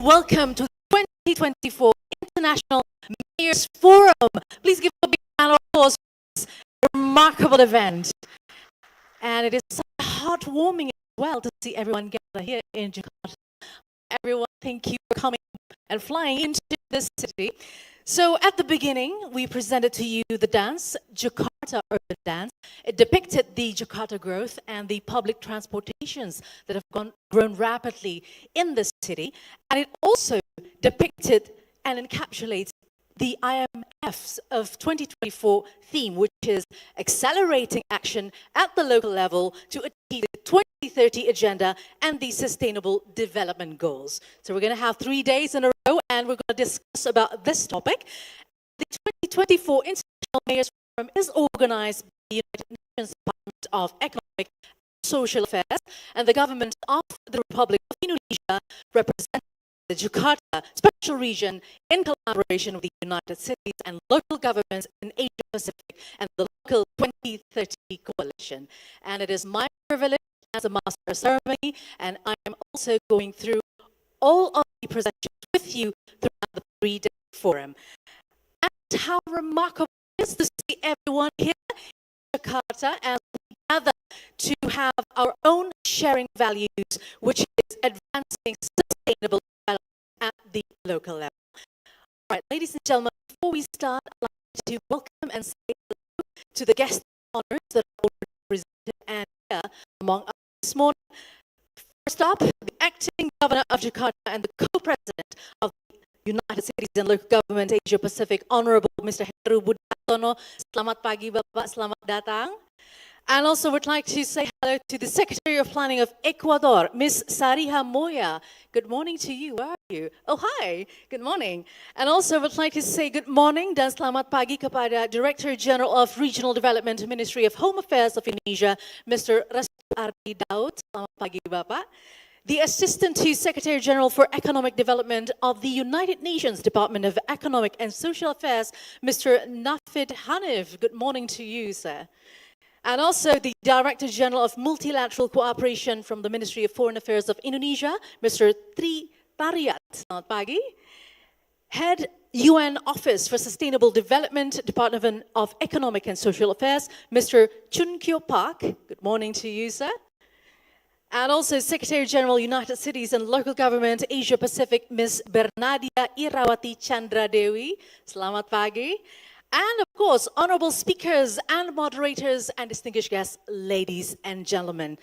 Welcome to the 2024 International Mayors Forum. Please give a big round of applause for this remarkable event. And it is so heartwarming as well to see everyone gather here in Jakarta. Everyone, thank you for coming and flying into this city. So at the beginning, we presented to you the dance, Jakarta Urban Dance. It depicted the Jakarta growth and the public transportations that have grown rapidly in the city. And it also depicted and encapsulates the IMF's of 2024 theme, which is accelerating action at the local level to achieve the 2030 agenda and the sustainable development goals. So we're going to have 3 days in a row and we're going to discuss about this topic. The 2024 International Mayors Forum is organized by the United Nations Department of Economic and Social Affairs and the government of the Republic of Indonesia, representing the Jakarta Special Region in collaboration with the United Cities and local governments in Asia Pacific and the local 2030 coalition. And it is my privilege as a master of ceremony, and I am also going through all of the presentations with you throughout the 3-day forum. And how remarkable it is to see everyone here in Jakarta as we gather to have our own sharing values, which is advancing sustainable at the local level. All right, ladies and gentlemen, before we start, I'd like to welcome and say hello to the guest honors that are already presented and here among us this morning. First up, the acting governor of Jakarta and the co-president of the United Cities and Local Government Asia Pacific, Honorable Mr. Heru Budi Hartono. Selamat pagi, Bapak. Selamat datang. And also would like to say hello to the Secretary of Planning of Ecuador, Ms. Sariha Moya. Good morning to you. Where are you? Oh, hi. Good morning. And also would like to say good morning dan selamat pagi kepada Director General of Regional Development, Ministry of Home Affairs of Indonesia, Mr. Restu Ardi Daud. Selamat pagi, Bapak. The Assistant to Secretary General for Economic Development of the United Nations Department of Economic and Social Affairs, Mr. Nafid Hanif. Good morning to you, sir. And also the Director General of Multilateral Cooperation from the Ministry of Foreign Affairs of Indonesia, Mr. Tri Tariat. Selamat pagi. Head UN Office for Sustainable Development, Department of Economic and Social Affairs, Mr. Chun Kyo Park. Good morning to you, sir. And also Secretary General, United Cities and Local Government, Asia Pacific, Ms. Bernadia Irawati Chandra Dewi. Selamat pagi. And of course, honorable speakers and moderators and distinguished guests, ladies and gentlemen.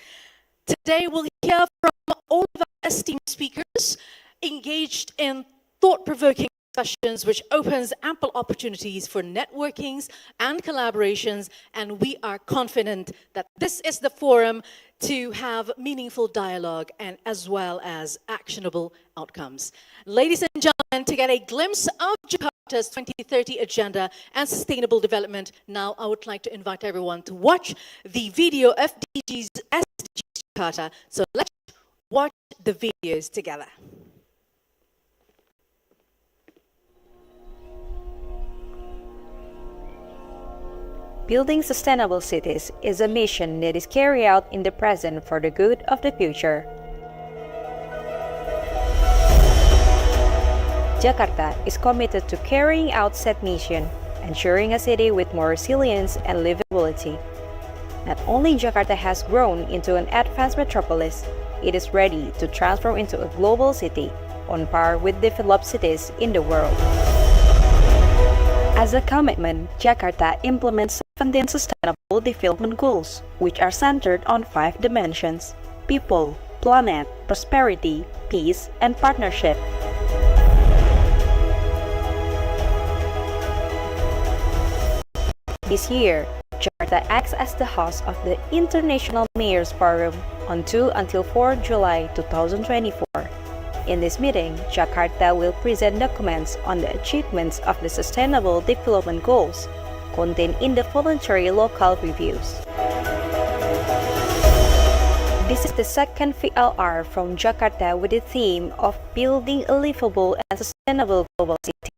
Today we'll hear from all of our esteemed speakers engaged in thought-provoking discussions which opens ample opportunities for networkings and collaborations, and we are confident that this is the forum to have meaningful dialogue and as well as actionable outcomes. Ladies and gentlemen, to get a glimpse of Jakarta's 2030 agenda and sustainable development, now I would like to invite everyone to watch the video of SDGs Jakarta. So let's watch the videos together. Building sustainable cities is a mission that is carried out in the present for the good of the future. Jakarta is committed to carrying out said mission, ensuring a city with more resilience and livability. Not only Jakarta has grown into an advanced metropolis, it is ready to transform into a global city on par with developed cities in the world. As a commitment, Jakarta implements 17 Sustainable Development Goals, which are centered on 5 dimensions: people, planet, prosperity, peace, and partnership. This year, Jakarta acts as the host of the International Mayors Forum on 2 until 4 July 2024. In this meeting, Jakarta will present documents on the achievements of the Sustainable Development Goals contained in the voluntary local reviews. This is the second VLR from Jakarta with the theme of Building a Livable and Sustainable Global City.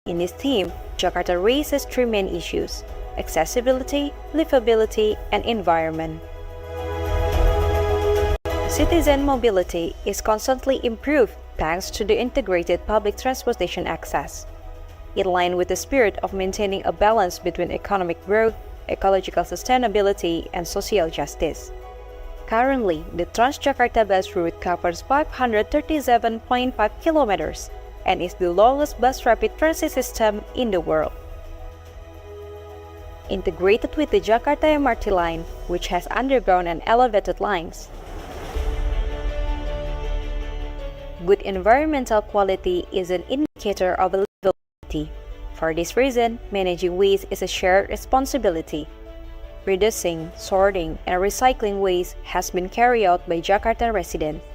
In this theme, Jakarta raises 3 main issues: accessibility, livability, and environment. Citizen mobility is constantly improved thanks to the integrated public transportation access. In line with the spirit of maintaining a balance between economic growth, ecological sustainability, and social justice. Currently, the Transjakarta bus route covers 537.5 kilometers and is the longest bus rapid transit system in the world. Integrated with the Jakarta MRT line, which has underground and elevated lines. Good environmental quality is an indicator of a livability. For this reason, managing waste is a shared responsibility. Reducing, sorting, and recycling waste has been carried out by Jakarta residents.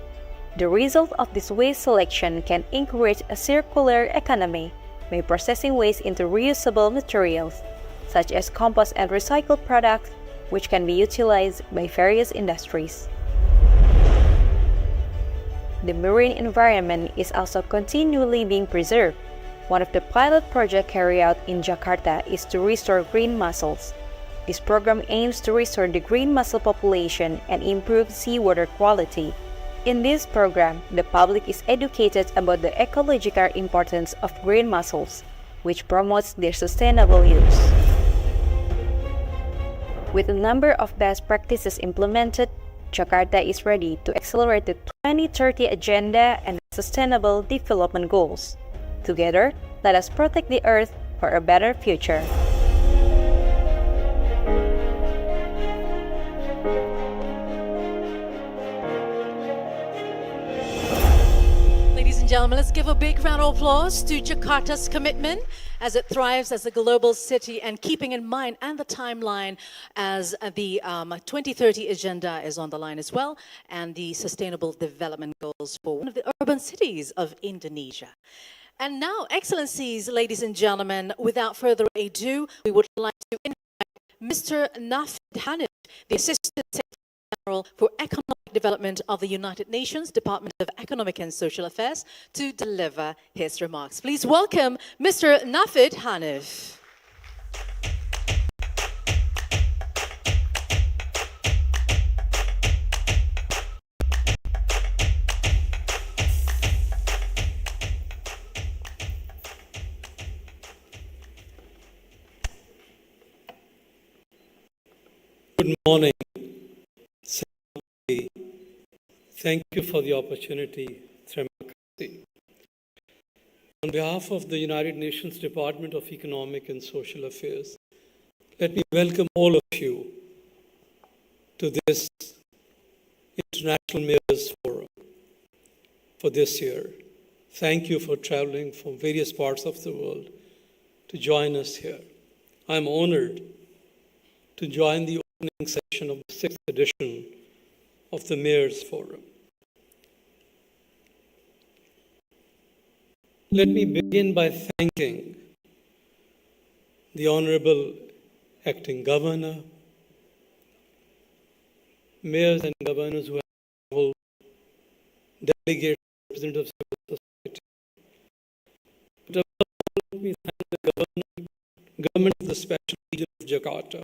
The result of this waste selection can encourage a circular economy by processing waste into reusable materials, such as compost and recycled products, which can be utilized by various industries. The marine environment is also continually being preserved. One of the pilot projects carried out in Jakarta is to restore green mussels. This program aims to restore the green mussel population and improve seawater quality. In this program, the public is educated about the ecological importance of green mussels, which promotes their sustainable use. With a number of best practices implemented, Jakarta is ready to accelerate the 2030 Agenda and Sustainable Development Goals. Together, let us protect the Earth for a better future. Ladies and gentlemen, let's give a big round of applause to Jakarta's commitment as it thrives as a global city, and keeping in mind and the timeline as the 2030 agenda is on the line as well, and the sustainable development goals for one of the urban cities of Indonesia. And now, Excellencies, ladies and gentlemen, without further ado, we would like to invite Mr. Nafid Hanif, the Assistant Secretary General for Economic Development of the United Nations Department of Economic and Social Affairs, to deliver his remarks. Please welcome Mr. Nafid Hanif. Good morning. Thank you for the opportunity. On behalf of the United Nations Department of Economic and Social Affairs, let me welcome all of you to this International Mayors Forum for this year. Thank you for traveling from various parts of the world to join us here. I'm honored to join the opening session of the 6th edition of the Mayors Forum. Let me begin by thanking the Honorable Acting Governor, mayors and governors who have traveled, delegates, representatives of civil society. But above all, let me thank the government of the Special Region of Jakarta,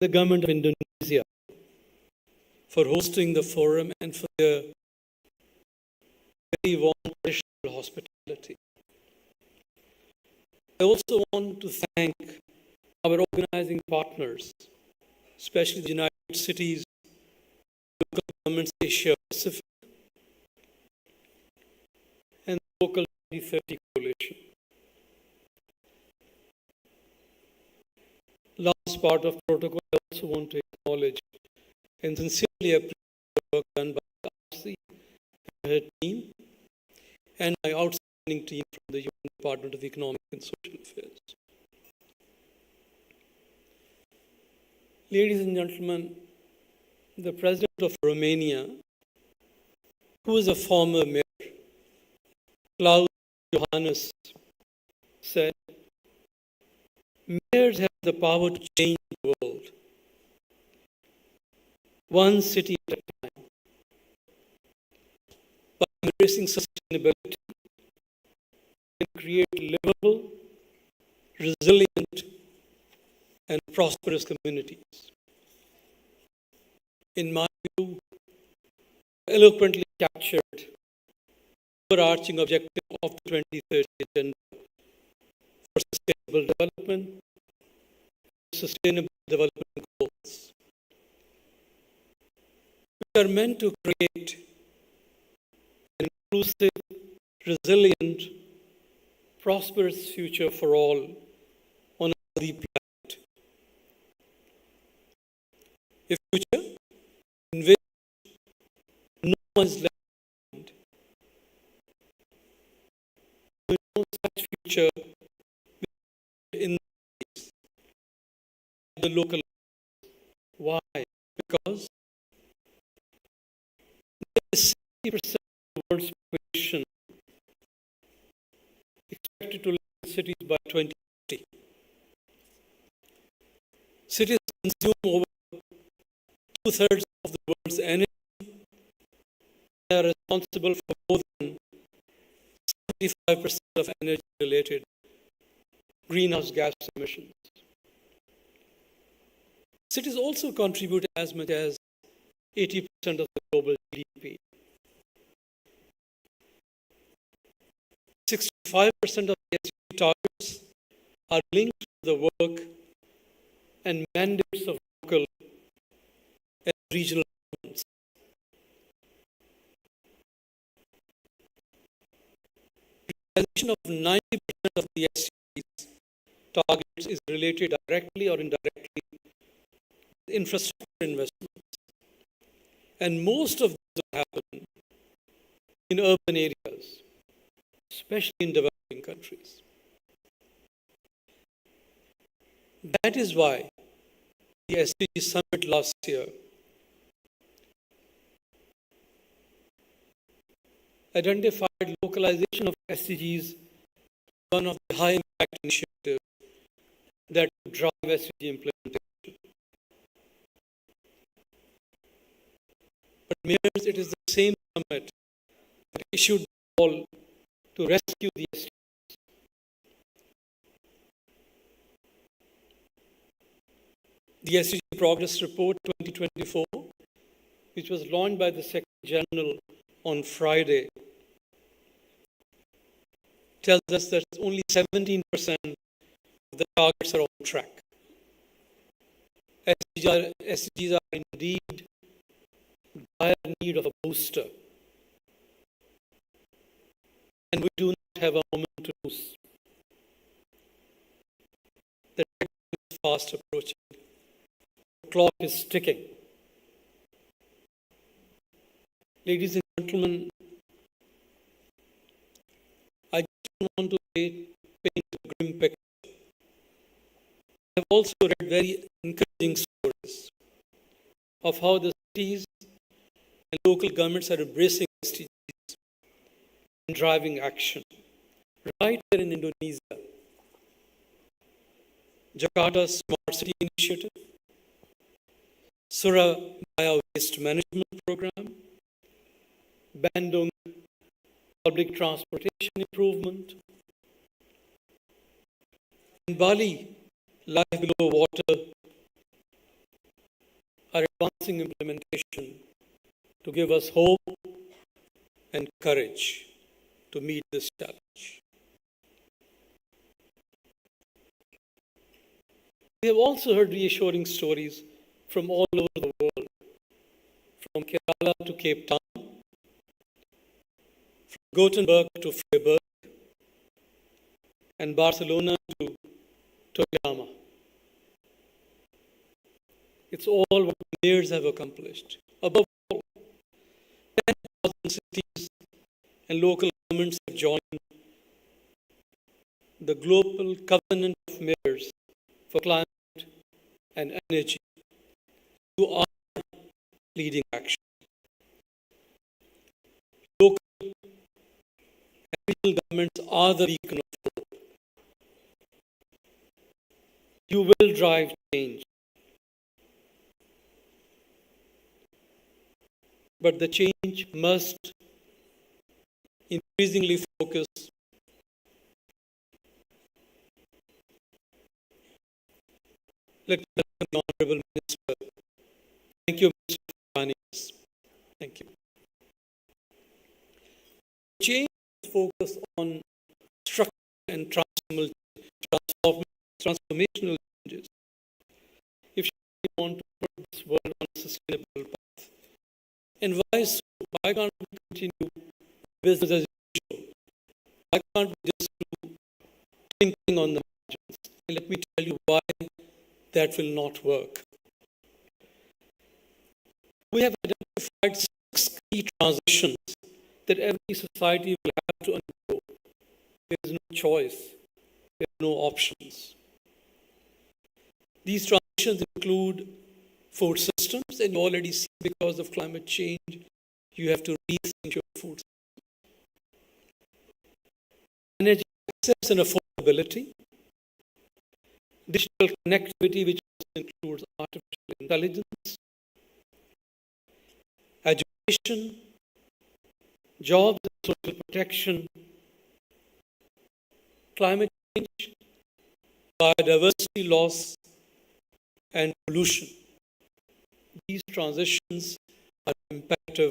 the government of Indonesia, for hosting the forum and for their very warm traditional hospitality. I also want to thank our organizing partners, especially the United Cities, local governments Asia Pacific, and the local 2030 coalition. Last part of protocol, I also want to acknowledge and sincerely appreciate the work done by RC and her team, and my outstanding team from the UN Department of Economic and Social Affairs. Ladies and gentlemen, the President of Romania, who is a former mayor, Klaus Johannes, said, "Mayors have the power to change the world, one city at a time. By embracing sustainability, we can create livable, resilient, and prosperous communities." In my view, eloquently captured overarching objective of the 2030 Agenda for Sustainable Development, Sustainable Development Goals, which are meant to create an inclusive, resilient, prosperous future for all on a healthy planet. A future in which no one is left behind. No such future in the local. Why? Because 60% of the world's population expected to live in cities by 2050. Cities consume over two-thirds of the world's energy. They are responsible for more than 75% of energy-related greenhouse gas emissions. Cities also contribute as much as 80% of the global GDP. 65% of the SDG targets are linked to the work and mandates of local and regional governments. Realization of 90% of the SDGs targets is related directly or indirectly with infrastructure investments. And most of these happen in urban areas, especially in developing countries. That is why the SDG Summit last year identified localization of SDGs as one of the high impact initiatives that would drive SDG implementation. But mayors, it is the same summit that issued the call to rescue the SDGs. The SDG Progress Report 2024, which was launched by the Secretary General on Friday, tells us that only 17% of the targets are on track. SDGs are indeed in dire need of a booster. And we do not have a moment to lose. The deadline is fast approaching. The clock is ticking. Ladies and gentlemen, I don't want to paint a grim picture. I've also read very encouraging stories of how the cities and local governments are embracing SDGs and driving action. Right here in Indonesia, Jakarta's Smart City Initiative, Surabaya Waste Management Program, Bandung Public Transportation Improvement, in Bali, Life Below Water are advancing implementation to give us hope and courage to meet this challenge. We have also heard reassuring stories from all over the world, from Kerala to Cape Town, from Gothenburg to Freiburg, and Barcelona to Toyama. It's all what mayors have accomplished. Above all, 10,000 cities and local governments have joined the Global Covenant of Mayors for Climate and Energy, who are leading action. Local and regional governments are the beacon of hope. You will drive change. But the change must increasingly focus let me welcome the Honorable Minister. Thank you, Mr. Fani. Thank you. Change focus on structural and transformational changes if we want to put this world on a sustainable path. And why so? Why can't we continue business as usual? Why can't we just do thinking on the margins? And let me tell you why that will not work. We have identified 6 key transitions that every society will have to undergo. There is no choice. There are no options. These transitions include food systems, and you already see because of climate change, you have to rethink your food system. Energy access and affordability, digital connectivity, which also includes artificial intelligence, education, jobs and social protection, climate change, biodiversity loss, and pollution. These transitions are imperative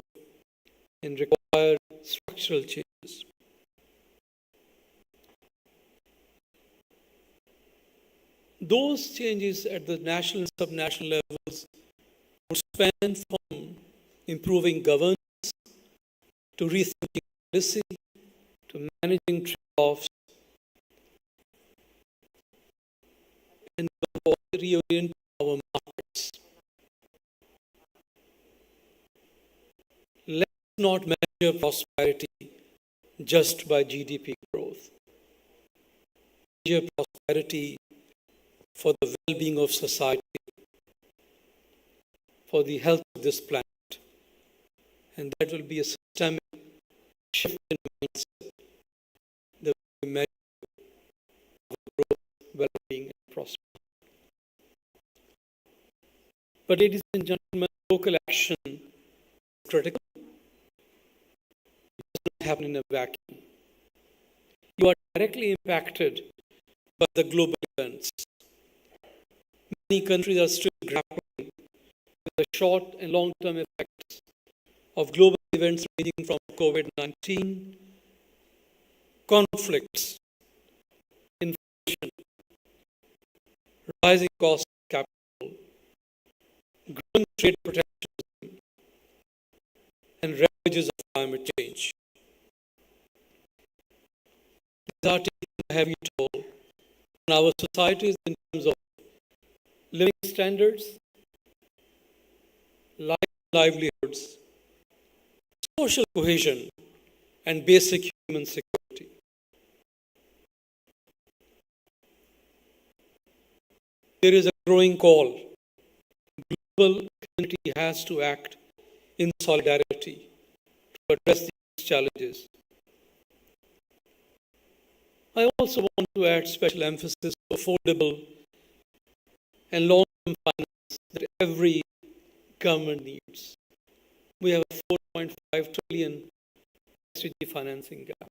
and require structural changes. Those changes at the national and subnational levels would span from improving governance to rethinking policy to managing trade-offs and reorienting our markets. Let's not measure prosperity just by GDP growth. Measure prosperity for the well-being of society, for the health of this planet. And that will be a systemic shift in mindset that will measure growth, well-being, and prosperity. But ladies and gentlemen, local action is critical. It does not happen in a vacuum. You are directly impacted by the global events. Many countries are still grappling with the short and long-term effects of global events ranging from COVID-19, conflicts, inflation, rising costs of capital, growing trade protectionism, and ravages of climate change. These are taking a heavy toll on our societies in terms of living standards, livelihoods, social cohesion, and basic human security. There is a growing call. The global community has to act in solidarity to address these challenges. I also want to add special emphasis to affordable and long-term finance that every government needs. We have a 4.5 trillion SDG financing gap.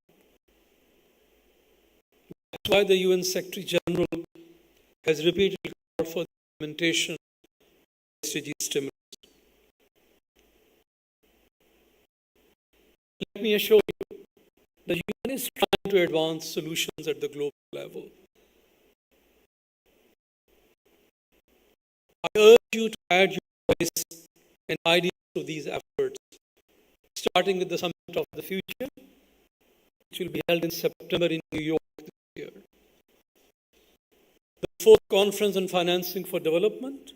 That's why the UN Secretary General has repeatedly called for the implementation of SDG stimulus. Let me assure you, the UN is trying to advance solutions at the global level. I urge you to add your voice and ideas to these efforts, starting with the Summit of the Future, which will be held in September in New York this year. The 4th Conference on Financing for Development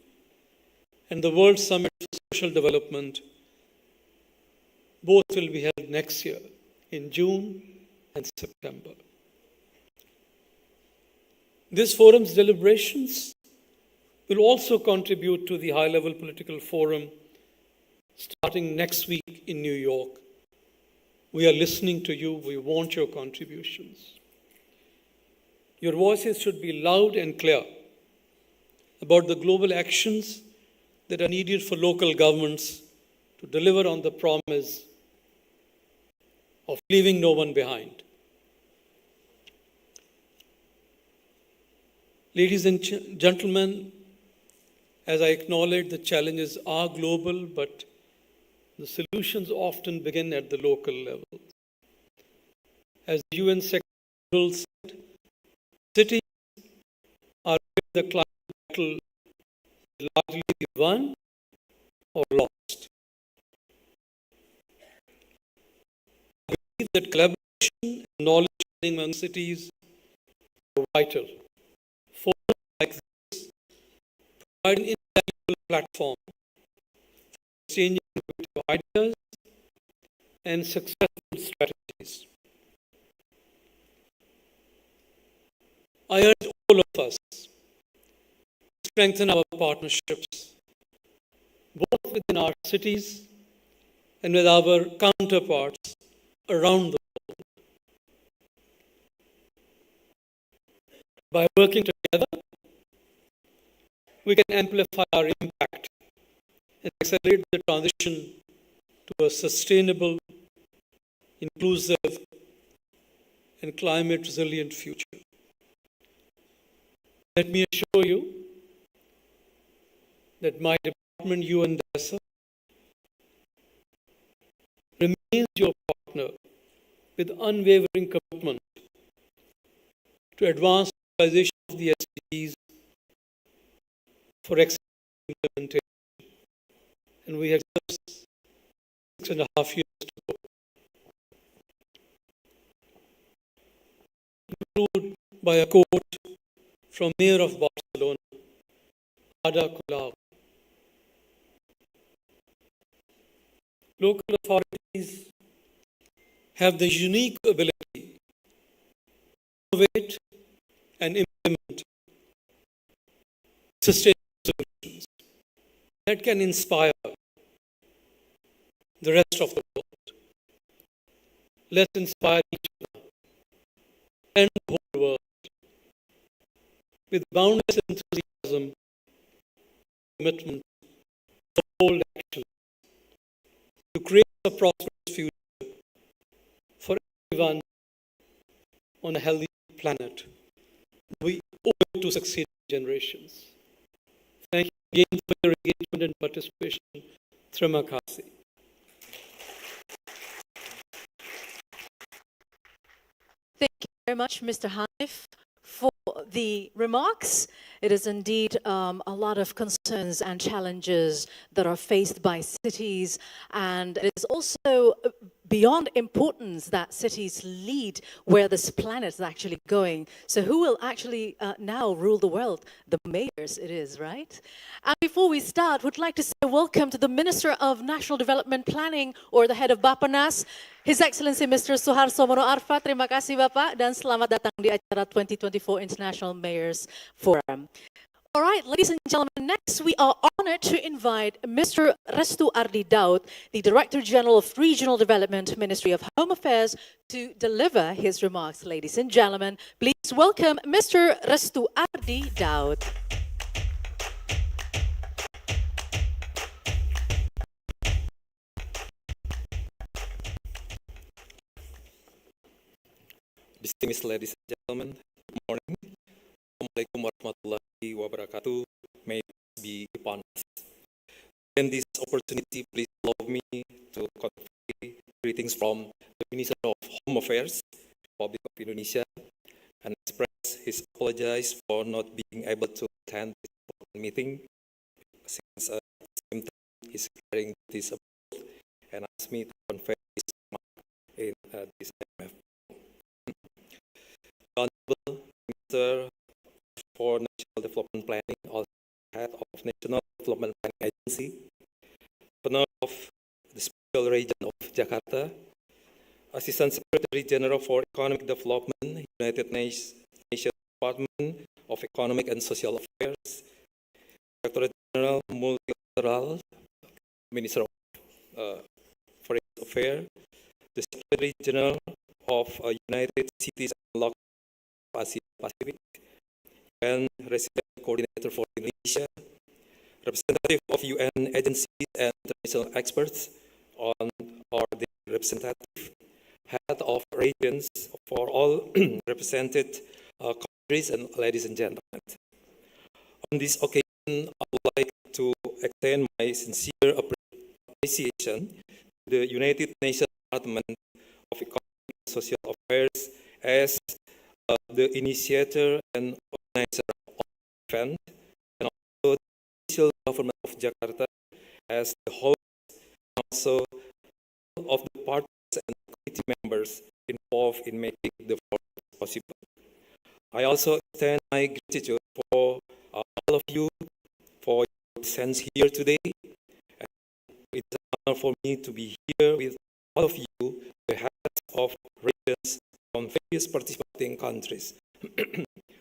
and the World Summit for Social Development, both will be held next year in June and September. This forum's deliberations will also contribute to the high-level political forum starting next week in New York. We are listening to you. We want your contributions. Your voices should be loud and clear about the global actions that are needed for local governments to deliver on the promise of leaving no one behind. Ladies and gentlemen, as I acknowledge, the challenges are global, but the solutions often begin at the local level. As the UN Secretary said, cities are where the climate battle is largely won or lost. I believe that collaboration and knowledge sharing among cities are vital. Forums like this provide an invaluable platform for exchanging innovative ideas and successful strategies. I urge all of us to strengthen our partnerships, both within our cities and with our counterparts around the world. By working together, we can amplify our impact and accelerate the transition to a sustainable, inclusive, and climate-resilient future. Let me assure you that my department, UN DASA, remains your partner with unwavering commitment to advance the realization of the SDGs for excellent implementation. And we have just 6.5 years to go. Conclude by a quote from Mayor of Barcelona, Ada Colau. Local authorities have the unique ability to innovate and implement sustainable solutions that can inspire the rest of the world. Let's inspire each other and the whole world with boundless enthusiasm, commitment, for bold action to create a prosperous future for everyone on a healthy planet. We owe it to succeeding generations. Thank you again for your engagement and participation. Terima kasih. Thank you very much, Mr. Hanif, for the remarks. It is indeed a lot of concerns and challenges that are faced by cities, and it is also beyond importance that cities lead where this planet is actually going. So who will actually now rule the world? The mayors it is, right? And before we start, would like to say welcome to the Minister of National Development Planning, or the head of Bapanas, His Excellency Mr. Suharto Mono Arfa. Terima kasih Bapak, dan selamat datang di acara 2024 International Mayors Forum. All right, ladies and gentlemen, next we are honored to invite Mr. Restu Ardi Daud, the Director General of Regional Development, Ministry of Home Affairs, to deliver his remarks. Ladies and gentlemen, please welcome Mr. Restu Ardi Daud. Distinguished ladies and gentlemen, good morning. Assalamualaikum warahmatullahi wabarakatuh. May it be upon us. In this opportunity, please allow me to convey greetings from the Minister of Home Affairs, Republic of Indonesia, and express his apologies for not being able to attend this important meeting, since at the same time he's carrying this abroad and asked me to convey his remark in this IMF. Honorable Minister for National Development Planning, also head of National Development Planning Agency, Governor of the Special Region of Jakarta, Assistant Secretary General for Economic Development, United Nations Department of Economic and Social Affairs, Director General Multilateral, Minister of Foreign Affairs, the Secretary General of United Cities and Local Asia Pacific, and Resident Coordinator for Indonesia, representative of UN agencies and international experts on or the representative, head of regions for all represented countries, and ladies and gentlemen. On this occasion, I would like to extend my sincere appreciation to the United Nations Department of Economic and Social Affairs Affairs as the initiator and organizer of the event, and also the official government of Jakarta as the host, and also of the partners and committee members involved in making the forum possible. I also extend my gratitude for all of you for your presence here today. And it's an honor for me to be here with all of you, the heads of regions from various participating countries,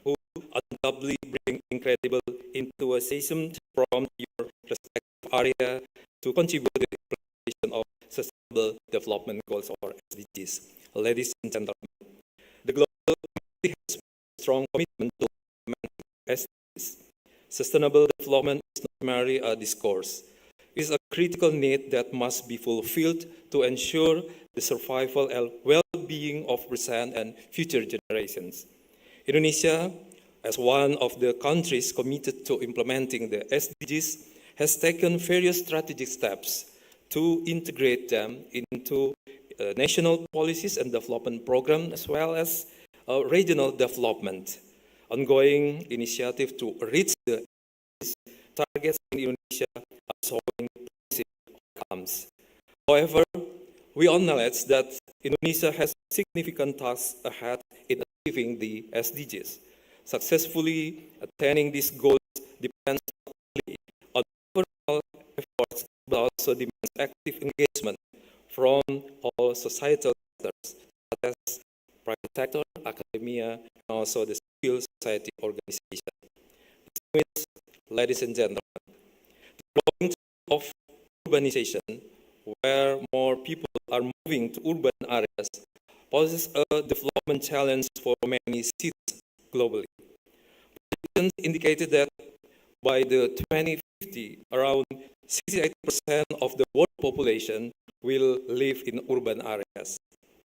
who undoubtedly bring incredible enthusiasm from your respective area to contribute to the implementation of Sustainable Development Goals, or SDGs. Ladies and gentlemen, the global community has a strong commitment to implement SDGs. Sustainable development is not merely a discourse. It is a critical need that must be fulfilled to ensure the survival and well-being of present and future generations. Indonesia, as one of the countries committed to implementing the SDGs, has taken various strategic steps to integrate them into national policies and development programs, as well as regional development. Ongoing initiative to reach the targets in Indonesia are showing promising outcomes. However, we acknowledge that Indonesia has significant tasks ahead in achieving the SDGs. Successfully attaining these goals depends not only on overall efforts, but also demands active engagement from all societal sectors, such as private sector, academia, and also the civil society organization. Ladies and gentlemen, the growing trend of urbanization, where more people are moving to urban areas, poses a development challenge for many cities globally. Predictions indicated that by the 2050, around 68% of the world population will live in urban areas.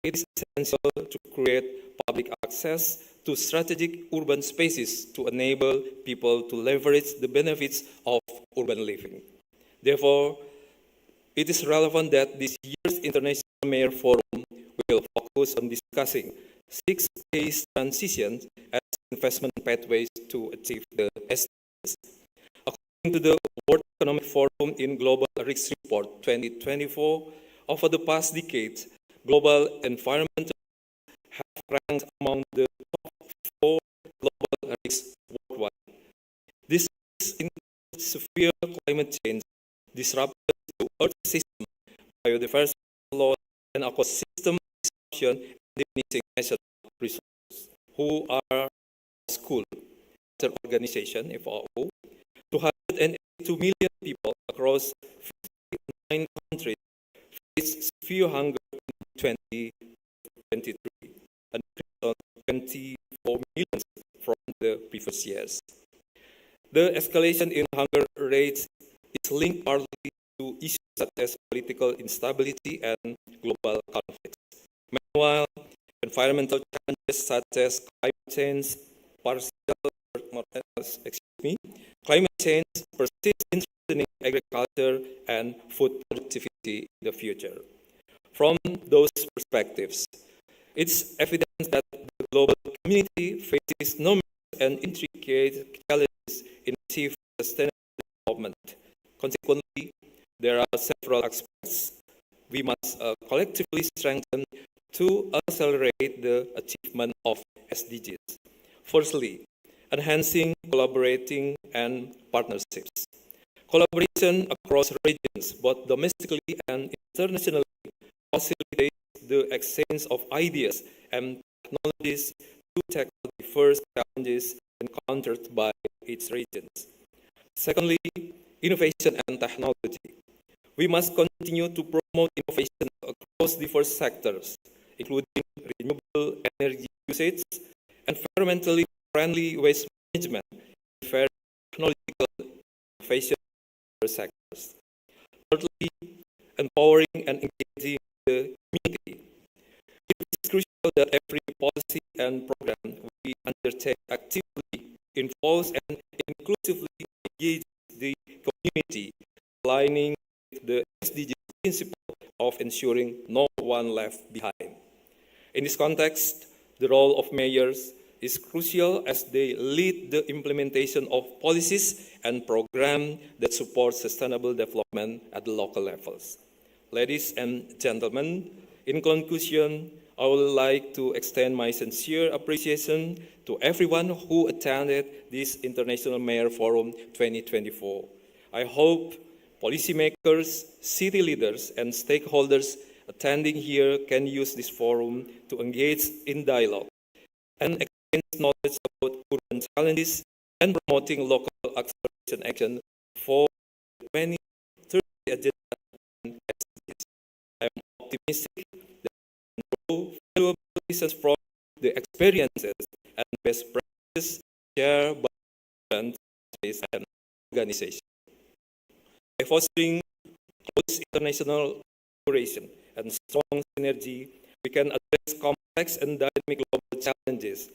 It is essential to create public access to strategic urban spaces to enable people to leverage the benefits of urban living. Therefore, it is relevant that this year's International Mayor Forum will focus on discussing 6 case transitions as investment pathways to achieve the SDGs. According to the World Economic Forum in Global Risks Report 2024, over the past decade, global environmental have ranked among the top 4 global risks worldwide. This includes severe climate change, disruption to Earth system, biodiversity loss, and ecosystem disruption, and diminishing natural resources. Who are School Organization (FAO), 282 million people across 59 countries face severe hunger in 2023, an increase of 24 million from the previous years. The escalation in hunger rates is linked partly to issues such as political instability and global conflicts. Meanwhile, environmental challenges such as climate change persist in threatening agriculture and food productivity in the future. From those perspectives, it's evident that the global community faces numerous and intricate challenges in achieving sustainable development. Consequently, there are several aspects we must collectively strengthen to accelerate the achievement of SDGs. Firstly, enhancing collaborating and partnerships. Collaboration across regions, both domestically and internationally, facilitates the exchange of ideas and technologies to tackle diverse challenges encountered by its regions. Secondly, innovation and technology. We must continue to promote innovation across diverse sectors, including renewable energy usage, environmentally friendly waste management, and fair technological innovation in diverse sectors. Thirdly, empowering and engaging the community. It is crucial that every policy and program we undertake actively involves and inclusively engages the community, aligning with the SDG principle of ensuring no one left behind. In this context, the role of mayors is crucial as they lead the implementation of policies and programs that support sustainable development at the local levels. Ladies and gentlemen, in conclusion, I would like to extend my sincere appreciation to everyone who attended this International Mayor Forum 2024. I hope policymakers, city leaders, and stakeholders attending here can use this forum to engage in dialogue and exchange knowledge about urban challenges and promoting local acceleration action for the 2030 agenda and SDGs. I am optimistic that we can draw valuable lessons from the experiences and best practices shared by different countries and organizations. By fostering close international cooperation and strong synergy, we can address complex and dynamic global challenges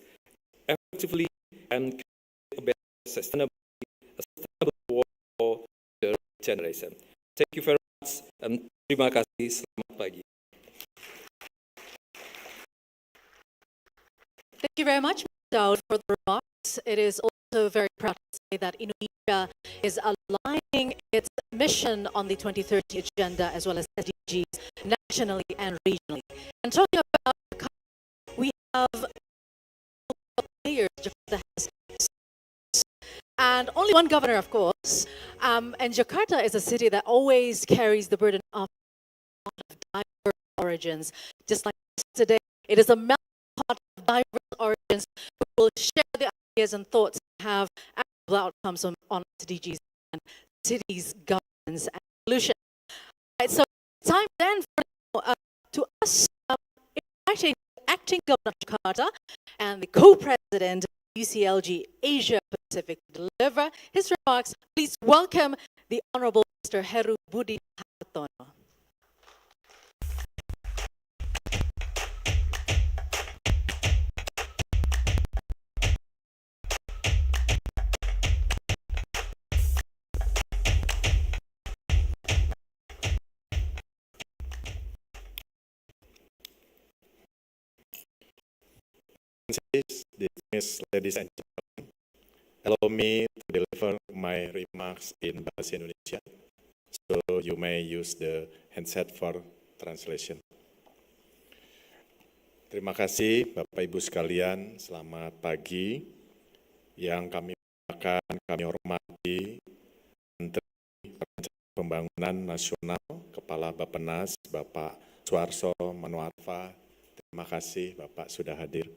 effectively and create a better sustainable world for the generation. Thank you very much and terima kasih. Selamat pagi. Thank you very much, Mr. Daud, for the remarks. It is also very proud to say that Indonesia is aligning its mission on the 2030 agenda as well as SDGs nationally and regionally. And talking about Jakarta, we have mayors. Jakarta has and only one governor, of course. And Jakarta is a city that always carries the burden of diverse origins. Just like today, it is a melting pot of diverse origins who will share their ideas and thoughts and have actionable outcomes on SDGs and cities' governance and solutions. Right, so time then for to us inviting acting governor of Jakarta and the co-president of UCLG Asia Pacific to deliver his remarks. Please welcome the Honorable Mr. Heru Budi Hartono. Dismissed, ladies and gentlemen, allow me to deliver my remarks in Bahasa Indonesia, so you may use the handset for translation. Terima kasih Bapak Ibu sekalian, selamat pagi. Yang kami banggakan, kami hormati Menteri Perencanaan Pembangunan Nasional, Kepala Bappenas, Bapak Suarso Manoarfa. Terima kasih Bapak sudah hadir.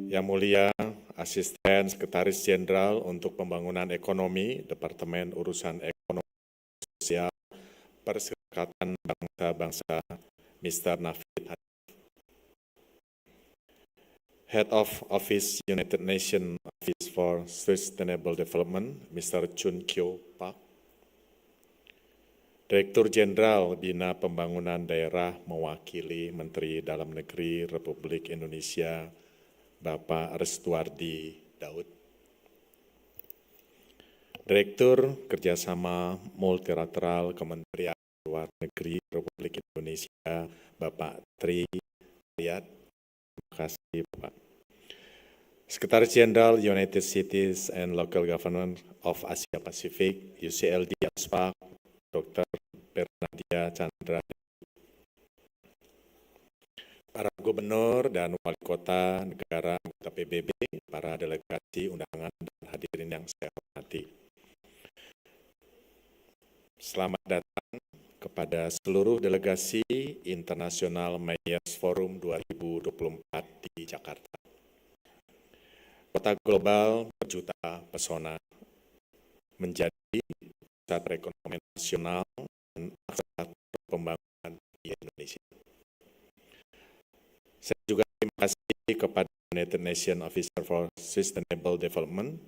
Yang mulia Asisten Sekretaris Jenderal untuk Pembangunan Ekonomi, Departemen Urusan Ekonomi Sosial, Perserikatan Bangsa-Bangsa, Mr. Nafid Hadif. Head of Office United Nations Office for Sustainable Development, Mr. Chun Kyo Park. Direktur Jenderal Bina Pembangunan Daerah mewakili Menteri Dalam Negeri Republik Indonesia, Bapak Restuardi Daud. Direktur Kerjasama Multilateral Kementerian Luar Negeri Republik Indonesia, Bapak Tri Riyad. Terima kasih, Bapak. Sekretaris Jenderal United Cities and Local Government of Asia Pacific, UCLD ASPAC, Dr. Bernadia Chandra, para gubernur dan wali kota negara anggota PBB, para delegasi undangan dan hadirin yang saya hormati. Selamat datang kepada seluruh delegasi International Mayors Forum 2024 di Jakarta. Kota global berjuta pesona, menjadi pusat perekonomian nasional dan akses pembangunan di Indonesia. Saya juga terima kasih kepada United Nations Officer for Sustainable Development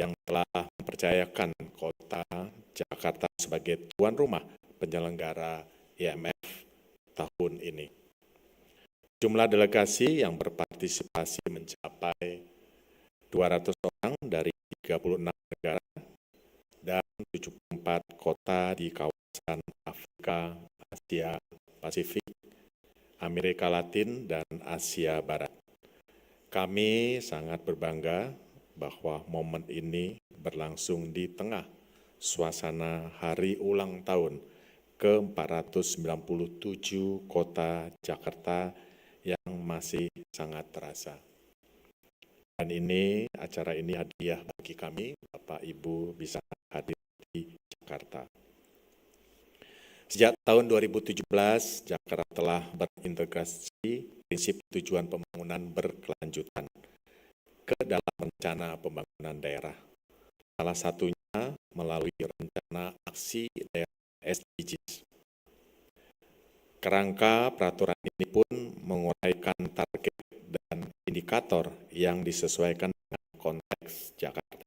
yang telah mempercayakan kota Jakarta sebagai tuan rumah penyelenggara IMF tahun ini. Jumlah delegasi yang berpartisipasi mencapai 200 orang dari 36 negara dan 74 kota di kawasan Afrika, Asia, Pasifik, Amerika Latin, dan Asia Barat. Kami sangat berbangga bahwa momen ini berlangsung di tengah suasana hari ulang tahun ke-497 Kota Jakarta yang masih sangat terasa. Dan acara ini hadiah bagi kami, Bapak Ibu bisa hadir di Jakarta. Sejak tahun 2017, Jakarta telah berintegrasi prinsip tujuan pembangunan berkelanjutan ke dalam rencana pembangunan daerah. Salah satunya melalui rencana aksi daerah SDGs. Kerangka peraturan ini pun menguraikan target dan indikator yang disesuaikan dengan konteks Jakarta.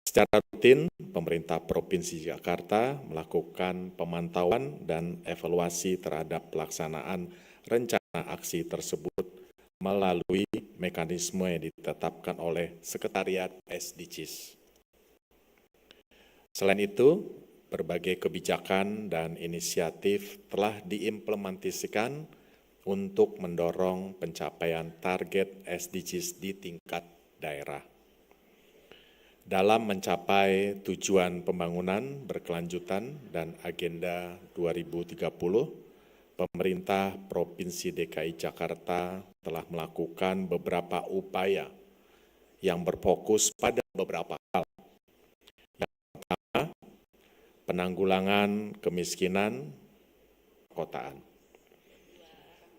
Secara rutin, pemerintah Provinsi Jakarta melakukan pemantauan dan evaluasi terhadap pelaksanaan rencana aksi tersebut melalui mekanisme yang ditetapkan oleh Sekretariat SDGs. Selain itu, berbagai kebijakan dan inisiatif telah diimplementasikan untuk mendorong pencapaian target SDGs di tingkat daerah. Dalam mencapai tujuan pembangunan berkelanjutan dan Agenda 2030, pemerintah Provinsi DKI Jakarta telah melakukan beberapa upaya yang berfokus pada beberapa hal. Yang pertama, penanggulangan kemiskinan perkotaan.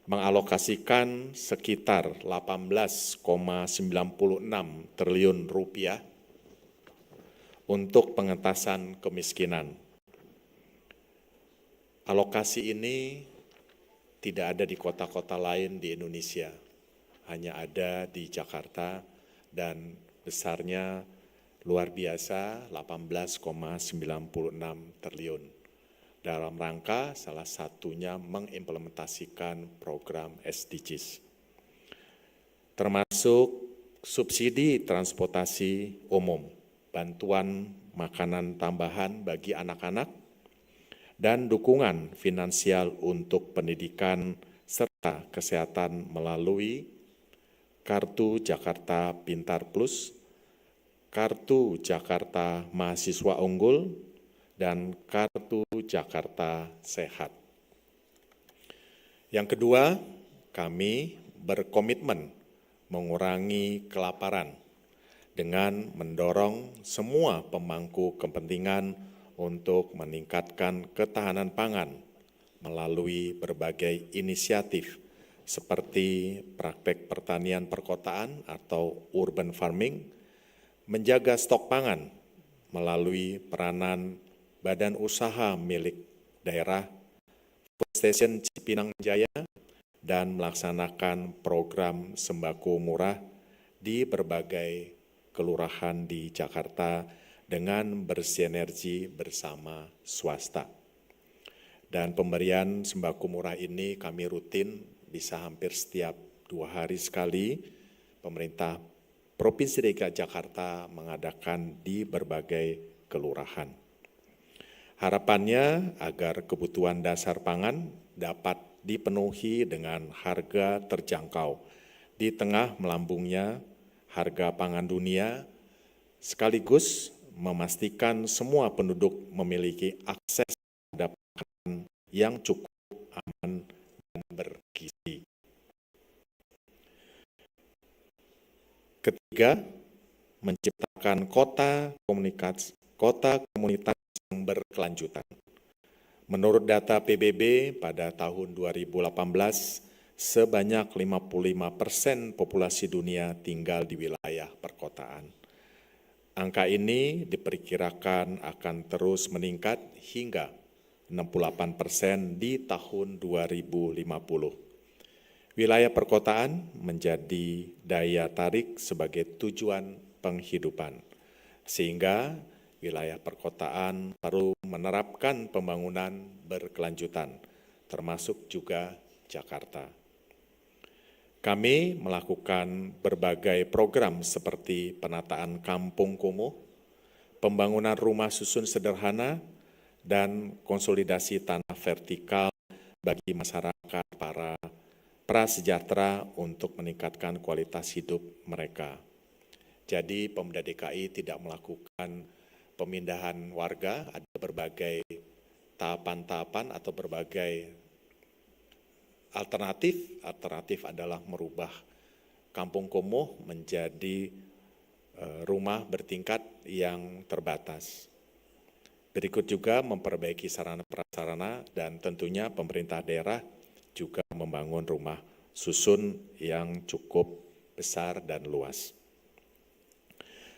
Mengalokasikan sekitar 18,96 triliun rupiah untuk pengentasan kemiskinan. Alokasi ini tidak ada di kota-kota lain di Indonesia, hanya ada di Jakarta dan besarnya luar biasa 18,96 triliun. Dalam rangka salah satunya mengimplementasikan program SDGs. Termasuk subsidi transportasi umum, bantuan makanan tambahan bagi anak-anak, dan dukungan finansial untuk pendidikan serta kesehatan melalui Kartu Jakarta Pintar Plus, Kartu Jakarta Mahasiswa Unggul, dan Kartu Jakarta Sehat. Yang kedua, kami berkomitmen mengurangi kelaparan dengan mendorong semua pemangku kepentingan untuk meningkatkan ketahanan pangan melalui berbagai inisiatif seperti praktek pertanian perkotaan atau urban farming, menjaga stok pangan melalui peranan badan usaha milik daerah, Food Station Cipinang Jaya, dan melaksanakan program sembako murah di berbagai kelurahan di Jakarta dengan bersinergi bersama swasta. Dan pemberian sembako murah ini kami rutin, bisa hampir setiap 2 hari sekali, pemerintah Provinsi DKI Jakarta mengadakan di berbagai kelurahan. Harapannya agar kebutuhan dasar pangan dapat dipenuhi dengan harga terjangkau di tengah melambungnya harga pangan dunia, sekaligus memastikan semua penduduk memiliki akses terhadap makanan yang cukup, aman, dan bergizi. Ketiga, menciptakan kota komunitas yang berkelanjutan. Menurut data PBB pada tahun 2018, sebanyak 55% populasi dunia tinggal di wilayah perkotaan. Angka ini diperkirakan akan terus meningkat hingga 68% di tahun 2050. Wilayah perkotaan menjadi daya tarik sebagai tujuan penghidupan, sehingga wilayah perkotaan perlu menerapkan pembangunan berkelanjutan, termasuk juga Jakarta. Kami melakukan berbagai program seperti penataan kampung kumuh, pembangunan rumah susun sederhana, dan konsolidasi tanah vertikal bagi masyarakat para prasejahtera untuk meningkatkan kualitas hidup mereka. Jadi Pemda DKI tidak melakukan pemindahan warga, ada berbagai tahapan-tahapan atau berbagai alternatif. Alternatif adalah merubah kampung kumuh menjadi rumah bertingkat yang terbatas. Berikut juga memperbaiki sarana prasarana dan tentunya pemerintah daerah juga membangun rumah susun yang cukup besar dan luas.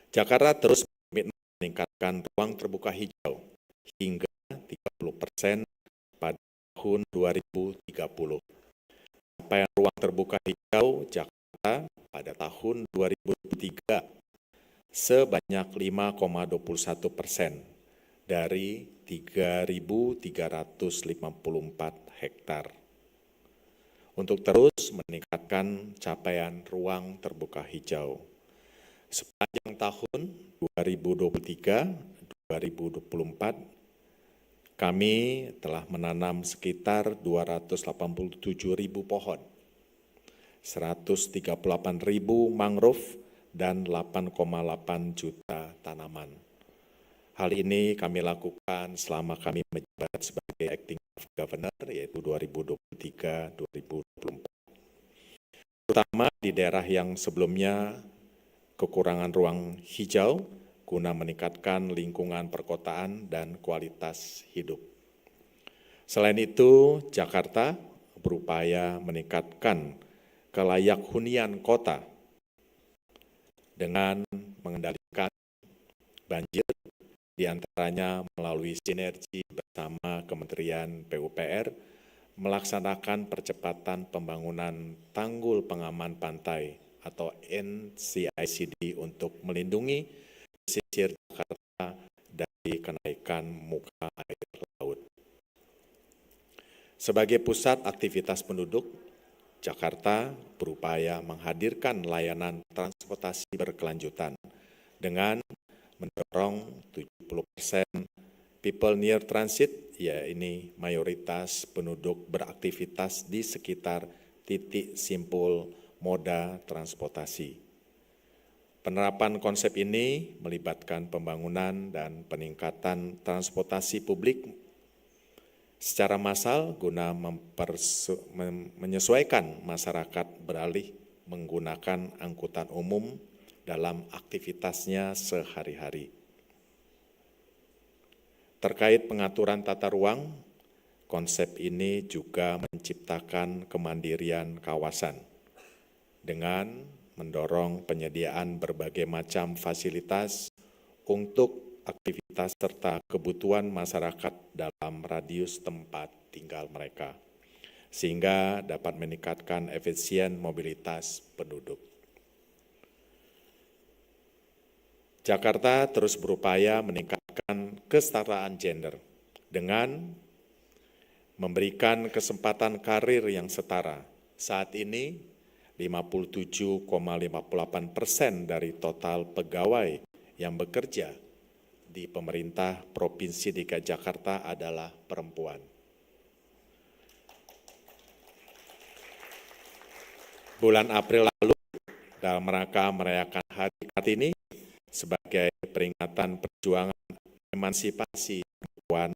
Jakarta terus meningkatkan ruang terbuka hijau hingga 30% pada tahun 2030. Capaian ruang terbuka hijau Jakarta pada tahun 2003 sebanyak 5,21% dari 3.354 hektar. Untuk terus meningkatkan capaian ruang terbuka hijau. Sepanjang tahun 2023-2024, kami telah menanam sekitar 287.000 pohon, 138.000 mangrove, dan 8,8 juta tanaman. Hal ini kami lakukan selama kami menjabat sebagai Acting Governor, yaitu 2023-2024. Terutama di daerah yang sebelumnya kekurangan ruang hijau, guna meningkatkan lingkungan perkotaan dan kualitas hidup. Selain itu, Jakarta berupaya meningkatkan kelayak hunian kota dengan mengendalikan banjir, diantaranya melalui sinergi bersama Kementerian PUPR, melaksanakan percepatan pembangunan tanggul pengaman pantai atau NCICD untuk melindungi pesisir Jakarta dari kenaikan muka air laut. Sebagai pusat aktivitas penduduk, Jakarta berupaya menghadirkan layanan transportasi berkelanjutan dengan mendorong 70% people near transit, yaitu mayoritas penduduk beraktivitas di sekitar titik simpul moda transportasi. Penerapan konsep ini melibatkan pembangunan dan peningkatan transportasi publik secara massal guna menyesuaikan masyarakat beralih menggunakan angkutan umum dalam aktivitasnya sehari-hari. Terkait pengaturan tata ruang, konsep ini juga menciptakan kemandirian kawasan dengan mendorong penyediaan berbagai macam fasilitas untuk aktivitas serta kebutuhan masyarakat dalam radius tempat tinggal mereka, sehingga dapat meningkatkan efisien mobilitas penduduk. Jakarta terus berupaya meningkatkan kesetaraan gender dengan memberikan kesempatan karir yang setara. Saat ini 57,58% dari total pegawai yang bekerja di pemerintah Provinsi DKI Jakarta adalah perempuan. Bulan April lalu, dalam rangka merayakan Hari Kartini sebagai peringatan perjuangan emansipasi perempuan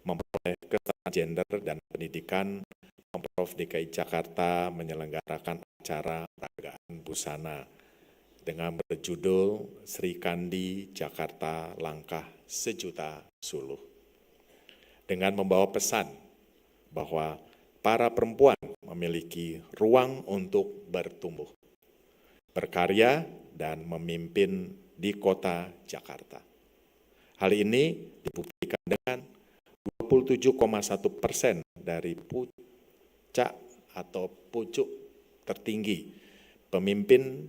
memperoleh kesetaraan gender dan pendidikan, Pemprov DKI Jakarta menyelenggarakan acara peragaan busana dengan berjudul Sri Kandi Jakarta Langkah Sejuta Suluh. Dengan membawa pesan bahwa para perempuan memiliki ruang untuk bertumbuh, berkarya, dan memimpin di kota Jakarta. Hal ini dibuktikan dengan 27,1% dari puncak atau pucuk tertinggi pemimpin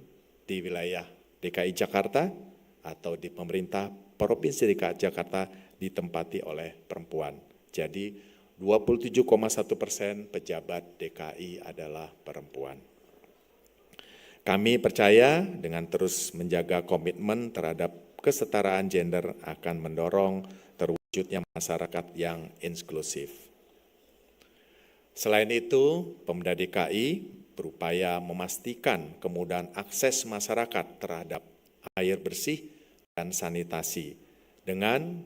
di wilayah DKI Jakarta atau di pemerintah Provinsi DKI Jakarta ditempati oleh perempuan. Jadi 27,1% pejabat DKI adalah perempuan. Kami percaya dengan terus menjaga komitmen terhadap kesetaraan gender akan mendorong terwujudnya masyarakat yang inklusif. Selain itu, Pemda DKI berupaya memastikan kemudahan akses masyarakat terhadap air bersih dan sanitasi dengan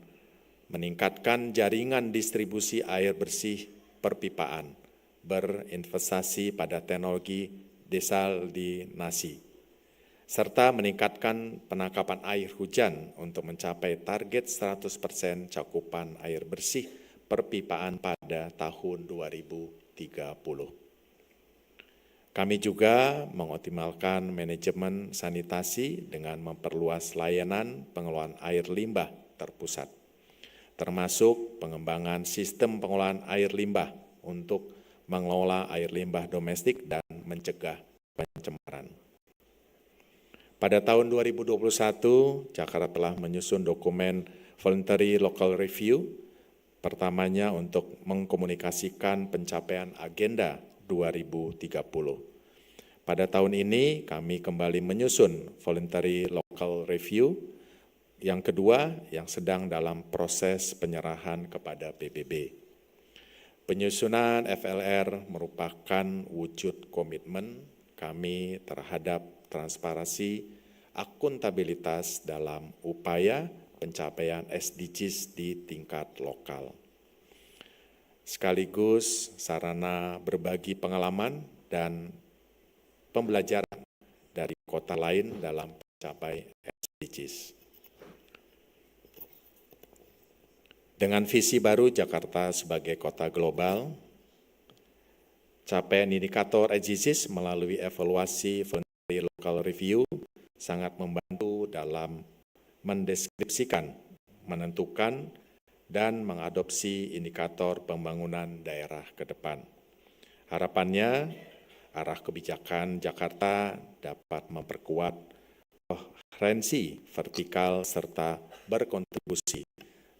meningkatkan jaringan distribusi air bersih perpipaan, berinvestasi pada teknologi desalinasi, serta meningkatkan penangkapan air hujan untuk mencapai target 100% cakupan air bersih perpipaan pada tahun 2030. Kami juga mengoptimalkan manajemen sanitasi dengan memperluas layanan pengelolaan air limbah terpusat, termasuk pengembangan sistem pengolahan air limbah untuk mengelola air limbah domestik dan mencegah pencemaran. Pada tahun 2021, Jakarta telah menyusun dokumen Voluntary Local Review, pertamanya untuk mengkomunikasikan pencapaian Agenda 2030. Pada tahun ini, kami kembali menyusun Voluntary Local Review, yang kedua yang sedang dalam proses penyerahan kepada PBB. Penyusunan FLR merupakan wujud komitmen kami terhadap transparansi, akuntabilitas dalam upaya pencapaian SDGs di tingkat lokal. Sekaligus sarana berbagi pengalaman dan pembelajaran dari kota lain dalam mencapai SDGs. Dengan visi baru Jakarta sebagai kota global, capaian indikator SDGs melalui evaluasi Voluntary Local Review sangat membantu dalam mendeskripsikan, menentukan, dan mengadopsi indikator pembangunan daerah ke depan. Harapannya, arah kebijakan Jakarta dapat memperkuat koherensi vertikal serta berkontribusi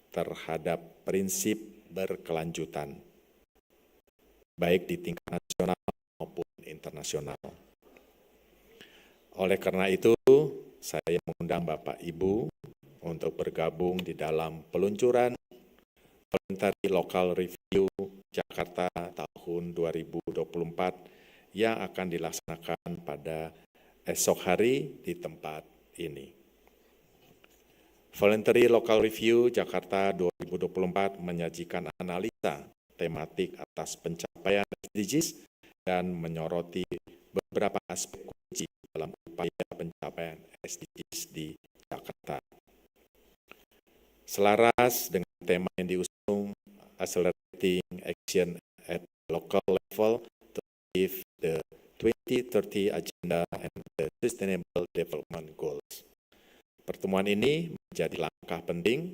terhadap prinsip berkelanjutan, baik di tingkat nasional maupun internasional. Oleh karena itu, saya mengundang Bapak Ibu untuk bergabung di dalam peluncuran Voluntary Local Review Jakarta tahun 2024 yang akan dilaksanakan pada esok hari di tempat ini. Voluntary Local Review Jakarta 2024 menyajikan analisa tematik atas pencapaian SDGs dan menyoroti beberapa aspek kunci dalam upaya pencapaian SDGs di Jakarta. Selaras dengan tema yang diusung, Accelerating Action at Local Level to Achieve the 2030 Agenda and the Sustainable Development Goals. Pertemuan ini menjadi langkah penting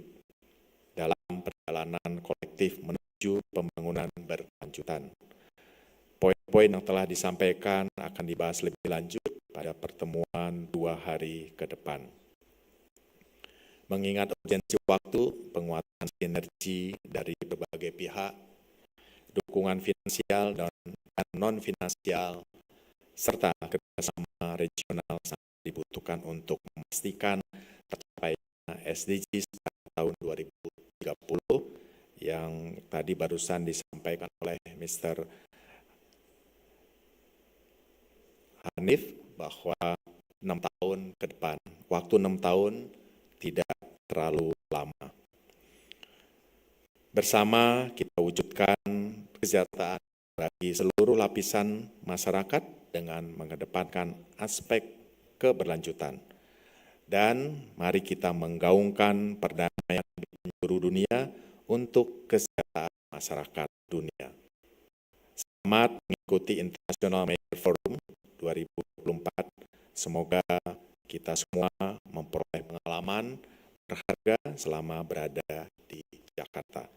dalam perjalanan kolektif menuju pembangunan berkelanjutan. Poin-poin yang telah disampaikan akan dibahas lebih lanjut pada pertemuan 2 hari ke depan. Mengingat urgensi waktu, penguatan sinergi dari berbagai pihak, dukungan finansial dan non-finansial, serta kerjasama regional sangat dibutuhkan untuk memastikan tercapainya SDGs tahun 2030 yang tadi barusan disampaikan oleh Mr. Hanif bahwa 6 tahun ke depan, waktu 6 tahun tidak terlalu lama. Bersama kita wujudkan kesejahteraan bagi seluruh lapisan masyarakat dengan mengedepankan aspek keberlanjutan. Dan mari kita menggaungkan perdamaian di penjuru dunia untuk kesejahteraan masyarakat dunia. Selamat mengikuti International Mayor Forum 2024. Semoga kita semua memperoleh pengalaman berharga selama berada di Jakarta.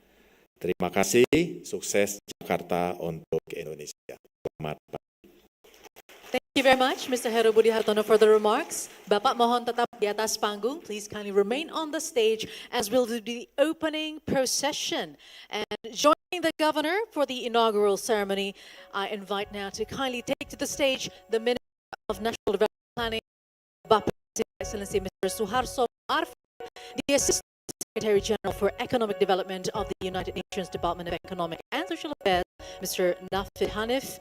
Terima kasih, sukses Jakarta untuk Indonesia. Selamat pagi. Thank you very much, Mr. Heru Budi Hartono, for the remarks. Bapak mohon tetap di atas panggung. Please kindly remain on the stage as we'll do the opening procession. And joining the governor for the inaugural ceremony, I invite now to kindly take to the stage the Minister of National Development Planning, Bapak Excellency Mr. Suharto Arif, the Assistant Secretary General for Economic Development of the United Nations Department of Economic and Social Affairs, Mr. Nafid Hanif,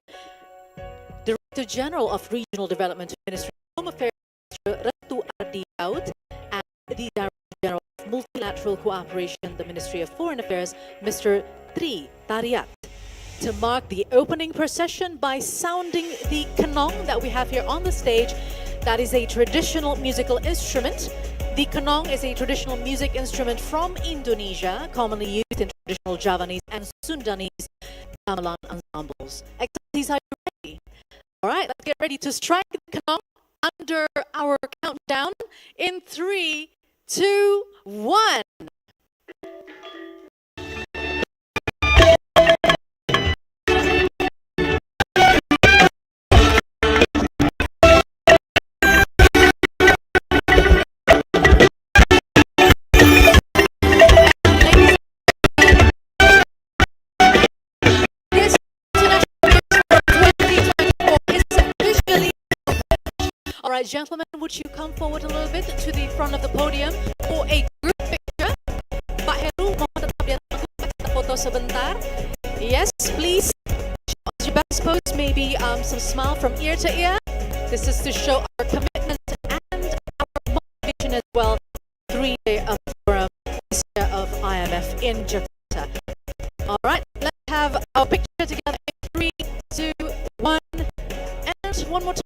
Director General of Regional Development Ministry of Home Affairs, Mr. Ratu Ardi Daud, and the Director General of Multilateral Cooperation, the Ministry of Foreign Affairs, Mr. Tri Tariat, to mark the opening procession by sounding the kenong that we have here on the stage. That is a traditional musical instrument. The kenong is a traditional music instrument from Indonesia, commonly used in traditional Javanese and Sundanese gamelan ensembles. Excellencies, are you ready? All right, let's get ready to strike the kenong under our countdown in 3, 2, 1. All right, gentlemen, would you come forward a little bit to the front of the podium for a group picture? Pak Heru, mohon tetap di atas panggung, kita foto sebentar. Yes, please. Your best pose, maybe some smile from ear to ear. This is to show our commitment and our motivation as well. 3-day forum this year of IMF in Jakarta. All right, let's have our picture together in 3, 2, 1, and one more time.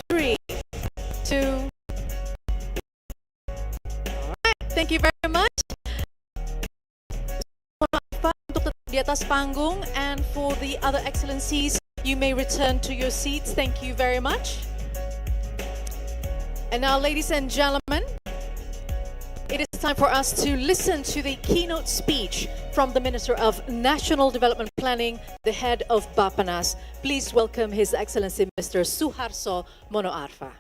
3, 2. Alright, thank you very much. Untuk tetap di atas panggung, and for the other excellencies, you may return to your seats. Thank you very much. And now, ladies and gentlemen, it is time for us to listen to the keynote speech from the Minister of National Development Planning, the head of Bappenas. Please welcome His Excellency Mr. Suharto Mono Arfa.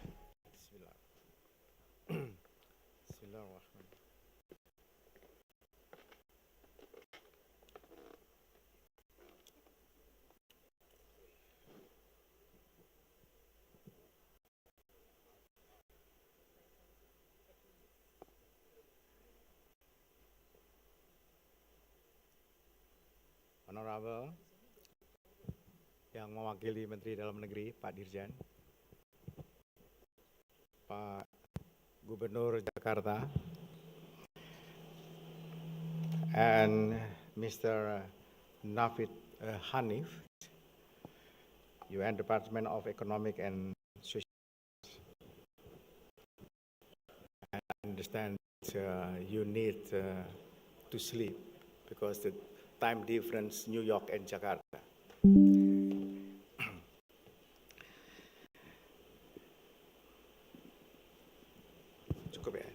Honorable yang mewakili Menteri Dalam Negeri Pak Dirjen, Pak Gubernur Jakarta, and Mr. Nafid Hanif, UN Department of Economic and Social Affairs. And I understand you need to sleep because the time difference New York and Jakarta. Cukup ya.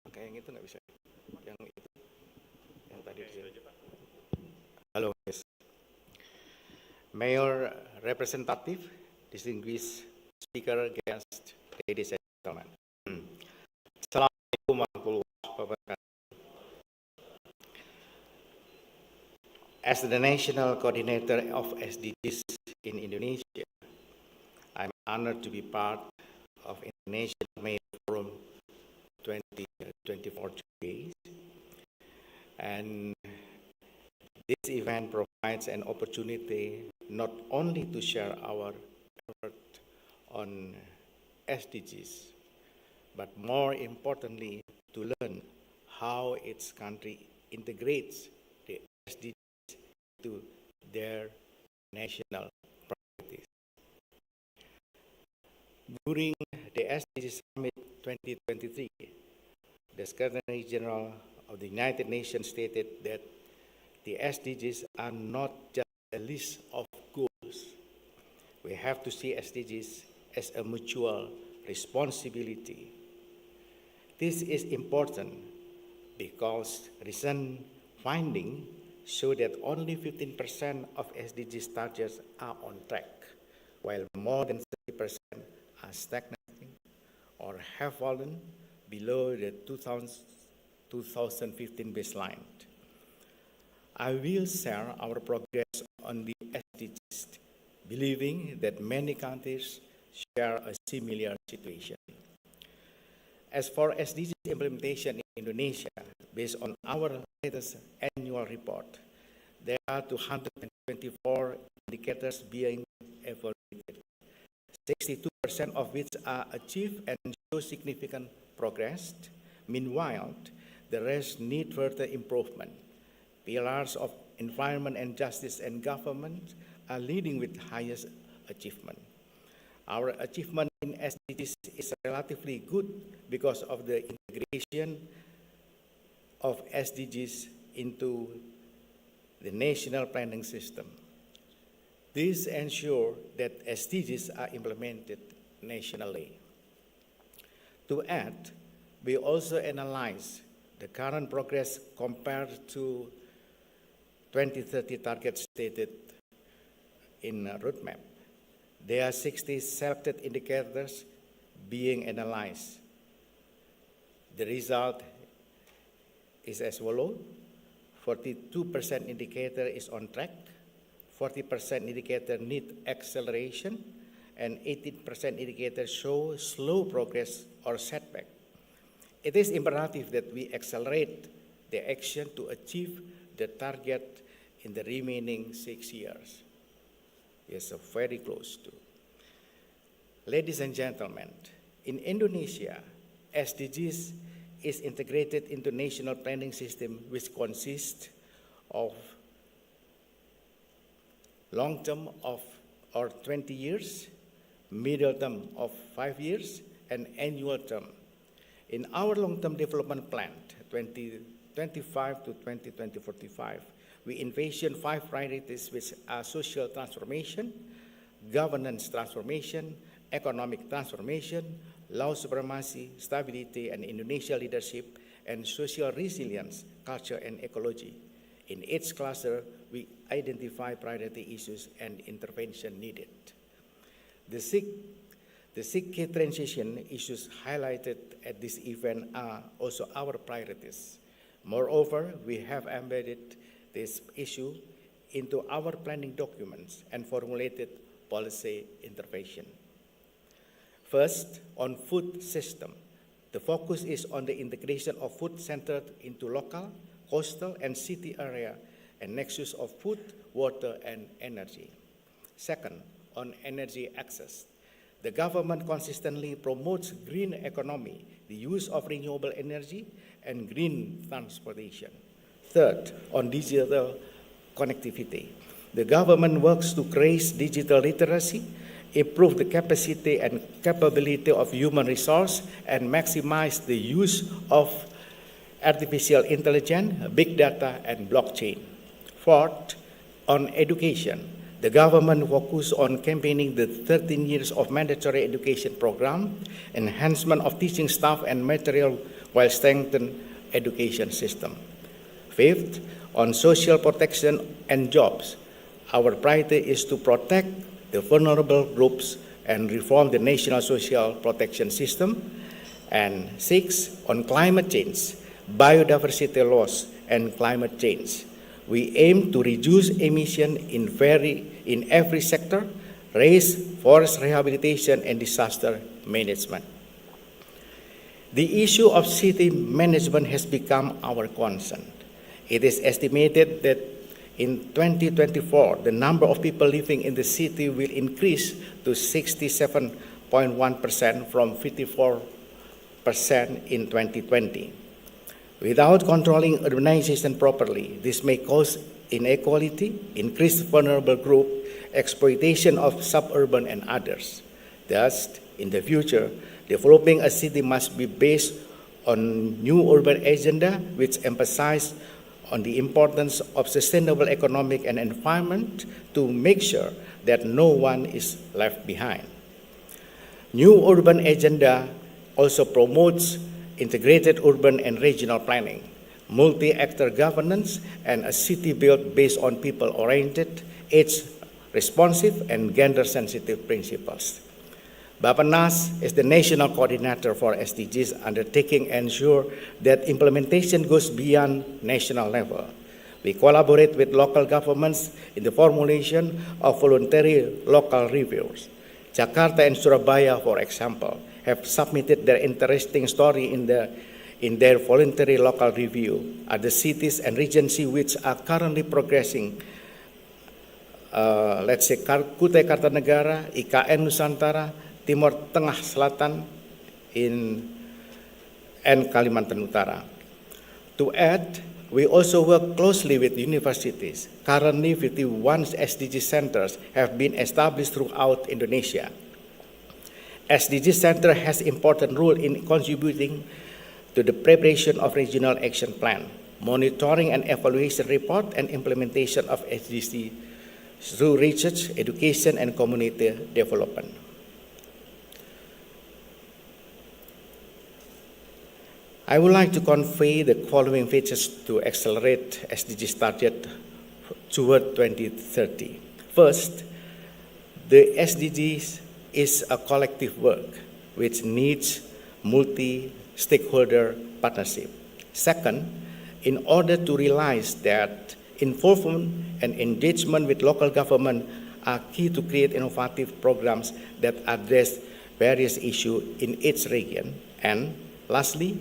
Kayak yang itu nggak bisa. Yang itu, yang tadi. Halo, yes. Mayor, Representative, Distinguished Speaker, Guests, Ladies and Gentlemen. As the National Coordinator of SDGs in Indonesia, I'm honored to be part of International Mayor Forum 2024 days. And this event provides an opportunity not only to share our effort on SDGs, but more importantly, to learn how its country integrates the SDGs to their national priorities. During the SDG Summit 2023, the Secretary General of the United Nations stated that the SDGs are not just a list of goals. We have to see SDGs as a mutual responsibility. This is important because recent findings show that only 15% of SDGs targets are on track, while more than 30% are stagnating or have fallen below the 2015 baseline. I will share our progress on the SDGs, believing that many countries share a similar situation. As for SDGs implementation in Indonesia, based on our latest annual report, there are 224 indicators being evaluated, 62% of which are achieved and show significant progress. Meanwhile, the rest need further improvement. Pillars of environment and justice and government are leading with highest achievement. Our achievement in SDGs is relatively good because of the integration of SDGs into the national planning system. This ensures that SDGs are implemented nationally. To add, we also analyze the current progress compared to 2030 targets stated in a roadmap. There are 60 selected indicators being analyzed. The result is as follows: 42% indicator is on track, 40% indicator need acceleration, and 18% indicators show slow progress or setback. It is imperative that we accelerate the action to achieve the target in the remaining 6 years. Yes, so very close to. Ladies and gentlemen, in Indonesia, SDGs is integrated into national planning system, which consists of long term of 20 years, middle term of 5 years, and annual term. In our long-term development plan, 2025 to 2045, we envision 5 priorities, which are social transformation, governance transformation, economic transformation, law supremacy, stability and Indonesia leadership, and social resilience, culture and ecology. In each cluster, we identify priority issues and intervention needed. The six key transition issues highlighted at this event are also our priorities. Moreover, we have embedded this issue into our planning documents and formulated policy intervention. First, on food system, the focus is on the integration of food centered into local, coastal, and city area, and nexus of food, water, and energy. Second, on energy access, the government consistently promotes green economy, the use of renewable energy, and green transportation. Third, on digital connectivity, the government works to raise digital literacy, improve the capacity and capability of human resource, and maximize the use of artificial intelligence, big data, and blockchain. Fourth, on education, the government focuses on campaigning the 13 years of mandatory education program, enhancement of teaching staff and material while strengthening education system. Fifth, on social protection and jobs, our priority is to protect the vulnerable groups and reform the national social protection system. And sixth, on climate change, biodiversity loss and climate change, we aim to reduce emission in every sector, raise forest rehabilitation and disaster management. The issue of city management has become our concern. It is estimated that in 2024, the number of people living in the city will increase to 67.1% from 54% in 2020. Without controlling urbanization properly, this may cause inequality, increased vulnerable group, exploitation of suburban and others. Thus, in the future, developing a city must be based on new urban agenda, which emphasize on the importance of sustainable economic and environment to make sure that no one is left behind. New urban agenda also promotes integrated urban and regional planning, multi-actor governance, and a city built based on people-oriented, age-responsive, and gender-sensitive principles. Bappenas is the national coordinator for SDGs undertaking ensure that implementation goes beyond national level. We collaborate with local governments in the formulation of voluntary local reviews, Jakarta and Surabaya, for example, have submitted their interesting story in their voluntary local review are the cities and regions which are currently progressing. Let's say Kutai Kartanegara, IKN Nusantara, Timur Tengah Selatan, and Kalimantan Utara. To add, we also work closely with universities. Currently, 51 SDG centers have been established throughout Indonesia. SDG Center has important role in contributing to the preparation of regional action plan, monitoring and evaluation report, and implementation of SDG through research, education, and community development. I would like to convey the following features to accelerate SDGs target toward 2030. First, the SDGs is a collective work which needs multi-stakeholder partnership. Second, in order to realize that involvement and engagement with local government are key to create innovative programs that address various issues in each region. And lastly,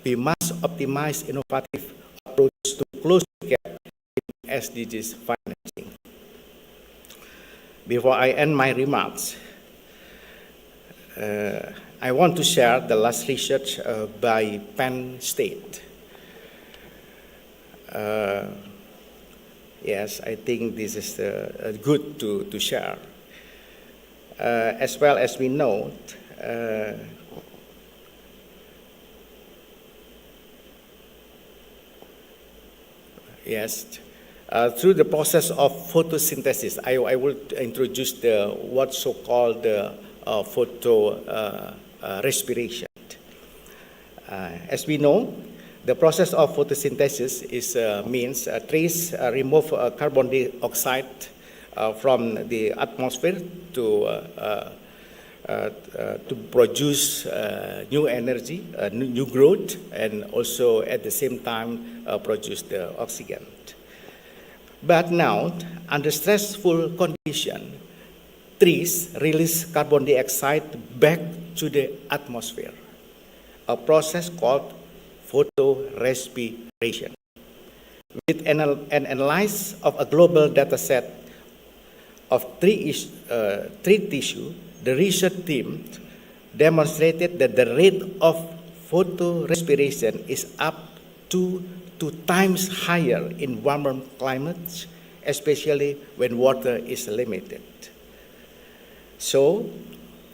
we must optimize innovative approach to close the gap in SDGs financing. Before I end my remarks, I want to share the last research by Penn State. Yes, I think this is good to share. As well as we know, yes, through the process of photosynthesis, I will introduce what's so-called photo respiration. As we know, the process of photosynthesis means trees remove carbon dioxide from the atmosphere to produce new energy, new growth, and also at the same time produce the oxygen. But now, under stressful condition, trees release carbon dioxide back to the atmosphere, a process called photorespiration. With an analysis of a global data set of tree tissue, the research team demonstrated that the rate of photorespiration is up to 2 times higher in warmer climates, especially when water is limited. So,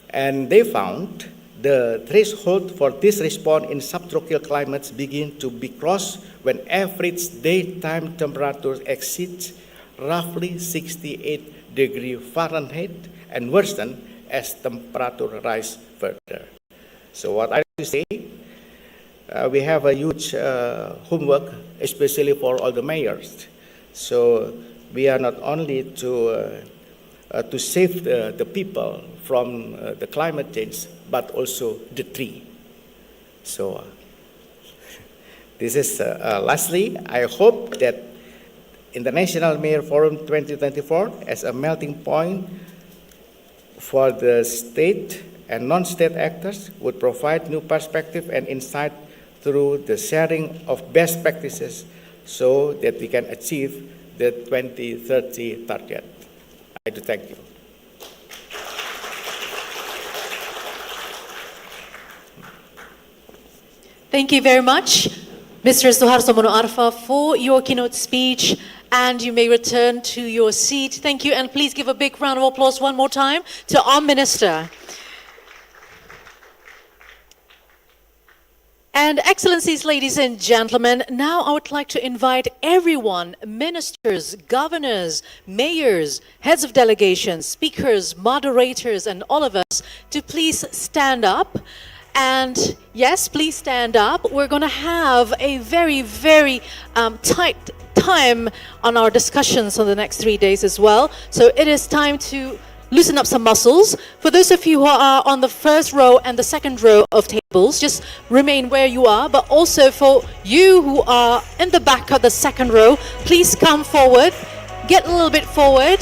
and they found the threshold for this response in subtropical climates begin to be crossed when average daytime temperature exceeds roughly 68 degrees Fahrenheit and worsen as temperature rise further. So what I want to say, we have a huge homework, especially for all the mayors. So we are not only to save the people from the climate change, but also the tree. So this is lastly, I hope that International Mayor Forum 2024 as a melting point for the state and non-state actors would provide new perspective and insight through the sharing of best practices so that we can achieve the 2030 target. I do thank you. Thank you very much, Mr. Suharto Mono Arfa, for your keynote speech, and you may return to your seat. Thank you, and please give a big round of applause one more time to our Minister. And Excellencies, ladies and gentlemen, now I would like to invite everyone, ministers, governors, mayors, heads of delegations, speakers, moderators, and all of us to please stand up. And yes, please stand up. We're going to have a very, very tight time on our discussions on the next 3 days as well. So it is time to loosen up some muscles. For those of you who are on the first row and the second row of tables, just remain where you are. But also for you who are in the back of the second row, please come forward. Get a little bit forward.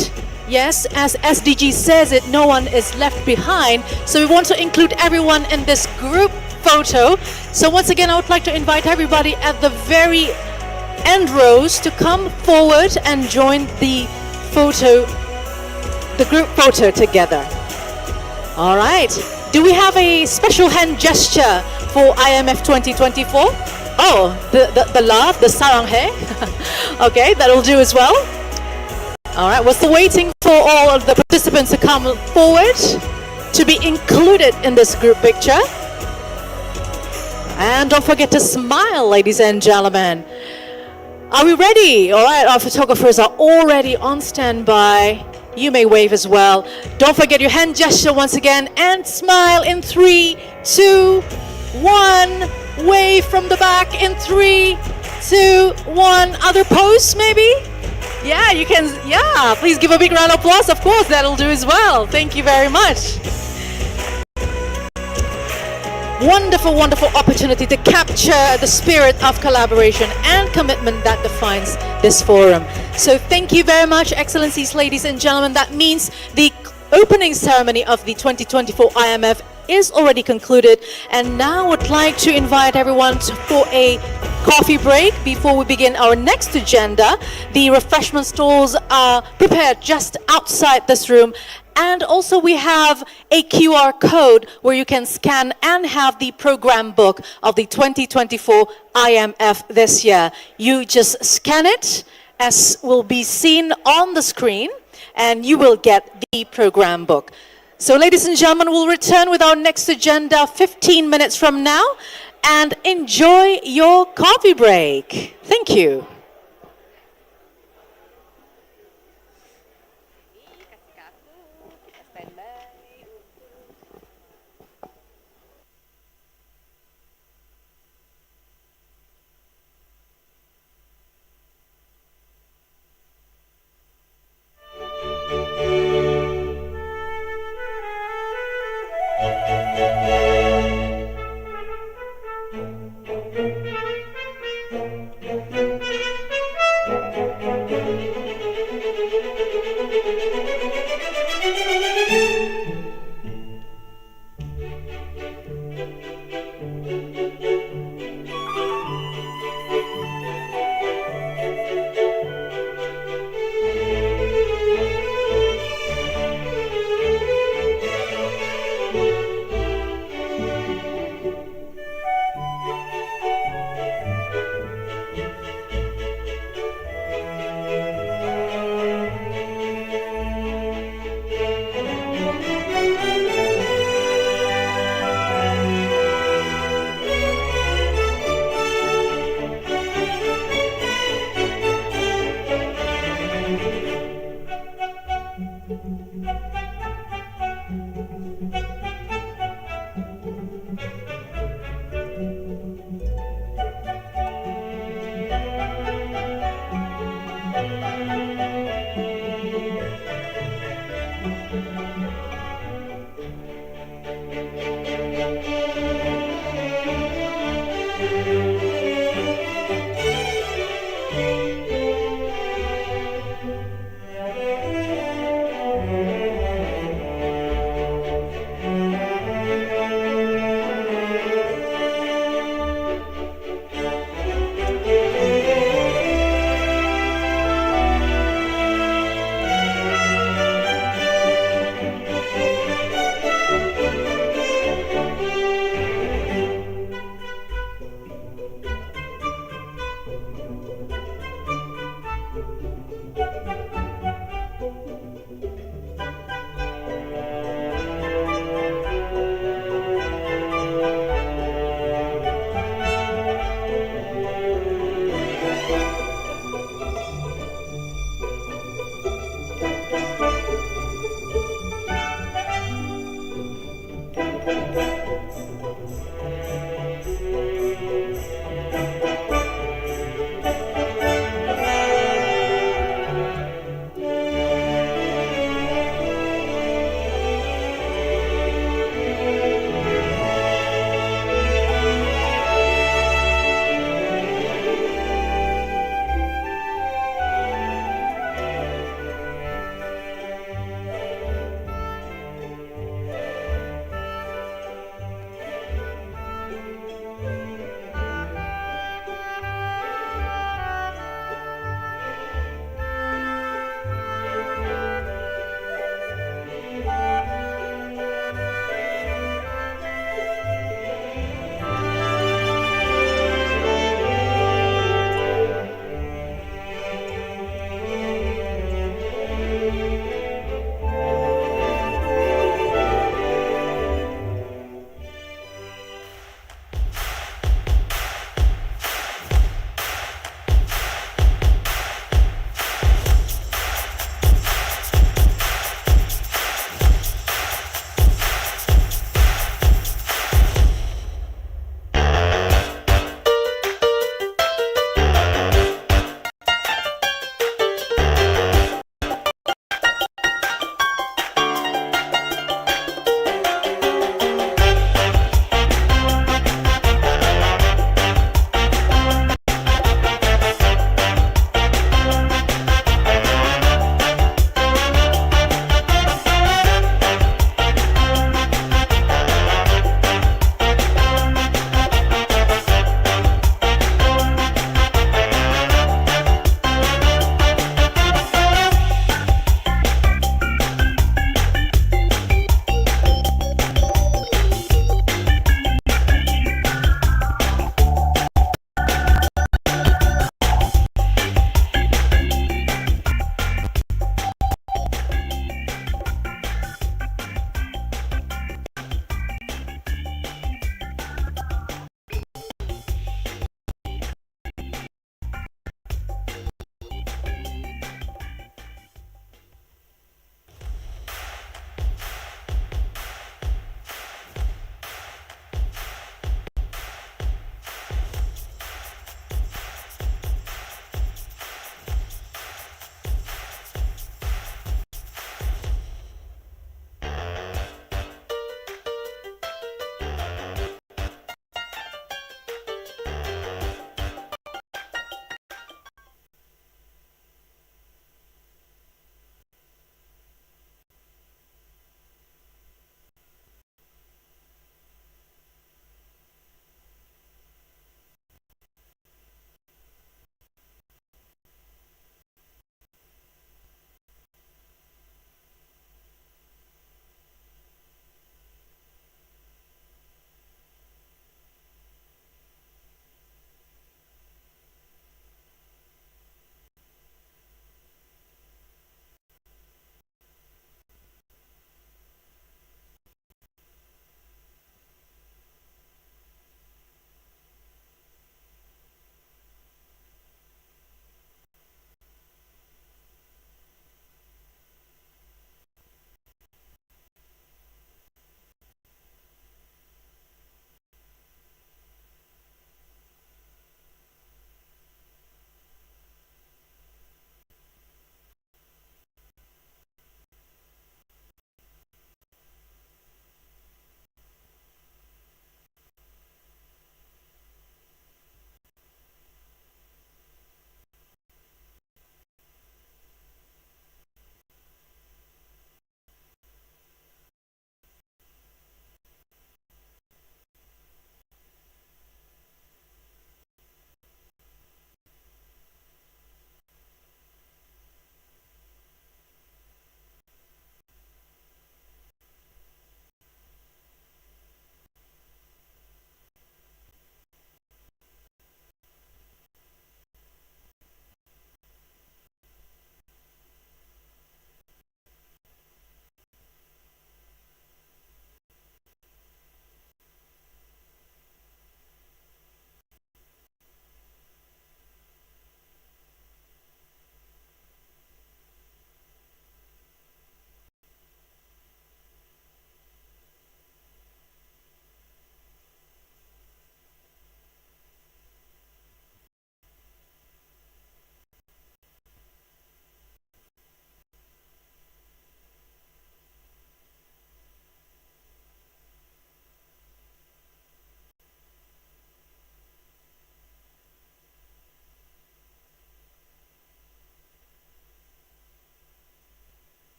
Yes, as SDG says it, no one is left behind. So we want to include everyone in this group photo. So once again, I would like to invite everybody at the very end rows to come forward and join the group photo together. All right. Do we have a special hand gesture for IMF 2024? Oh, the love, the sarang hai. Okay, that'll do as well. All right, we're still waiting for all of the participants to come forward to be included in this group picture. And don't forget to smile, ladies and gentlemen. Are we ready? All right, our photographers are already on standby. You may wave as well. Don't forget your hand gesture once again and smile in 3, 2, 1. Wave from the back in 3, 2, 1. Other pose maybe? Yeah, you can. Yeah, please give a big round of applause. Of course, that'll do as well. Thank you very much. Wonderful, wonderful opportunity to capture the spirit of collaboration and commitment that defines this forum. So thank you very much, Excellencies, ladies and gentlemen. That means the opening ceremony of the 2024 IMF is already concluded. And now I would like to invite everyone for a coffee break before we begin our next agenda. The refreshment stalls are prepared just outside this room. And also we have a QR code where you can scan and have the program book of the 2024 IMF this year. You just scan it as will be seen on the screen and you will get the program book. So ladies and gentlemen, we'll return with our next agenda 15 minutes from now and enjoy your coffee break. Thank you.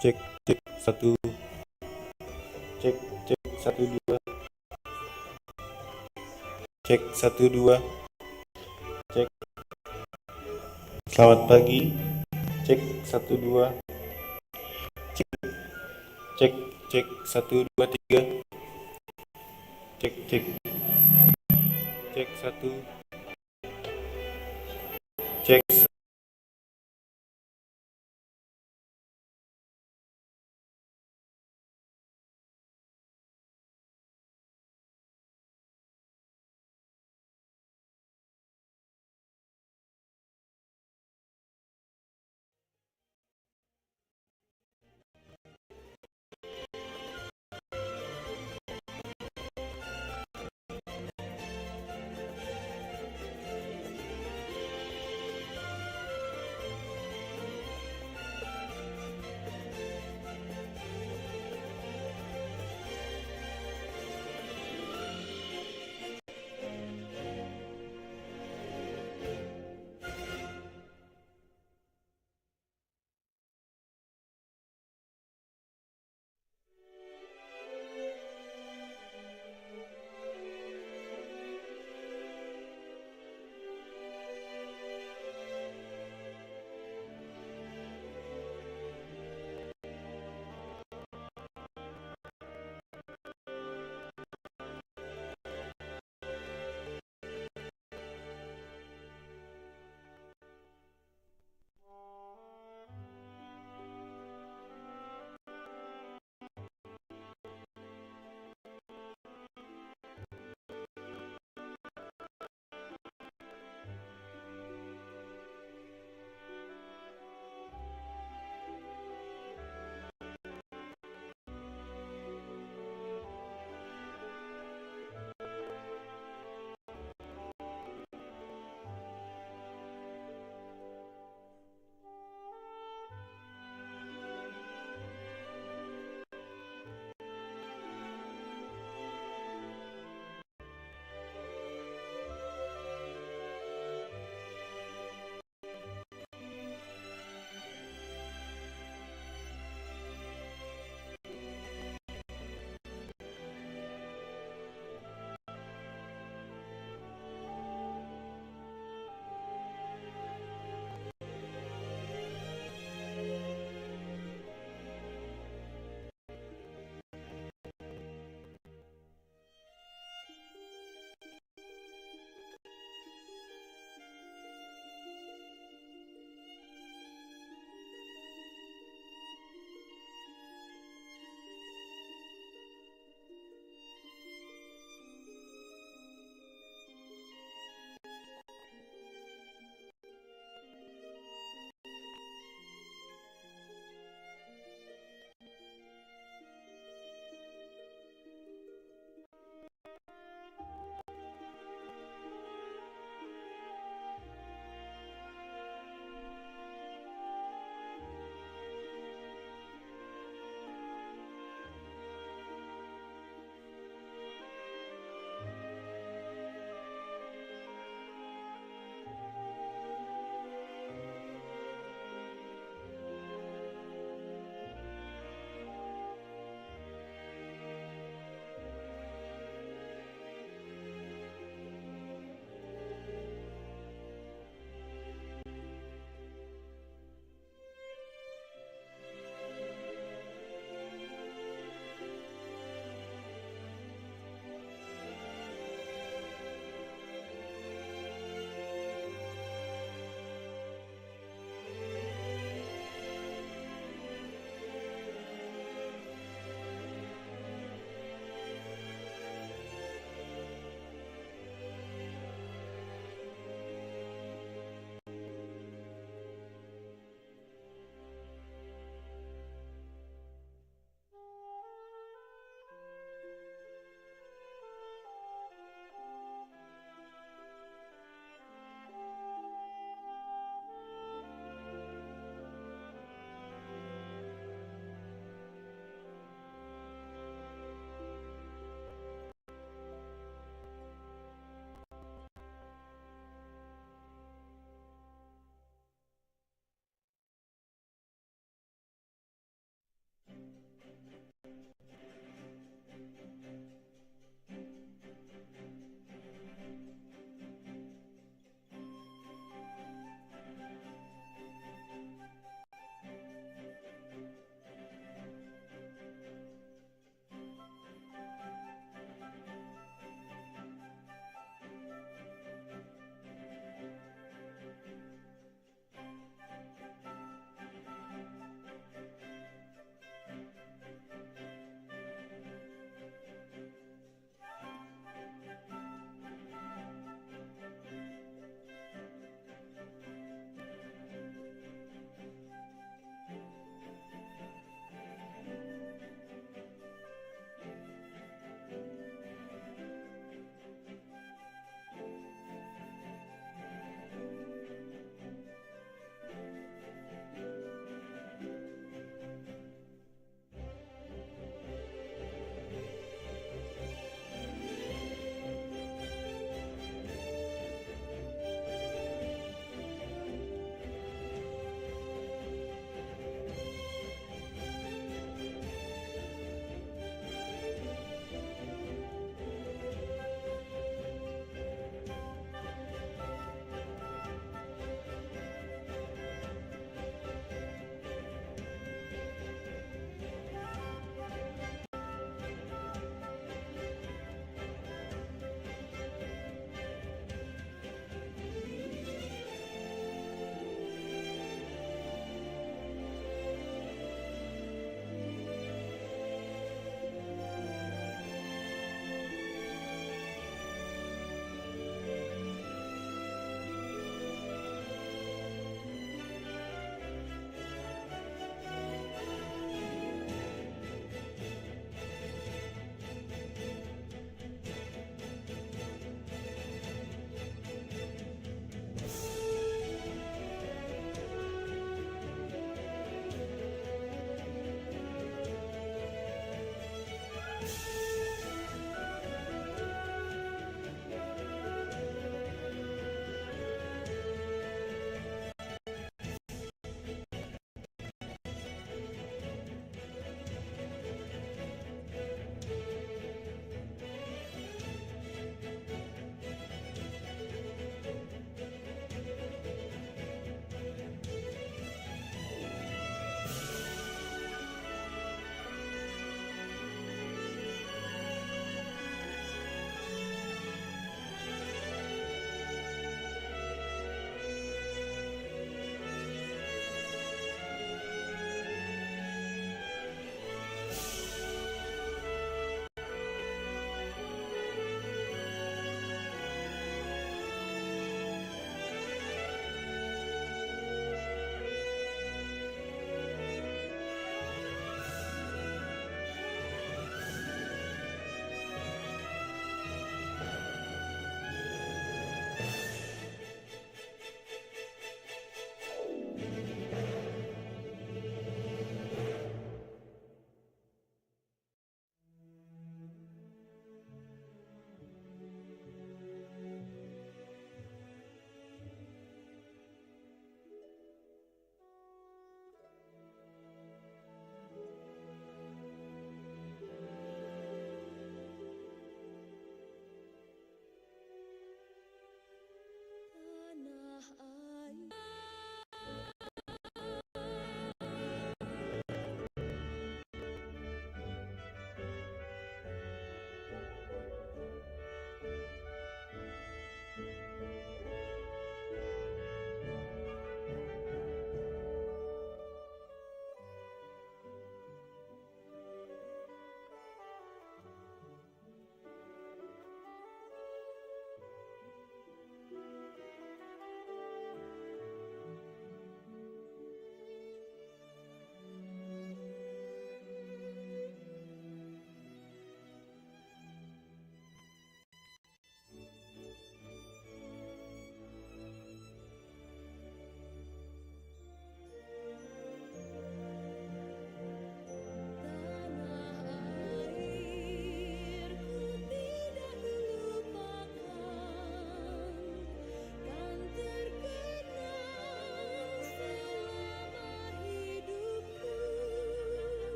Cek, cek, satu. Cek, cek, satu, dua. Cek, satu, dua. Cek. Selamat pagi. Cek, satu, dua. Cek, cek, cek, satu, dua, tiga. Cek, cek. Cek, satu. Cek,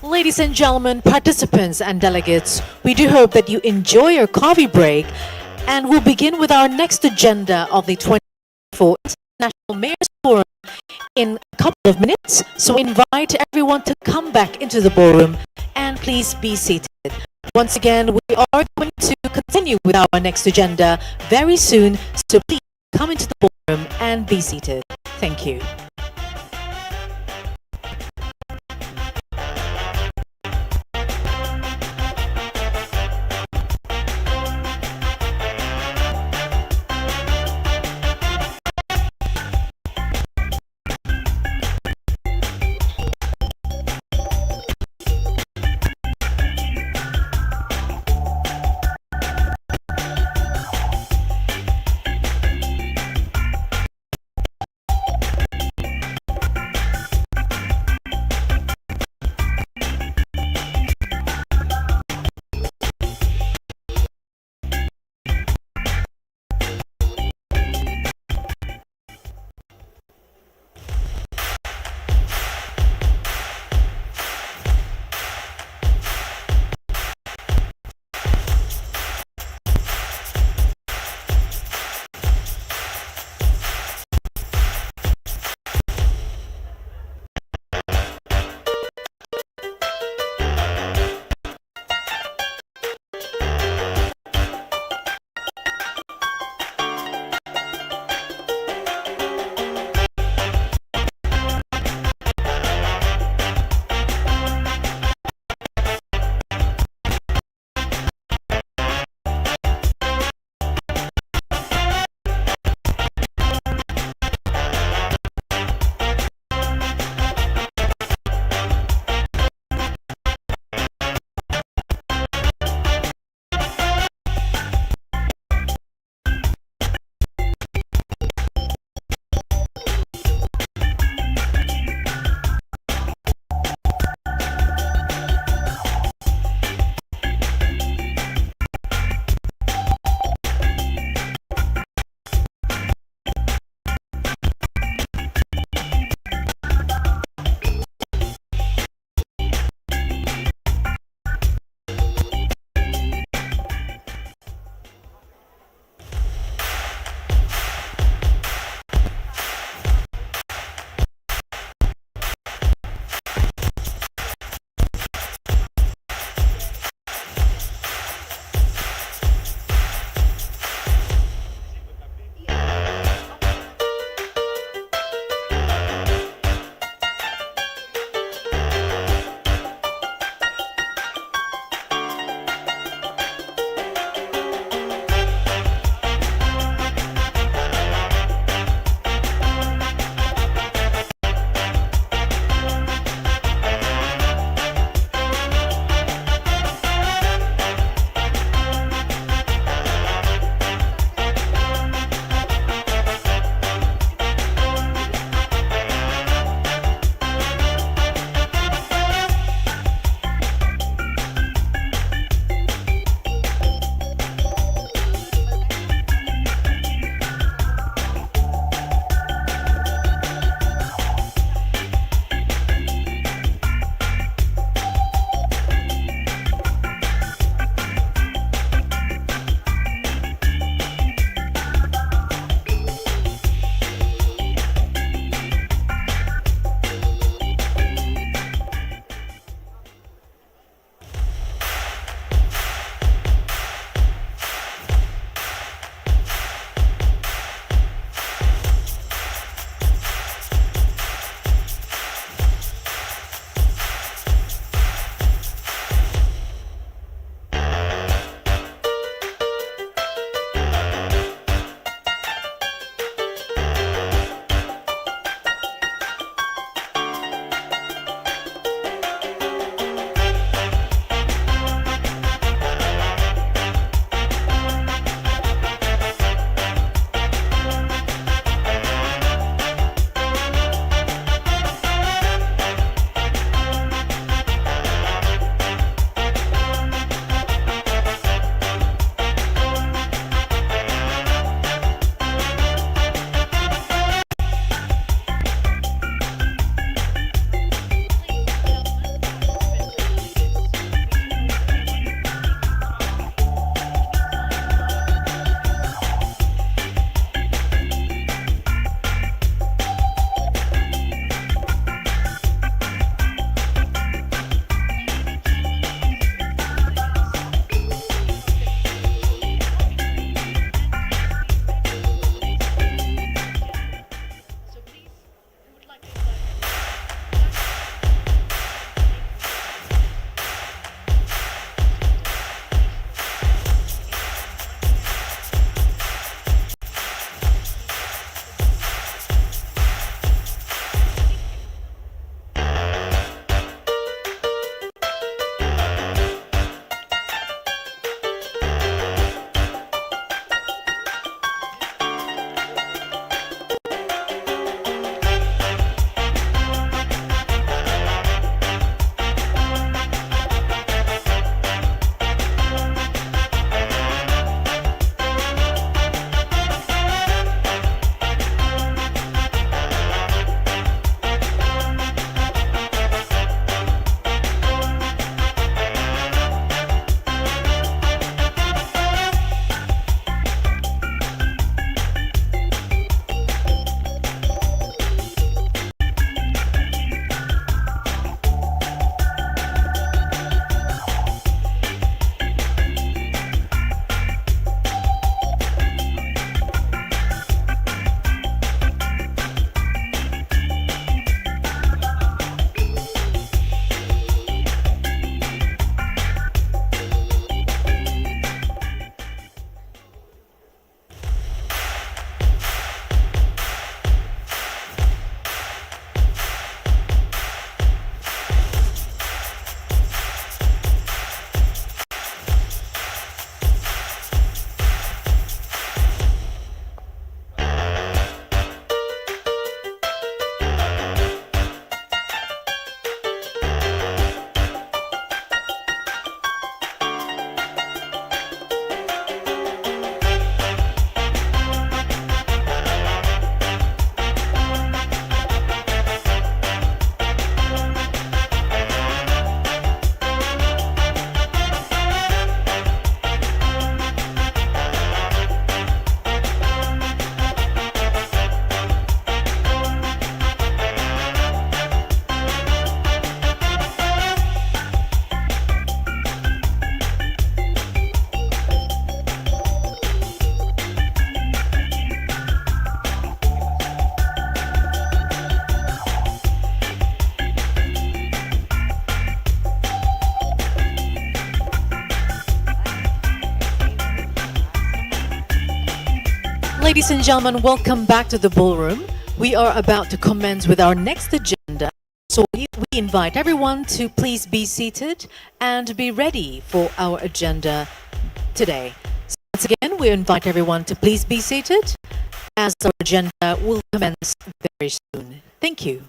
Ladies and gentlemen, participants and delegates, we do hope that you enjoy your coffee break, and we'll begin with our next agenda of the 2024 International Mayors Forum in a couple of minutes. So invite everyone to come back into the ballroom and please be seated. Once again, we are going to continue with our next agenda very soon, so please come into the ballroom and be seated. Thank you. Ladies and gentlemen, welcome back to the ballroom. We are about to commence with our next agenda. So we invite everyone to please be seated and be ready for our agenda today. So once again, we invite everyone to please be seated as our agenda will commence very soon. Thank you.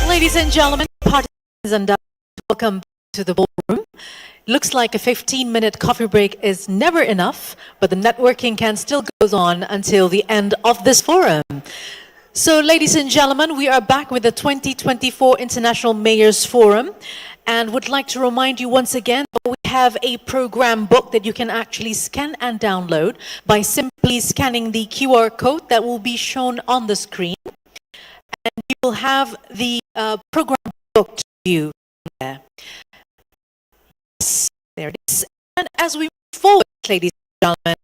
Ladies and gentlemen, participants and welcome to the ballroom. Looks like a 15-minute coffee break is never enough, but the networking can still goes on until the end of this forum. So, ladies and gentlemen, we are back with the 2024 International Mayors Forum, and would like to remind you once again that we have a program book that you can actually scan and download by simply scanning the QR code that will be shown on the screen. And you will have the program book to you there. Yes, there it is. And as we move forward, ladies and gentlemen,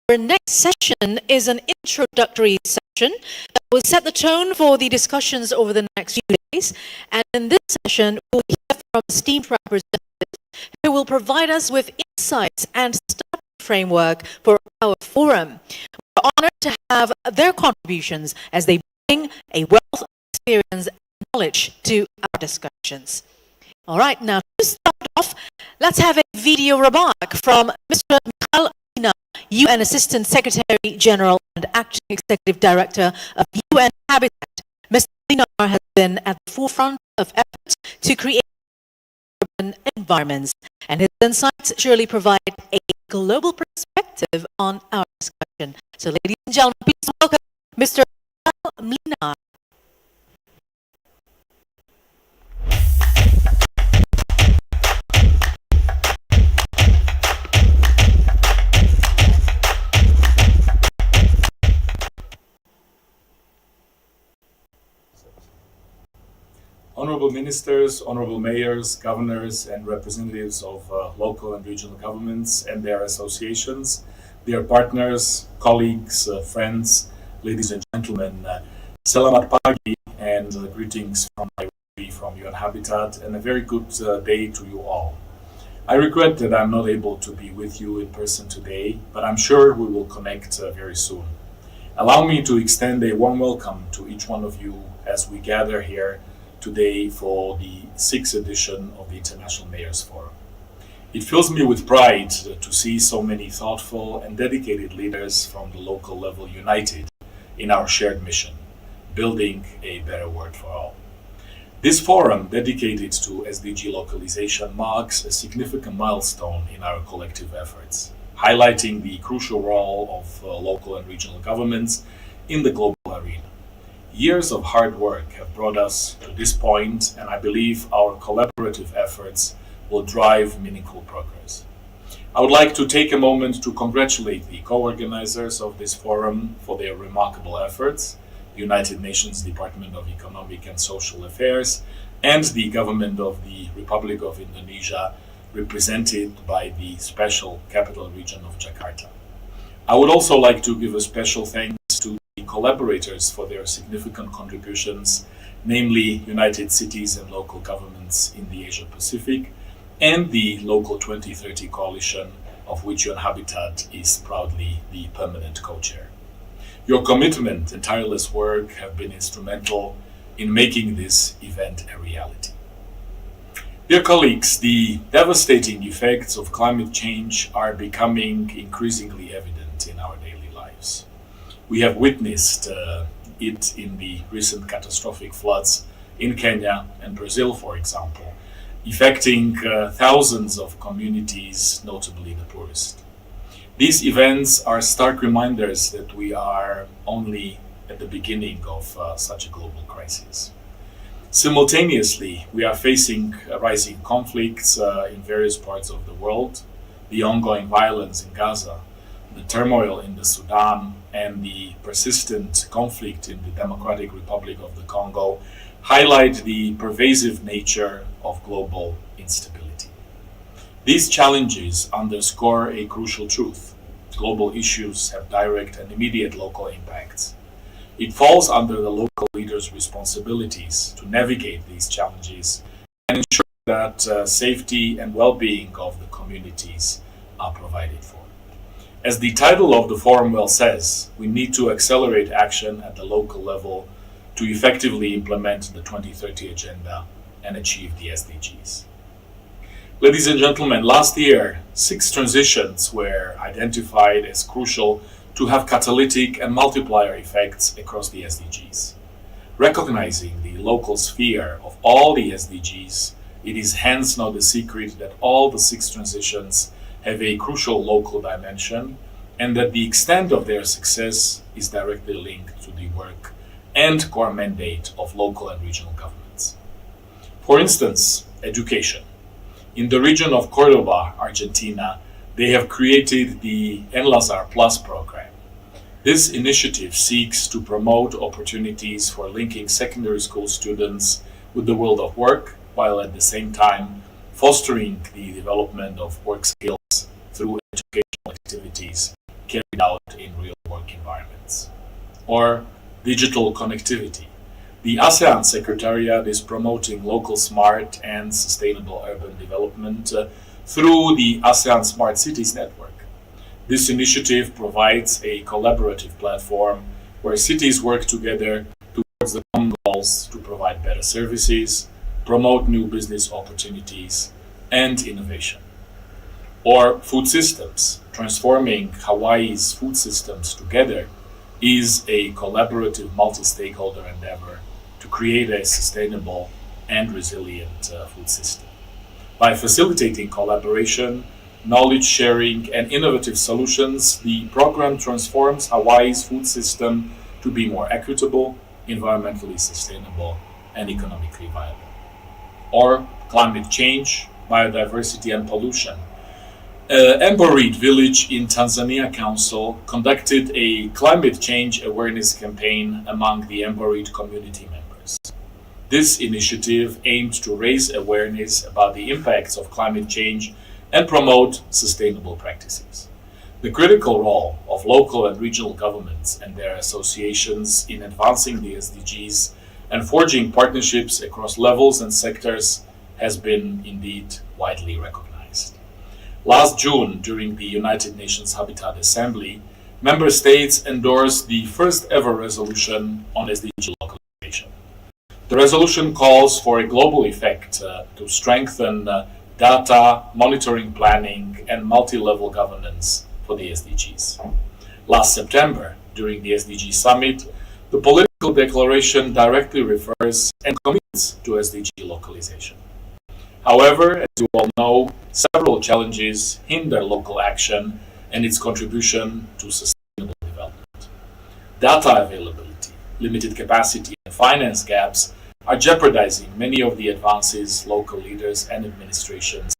our next session is an introductory session that will set the tone for the discussions over the next few days. And in this session, we'll hear from esteemed representatives who will provide us with insights and starting framework for our forum. We're honored to have their contributions as they bring a wealth of experience and knowledge to our discussions. All right, now to start off, let's have a video remark from Mr. Michael Lina, UN Assistant Secretary General and Acting Executive Director of UN Habitat. Mr. Lina has been at the forefront of efforts to create urban environments, and his insights surely provide a global perspective on our discussion. So, ladies and gentlemen, please welcome Mr. Lina. Honorable ministers, honorable mayors, governors, and representatives of local and regional governments and their associations, dear partners, colleagues, friends, ladies and gentlemen, selamat pagi and greetings from UN Habitat, and a very good day to you all. I regret that I'm not able to be with you in person today, but I'm sure we will connect very soon. Allow me to extend a warm welcome to each one of you as we gather here today for the 6th edition of the International Mayors Forum. It fills me with pride to see so many thoughtful and dedicated leaders from the local level united in our shared mission, building a better world for all. This forum dedicated to SDG localization marks a significant milestone in our collective efforts, highlighting the crucial role of local and regional governments in the global arena. Years of hard work have brought us to this point, and I believe our collaborative efforts will drive meaningful progress. I would like to take a moment to congratulate the co-organizers of this forum for their remarkable efforts, the United Nations Department of Economic and Social Affairs, and the government of the Republic of Indonesia represented by the Special Capital Region of Jakarta. I would also like to give a special thanks to the collaborators for their significant contributions, namely United Cities and Local Governments in the Asia Pacific and the Local 2030 Coalition, of which UN Habitat is proudly the permanent co-chair. Your commitment and tireless work have been instrumental in making this event a reality. Dear colleagues, the devastating effects of climate change are becoming increasingly evident in our daily lives. We have witnessed it in the recent catastrophic floods in Kenya and Brazil, for example, affecting thousands of communities, notably the poorest. These events are stark reminders that we are only at the beginning of such a global crisis. Simultaneously, we are facing rising conflicts in various parts of the world, the ongoing violence in Gaza, the turmoil in the Sudan, and the persistent conflict in the Democratic Republic of the Congo highlight the pervasive nature of global instability. These challenges underscore a crucial truth. Global issues have direct and immediate local impacts. It falls under the local leaders' responsibilities to navigate these challenges and ensure that safety and well-being of the communities are provided for. As the title of the forum well says, we need to accelerate action at the local level to effectively implement the 2030 Agenda and achieve the SDGs. Ladies and gentlemen, last year, 6 transitions were identified as crucial to have catalytic and multiplier effects across the SDGs. Recognizing the local sphere of all the SDGs, it is hence not a secret that all the 6 transitions have a crucial local dimension and that the extent of their success is directly linked to the work and core mandate of local and regional governments. For instance, education. In the region of Cordoba, Argentina, they have created the Enlazar Plus program. This initiative seeks to promote opportunities for linking secondary school students with the world of work, while at the same time fostering the development of work skills through educational activities carried out in real work environments. Or digital connectivity. The ASEAN Secretariat is promoting local smart and sustainable urban development through the ASEAN Smart Cities Network. This initiative provides a collaborative platform where cities work together towards the common goals to provide better services, promote new business opportunities, and innovation. Or food systems. Transforming Hawaii's food systems together is a collaborative multi-stakeholder endeavor to create a sustainable and resilient food system. By facilitating collaboration, knowledge sharing, and innovative solutions, the program transforms Hawaii's food system to be more equitable, environmentally sustainable, and economically viable. Or climate change, biodiversity, and pollution. Emborit village in Tanzania Council conducted a climate change awareness campaign among the Emborit community members. This initiative aimed to raise awareness about the impacts of climate change and promote sustainable practices. The critical role of local and regional governments and their associations in advancing the SDGs and forging partnerships across levels and sectors has been indeed widely recognized. Last June, during the United Nations Habitat Assembly, member states endorsed the first ever resolution on SDG localization. The resolution calls for a global effect to strengthen data, monitoring, planning, and multi-level governance for the SDGs. Last September, during the SDG Summit, the political declaration directly refers and commits to SDG localization. However, as you all know, several challenges hinder local action and its contribution to sustainable development. Data availability, limited capacity, and finance gaps are jeopardizing many of the advances local leaders and administrations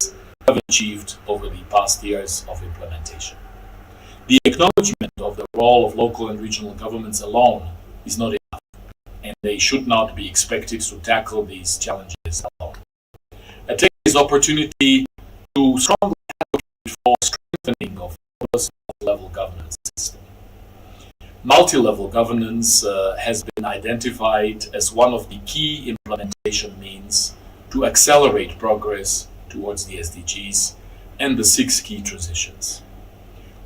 have achieved over the past years of implementation. The acknowledgement of the role of local and regional governments alone is not enough, and they should not be expected to tackle these challenges alone. I take this opportunity to strongly advocate for strengthening of the multi-level governance system. Multi-level governance has been identified as one of the key implementation means to accelerate progress towards the SDGs and the 6 key transitions.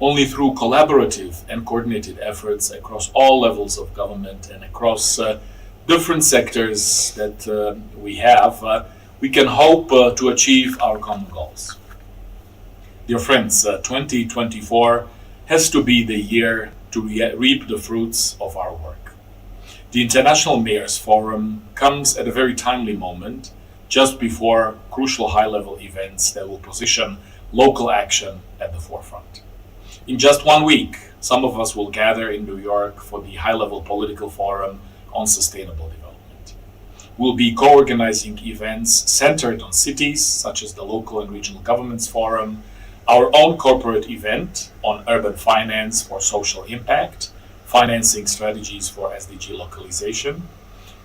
Only through collaborative and coordinated efforts across all levels of government and across different sectors that we have, we can hope to achieve our common goals. Dear friends, 2024 has to be the year to reap the fruits of our work. The International Mayors Forum comes at a very timely moment, just before crucial high-level events that will position local action at the forefront. In just 1 week, some of us will gather in New York for the high-level political forum on sustainable development. We'll be co-organizing events centered on cities, such as the Local and Regional Governments Forum, our own corporate event on urban finance for social impact, financing strategies for SDG localization,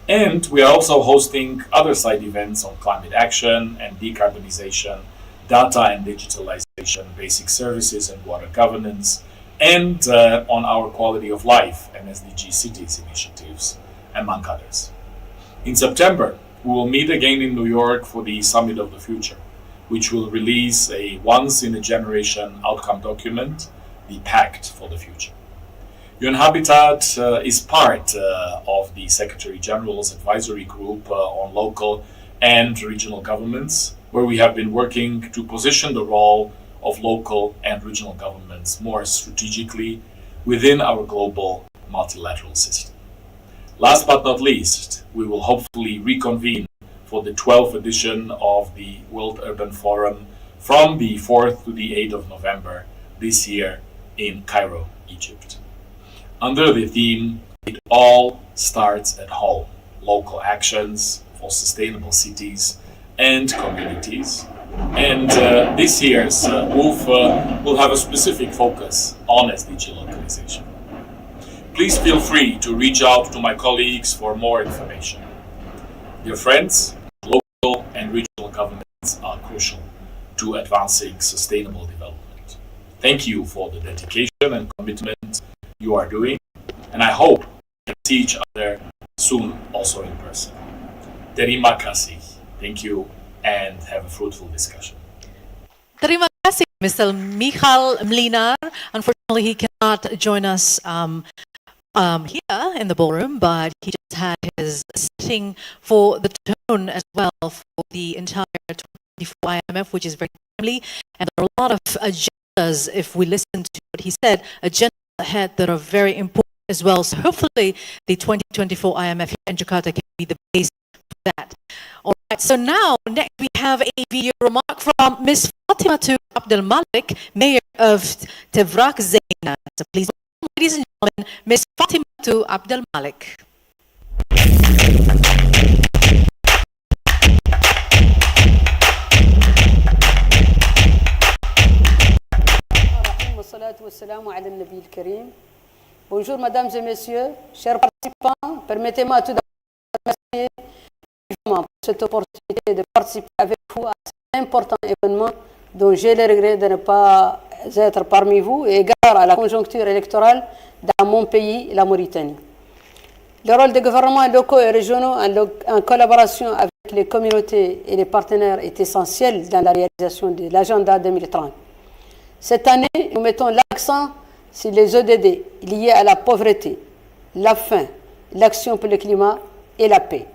and we are also hosting other side events on climate action and decarbonization, data and digitalization, basic services and water governance, and on our quality of life and SDG cities initiatives, among others. In September, we will meet again in New York for the Summit of the Future, which will release a once-in-a-generation outcome document, the Pact for the Future. UN Habitat is part of the Secretary General's advisory group on local and regional governments, where we have been working to position the role of local and regional governments more strategically within our global multilateral system. Last but not least, we will hopefully reconvene for the 12th edition of the World Urban Forum from the 4th to the 8th of November this year in Cairo, Egypt. Under the theme, "It all starts at home, local actions for sustainable cities and communities." And this year's MOVE will have a specific focus on SDG localization. Please feel free to reach out to my colleagues for more information. Dear friends, local and regional governments are crucial to advancing sustainable development. Thank you for the dedication and commitment you are doing, and I hope we can see each other soon also in person. Terima kasih. Thank you and have a fruitful discussion. Terima kasih, Mr. Michal Mlinar. Unfortunately, he cannot join us here in the ballroom, but he just had his sitting for the tone as well for the entire 2024 IMF, which is very timely. And there are a lot of agendas, if we listen to what he said, agendas ahead that are very important as well. So hopefully the 2024 IMF here in Jakarta can be the base for that. All right, so now next we have a video remark from Ms. Fatima Abdel Malik, Mayor of Tevrak Zeyna. So please, ladies and gentlemen, Ms. Fatima Abdel Malik. Bonjour, mesdames et messieurs, chers participants. Permettez-moi tout d'abord de remercier vivement pour cette opportunité de participer avec vous à cet important événement dont j'ai le regret de ne pas être parmi vous, et égard à la conjoncture électorale dans mon pays, la Mauritanie. Le rôle des gouvernements locaux et régionaux en collaboration avec les communautés et les partenaires est essentiel dans la réalisation de l'agenda 2030. Cette année, nous mettons l'accent sur les ODD liés à la pauvreté, la faim, l'action pour le climat et la paix.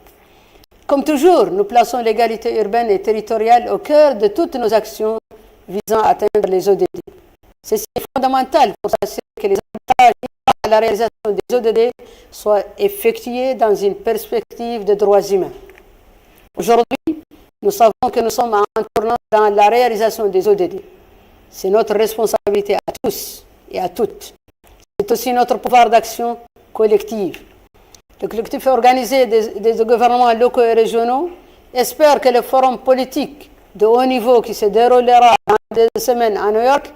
Comme toujours, nous plaçons l'égalité urbaine et territoriale au cœur de toutes nos actions visant à atteindre les ODD. C'est fondamental pour s'assurer que les avantages à la réalisation des ODD soient effectués dans une perspective de droits humains. Aujourd'hui, nous savons que nous sommes en tournant dans la réalisation des ODD. C'est notre responsabilité à tous et à toutes. C'est aussi notre pouvoir d'action collective. Le collectif organisé des gouvernements locaux et régionaux espère que le forum politique de haut niveau qui se déroulera dans 2 semaines à New York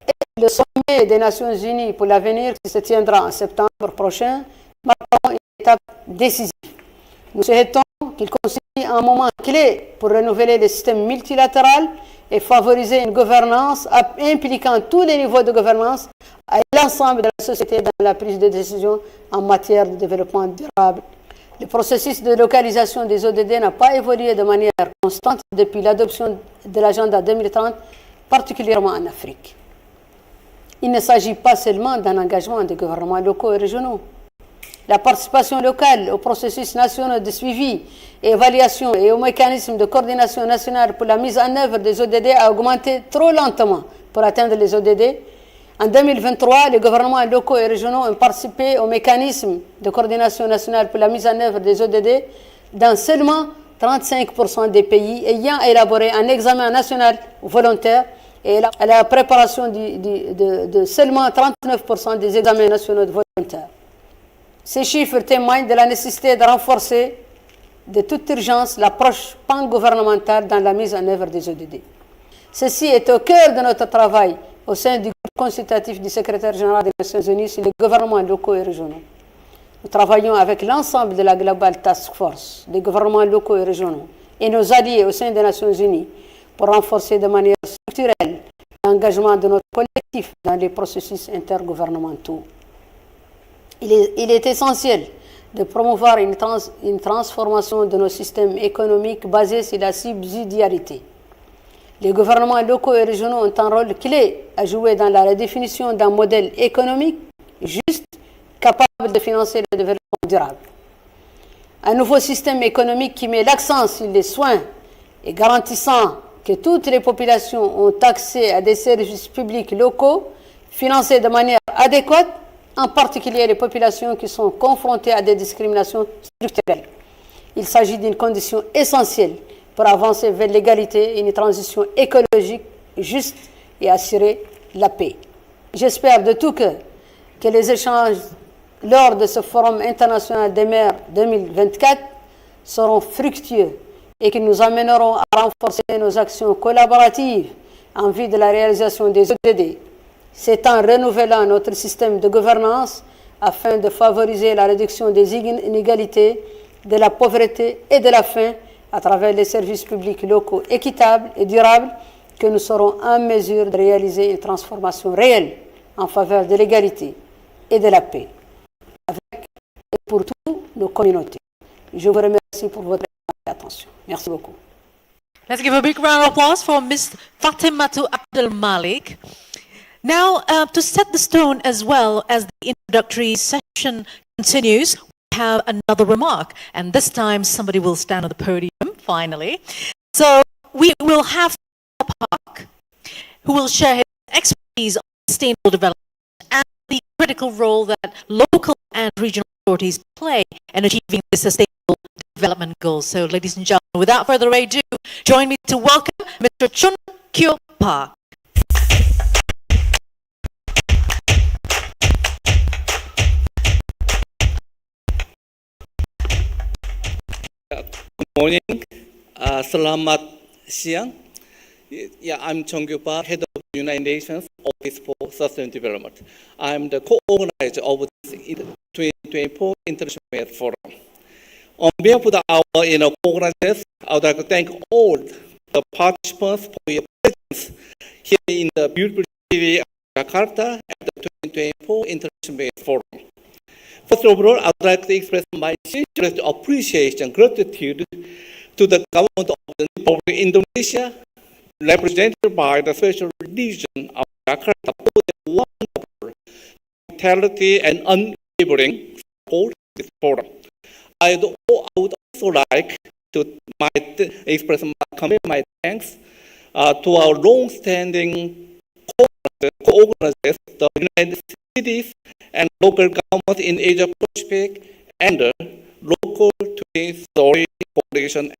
et le sommet des Nations Unies pour l'avenir qui se tiendra en septembre prochain marqueront une étape décisive. Nous souhaitons qu'il constitue un moment clé pour renouveler le système multilatéral et favoriser une gouvernance impliquant tous les niveaux de gouvernance et l'ensemble de la société dans la prise de décision en matière de développement durable. Le processus de localisation des ODD n'a pas évolué de manière constante depuis l'adoption de l'agenda 2030, particulièrement en Afrique. Il ne s'agit pas seulement d'un engagement des gouvernements locaux et régionaux. La participation locale aux processus nationaux de suivi et évaluation et aux mécanismes de coordination nationale pour la mise en œuvre des ODD a augmenté trop lentement pour atteindre les ODD. En 2023, les gouvernements locaux et régionaux ont participé aux mécanismes de coordination nationale pour la mise en œuvre des ODD dans seulement 35% des pays ayant élaboré un examen national volontaire et à la préparation de seulement 39% des examens nationaux volontaires. Ces chiffres témoignent de la nécessité de renforcer de toute urgence l'approche pan-gouvernementale dans la mise en œuvre des ODD. Ceci est au cœur de notre travail au sein du groupe consultatif du secrétaire général des Nations Unies sur les gouvernements locaux et régionaux. Nous travaillons avec l'ensemble de la Global Task Force, des gouvernements locaux et régionaux et nos alliés au sein des Nations Unies pour renforcer de manière structurelle l'engagement de notre collectif dans les processus intergouvernementaux. Il est essentiel de promouvoir une transformation de nos systèmes économiques basés sur la subsidiarité. Les gouvernements locaux et régionaux ont un rôle clé à jouer dans la redéfinition d'un modèle économique juste, capable de financer le développement durable. Un nouveau système économique qui met l'accent sur les soins et garantissant que toutes les populations ont accès à des services publics locaux financés de manière adéquate, en particulier les populations qui sont confrontées à des discriminations structurelles. Il s'agit d'une condition essentielle pour avancer vers l'égalité et une transition écologique juste et assurer la paix. J'espère de tout cœur que les échanges lors de ce Forum international des maires 2024 seront fructueux et que nous amèneront à renforcer nos actions collaboratives en vue de la réalisation des ODD. C'est en renouvelant notre système de gouvernance afin de favoriser la réduction des inégalités, de la pauvreté et de la faim à travers les services publics locaux équitables et durables que nous serons en mesure de réaliser une transformation réelle en faveur de l'égalité et de la paix, avec et pour toutes nos communautés. Je vous remercie pour votre attention. Merci beaucoup. Let's give a big round of applause for Ms. Fatimatu Abdul Malik. Now, to set the stone as well as the introductory session continues, we have another remark. And this time, somebody will stand on the podium, finally. So we will have Park, who will share his expertise on sustainable development and the critical role that local and regional authorities play in achieving the sustainable development goals. So, ladies and gentlemen, without further ado, join me to welcome Mr. Chun Kyo Park. Good morning. Selamat siang. Yeah, I'm Chung Kyo Park, head of the United Nations Office for Sustainable Development. I'm the co-organizer of this 2024 International Mayors Forum. On behalf of our co-organizers, I would like to thank all the participants for your presence here in the beautiful city of Jakarta at the 2024 International Mayors Forum. First of all, I would like to express my sincerest appreciation and gratitude to the government of the Republic of Indonesia, represented by the special region of Jakarta, for their wonderful vitality and unwavering support for this forum. I would also like to express my thanks to our long-standing co-organizers, the United Cities and local governments in Asia Pacific and the local Twin Story Coalition.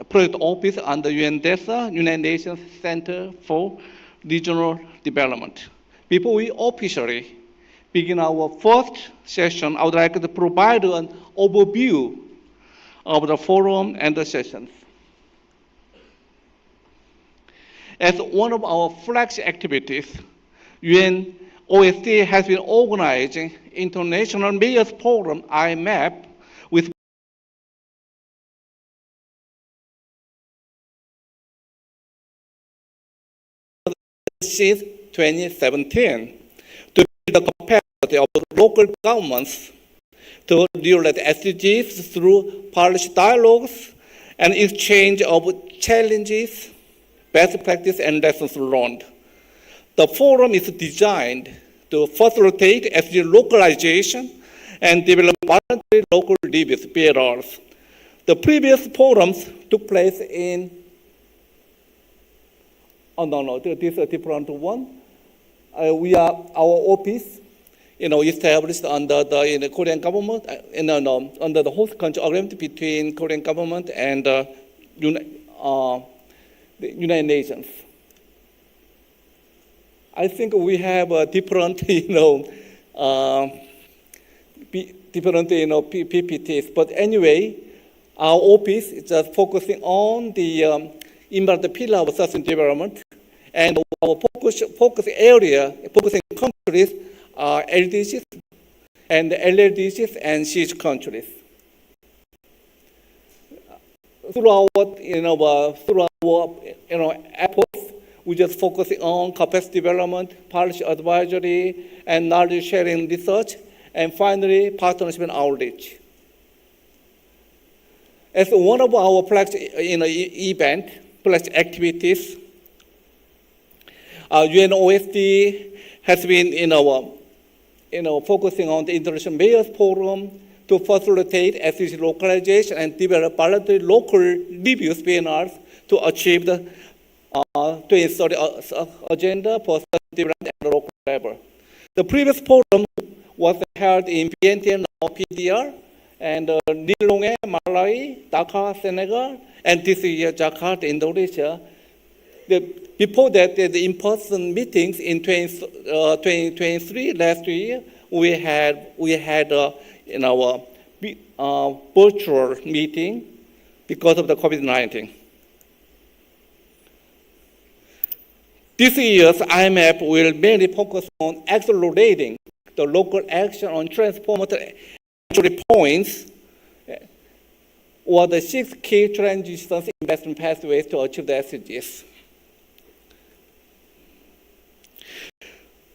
Project Office under UNDESA, United Nations Center for Regional Development. Before we officially begin our first session, I would like to provide an overview of the forum and the sessions. As one of our flagship activities, UNOSD has been organizing International Mayors Forum, IMAP, since 2017 to build the capacity of local governments to realize SDGs through policy dialogues and exchange of challenges, best practice, and lessons learned. The forum is designed to facilitate SDG localization and develop voluntary local reviews, BLRs. The previous forums took place in, this is a different one. Our office, established under the Korean government, under the host country agreement between Korean government and the United Nations. I think we have a different, PPTs. But anyway, our office is just focusing on the environmental pillar of sustainable development, and our focusing countries are LDCs and LLDCs and CH countries. Through our efforts, we just focusing on capacity development, policy advisory, and knowledge sharing research, and finally, partnership and outreach. As one of our flagship activities, UNOSD has been focusing on the International Mayors Forum to facilitate SDG localization and develop voluntary local reviews PNRs to achieve the 2030 agenda for development at the local level. The previous forum was held in Vientiane, PDR, and Lilongwe, Malawi, Dhaka, Senegal, and this year Jakarta, Indonesia. Before that, the in-person meetings in 2023, last year, we had our virtual meeting because of the COVID-19. This year's IMF will mainly focus on accelerating the local action on transformative entry points or the 6 key transitions investment pathways to achieve the SDGs.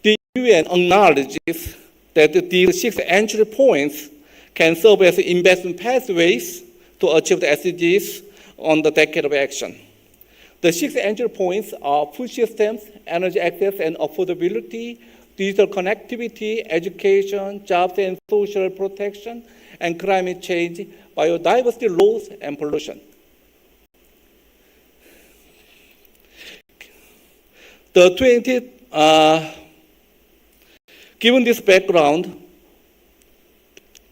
The UN acknowledges that these 6 entry points can serve as investment pathways to achieve the SDGs on the decade of action. The 6 entry points are food systems, energy access and affordability, digital connectivity, education, jobs and social protection, and climate change, biodiversity loss, and pollution. Given this background,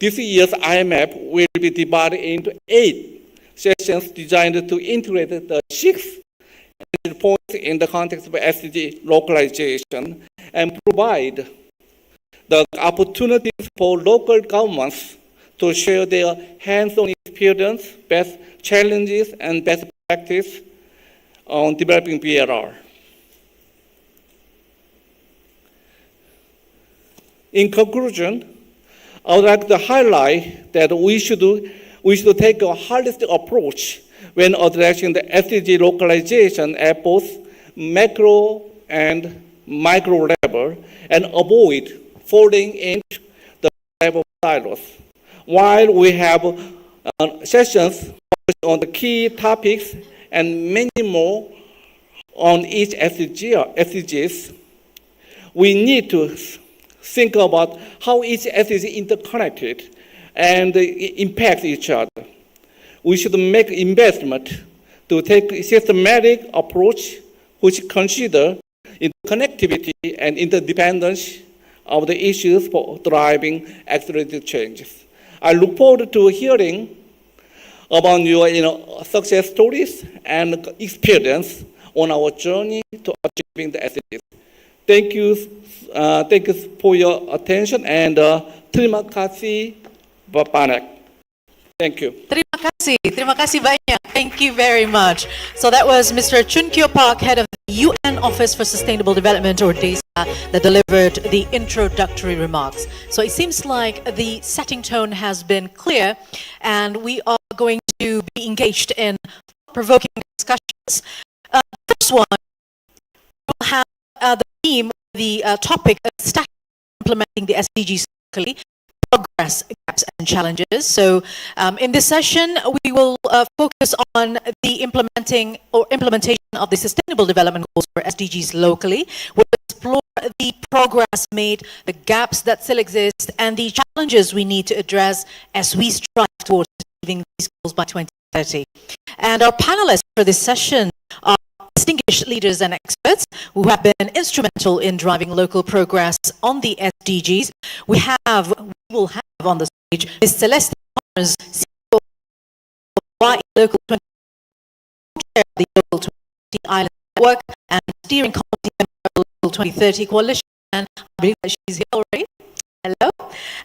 this year's IMF will be divided into 8 sessions designed to integrate the 6 points in the context of SDG localization and provide the opportunities for local governments to share their hands-on experience, best challenges, and best practice on developing BLR. In conclusion, I would like to highlight that we should take a holistic approach when addressing the SDG localization at both macro and micro level and avoid falling into the level silos. While we have sessions on the key topics and many more on each SDGs, we need to think about how each SDG is interconnected and impacts each other. We should make investment to take a systematic approach which consider interconnectivity and interdependence of the issues for driving accelerated changes. I look forward to hearing about your success stories and experience on our journey to achieving the SDGs. Thank you for your attention and terima kasih banyak. Thank you. Terima kasih banyak. Thank you very much. So that was Mr. Chun Kyo Park, head of the UN Office for Sustainable Development, or DESA, that delivered the introductory remarks. So it seems like the setting tone has been clear, and we are going to be engaged in provoking discussions. First one, we'll have the theme, the topic of implementing the SDGs locally, progress, gaps and challenges. So in this session, we will focus on the implementation of the Sustainable Development Goals for SDGs locally. We'll explore the progress made, the gaps that still exist, and the challenges we need to address as we strive towards achieving these goals by 2030. And our panelists for this session are distinguished leaders and experts who have been instrumental in driving local progress on the SDGs. We will have on the stage Ms. Celeste Mars, CEO of Local 20, chair of the Local 20 Island Network, and steering committee member of the Local 2030 Coalition. And I believe that she's here already. Hello.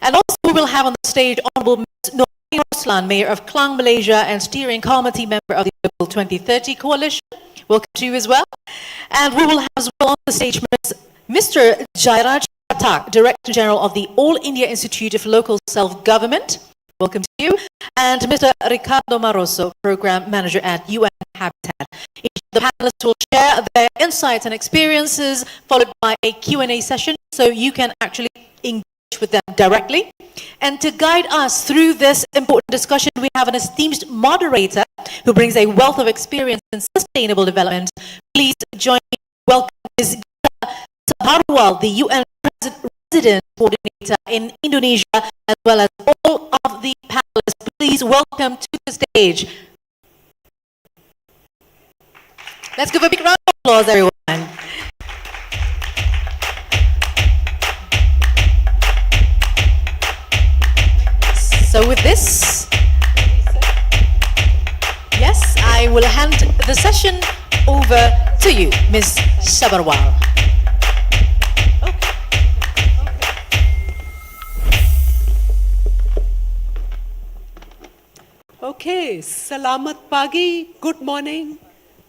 And also we will have on the stage Honorable Ms. Noor Roslan, Mayor of Klang, Malaysia, and steering committee member of the Local 2030 Coalition. Welcome to you as well. And we will have as well on the stage Mr. Jairaj Pathak, Director General of the All India Institute of Local Self-Government. Welcome to you. And Mr. Ricardo Maroso, Program Manager at UN Habitat. Each of the panelists will share their insights and experiences, followed by a Q&A session, so you can actually engage with them directly. And to guide us through this important discussion, we have an esteemed moderator who brings a wealth of experience in sustainable development. Please join me. Welcome Ms. Gita Sabarwal, the UN Resident Coordinator in Indonesia, as well as all of the panelists. Please welcome to the stage. Let's give a big round of applause, everyone. So with this, yes, I will hand the session over to you, Ms. Sabarwal. Okay, Salamat Pagi, good morning.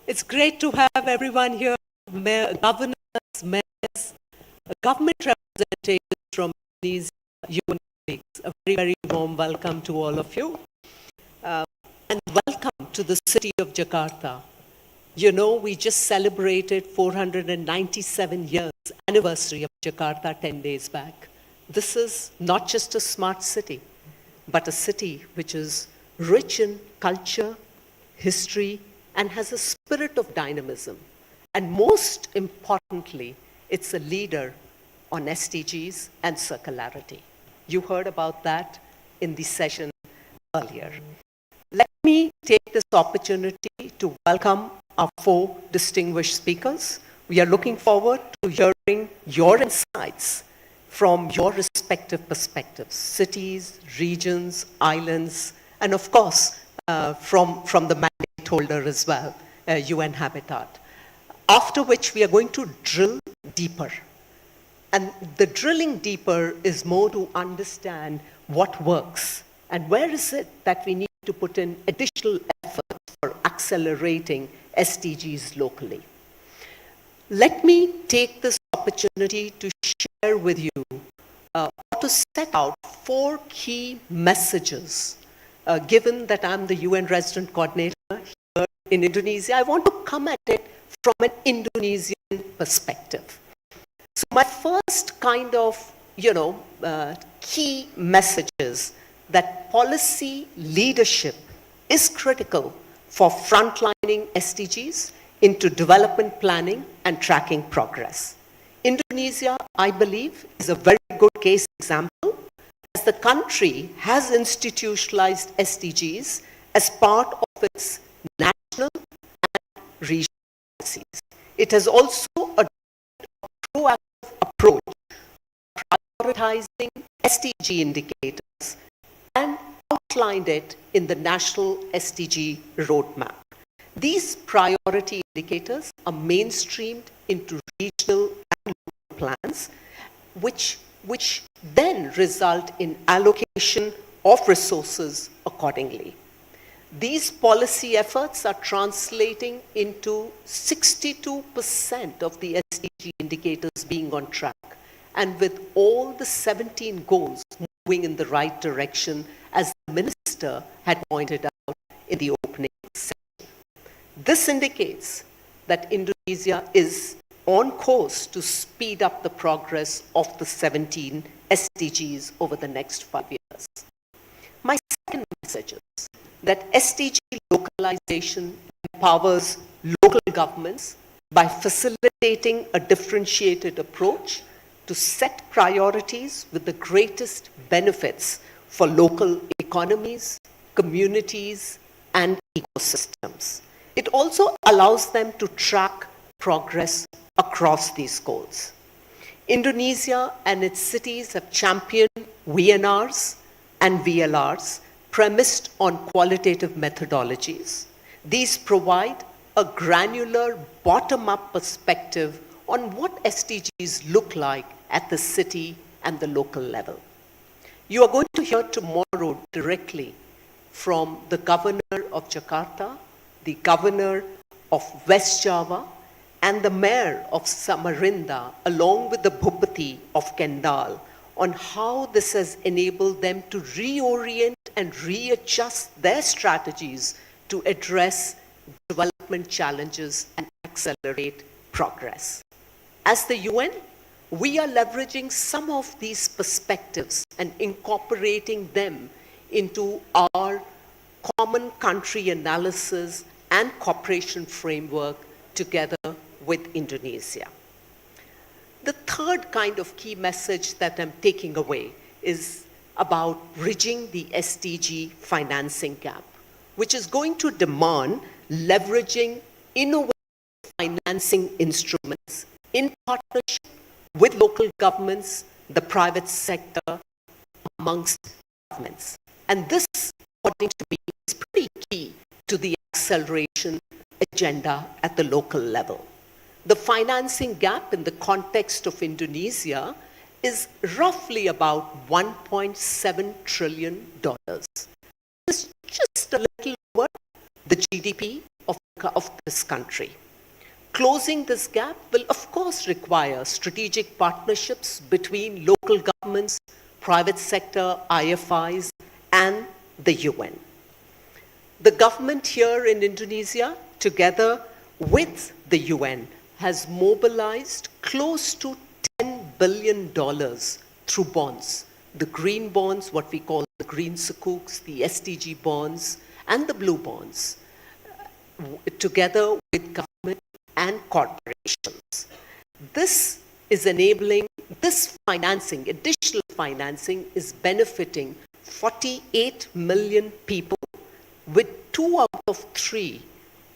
It's great to have everyone here, governors, mayors, government representatives from these UN colleagues. A very, very warm welcome to all of you. And welcome to the city of Jakarta. You know, we just celebrated 497 years anniversary of Jakarta 10 days back. This is not just a smart city, but a city which is rich in culture, history, and has a spirit of dynamism. And most importantly, it's a leader on SDGs and circularity. You heard about that in the session earlier. Let me take this opportunity to welcome our 4 distinguished speakers. We are looking forward to hearing your insights from your respective perspectives, cities, regions, islands, and of course, from the mandate holder as well, UN Habitat. After which we are going to drill deeper. And the drilling deeper is more to understand what works and where is it that we need to put in additional efforts for accelerating SDGs locally. Let me take this opportunity to share with you to set out 4 key messages. Given that I'm the UN Resident Coordinator here in Indonesia, I want to come at it from an Indonesian perspective. So my first kind of, key message is that policy leadership is critical for frontlining SDGs into development planning and tracking progress. Indonesia, I believe, is a very good case example, as the country has institutionalized SDGs as part of its national and regional policies. It has also adopted a proactive approach, prioritizing SDG indicators and outlined it in the national SDG roadmap. These priority indicators are mainstreamed into regional and local plans, which then result in allocation of resources accordingly. These policy efforts are translating into 62% of the SDG indicators being on track, and with all the 17 goals moving in the right direction, as the Minister had pointed out in the opening session. This indicates that Indonesia is on course to speed up the progress of the 17 SDGs over the next 5 years. My second message is that SDG localization empowers local governments by facilitating a differentiated approach to set priorities with the greatest benefits for local economies, communities, and ecosystems. It also allows them to track progress across these goals. Indonesia and its cities have championed VNRs and VLRs premised on qualitative methodologies. These provide a granular bottom-up perspective on what SDGs look like at the city and the local level. You are going to hear tomorrow directly from the governor of Jakarta, the governor of West Java, and the mayor of Samarinda, along with the Bhupati of Kendal, on how this has enabled them to reorient and readjust their strategies to address development challenges and accelerate progress. As the UN, we are leveraging some of these perspectives and incorporating them into our common country analysis and cooperation framework together with Indonesia. The third kind of key message that I'm taking away is about bridging the SDG financing gap, which is going to demand leveraging innovative financing instruments in partnership with local governments, the private sector, amongst governments. And this, according to me, is pretty key to the acceleration agenda at the local level. The financing gap in the context of Indonesia is roughly about $1.7 trillion. It's just a little over the GDP of this country. Closing this gap will, of course, require strategic partnerships between local governments, private sector, IFIs, and the UN. The government here in Indonesia, together with the UN, has mobilized close to $10 billion through bonds. The green bonds, what we call the green sukuks, the SDG bonds, and the blue bonds, together with government and corporations. This is enabling, this financing, additional financing, is benefiting 48 million people, with 2 out of 3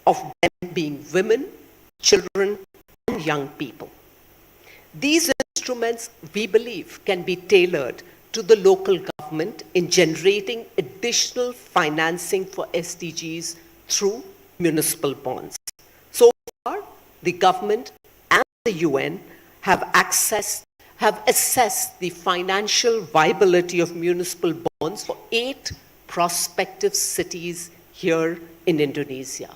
of them being women, children, and young people. These instruments, we believe, can be tailored to the local government in generating additional financing for SDGs through municipal bonds. So far, the government and the UN have assessed the financial viability of municipal bonds for 8 prospective cities here in Indonesia.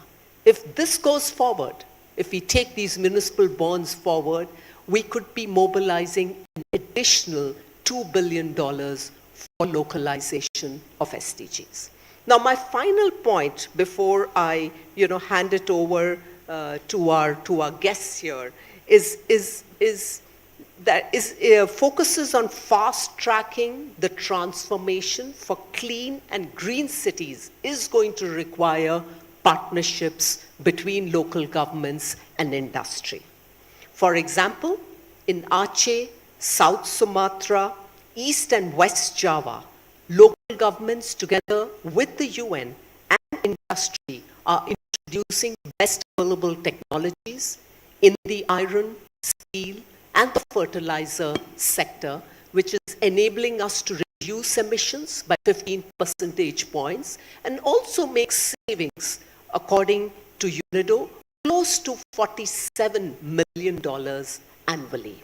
If this goes forward, if we take these municipal bonds forward, we could be mobilizing an additional $2 billion for localization of SDGs. Now, my final point before I hand it over to our guests here focuses on fast-tracking the transformation for clean and green cities is going to require partnerships between local governments and industry. For example, in Aceh, South Sumatra, East and West Java, local governments together with the UN and industry are introducing best available technologies in the iron, steel, and the fertilizer sector, which is enabling us to reduce emissions by 15 percentage points and also make savings, according to UNIDO, close to $47 million annually.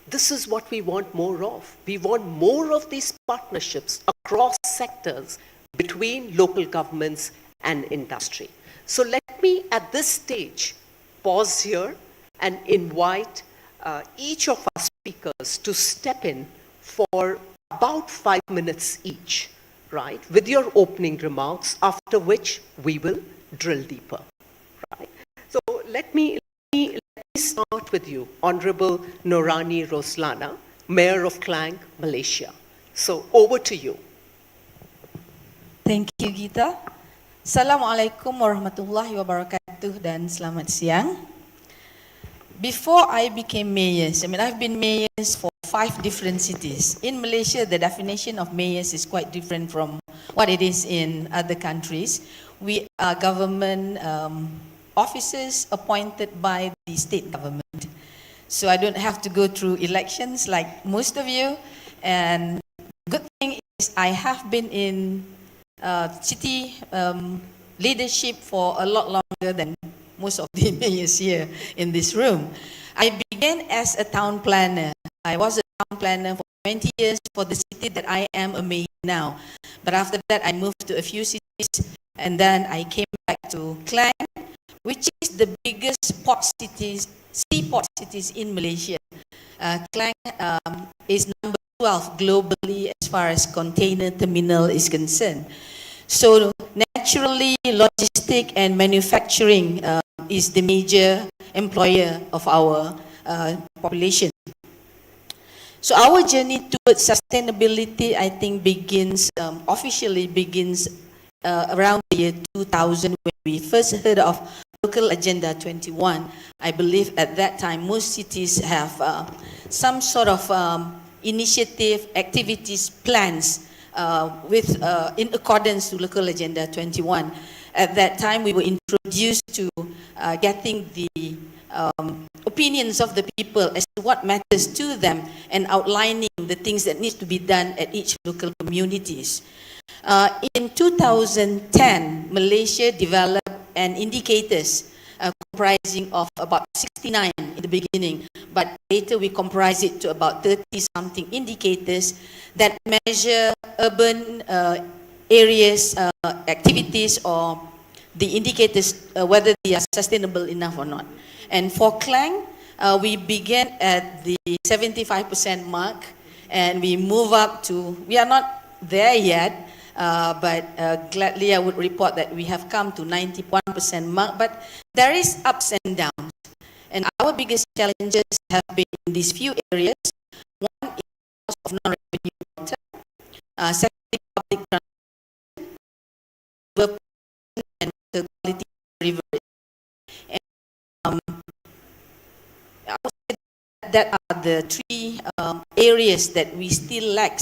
This is what we want more of. We want more of these partnerships across sectors between local governments and industry. So let me, at this stage, pause here and invite each of our speakers to step in for about 5 minutes each, right, with your opening remarks, after which we will drill deeper, right? So let me me start with you, Honorable Norani Roslana, Mayor of Klang, Malaysia. So over to you. Thank you, Gita. Assalamualaikum warahmatullahi wabarakatuh dan selamat siang. Before I became mayors, I've been mayors for 5 different cities. In Malaysia, the definition of mayors is quite different from what it is in other countries. We are government officers appointed by the state government. So I don't have to go through elections like most of you. And good thing is I have been in city leadership for a lot longer than most of the mayors here in this room. I began as a town planner. I was a town planner for 20 years for the city that I am a mayor now. But after that, I moved to a few cities, and then I came back to Klang, which is the biggest seaport cities in Malaysia. Klang is number 12 globally as far as container terminal is concerned. So naturally, logistic and manufacturing is the major employer of our population. So our journey towards sustainability, I think, officially begins around the year 2000 when we first heard of Local Agenda 21. I believe at that time most cities have some sort of initiative, activities, plans in accordance to Local Agenda 21. At that time, we were introduced to getting the opinions of the people as to what matters to them and outlining the things that need to be done at each local communities. In 2010, Malaysia developed an indicators comprising of about 69 in the beginning, but later we comprise it to about 30-something indicators that measure urban areas, activities, or the indicators, whether they are sustainable enough or not. And for Klang, we began at the 75% mark, and we move up to, we are not there yet, but gladly I would report that we have come to 91% mark, but there is ups and downs. And our biggest challenges have been in these few areas. One is cost of non-revenue water, secondly, public transport, and water quality river. And I would say that are the 3 areas that we still lack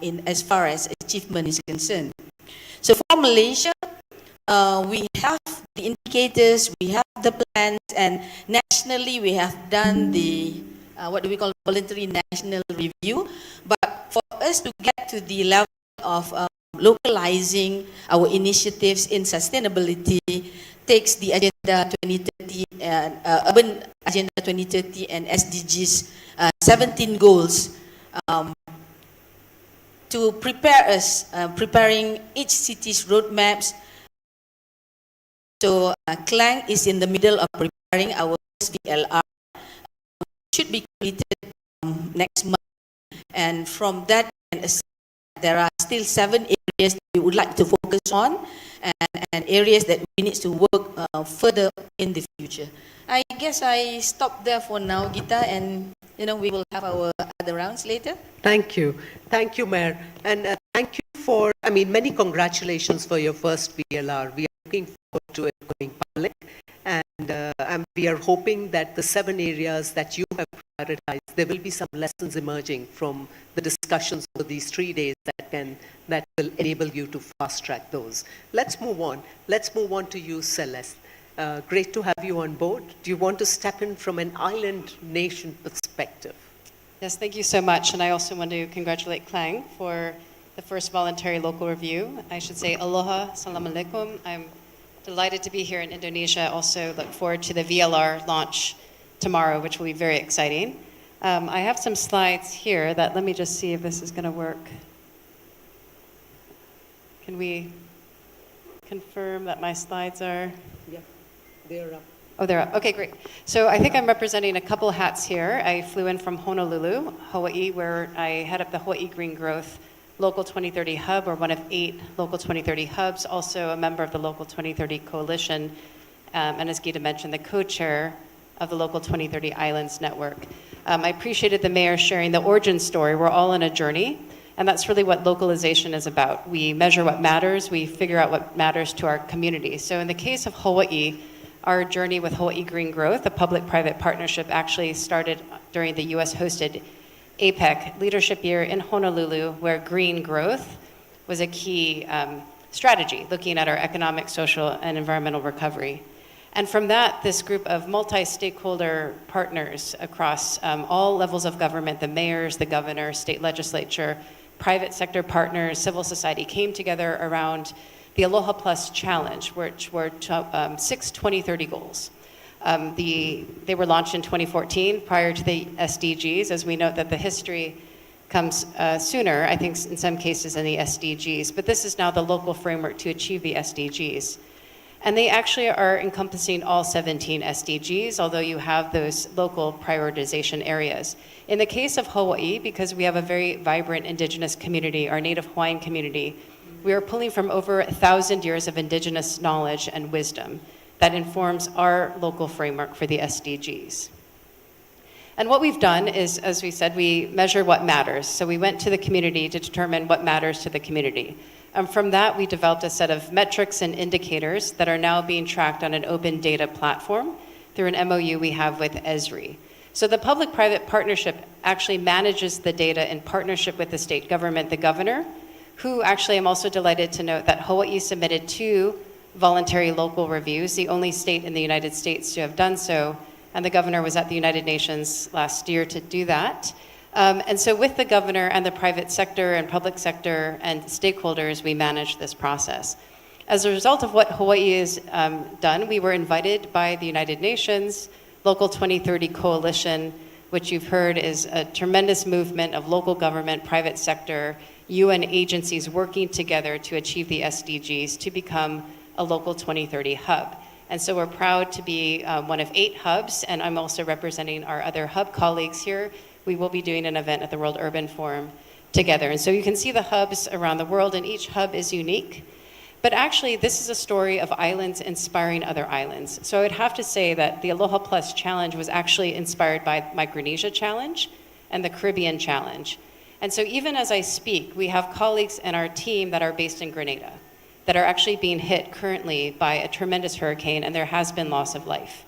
in as far as achievement is concerned. So for Malaysia, we have the indicators, we have the plans, and nationally we have done the what do we call voluntary national review. But for us to get to the level of localizing our initiatives in sustainability takes the Agenda 2030 and Urban Agenda 2030 and SDGs 17 goals to prepare us, preparing each city's roadmaps. So Klang is in the middle of preparing our VLR, should be completed next month. And from that, there are still 7 areas that we would like to focus on, and areas that we need to work further in the future. I guess I stop there for now, Gita, and we will have our other rounds later. Thank you. Thank you, Mayor. And thank you for, many congratulations for your first VLR. We are looking forward to it going public. And we are hoping that the 7 areas that you have prioritized, there will be some lessons emerging from the discussions for these 3 days that will enable you to fast track those. Let's move on. Let's move on to you, Celeste. Great to have you on board. Do you want to step in from an island nation perspective? Yes, thank you so much. And I also want to congratulate Klang for the first voluntary local review. I should say aloha, salam alaikum. I'm delighted to be here in Indonesia. Also look forward to the VLR launch tomorrow, which will be very exciting. I have some slides here that, let me just see if this is going to work. Can we confirm that my slides are? Yeah, they're up. Oh, they're up. Okay, great. So I think I'm representing a couple hats here. I flew in from Honolulu, Hawaii, where I head up the Hawaii Green Growth Local 2030 Hub, or one of 8 Local 2030 hubs, also a member of the Local 2030 Coalition, and as Gita mentioned, the co-chair of the Local 2030 Islands Network. I appreciated the mayor sharing the origin story. We're all on a journey, and that's really what localization is about. We measure what matters, we figure out what matters to our community. So in the case of Hawaii, our journey with Hawaii Green Growth, a public-private partnership, actually started during the US-hosted APEC leadership year in Honolulu, where green growth was a key strategy, looking at our economic, social, and environmental recovery. And from that, this group of multi-stakeholder partners across all levels of government, the mayors, the governor, state legislature, private sector partners, civil society, came together around the Aloha Plus Challenge, which were 6 2030 goals. They were launched in 2014 prior to the SDGs, as we note that the history comes sooner, I think in some cases, in the SDGs, but this is now the local framework to achieve the SDGs. And they actually are encompassing all 17 SDGs, although you have those local prioritization areas. In the case of Hawaii, because we have a very vibrant indigenous community, our Native Hawaiian community, we are pulling from over 1,000 years of indigenous knowledge and wisdom that informs our local framework for the SDGs. And what we've done is, as we said, we measure what matters. So we went to the community to determine what matters to the community. From that, we developed a set of metrics and indicators that are now being tracked on an open data platform through an MOU we have with ESRI. So the public-private partnership actually manages the data in partnership with the state government, the governor, who actually, I'm also delighted to note that Hawaii submitted 2 voluntary local reviews, the only state in the United States to have done so, and the governor was at the United Nations last year to do that. And so with the governor and the private sector and public sector and stakeholders, we manage this process. As a result of what Hawaii has done, we were invited by the United Nations, Local 2030 Coalition, which you've heard is a tremendous movement of local government, private sector, UN agencies working together to achieve the SDGs to become a Local 2030 hub. And so we're proud to be one of 8 hubs, and I'm also representing our other hub colleagues here. We will be doing an event at the World Urban Forum together. And so you can see the hubs around the world, and each hub is unique. But actually, this is a story of islands inspiring other islands. So I would have to say that the Aloha Plus Challenge was actually inspired by Micronesia Challenge and the Caribbean Challenge. And so even as I speak, we have colleagues in our team that are based in Grenada that are actually being hit currently by a tremendous hurricane, and there has been loss of life.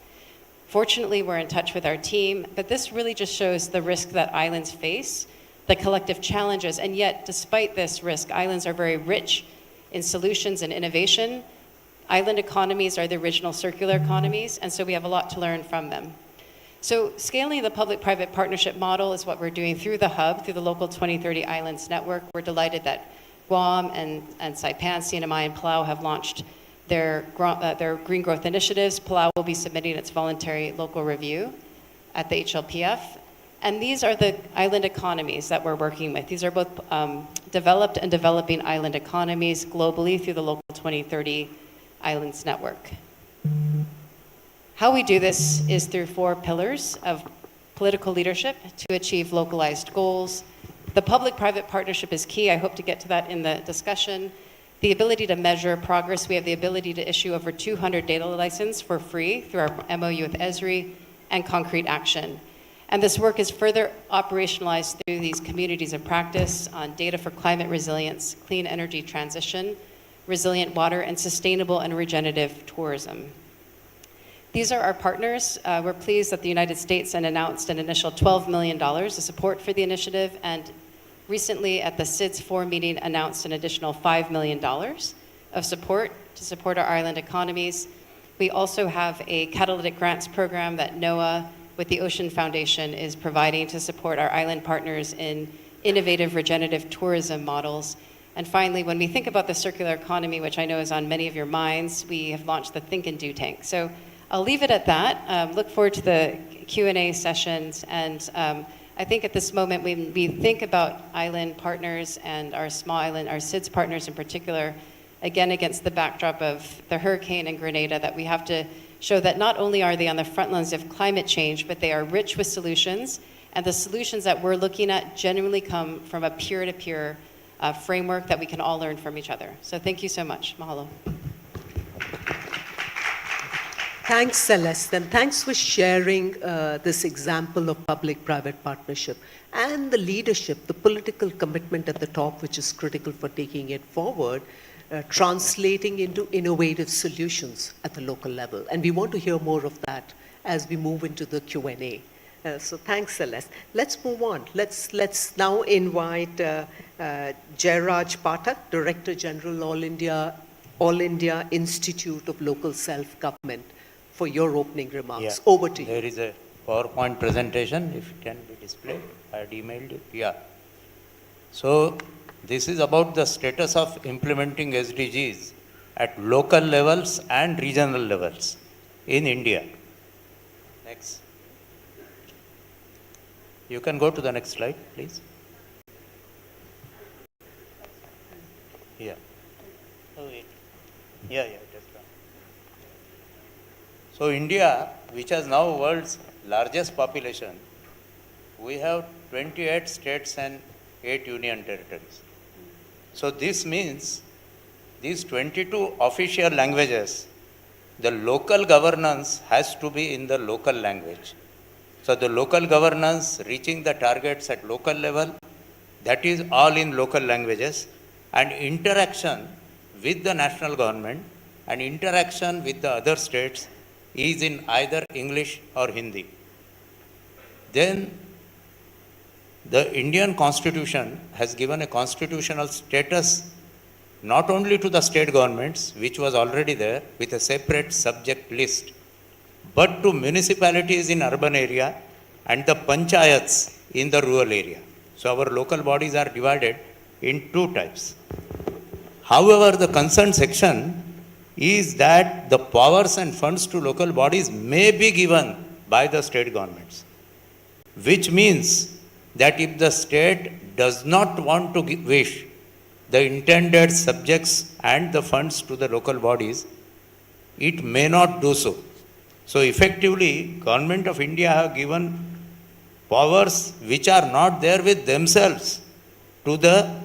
Fortunately, we're in touch with our team, but this really just shows the risk that islands face, the collective challenges, and yet, despite this risk, islands are very rich in solutions and innovation. Island economies are the original circular economies, and so we have a lot to learn from them. So scaling the public-private partnership model is what we're doing through the hub, through the Local 2030 Islands Network. We're delighted that Guam and Saipan, CNMI, and Palau have launched their green growth initiatives. Palau will be submitting its voluntary local review at the HLPF. And these are the island economies that we're working with. These are both developed and developing island economies globally through the Local 2030 Islands Network. How we do this is through 4 pillars of political leadership to achieve localized goals. The public-private partnership is key. I hope to get to that in the discussion. The ability to measure progress. We have the ability to issue over 200 data licenses for free through our MOU with ESRI, and concrete action. And this work is further operationalized through these communities of practice on data for climate resilience, clean energy transition, resilient water, and sustainable and regenerative tourism. These are our partners. We're pleased that the United States announced an initial $12 million of support for the initiative, and recently at the SIDS 4 meeting announced an additional $5 million of support to support our island economies. We also have a catalytic grants program that NOAA with the Ocean Foundation is providing to support our island partners in innovative regenerative tourism models. And finally, when we think about the circular economy, which I know is on many of your minds, we have launched the Think and Do Tank. So I'll leave it at that. Look forward to the Q&A sessions. And I think at this moment, when we think about island partners and our small island, our SIDS partners in particular, again, against the backdrop of the hurricane in Grenada, that we have to show that not only are they on the front lines of climate change, but they are rich with solutions. And the solutions that we're looking at genuinely come from a peer-to-peer framework that we can all learn from each other. So thank you so much. Mahalo. Thanks, Celeste, and thanks for sharing this example of public-private partnership and the leadership, the political commitment at the top, which is critical for taking it forward, translating into innovative solutions at the local level. And we want to hear more of that as we move into the Q&A. So thanks, Celeste. Let's move on. Let's now invite Jairaj Pathak, Director General, All India Institute of Local Self-Government, for your opening remarks. Over to you. There is a PowerPoint presentation, if it can be displayed. I had emailed it. Yeah. So this is about the status of implementing SDGs at local levels and regional levels in India. Next. You can go to the next slide, please. Yeah. Oh, wait. Yeah, just one. So India, which has now world's largest population, we have 28 states and 8 union territories. So this means these 22 official languages, the local governance has to be in the local language. So the local governance reaching the targets at local level, that is all in local languages, and interaction with the national government and interaction with the other states is in either English or Hindi. Then the Indian Constitution has given a constitutional status not only to the state governments, which was already there with a separate subject list, but to municipalities in urban area and the panchayats in the rural area. So our local bodies are divided in two types. However, the concerned section is that the powers and funds to local bodies may be given by the state governments, which means that if the state does not want to wish the intended subjects and the funds to the local bodies, it may not do so. So effectively, Government of India have given powers which are not there with themselves to the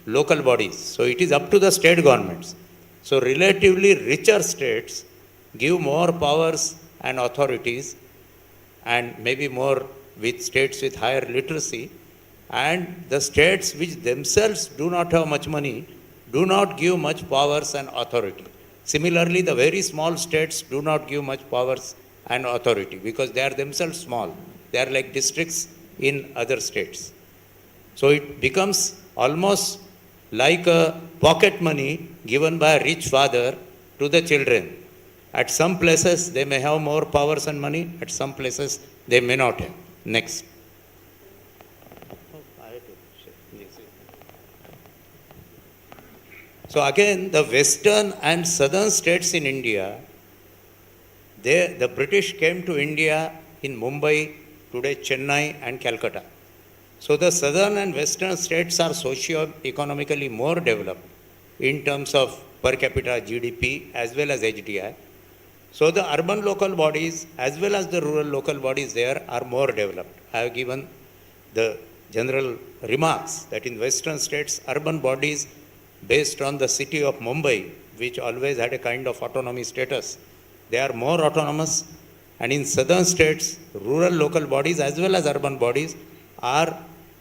local bodies. So it is up to the state governments. So relatively richer states give more powers and authorities, and maybe more with states with higher literacy, and the states which themselves do not have much money do not give much powers and authority. Similarly, the very small states do not give much powers and authority because they are themselves small. They are like districts in other states. So it becomes almost like a pocket money given by a rich father to the children. At some places they may have more powers and money, at some places they may not have. Next. So again, the western and southern states in India, the British came to India in Mumbai, today Chennai and Calcutta. So the southern and western states are socio-economically more developed in terms of per capita GDP as well as HDI. So the urban local bodies as well as the rural local bodies there are more developed. I have given the general remarks that in western states, urban bodies based on the city of Mumbai, which always had a kind of autonomy status, they are more autonomous. And in southern states, rural local bodies as well as urban bodies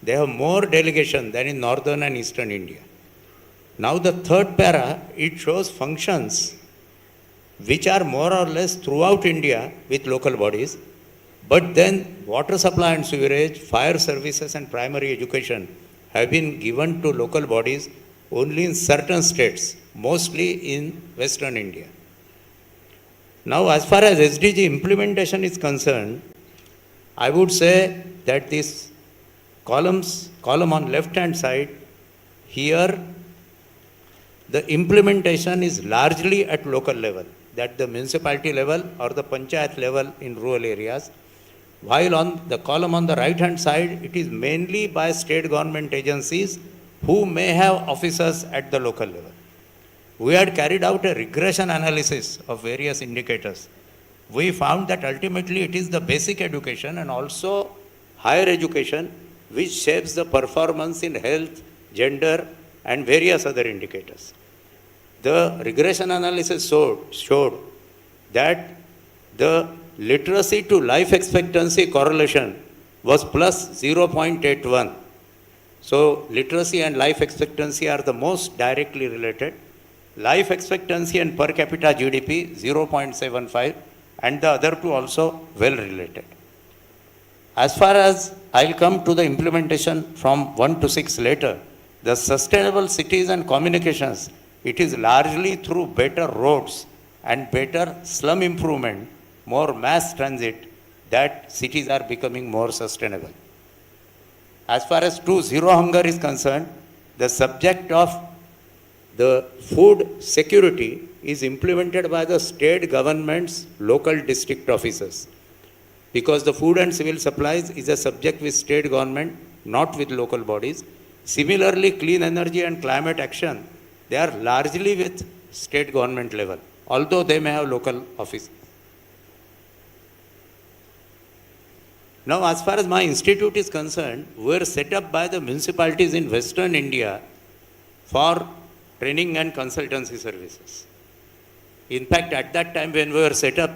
they have more delegation than in northern and eastern India. Now the third para, it shows functions which are more or less throughout India with local bodies, but then water supply and sewerage, fire services and primary education have been given to local bodies only in certain states, mostly in western India. Now as far as SDG implementation is concerned, I would say that this column on left hand side, here the implementation is largely at local level, that the municipality level or the panchayat level in rural areas, while on the column on the right hand side, it is mainly by state government agencies who may have officers at the local level. We had carried out a regression analysis of various indicators. We found that ultimately it is the basic education and also higher education which shapes the performance in health, gender, and various other indicators. The regression analysis showed that the literacy to life expectancy correlation was plus 0.81. So literacy and life expectancy are the most directly related. Life expectancy and per capita GDP 0.75, and the other two also well related. As far as I'll come to the implementation from 1 to 6 later, the sustainable cities and communications, it is largely through better roads and better slum improvement, more mass transit, that cities are becoming more sustainable. As far as 2.0 hunger is concerned, the subject of the food security is implemented by the state governments, local district officers. Because the food and civil supplies is a subject with state government, not with local bodies. Similarly, clean energy and climate action, they are largely with state government level, although they may have local office. Now, as far as my institute is concerned, we are set up by the municipalities in Western India for training and consultancy services. In fact, at that time when we were set up,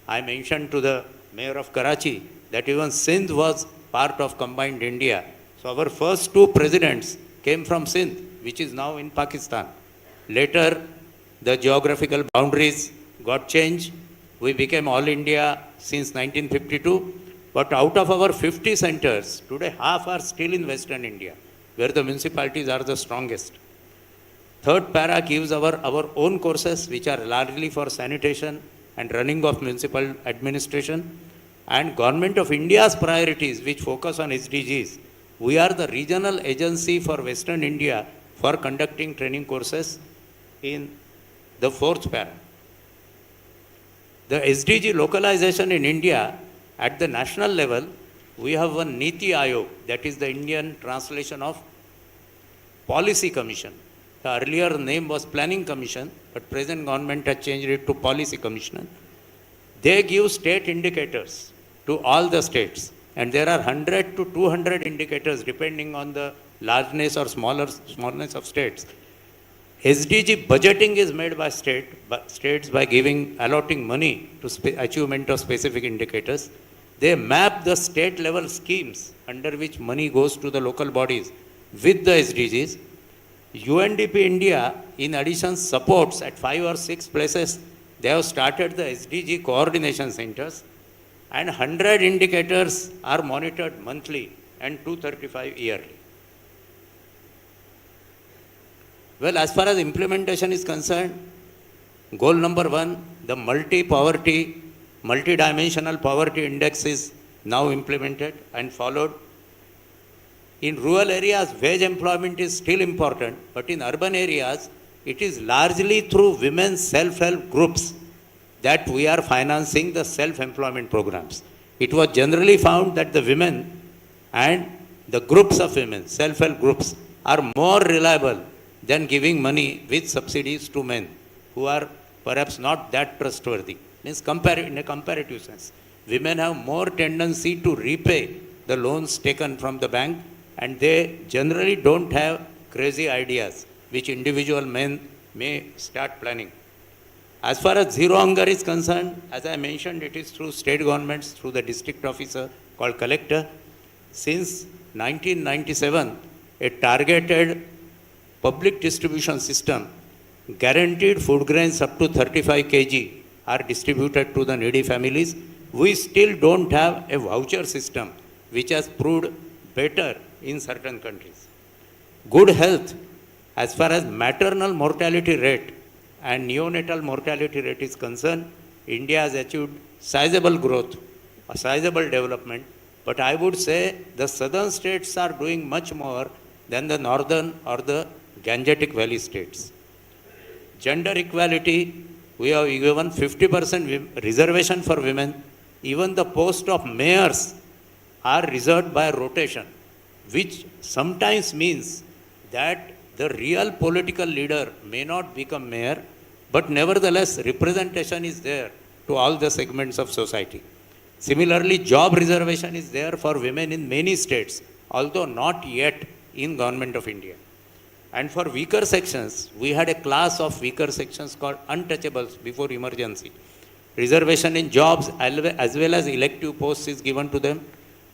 I mentioned to the Mayor of Karachi that even Sindh was part of combined India. So our first two presidents came from Sindh, which is now in Pakistan. Later, the geographical boundaries got changed. We became all India since 1952. But out of our 50 centers, today half are still in Western India, where the municipalities are the strongest. Third para gives our own courses, which are largely for sanitation and running of municipal administration. And Government of India's priorities, which focus on SDGs. We are the regional agency for Western India for conducting training courses in the fourth para. The SDG localization in India, at the national level, we have one Niti Ayog, that is the Indian translation of Policy Commission. The earlier name was Planning Commission, but present government has changed it to Policy Commission. They give state indicators to all the states, and there are 100 to 200 indicators depending on the largeness or smallness of states. SDG budgeting is made by states by allotting money to achievement of specific indicators. They map the state level schemes under which money goes to the local bodies with the SDGs. UNDP India, in addition, supports at 5 or 6 places, they have started the SDG coordination centers, and 100 indicators are monitored monthly and 235 yearly. Well, as far as implementation is concerned, goal number 1, the multi-dimensional poverty index is now implemented and followed. In rural areas, wage employment is still important, but in urban areas, it is largely through women's self-help groups that we are financing the self-employment programs. It was generally found that the women and the groups of women, self-help groups, are more reliable than giving money with subsidies to men who are perhaps not that trustworthy. Means in a comparative sense, women have more tendency to repay the loans taken from the bank, and they generally don't have crazy ideas which individual men may start planning. As far as zero hunger is concerned, as I mentioned, it is through state governments, through the district officer called collector. Since 1997, a targeted public distribution system, guaranteed food grains up to 35 kg are distributed to the needy families. We still don't have a voucher system which has proved better in certain countries. Good health, as far as maternal mortality rate and neonatal mortality rate is concerned, India has achieved sizable growth, a sizable development, but I would say the southern states are doing much more than the northern or the Gangetic Valley states. Gender equality, we have given 50% reservation for women. Even the post of mayors are reserved by rotation, which sometimes means that the real political leader may not become mayor, but nevertheless representation is there to all the segments of society. Similarly, job reservation is there for women in many states, although not yet in Government of India. And for weaker sections, we had a class of weaker sections called untouchables before emergency. reservation in jobs as well as elective posts is given to them.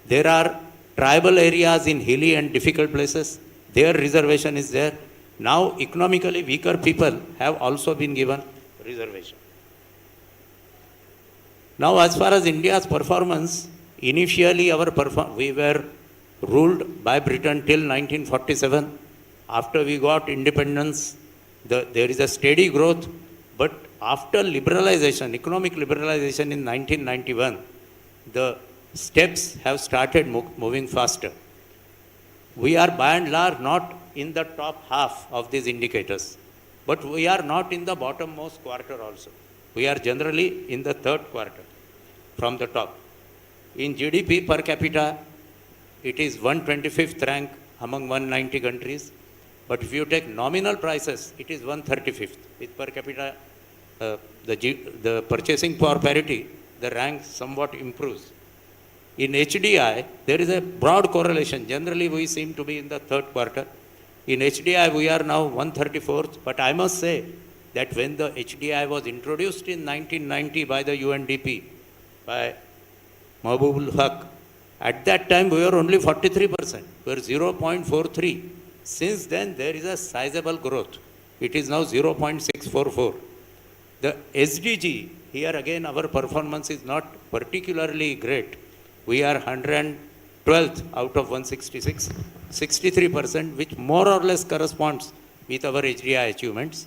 There are tribal areas in hilly and difficult places. Their reservation is there. Now economically weaker people have also been given reservation. Now as far as India's performance, initially we were ruled by Britain till 1947. After we got independence, there is a steady growth, but after liberalization, economic liberalization in 1991, the steps have started moving faster. We are by and large not in the top half of these indicators, but we are not in the bottommost quarter also. We are generally in the third quarter from the top. In GDP per capita, it is 125th rank among 190 countries. But if you take nominal prices, it is 135th. With per capita, the purchasing power parity, the rank somewhat improves. In HDI, there is a broad correlation. Generally, we seem to be in the third quarter. In HDI, we are now 134th. But I must say that when the HDI was introduced in 1990 by the UNDP, by Mahbubul Haq, at that time we were only 43%. We were 0.43. Since then, there is a sizable growth. It is now 0.644. The SDG, here again our performance is not particularly great. We are 112th out of 166, 63%, which more or less corresponds with our HDI achievements.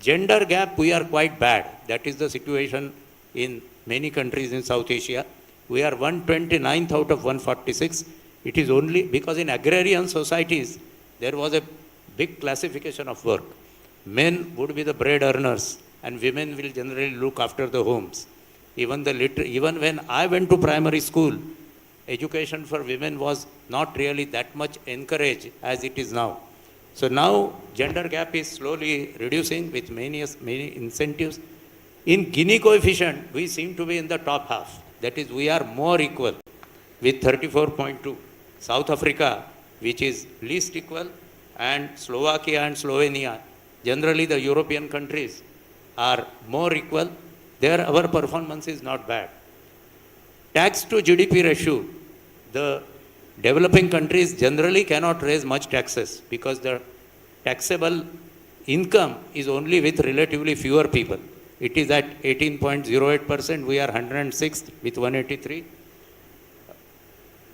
Gender gap, we are quite bad. That is the situation in many countries in South Asia. We are 129th out of 146. It is only because in agrarian societies, there was a big classification of work. Men would be the bread earners and women will generally look after the homes. Even when I went to primary school, education for women was not really that much encouraged as it is now. So now gender gap is slowly reducing with many incentives. In Gini coefficient, we seem to be in the top half. That is, we are more equal with 34.2. South Africa, which is least equal, and Slovakia and Slovenia, generally the European countries are more equal. There our performance is not bad. Tax to GDP ratio, the developing countries generally cannot raise much taxes because the taxable income is only with relatively fewer people. It is at 18.08%, we are 106th with 183.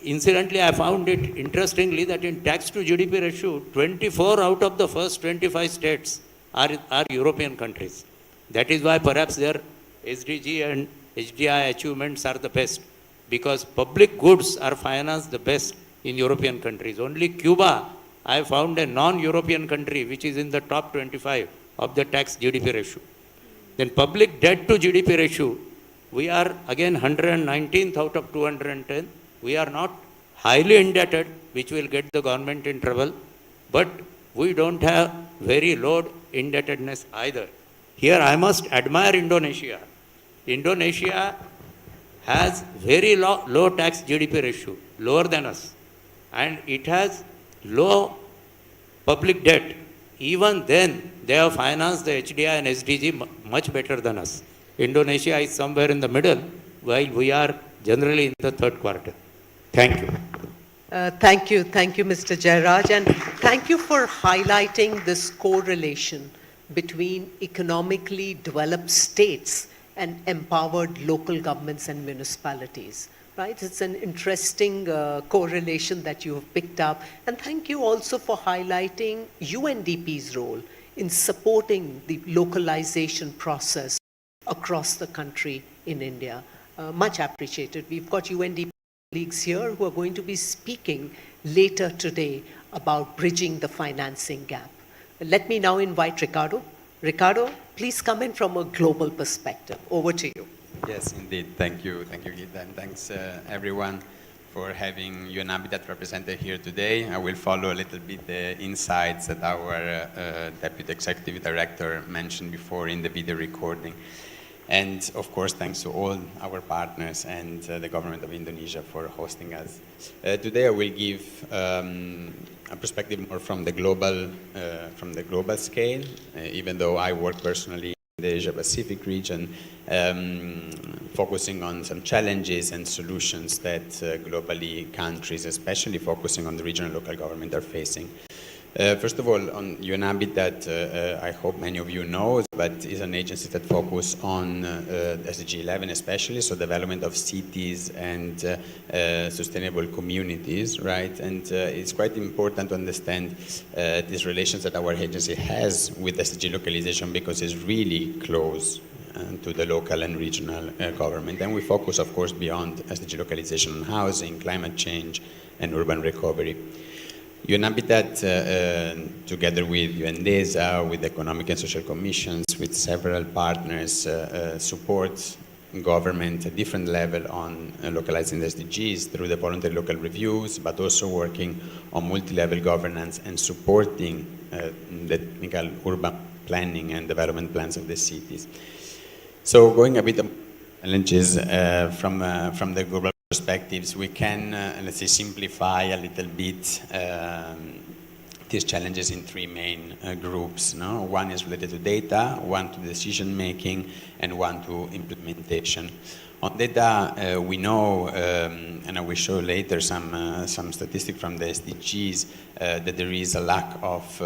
Incidentally, I found it interestingly that in tax to GDP ratio, 24 out of the first 25 states are European countries. That is why perhaps their SDG and HDI achievements are the best, because public goods are financed the best in European countries. Only Cuba, I found a non-European country which is in the top 25 of the tax GDP ratio. Then public debt to GDP ratio, we are again 119th out of 210. We are not highly indebted, which will get the government in trouble, but we don't have very low indebtedness either. Here I must admire Indonesia. Indonesia has very low tax GDP ratio, lower than us, and it has low public debt. Even then, they have financed the HDI and SDG much better than us. Indonesia is somewhere in the middle, while we are generally in the third quarter. Thank you. Thank you, Mr. Jairaj, and thank you for highlighting this correlation between economically developed states and empowered local governments and municipalities. Right? It's an interesting correlation that you have picked up. And thank you also for highlighting UNDP's role in supporting the localization process across the country in India. Much appreciated. We've got UNDP colleagues here who are going to be speaking later today about bridging the financing gap. Let me now invite Ricardo. Ricardo, please come in from a global perspective. Over to you. Yes, indeed. Thank you, Gita, and thanks everyone for having UN Habitat represented here today. I will follow a little bit the insights that our Deputy Executive Director mentioned before in the video recording. And of course, thanks to all our partners and the government of Indonesia for hosting us. Today I will give a perspective more from the global scale, even though I work personally the Asia-Pacific region, focusing on some challenges and solutions that globally countries, especially focusing on the regional local government, are facing. First of all, on UN Habitat, I hope many of you know, but is an agency that focuses on SDG 11 especially, so development of cities and sustainable communities, right? And it's quite important to understand these relations that our agency has with SDG localization, because it's really close to the local and regional government. And we focus, of course, beyond SDG localization on housing, climate change, and urban recovery. UN Habitat, together with UNDESA, with economic and social commissions, with several partners, supports government at different level on localizing the SDGs through the voluntary local reviews, but also working on multi-level governance and supporting the technical urban planning and development plans of the cities. So going a bit of challenges from the global perspectives, we can, let's say, simplify a little bit these challenges in three main groups. No? One is related to data, one to decision making, and one to implementation. On data, we know, and I will show later some statistics from the SDGs, that there is a lack of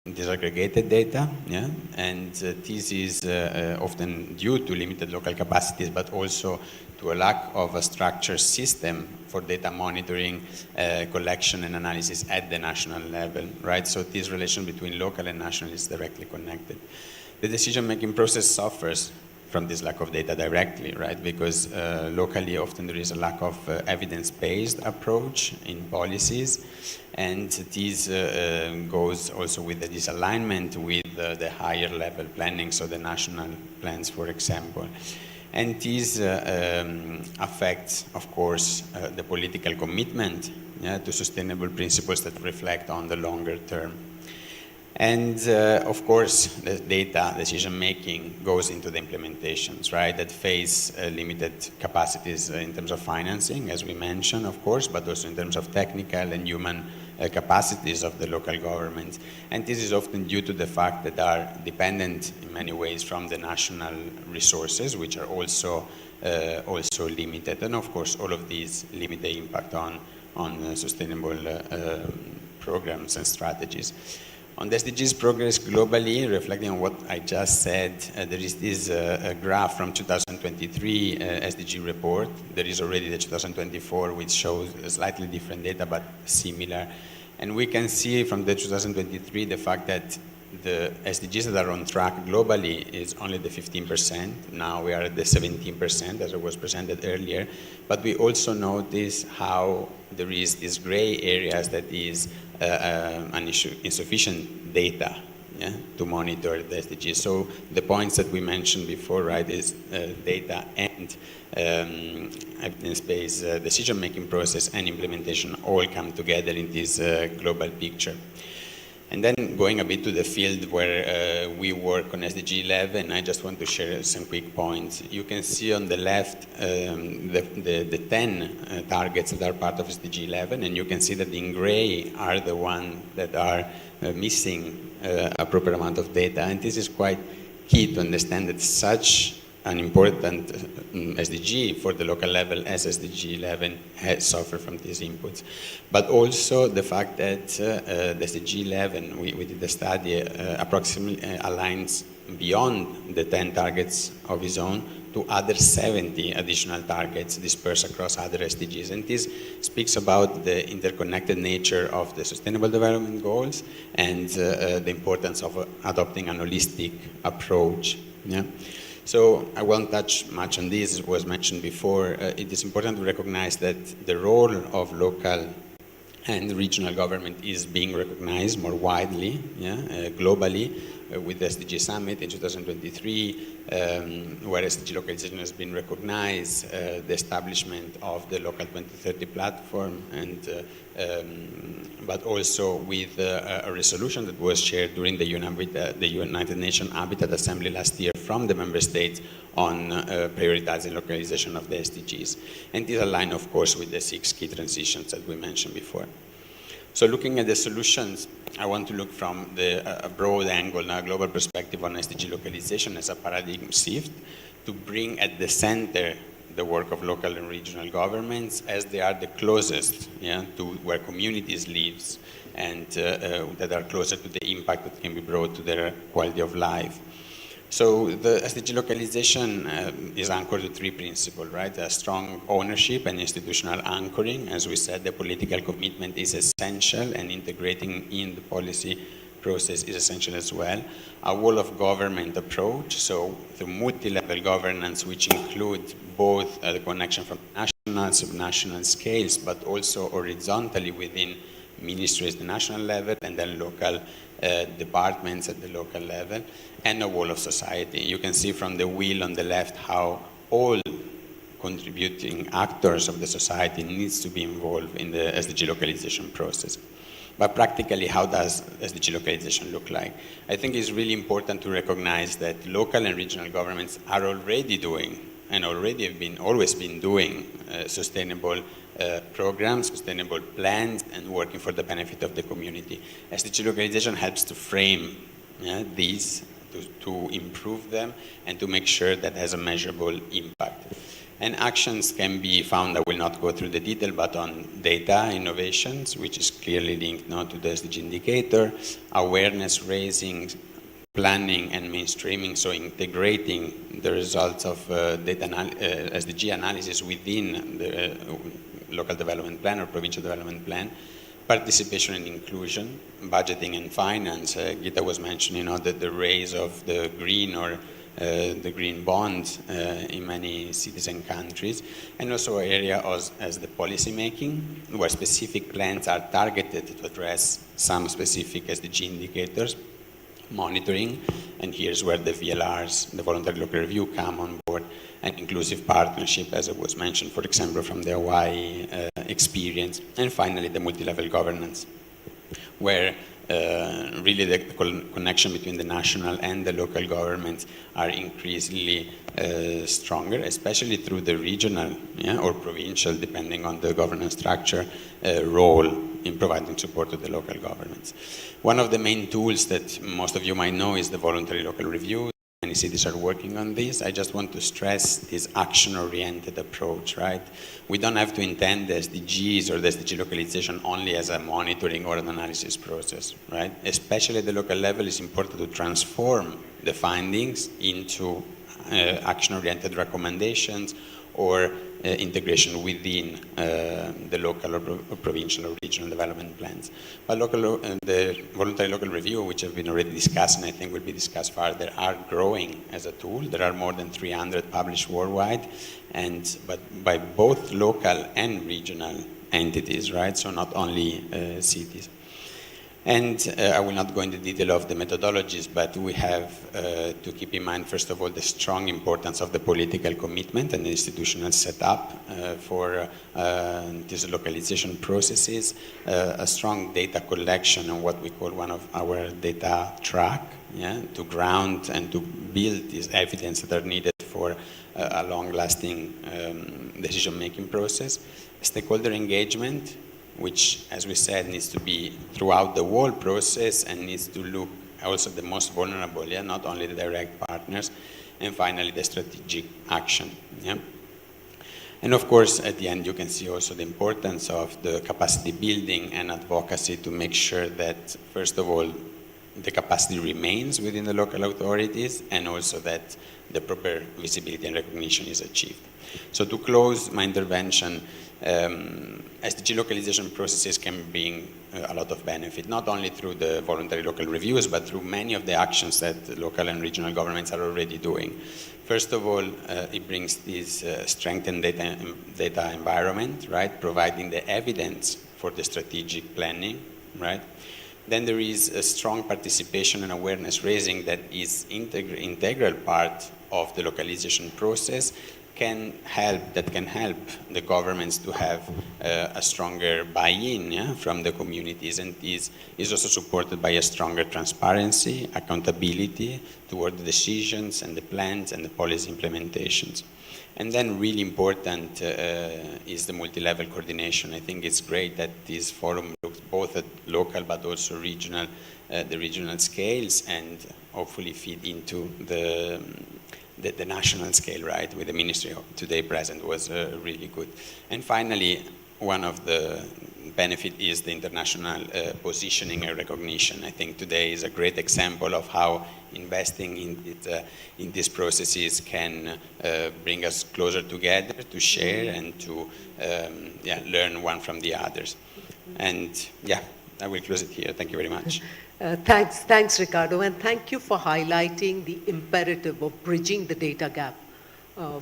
disaggregated data, yeah? And this is often due to limited local capacities, but also to a lack of a structured system for data monitoring, collection and analysis at the national level, right? So this relation between local and national is directly connected. The decision-making process suffers from this lack of data directly, right? Because locally often there is a lack of evidence-based approach in policies, and this goes also with the disalignment with the higher level planning, so the national plans, for example. And this affects, of course, the political commitment, yeah, to sustainable principles that reflect on the longer term. And of course, the data decision-making goes into the implementations, right, that face limited capacities in terms of financing, as we mentioned, of course, but also in terms of technical and human capacities of the local government. And this is often due to the fact that they are dependent in many ways from the national resources, which are also limited. And of course, all of these limit the impact on sustainable programs and strategies. On the SDGs progress globally, reflecting on what I just said, there is this graph from 2023 SDG report. There is already the 2024, which shows slightly different data, but similar. And we can see from the 2023 the fact that the SDGs that are on track globally is only the 15%. Now we are at the 17%, as it was presented earlier. But we also notice how there is these gray areas that is an issue, insufficient data, yeah, to monitor the SDGs. So the points that we mentioned before, right, is data and evidence-based decision-making process and implementation all come together in this global picture. And then going a bit to the field where we work on SDG 11, I just want to share some quick points. You can see on the left the 10 targets that are part of SDG 11, and you can see that in gray are the ones that are missing a proper amount of data. And this is quite key to understand that such an important SDG for the local level as SDG 11 has suffered from these inputs. But also the fact that the SDG 11, we did a study, approximately aligns beyond the 10 targets of its own to other 70 additional targets dispersed across other SDGs. And this speaks about the interconnected nature of the Sustainable Development Goals and the importance of adopting an holistic approach. Yeah? So I won't touch much on this, it was mentioned before. It is important to recognize that the role of local and regional government is being recognized more widely, yeah, globally, with the SDG Summit in 2023, where SDG localization has been recognized, the establishment of the Local 2030 platform, and but also with a resolution that was shared during the United Nations Habitat Assembly last year from the member states on prioritizing localization of the SDGs. And this aligns, of course, with the 6 key transitions that we mentioned before. So looking at the solutions, I want to look from a broad angle, a global perspective on SDG localization as a paradigm shift to bring at the center the work of local and regional governments as they are the closest to where communities live and that are closer to the impact that can be brought to their quality of life. So the SDG localization is anchored to three principles, right? A strong ownership and institutional anchoring. As we said, the political commitment is essential and integrating in the policy process is essential as well. A whole of government approach, so the multi-level governance, which includes both the connection from national, subnational scales, but also horizontally within ministries at the national level and then local departments at the local level, and a whole of society. You can see from the wheel on the left how all contributing actors of the society needs to be involved in the SDG localization process. But practically, how does SDG localization look like? I think it's really important to recognize that local and regional governments are already doing and already have always been doing sustainable programs, sustainable plans, and working for the benefit of the community. SDG localization helps to frame these, to improve them, and to make sure that has a measurable impact. And actions can be found, I will not go through the detail, but on data innovations, which is clearly linked now to the SDG indicator, awareness raising, planning and mainstreaming, so integrating the results of SDG analysis within the local development plan or provincial development plan, participation and inclusion, budgeting and finance. Gita was mentioning, the raise of the green or the green bond in many cities and countries, and also an area as the policy making, where specific plans are targeted to address some specific SDG indicators, monitoring, and here's where the VLRs, the voluntary local review, come on board, and inclusive partnership, as it was mentioned, for example, from the Hawaii experience, and finally the multi-level governance, where really the connection between the national and the local governments are increasingly stronger, especially through the regional or provincial, depending on the governance structure, role in providing support to the local governments. One of the main tools that most of you might know is the voluntary local review. Many cities are working on this. I just want to stress this action-oriented approach, right? We don't have to intend the SDGs or the SDG localization only as a monitoring or an analysis process, right? Especially at the local level, it's important to transform the findings into action-oriented recommendations or integration within the local or provincial or regional development plans. But the voluntary local review, which have been already discussed and I think will be discussed further, are growing as a tool. There are more than 300 published worldwide, but by both local and regional entities, right? So not only cities. And I will not go into detail of the methodologies, but we have to keep in mind, first of all, the strong importance of the political commitment and the institutional setup for these localization processes, a strong data collection on what we call one of our data track, to ground and to build this evidence that are needed for a long-lasting decision-making process, stakeholder engagement, which, as we said, needs to be throughout the whole process and needs to look also the most vulnerable, not only the direct partners, and finally the strategic action. And of course, at the end, you can see also the importance of the capacity building and advocacy to make sure that, first of all, the capacity remains within the local authorities and also that the proper visibility and recognition is achieved. So to close my intervention, SDG localization processes can bring a lot of benefit, not only through the voluntary local reviews, but through many of the actions that local and regional governments are already doing. First of all, it brings this strengthened data environment, right, providing the evidence for the strategic planning, right? Then there is a strong participation and awareness raising that is integral part of the localization process, that can help the governments to have a stronger buy-in from the communities, and is also supported by a stronger transparency, accountability toward the decisions and the plans and the policy implementations. And then really important is the multi-level coordination. I think it's great that this forum looks both at local but also regional, the regional scales, and hopefully feed into the national scale, right, with the ministry today present was really good. And finally, one of the benefit is the international positioning and recognition. I think today is a great example of how investing in these processes can bring us closer together to share and to learn one from the others. And yeah, I will close it here. Thank you very much. Thanks, Ricardo, and thank you for highlighting the imperative of bridging the data gap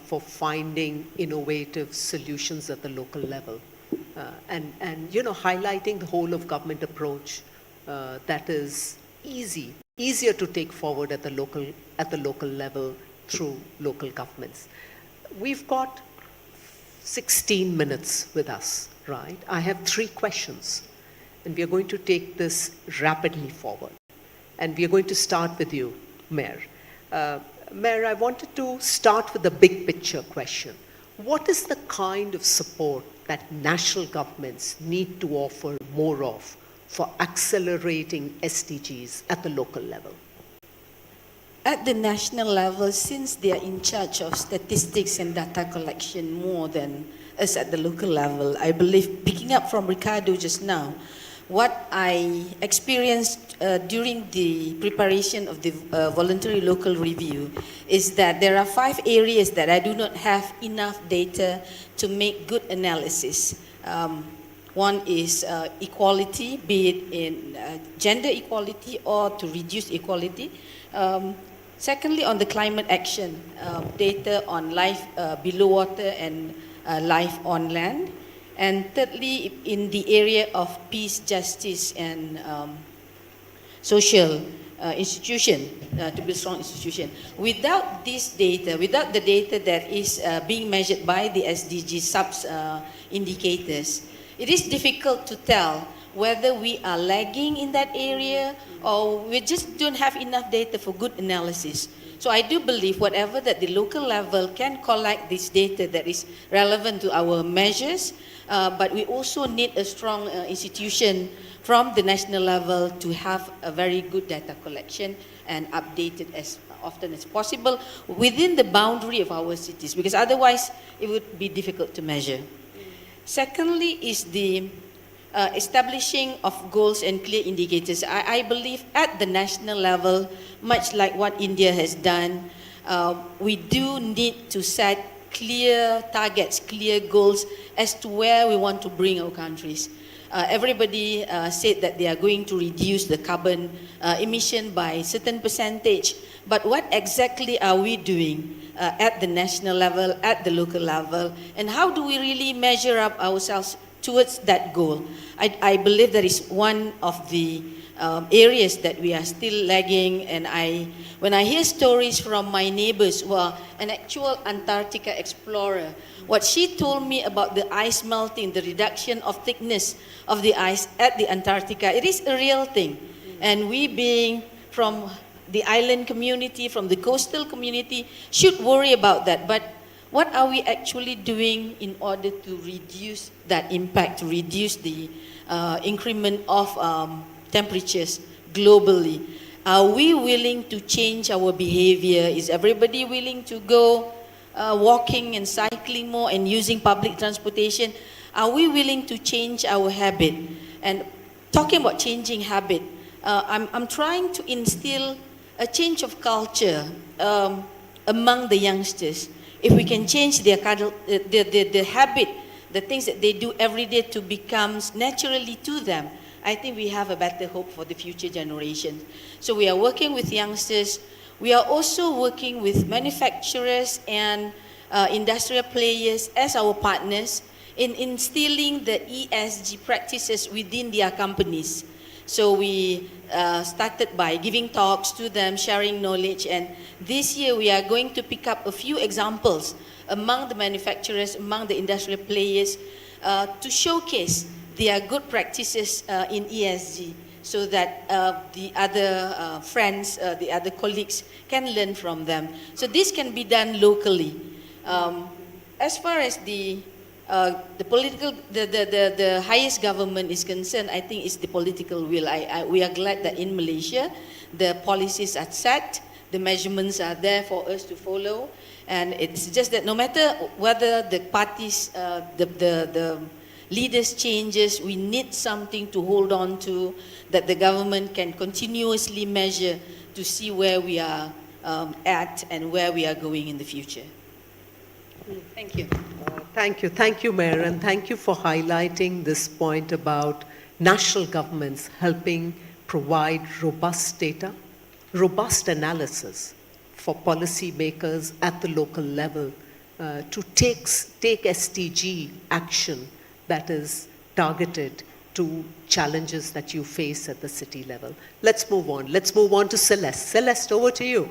for finding innovative solutions at the local level, and highlighting the whole of government approach that is easier to take forward at the local level through local governments. We've got 16 minutes with us, right? I have 3 questions. And we are going to take this rapidly forward. And we are going to start with you, Mayor. Mayor, I wanted to start with the big picture question. What is the kind of support that national governments need to offer more of for accelerating SDGs at the local level? At the national level, since they are in charge of statistics and data collection more than us at the local level, I believe, picking up from Ricardo just now, what I experienced during the preparation of the voluntary local review is that there are 5 areas that I do not have enough data to make good analysis. One is equality, be it in gender equality or to reduce equality. Secondly, on the climate action, data on life below water and life on land. And thirdly, in the area of peace, justice, and social institution, to build strong institution. Without this data, without the data that is being measured by the SDG indicators, it is difficult to tell whether we are lagging in that area or we just don't have enough data for good analysis. So I do believe whatever that the local level can collect this data that is relevant to our measures, but we also need a strong institution from the national level to have a very good data collection and update it as often as possible within the boundary of our cities, because otherwise it would be difficult to measure. Secondly is the establishing of goals and clear indicators. I believe at the national level, much like what India has done, we do need to set clear targets, clear goals as to where we want to bring our countries. Everybody said that they are going to reduce the carbon emission by a certain percentage, but what exactly are we doing at the national level, at the local level, and how do we really measure up ourselves towards that goal? I believe that is one of the areas that we are still lagging, and when I hear stories from my neighbors who are an actual Antarctica explorer, what she told me about the ice melting, the reduction of thickness of the ice at the Antarctica, it is a real thing. And we being from the island community, from the coastal community, should worry about that. But what are we actually doing in order to reduce that impact, to reduce the increment of temperatures globally? Are we willing to change our behavior? Is everybody willing to go walking and cycling more and using public transportation? Are we willing to change our habit? And talking about changing habit, I'm trying to instill a change of culture among the youngsters. If we can change the habit, the things that they do every day to become naturally to them, I think we have a better hope for the future generations. So we are working with youngsters. We are also working with manufacturers and industrial players as our partners in instilling the ESG practices within their companies. So we started by giving talks to them, sharing knowledge, and this year we are going to pick up a few examples among the manufacturers, among the industrial players, to showcase their good practices in ESG, so that the other friends, the other colleagues can learn from them. So this can be done locally. as far as the political, the highest government is concerned, I think it's the political will. We are glad that in Malaysia, the policies are set, the measurements are there for us to follow, and it's just that no matter whether the parties, the leaders changes, we need something to hold on to, that the government can continuously measure to see where we are at and where we are going in the future. Thank you. Thank you, Mayor, and thank you for highlighting this point about national governments helping provide robust data, robust analysis for policymakers at the local level to take SDG action that is targeted to challenges that you face at the city level. Let's move on. Let's move on to Celeste. Celeste, over to you.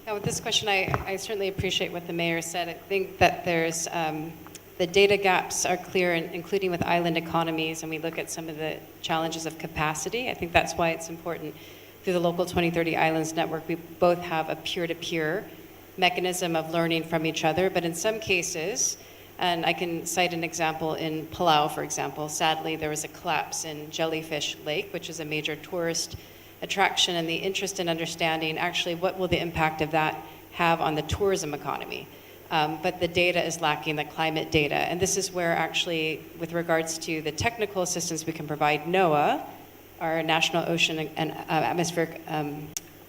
Now, with this question, I certainly appreciate what the mayor said. I think that there's the data gaps are clear, including with island economies, and we look at some of the challenges of capacity. I think that's why it's important through the Local 2030 Islands Network, we both have a peer-to-peer mechanism of learning from each other, but in some cases, and I can cite an example in Palau, for example. Sadly, there was a collapse in Jellyfish Lake, which is a major tourist attraction, and the interest in understanding actually what will the impact of that have on the tourism economy. But the data is lacking, the climate data. And this is where actually, with regards to the technical assistance we can provide, NOAA, our National Ocean and Atmospheric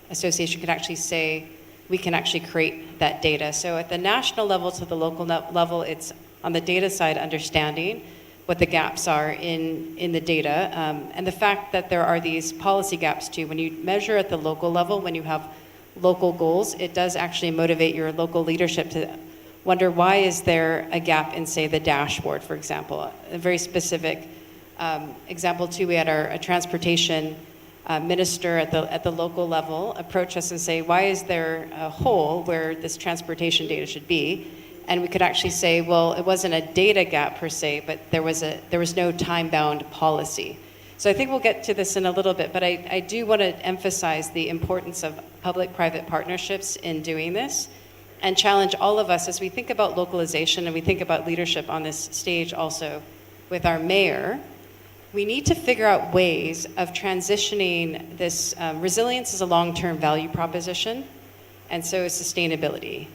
Association, could actually say, we can actually create that data. So at the national level to the local level, it's on the data side, understanding what the gaps are in the data. And the fact that there are these policy gaps too. When you measure at the local level, when you have local goals, it does actually motivate your local leadership to wonder, why is there a gap in, say, the dashboard, for example? A very specific example too, we had a transportation minister at the local level approach us and say, why is there a hole where this transportation data should be? And we could actually say, well, it wasn't a data gap per se, but there was no time-bound policy. So I think we'll get to this in a little bit, but I do want to emphasize the importance of public-private partnerships in doing this, and challenge all of us as we think about localization and we think about leadership on this stage also with our mayor. We need to figure out ways of transitioning this. Resilience is a long-term value proposition, and so is sustainability,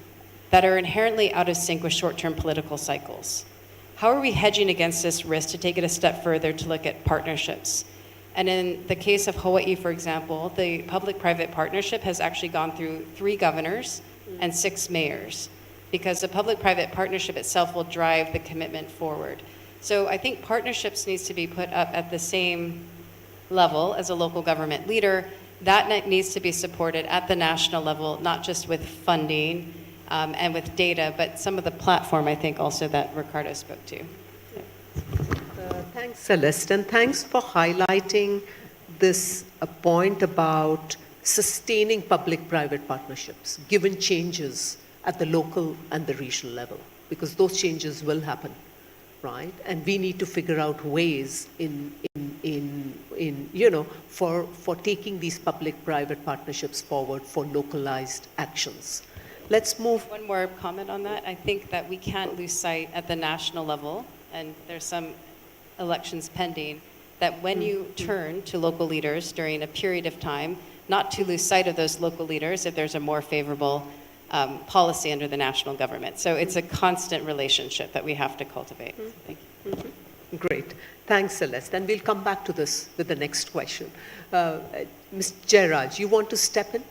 that are inherently out of sync with short-term political cycles. How are we hedging against this risk to take it a step further to look at partnerships? And in the case of Hawaii, for example, the public-private partnership has actually gone through 3 governors and 6 mayors, because the public-private partnership itself will drive the commitment forward. So I think partnerships needs to be put up at the same level as a local government leader. That needs to be supported at the national level, not just with funding and with data, but some of the platform, I think, also that Ricardo spoke to. Thanks, Celeste, and thanks for highlighting this point about sustaining public-private partnerships, given changes at the local and the regional level, because those changes will happen. Right? And we need to figure out ways for taking these public-private partnerships forward for localized actions. Let's move. One more comment on that. I think that we can't lose sight at the national level, and there's some elections pending, that when you turn to local leaders during a period of time, not to lose sight of those local leaders if there's a more favorable policy under the national government. So it's a constant relationship that we have to cultivate. Thank you. Great. Thanks, Celeste. And we'll come back to this with the next question. Ms. Jairaj, you want to step in?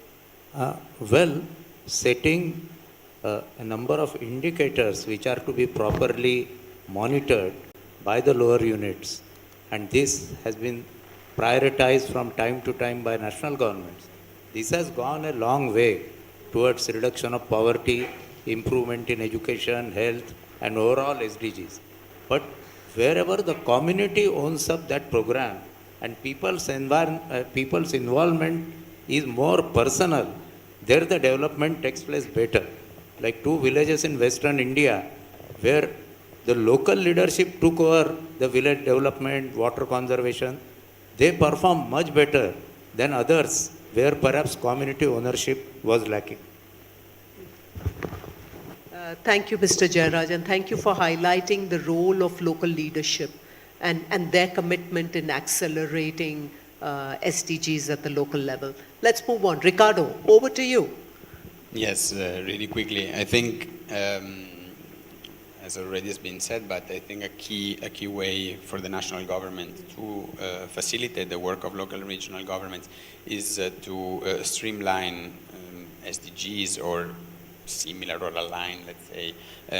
Setting a number of indicators which are to be properly monitored by the lower units, and this has been prioritized from time to time by national governments. This has gone a long way towards reduction of poverty, improvement in education, health, and overall SDGs. But wherever the community owns up that program and people's involvement is more personal, there the development takes place better. Like 2 villages in Western India, where the local leadership took over the village development, water conservation, they perform much better than others where perhaps community ownership was lacking. Thank you, Mr. Jairaj, and thank you for highlighting the role of local leadership and their commitment in accelerating SDGs at the local level. Let's move on. Ricardo, over to you. Yes, really quickly. I think, as already has been said, but I think a key way for the national government to facilitate the work of local and regional governments is to streamline SDGs or similar or aligned, let's say,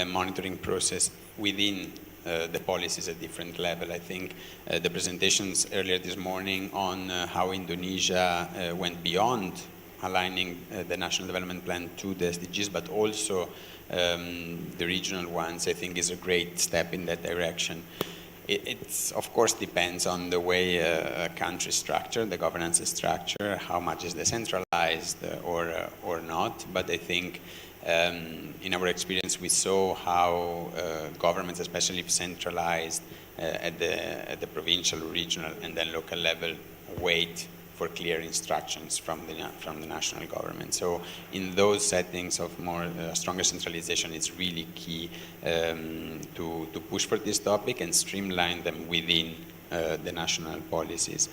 monitoring process within the policies at different level. I think the presentations earlier this morning on how Indonesia went beyond aligning the National Development Plan to the SDGs, but also the regional ones, I think is a great step in that direction. It of course depends on the way a country is structured, the governance is structured, how much is decentralized or not, but I think in our experience we saw how governments, especially if centralized at the provincial, regional and then local level, wait for clear instructions from the national government. So in those settings of more stronger centralization, it's really key to push for this topic and streamline them within the national policies.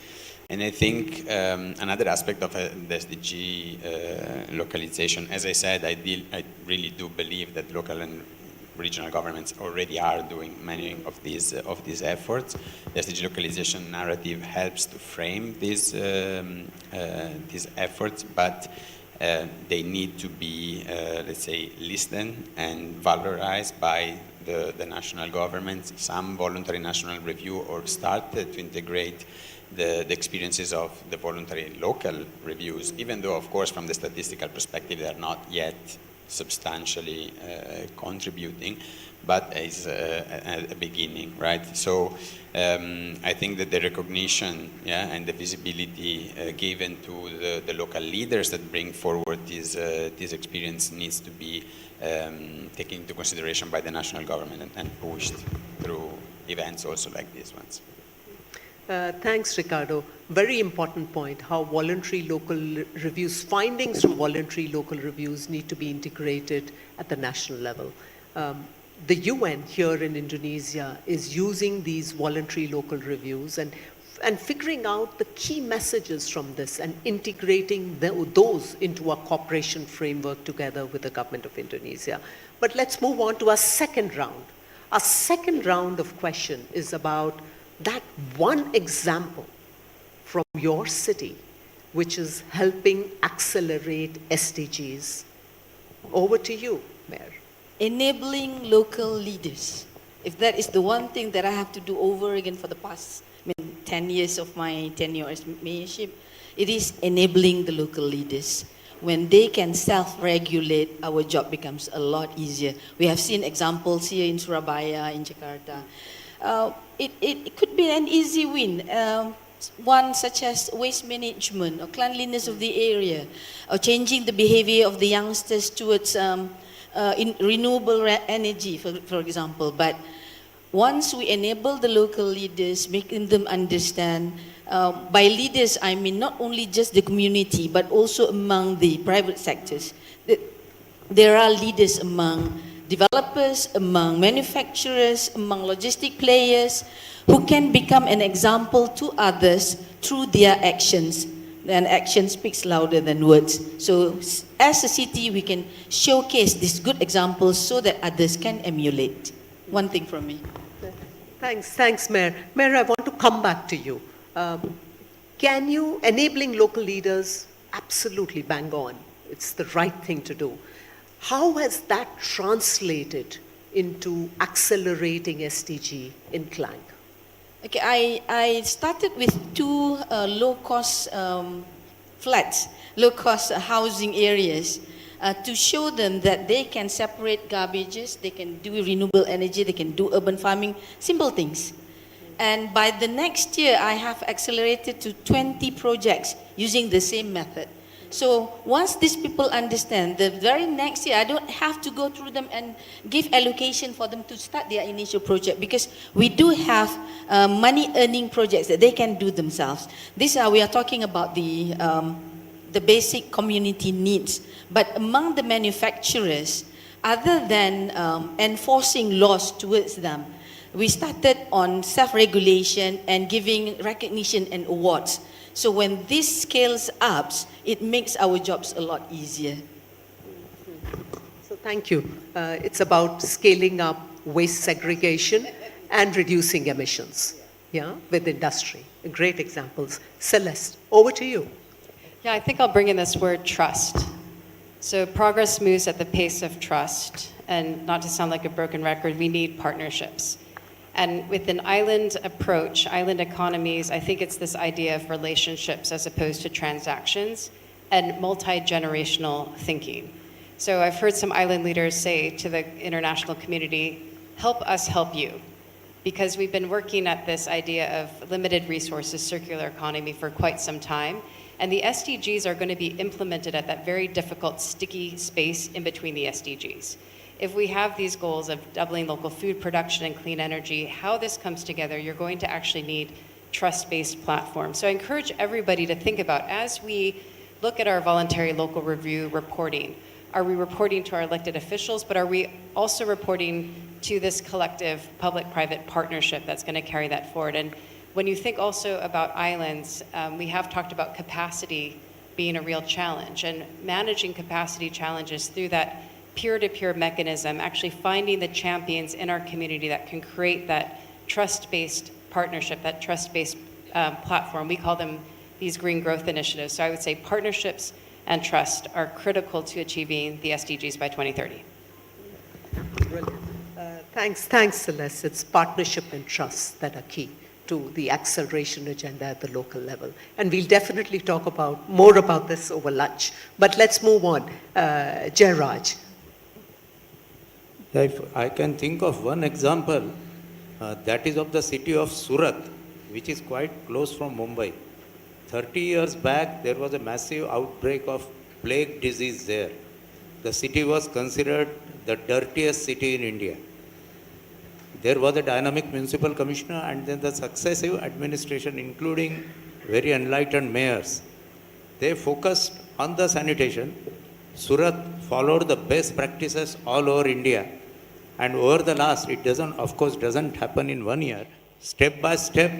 And I think another aspect of the SDG localization, as I said, I really do believe that local and regional governments already are doing many of these efforts. The SDG localization narrative helps to frame these efforts, but they need to be, let's say, listened and valorized by the national governments. Some voluntary national review or started to integrate the experiences of the voluntary local reviews, even though, of course, from the statistical perspective, they are not yet substantially contributing, but is a beginning, right? So I think that the recognition, and the visibility given to the local leaders that bring forward this experience needs to be taken into consideration by the national government and pushed through events also like these ones. Thanks, Ricardo. Very important point, how voluntary local reviews, findings from voluntary local reviews need to be integrated at the national level. The UN here in Indonesia is using these voluntary local reviews and figuring out the key messages from this and integrating those into a cooperation framework together with the government of Indonesia. But let's move on to our second round. Our second round of question is about that one example from your city which is helping accelerate SDGs. Over to you, Mayor. Enabling local leaders. If that is the one thing that I have to do over again for the past 10 years of my tenure as mayorship, it is enabling the local leaders. When they can self-regulate, our job becomes a lot easier. We have seen examples here in Surabaya, in Jakarta. It could be an easy win. One such as waste management or cleanliness of the area, or changing the behavior of the youngsters towards renewable energy, for example. But once we enable the local leaders, making them understand, by leaders I mean not only just the community, but also among the private sectors. There are leaders among developers, among manufacturers, among logistic players, who can become an example to others through their actions. And action speaks louder than words. So as a city, we can showcase these good examples so that others can emulate. One thing from me. Thanks, Mayor. Mayor, I want to come back to you. Can you, enabling local leaders, absolutely bang on. It's the right thing to do. How has that translated into accelerating SDG in Klang? Okay, I started with two low-cost flats, low-cost housing areas, to show them that they can separate garbages, they can do renewable energy, they can do urban farming, simple things. And by the next year, I have accelerated to 20 projects using the same method. So once these people understand, the very next year, I don't have to go through them and give allocation for them to start their initial project, because we do have money-earning projects that they can do themselves. We are talking about the basic community needs. But among the manufacturers, Other than enforcing laws towards them, we started on self-regulation and giving recognition and awards. So when this scales up, it makes our jobs a lot easier. So thank you. It's about scaling up waste segregation and reducing emissions, yeah, with industry. Great examples. Celeste, over to you. Yeah, I think I'll bring in this word trust. So progress moves at the pace of trust, and not to sound like a broken record, we need partnerships. And with an island approach, island economies, I think it's this idea of relationships as opposed to transactions and multi-generational thinking. So I've heard some island leaders say to the international community, help us help you. Because we've been working at this idea of limited resources, circular economy for quite some time. And the SDGs are going to be implemented at that very difficult, sticky space in between the SDGs. If we have these goals of doubling local food production and clean energy, how this comes together, you're going to actually need trust-based platforms. So I encourage everybody to think about, as we look at our voluntary local review reporting, are we reporting to our elected officials, but are we also reporting to this collective public-private partnership that's going to carry that forward? And when you think also about islands, we have talked about capacity being a real challenge, and managing capacity challenges through that peer-to-peer mechanism, actually finding the champions in our community that can create that trust-based partnership, that trust-based platform. We call them these green growth initiatives. So I would say partnerships and trust are critical to achieving the SDGs by 2030. Brilliant. Thanks, Celeste. It's partnership and trust that are key to the acceleration agenda at the local level. And we'll definitely talk more about this over lunch. But let's move on. Jairaj. If I can think of one example, that is of the city of Surat, which is quite close from Mumbai. 30 years back, there was a massive outbreak of plague disease there. The city was considered the dirtiest city in India. There was a dynamic municipal commissioner, and then the successive administration, including very enlightened mayors. They focused on the sanitation. Surat followed the best practices all over India. And over the last, it doesn't happen in 1 year. Step by step,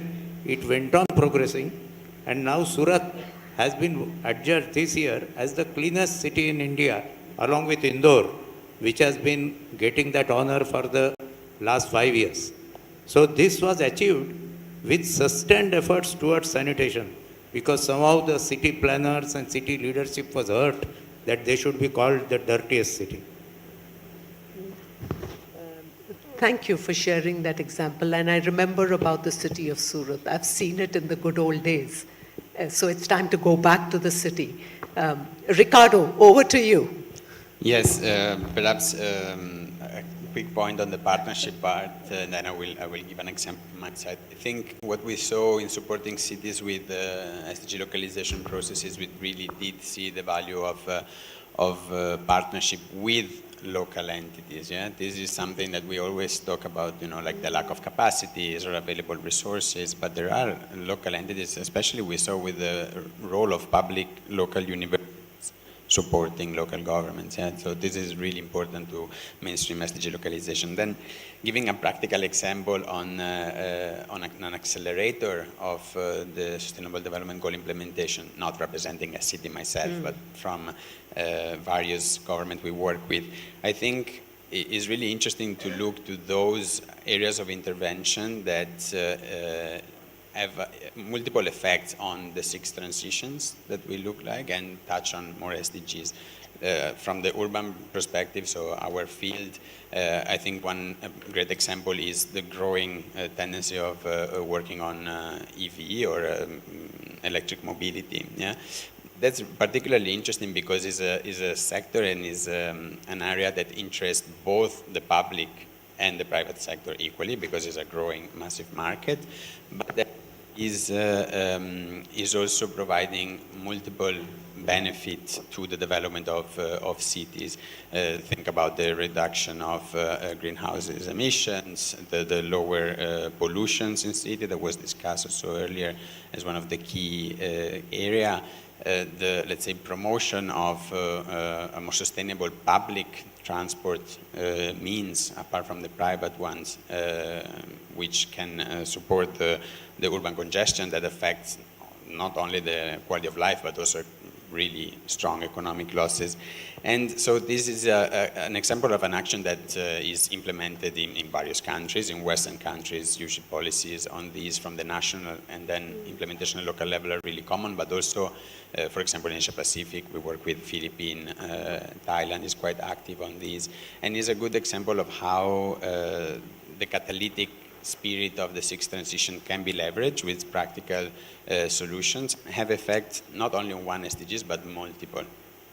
it went on progressing. And now Surat has been adjudged this year as the cleanest city in India, along with Indore, which has been getting that honor for the last 5 years. So this was achieved with sustained efforts towards sanitation, because somehow the city planners and city leadership was hurt that they should be called the dirtiest city. Thank you for sharing that example. And I remember about the city of Surat. I've seen it in the good old days. So it's time to go back to the city. Ricardo, over to you. Yes, perhaps a quick point on the partnership part, and then I will give an example from my side. I think what we saw in supporting cities with SDG localization processes, we really did see the value of partnership with local entities. Yeah, this is something that we always talk about, like the lack of capacities or available resources, but there are local entities, especially we saw with the role of public local universities supporting local governments. Yeah? So this is really important to mainstream SDG localization. Then giving a practical example on an accelerator of the Sustainable Development Goal implementation, not representing a city myself, but from various governments we work with. I think it is really interesting to look to those areas of intervention that have multiple effects on the 6 transitions that we look like, and touch on more SDGs. From the urban perspective, so our field, I think one great example is the growing tendency of working on EV or electric mobility. Yeah, that's particularly interesting because it's a sector and is an area that interests both the public and the private sector equally, because it's a growing massive market, but that is also providing multiple benefits to the development of cities. Think about the reduction of greenhouse emissions, the lower pollutions in city that was discussed also earlier as one of the key area. The, let's say, promotion of a more sustainable public transport means, apart from the private ones, which can support the urban congestion that affects not only the quality of life, but also really strong economic losses. And so this is an example of an action that is implemented in various countries. In Western countries, usually policies on these from the national and then implementation at local level are really common, but also, for example, in Asia Pacific, we work with Philippines, Thailand is quite active on these, and is a good example of how the catalytic spirit of the sixth transition can be leveraged with practical solutions, have effect not only on one SDGs, but multiple,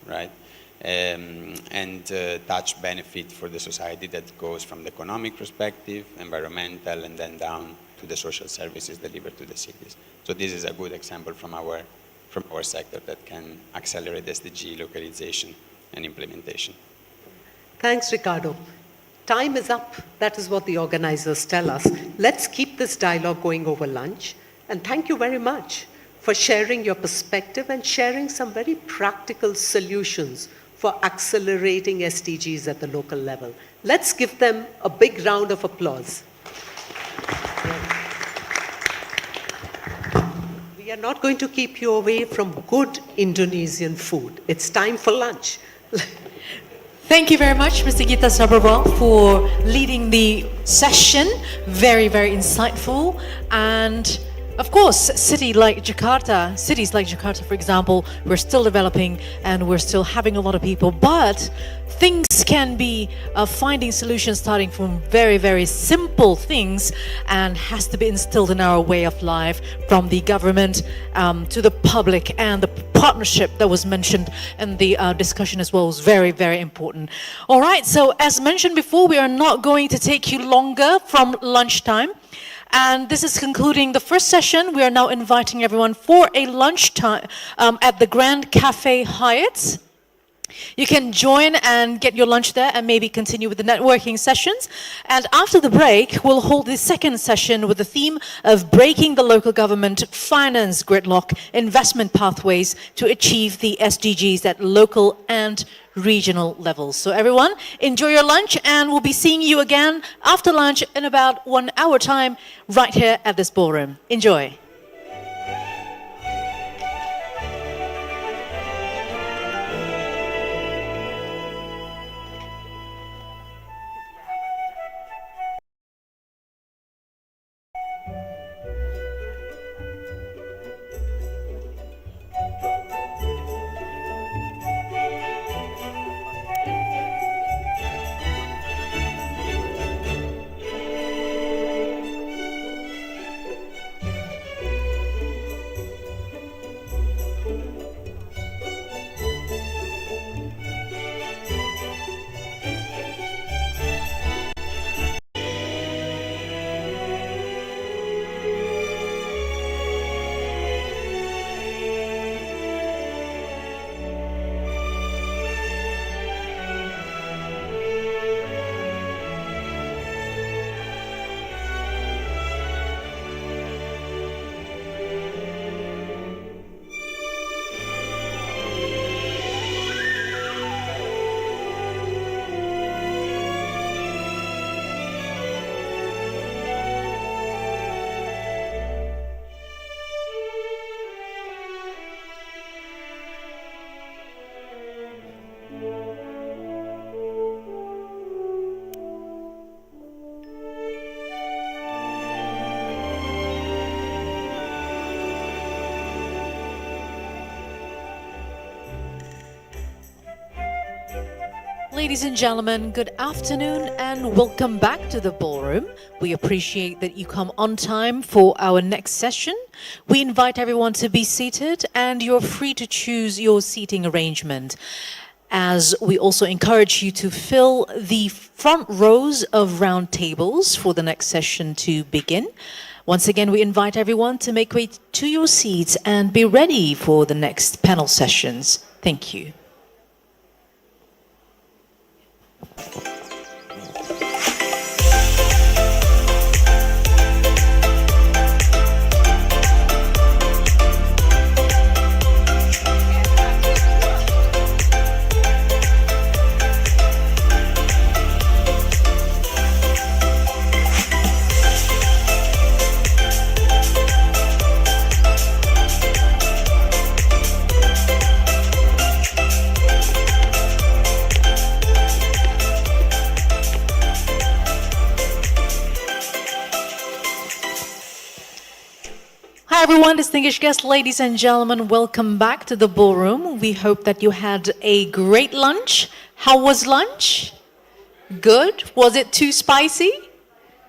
right? And touch benefit for the society that goes from the economic perspective, environmental, and then down to the social services delivered to the cities. So this is a good example from our sector that can accelerate SDG localization and implementation. Thanks, Ricardo. Time is up. That is what the organizers tell us. Let's keep this dialogue going over lunch. And thank you very much for sharing your perspective and sharing some very practical solutions for accelerating SDGs at the local level. Let's give them a big round of applause. We are not going to keep you away from good Indonesian food. It's time for lunch. Thank you very much, Mr. Gita Sabharwal, for leading the session. Very, very insightful. And of course, cities like Jakarta, for example, we're still developing and we're still having a lot of people, but things can be finding solutions starting from very, very simple things and has to be instilled in our way of life from the government to the public, and the partnership that was mentioned in the discussion as well was very, very important. All right, so as mentioned before, we are not going to take you longer from lunchtime. And this is concluding the first session. We are now inviting everyone for a lunchtime at the Grand Cafe Hyatt. You can join and get your lunch there and maybe continue with the networking sessions. And after the break, we'll hold the second session with the theme of breaking the local government finance gridlock, investment pathways to achieve the SDGs at local and regional levels. So everyone, enjoy your lunch, and we'll be seeing you again after lunch in about 1 hour time right here at this ballroom. Enjoy. Ladies and gentlemen, good afternoon and welcome back to the ballroom. We appreciate that you come on time for our next session. We invite everyone to be seated, and you're free to choose your seating arrangement, as we also encourage you to fill the front rows of round tables for the next session to begin. Once again, we invite everyone to make way to your seats and be ready for the next panel sessions. Thank you. everyone, distinguished guests, ladies and gentlemen, welcome back to the ballroom. We hope that you had a great lunch. How was lunch? Good. Was it too spicy?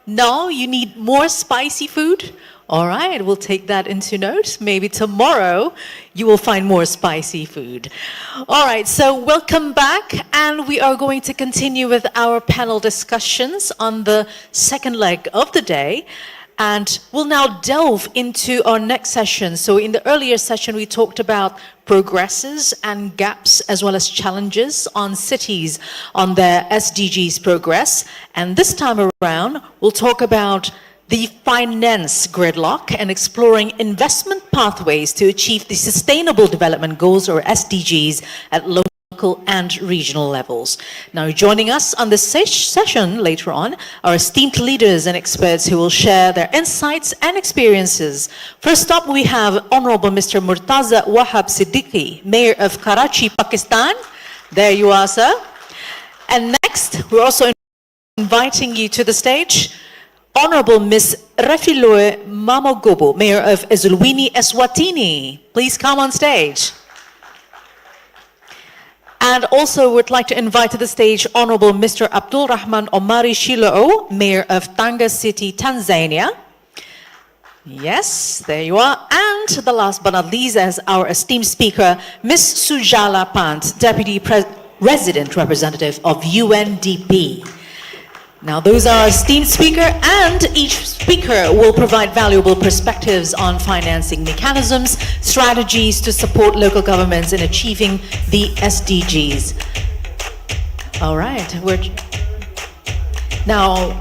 No, you need more spicy food? All right, we'll take that into note. Maybe tomorrow you will find more spicy food. All right, so welcome back, and we are going to continue with our panel discussions on the second leg of the day. And we'll now delve into our next session. So in the earlier session, we talked about progresses and gaps as well as challenges on cities on their SDGs progress. And this time around, we'll talk about the finance gridlock and exploring investment pathways to achieve the Sustainable Development Goals, or SDGs, at local and regional levels. Now, joining us on this session later on are esteemed leaders and experts who will share their insights and experiences. First up, we have Honorable Mr. Murtaza Wahab Siddiqui, Mayor of Karachi, Pakistan. There you are, sir. And next, we're also inviting you to the stage, Honorable Ms. Refiloe Mamogobo, Mayor of Ezulwini, Eswatini. Please come on stage. And also would like to invite to the stage Honorable Mr. Abdul Rahman Omari Shiloo, Mayor of Tanga City, Tanzania. Yes, there you are. And the last but not least, as our esteemed speaker, Ms. Sujala Pant, Deputy Resident Representative of UNDP. Now, those are our esteemed speaker, and each speaker will provide valuable perspectives on financing mechanisms, strategies to support local governments in achieving the SDGs. All right, now,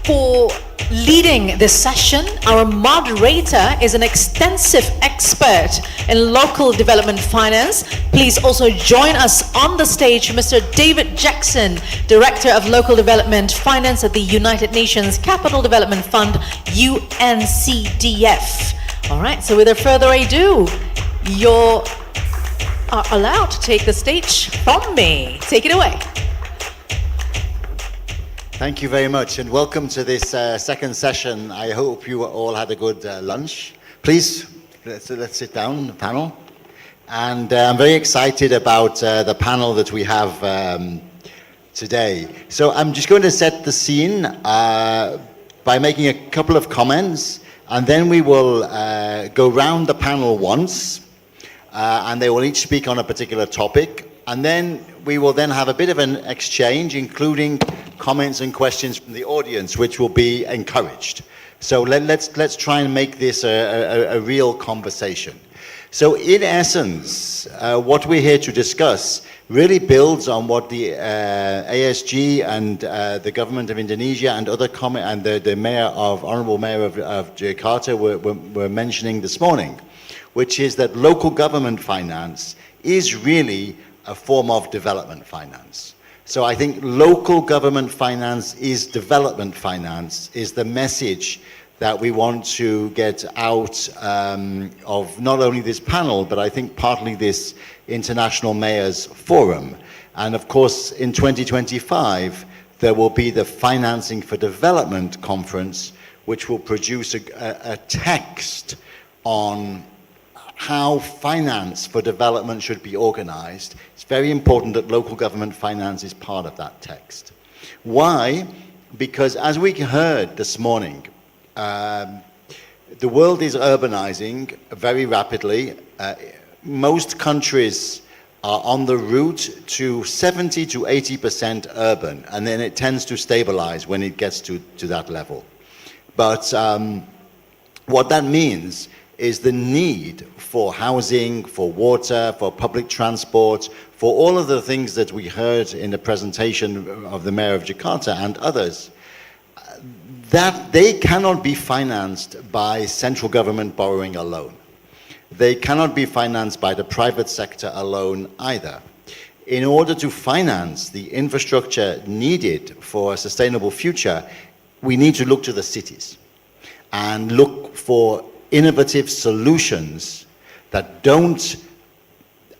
for leading this session, our moderator is an extensive expert in local development finance. Please also join us on the stage, Mr. David Jackson, Director of Local Development Finance at the United Nations Capital Development Fund, UNCDF. All right, so without further ado, you are allowed to take the stage from me. Take it away. Thank you very much, and welcome to this second session. I hope you all had a good lunch. Please, let's sit down, the panel. And I'm very excited about the panel that we have today. So I'm just going to set the scene by making a couple of comments, and then we will go round the panel once, and they will each speak on a particular topic. And then we will then have a bit of an exchange, including comments and questions from the audience, which will be encouraged. So let's try and make this a real conversation. So in essence, what we're here to discuss really builds on what the ASG and the government of Indonesia and other and the Honorable Mayor of Jakarta were mentioning this morning, which is that local government finance is really a form of development finance. So I think local government finance is development finance, is the message that we want to get out of not only this panel, but I think partly this International Mayors Forum. And of course, in 2025, there will be the Financing for Development Conference, which will produce a text on how finance for development should be organized. It's very important that local government finance is part of that text. Why? Because as we heard this morning, the world is urbanizing very rapidly. Most countries are on the route to 70 to 80% urban, and then it tends to stabilize when it gets to that level. But what that means is the need for housing, for water, for public transport, for all of the things that we heard in the presentation of the Mayor of Jakarta and others, that they cannot be financed by central government borrowing alone. They cannot be financed by the private sector alone either. In order to finance the infrastructure needed for a sustainable future, we need to look to the cities and look for innovative solutions that don't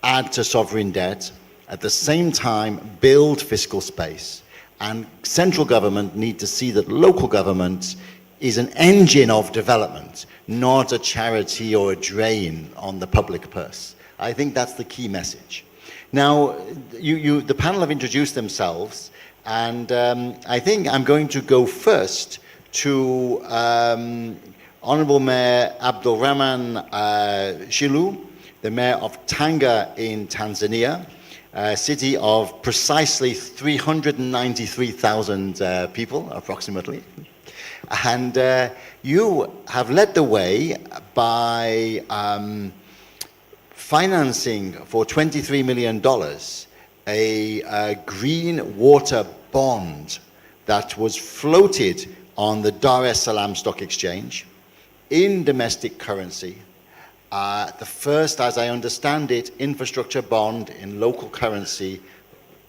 add to sovereign debt, at the same time build fiscal space. And central government need to see that local government is an engine of development, not a charity or a drain on the public purse. I think that's the key message. Now, the panel have introduced themselves, and I think I'm going to go first to Honorable Mayor Abdul Rahman Shilu, the Mayor of Tanga in Tanzania, a city of precisely 393,000 people, approximately. And you have led the way by financing for $23 million a green water bond that was floated on the Dar es Salaam Stock Exchange in domestic currency. The first, as I understand it, infrastructure bond in local currency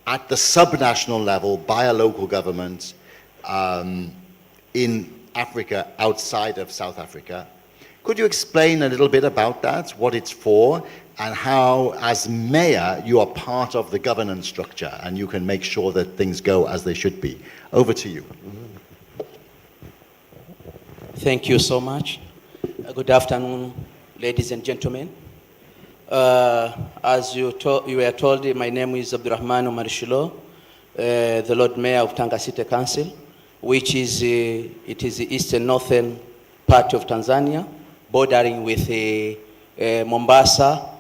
at the subnational level by a local government in Africa, outside of South Africa. Could you explain a little bit about that, what it's for, and how, as mayor, you are part of the governance structure and you can make sure that things go as they should be? Over to you. Thank you so much. Good afternoon, ladies and gentlemen. As you were told, my name is Abdurrahman Omar Shilo, the Lord Mayor of Tanga City Council, which is it is the eastern northern part of Tanzania, bordering with Mombasa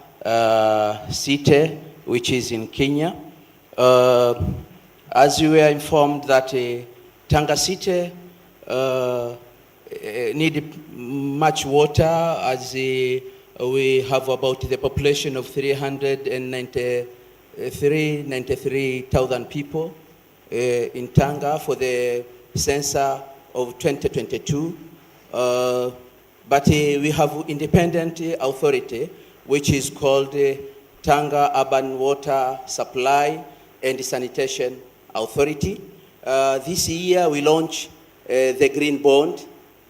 city, which is in Kenya. As you were informed that Tanga City need much water, as we have about the population of 393,000 people in Tanga for the census of 2022. But we have independent authority, which is called Tanga Urban Water Supply and Sanitation Authority. This year we launched the Green Bond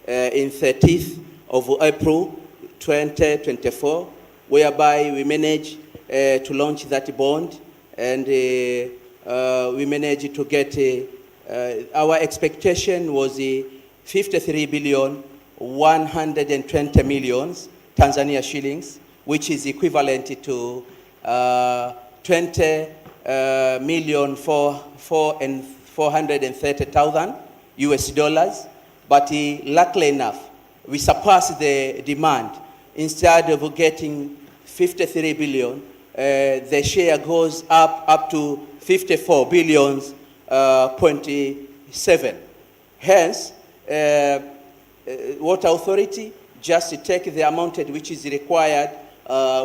in 30th of April 2024, whereby we managed to launch that bond, and we managed to get our expectation was 53 billion 120 millions Tanzania shillings, which is equivalent to 20 million 430,000 US dollars. But luckily enough, we surpassed the demand. Instead of getting 53 billion, the share goes up to 54 billions, 0.7. Hence, Water Authority just to take the amount which is required,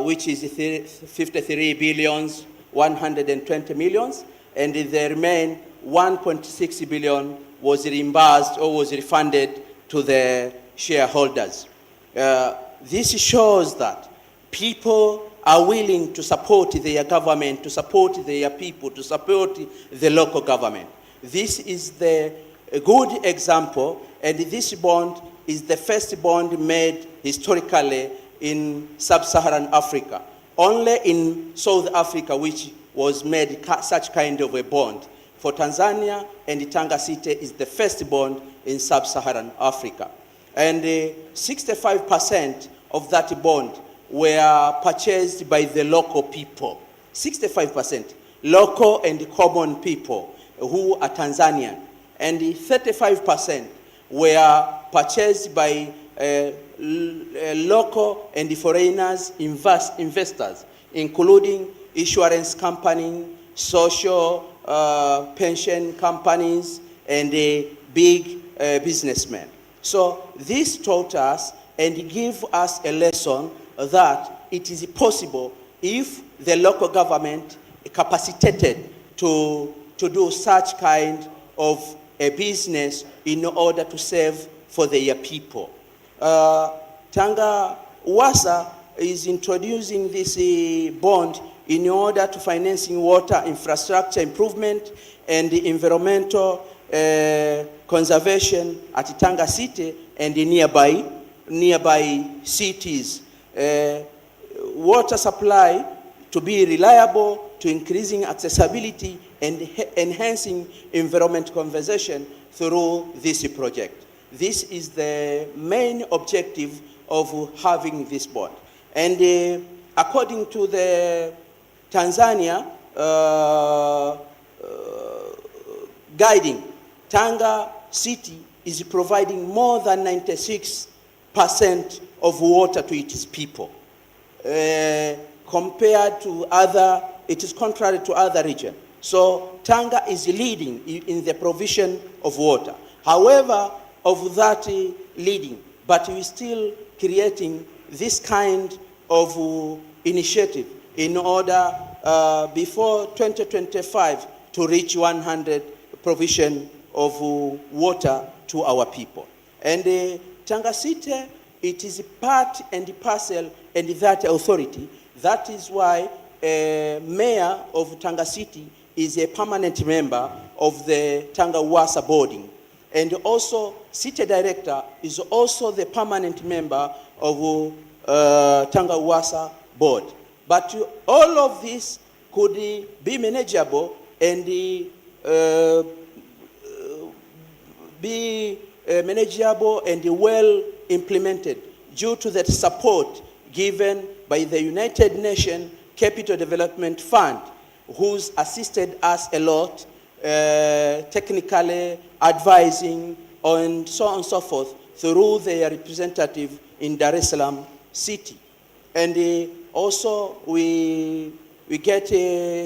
which is 53 billions, 120 millions, and the remain 1.6 billion was reimbursed or was refunded to the shareholders. This shows that people are willing to support their government, to support their people, to support the local government. This is a good example, and this bond is the first bond made historically in sub-Saharan Africa. Only in South Africa which was made such kind of a bond. For Tanzania, and Tanga City is the first bond in sub-Saharan Africa. And 65% of that bond were purchased by the local people. 65%, local and common people who are Tanzanian. And 35% were purchased by local and foreigners, investors, including insurance companies, social pension companies, and big businessmen. So this taught us and give us a lesson that it is possible if the local government capacitated to do such kind of a business in order to serve for their people. Tanga Wasa is introducing this bond in order to financing water infrastructure improvement and environmental conservation at Tanga City and nearby cities. Water supply to be reliable, to increasing accessibility and enhancing environment conservation through this project. This is the main objective of having this board. And according to the Tanzania guiding, Tanga City is providing more than 96% of water to its people. Compared to other, it is contrary to other regions. So Tanga is leading in the provision of water. However, of that leading, but we're still creating this kind of initiative in order before 2025 to reach 100 provision of water to our people. And Tanga City, it is part and parcel and that authority. That is why Mayor of Tanga City is a permanent member of the Tanga Uwasa boarding. And also, City Director is also the permanent member of Tanga Uwasa board. But all of this could be manageable and be manageable and well implemented due to the support given by the United Nations Capital Development Fund, who's assisted us a lot, technically advising and so on and so forth through their representative in Dar es Salaam City. And also we get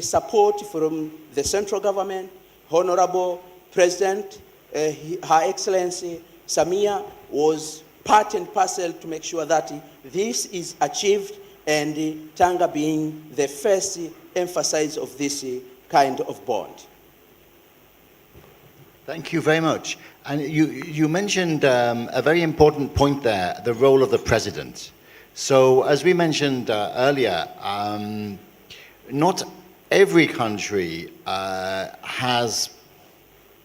support from the central government. Honorable President, Her Excellency Samia was part and parcel to make sure that this is achieved, and Tanga being the first emphasis of this kind of bond. Thank you very much. And you mentioned a very important point there, the role of the president. So as we mentioned earlier, not every country has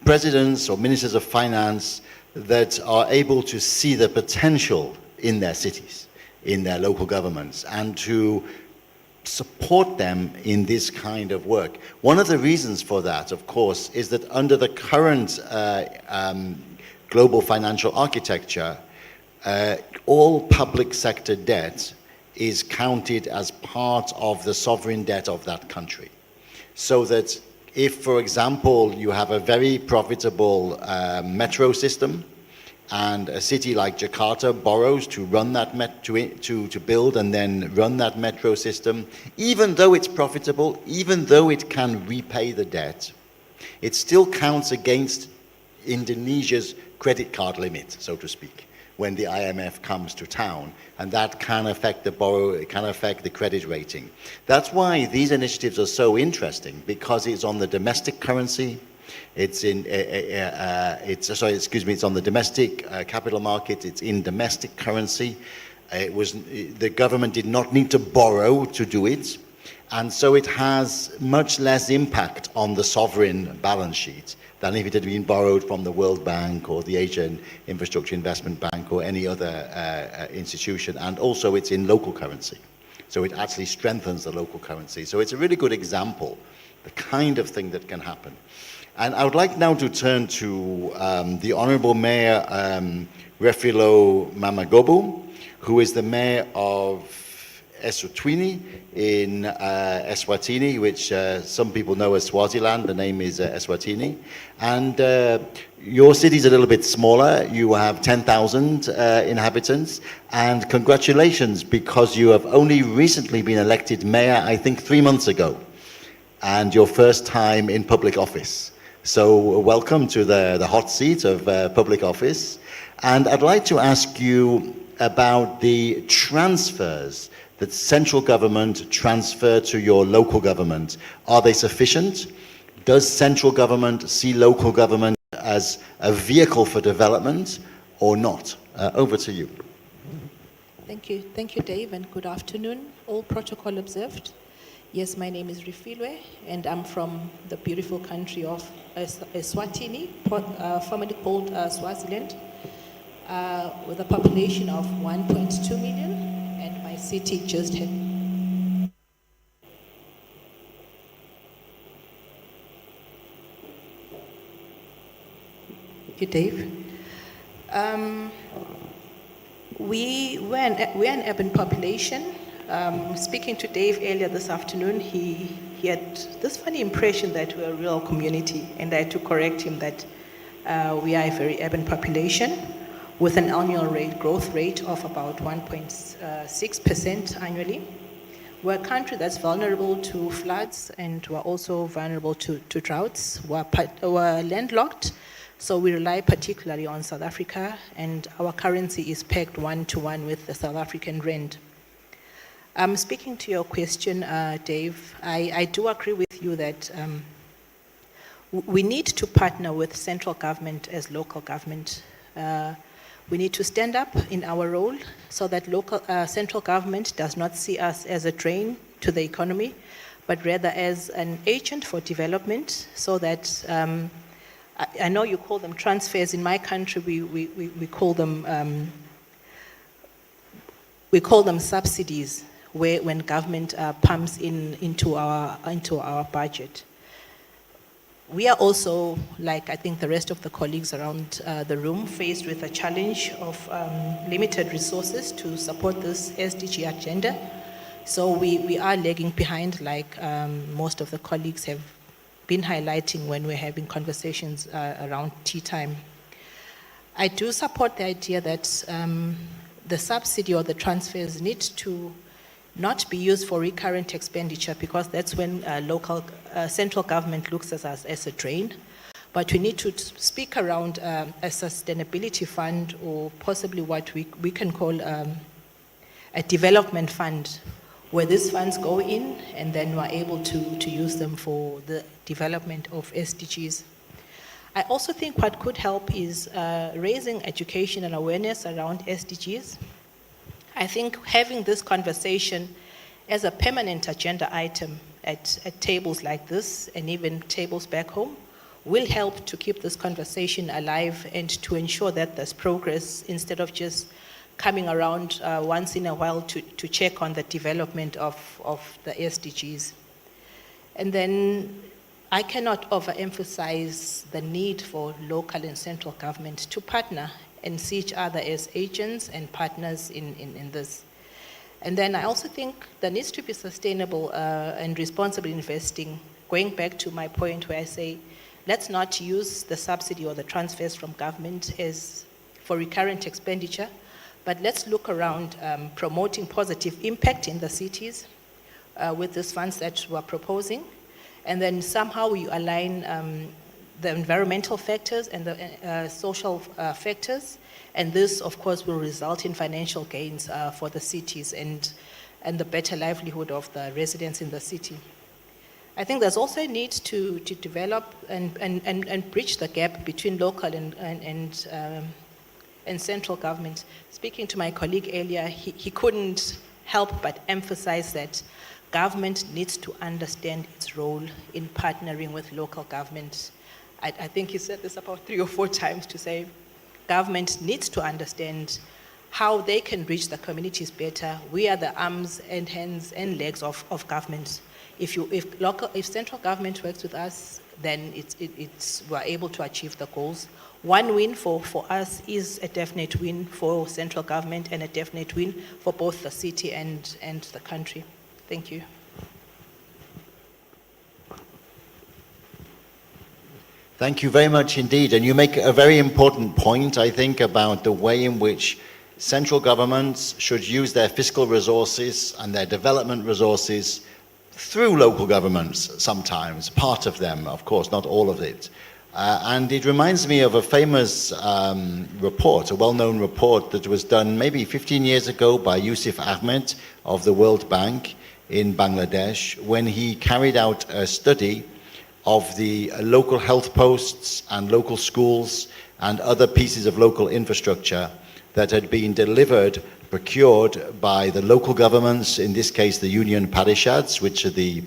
presidents or ministers of finance that are able to see the potential in their cities, in their local governments, and to support them in this kind of work. One of the reasons for that, of course, is that under the current global financial architecture, all public sector debt is counted as part of the sovereign debt of that country. So that if, for example, you have a very profitable metro system, and a city like Jakarta borrows to run that to build and then run that metro system, even though it's profitable, even though it can repay the debt, it still counts against Indonesia's credit card limit, so to speak, when the IMF comes to town, and that can affect it can affect the credit rating. That's why these initiatives are so interesting, because it's on the domestic currency. It's on the domestic capital market. It's in domestic currency. The government did not need to borrow to do it, and so it has much less impact on the sovereign balance sheet than if it had been borrowed from the World Bank or the Asian Infrastructure Investment Bank or any other institution. And also it's in local currency, so it actually strengthens the local currency. So it's a really good example, the kind of thing that can happen. And I would like now to turn to the Honorable Mayor Refilo Mamagobu, who is the mayor of Eswatini in Eswatini, which some people know as Swaziland. The name is Eswatini. And your city is a little bit smaller. You have 10,000 inhabitants. And congratulations, because you have only recently been elected mayor, I think 3 months ago, and your first time in public office. So welcome to the hot seat of public office. And I'd like to ask you about the transfers that central government transfer to your local government. Are they sufficient? Does central government see local government as a vehicle for development or not? Over to you. Thank you, Dave, and good afternoon. All protocol observed. Yes, my name is Rifilwe, and I'm from the beautiful country of Eswatini, formerly called Swaziland, with a population of 1.2 million, and my city just had... Thank you, Dave. We're an urban population. Speaking to Dave earlier this afternoon, he had this funny impression that we're a rural community, and I had to correct him that we are a very urban population with an annual growth rate of about 1.6% annually. We're a country that's vulnerable to floods, and we're also vulnerable to droughts. We're landlocked, so we rely particularly on South Africa, and our currency is pegged 1-to-1 with the South African rand. Speaking to your question, Dave, I do agree with you that we need to partner with central government as local government. We need to stand up in our role so that central government does not see us as a drain to the economy, but rather as an agent for development, so that I know you call them transfers. In my country, we call them subsidies, when government pumps into our budget. We are also, like I think the rest of the colleagues around the room, faced with a challenge of limited resources to support this SDG agenda. So we are lagging behind, like most of the colleagues have been highlighting when we're having conversations around tea time. I do support the idea that the subsidy or the transfers need to not be used for recurrent expenditure, because that's when central government looks at us as a drain. But we need to speak around a sustainability fund, or possibly what we can call a development fund, where these funds go in and then we're able to use them for the development of SDGs. I also think what could help is raising education and awareness around SDGs. I think having this conversation as a permanent agenda item at tables like this, and even tables back home, will help to keep this conversation alive and to ensure that there's progress, instead of just coming around once in a while to check on the development of the SDGs. And then I cannot overemphasize the need for local and central government to partner and see each other as agents and partners in this. And then I also think there needs to be sustainable and responsible investing, going back to my point where I say, let's not use the subsidy or the transfers from government as for recurrent expenditure, but let's look around promoting positive impact in the cities with these funds that we're proposing. And then somehow we align the environmental factors and the social factors, and this, of course, will result in financial gains for the cities and the better livelihood of the residents in the city. I think there's also a need to develop and bridge the gap between local and central government. Speaking to my colleague earlier, he couldn't help but emphasize that government needs to understand its role in partnering with local government. I think he said this about 3 or 4 times, to say government needs to understand how they can reach the communities better. We are the arms and hands and legs of government. If central government works with us, then we're able to achieve the goals. One win for us is a definite win for central government, and a definite win for both the city and the country. Thank you. Thank you very much indeed. And you make a very important point, I think, about the way in which central governments should use their fiscal resources and their development resources through local governments sometimes, part of them, of course, not all of it. And it reminds me of a famous report, a well-known report that was done maybe 15 years ago by Yusuf Ahmed of the World Bank in Bangladesh, when he carried out a study of the local health posts and local schools and other pieces of local infrastructure that had been delivered, procured by the local governments, in this case the union parishads, which are the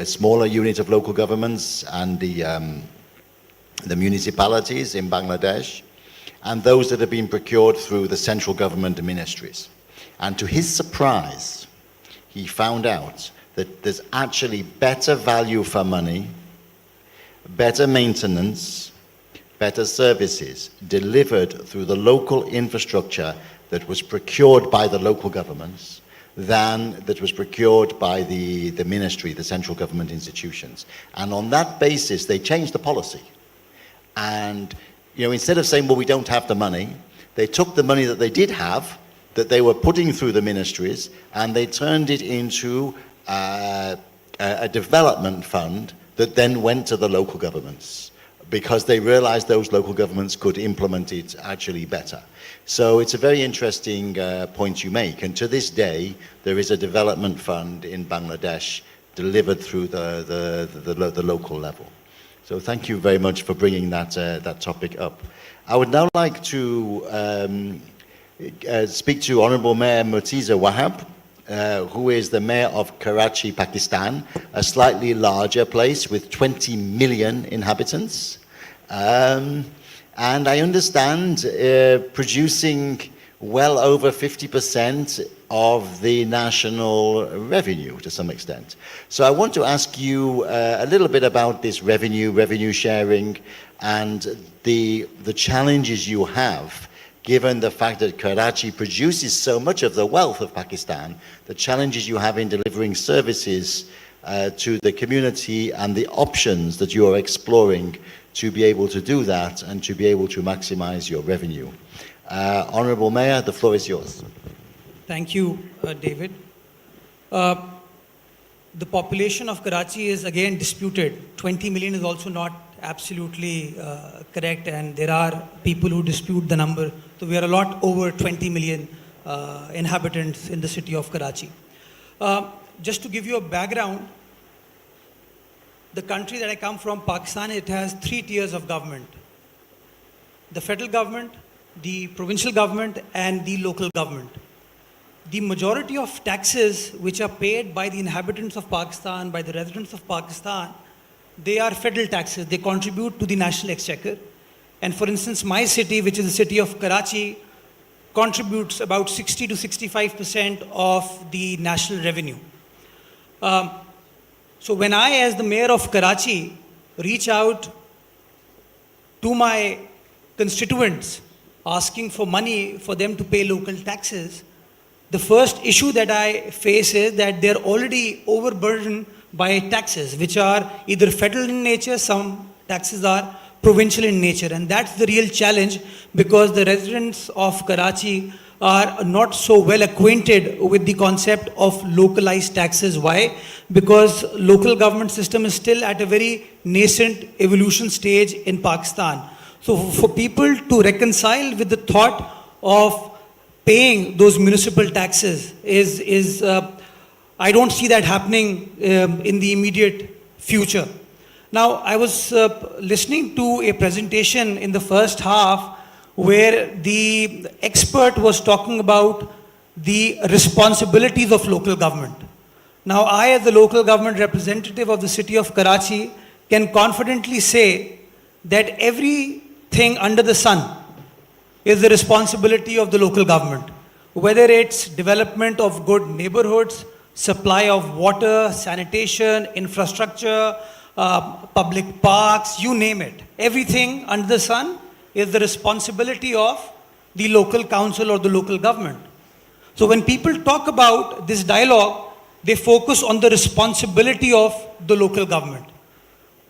smaller unit of local governments, and the municipalities in Bangladesh, and those that have been procured through the central government ministries. And to his surprise, he found out that there's actually better value for money, better maintenance, better services delivered through the local infrastructure that was procured by the local governments than that was procured by the ministry, the central government institutions. And on that basis, they changed the policy. And, instead of saying, well, we don't have the money, they took the money that they did have, that they were putting through the ministries, and they turned it into a development fund that then went to the local governments, because they realized those local governments could implement it actually better. So it's a very interesting point you make. And to this day, there is a development fund in Bangladesh delivered through the local level. So thank you very much for bringing that topic up. I would now like to speak to Honorable Mayor Murtiza Wahab, who is the mayor of Karachi, Pakistan, a slightly larger place with 20 million inhabitants. And I understand producing well over 50% of the national revenue to some extent. So I want to ask you a little bit about this revenue sharing, and the challenges you have, given the fact that Karachi produces so much of the wealth of Pakistan, the challenges you have in delivering services to the community and the options that you are exploring to be able to do that and to be able to maximize your revenue. Honorable Mayor, the floor is yours. Thank you, David. The population of Karachi is again disputed. 20 million is also not absolutely correct, and there are people who dispute the number. So we are a lot over 20 million inhabitants in the city of Karachi. Just to give you a background, the country that I come from, Pakistan, it has 3 tiers of government: the federal government, the provincial government, and the local government. The majority of taxes which are paid by the inhabitants of Pakistan, by the residents of Pakistan, they are federal taxes. They contribute to the national exchequer. And for instance, my city, which is the city of Karachi, contributes about 60 to 65% of the national revenue. So when I, as the mayor of Karachi, reach out to my constituents asking for money for them to pay local taxes, the first issue that I face is that they're already overburdened by taxes, which are either federal in nature, some taxes are provincial in nature. And that's the real challenge, because the residents of Karachi are not so well acquainted with the concept of localized taxes. Why? Because local government system is still at a very nascent evolution stage in Pakistan. So for people to reconcile with the thought of paying those municipal taxes is I don't see that happening in the immediate future. Now, I was listening to a presentation in the first half where the expert was talking about the responsibilities of local government. Now, I, as the local government representative of the city of Karachi, can confidently say that everything under the sun is the responsibility of the local government. Whether it's development of good neighborhoods, supply of water, sanitation, infrastructure, public parks, you name it. Everything under the sun is the responsibility of the local council or the local government. So when people talk about this dialogue, they focus on the responsibility of the local government.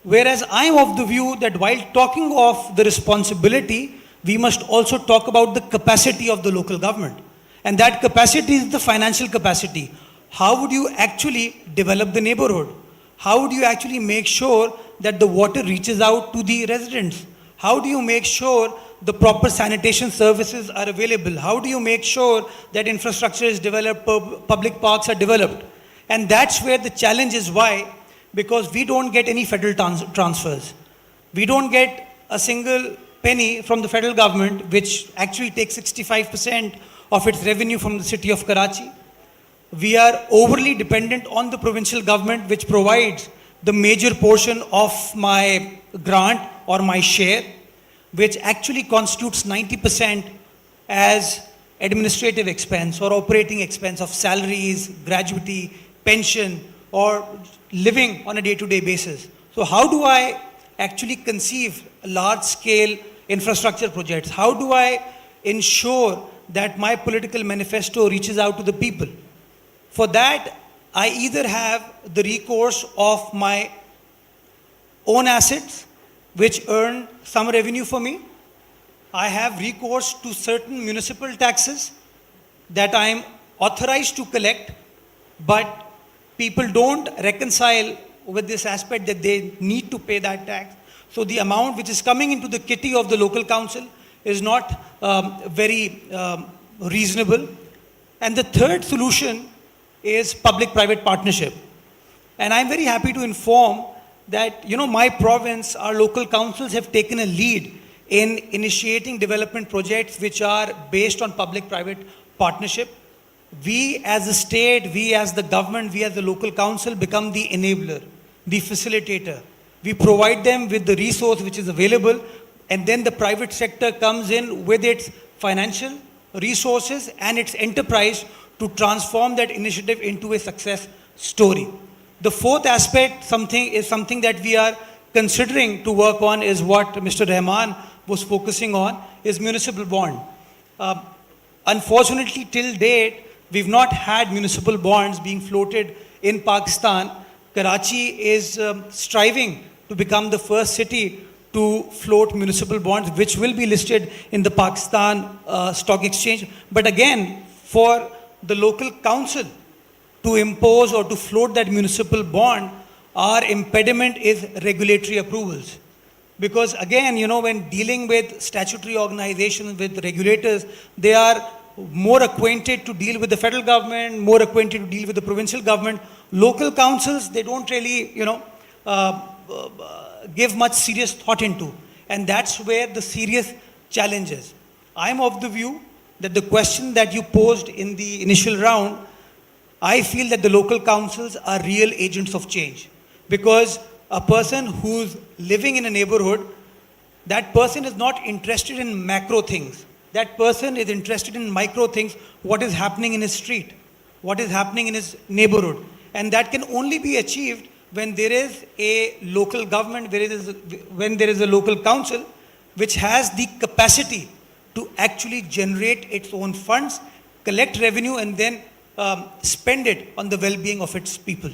Whereas I am of the view that while talking of the responsibility, we must also talk about the capacity of the local government. And that capacity is the financial capacity. How would you actually develop the neighborhood? How would you actually make sure that the water reaches out to the residents? How do you make sure the proper sanitation services are available? How do you make sure that infrastructure is developed, public parks are developed? And that's where the challenge is. Why? Because we don't get any federal transfers. We don't get a single penny from the federal government, which actually takes 65% of its revenue from the city of Karachi. We are overly dependent on the provincial government, which provides the major portion of my grant or my share, which actually constitutes 90% as administrative expense or operating expense of salaries, gratuity, pension, or living on a day-to-day basis. So how do I actually conceive large-scale infrastructure projects? How do I ensure that my political manifesto reaches out to the people? For that, I either have the recourse of my own assets, which earn some revenue for me. I have recourse to certain municipal taxes that I am authorized to collect, but people don't reconcile with this aspect that they need to pay that tax. So the amount which is coming into the kitty of the local council is not very reasonable. And the third solution is public-private partnership. And I'm very happy to inform that, my province, our local councils have taken a lead in initiating development projects which are based on public-private partnership. We as a state, we as the government, we as the local council become the enabler, the facilitator. We provide them with the resource which is available, and then the private sector comes in with its financial resources and its enterprise to transform that initiative into a success story. The fourth aspect is something that we are considering to work on, is what Mr. Rahman was focusing on, is municipal bond. Unfortunately, till date, we've not had municipal bonds being floated in Pakistan. Karachi is striving to become the first city to float municipal bonds, which will be listed in the Pakistan Stock Exchange. But again, for the local council to impose or to float that municipal bond, our impediment is regulatory approvals. Because again, when dealing with statutory organizations, with regulators, they are more acquainted to deal with the federal government, more acquainted to deal with the provincial government. Local councils, they don't really, give much serious thought into. And that's where the serious challenge is. I'm of the view that the question that you posed in the initial round, I feel that the local councils are real agents of change. Because a person who's living in a neighborhood, that person is not interested in macro things. That person is interested in micro things, what is happening in his street, what is happening in his neighborhood. And that can only be achieved when there is a local government, when there is a local council, which has the capacity to actually generate its own funds, collect revenue, and then spend it on the well-being of its people.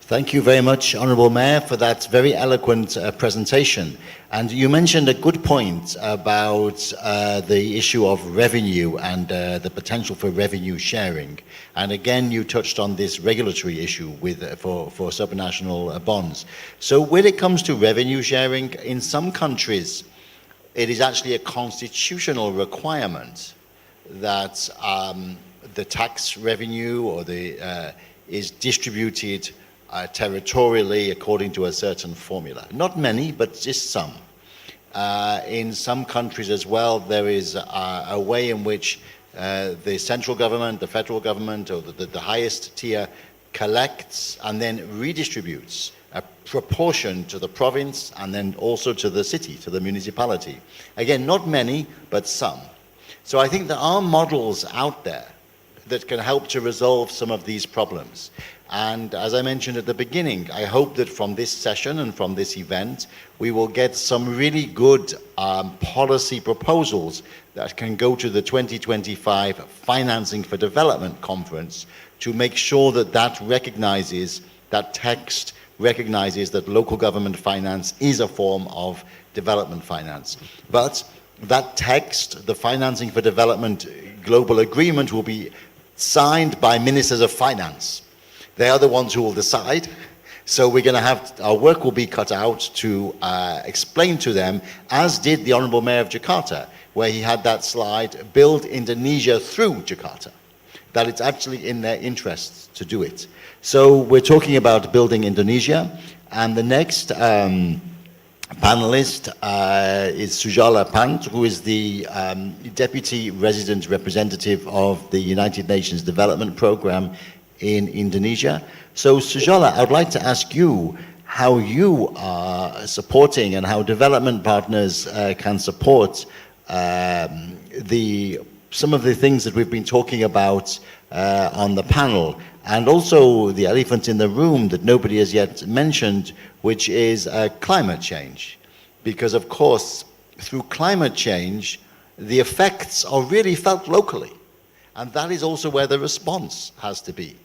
Thank you very much, Honourable Mayor, for that very eloquent presentation. And you mentioned a good point about the issue of revenue and the potential for revenue sharing. And again, you touched on this regulatory issue for supranational bonds. So when it comes to revenue sharing, in some countries, it is actually a constitutional requirement that the tax revenue or is distributed territorially according to a certain formula. Not many, but just some. In some countries as well, there is a way in which the central government, the federal government, or the highest tier collects and then redistributes a proportion to the province and then also to the city, to the municipality. Again, not many, but some. So I think there are models out there that can help to resolve some of these problems. And as I mentioned at the beginning, I hope that from this session and from this event, we will get some really good policy proposals that can go to the 2025 Financing for Development Conference to make sure that that text recognizes that local government finance is a form of development finance. But that text, the Financing for Development Global Agreement, will be signed by ministers of finance. They are the ones who will decide. So we're going to have, our work will be cut out to explain to them, as did the Honorable Mayor of Jakarta, where he had that slide, build Indonesia through Jakarta, that it's actually in their interests to do it. So we're talking about building Indonesia, and the next panelist is Sujala Pant, who is the Deputy Resident Representative of the United Nations Development Programme in Indonesia. So Sujala, I'd like to ask you how you are supporting and how development partners can support some of the things that we've been talking about on the panel, And also the elephant in the room that nobody has yet mentioned, which is climate change. Because of course, through climate change, the effects are really felt locally. And that is also where the response has to be.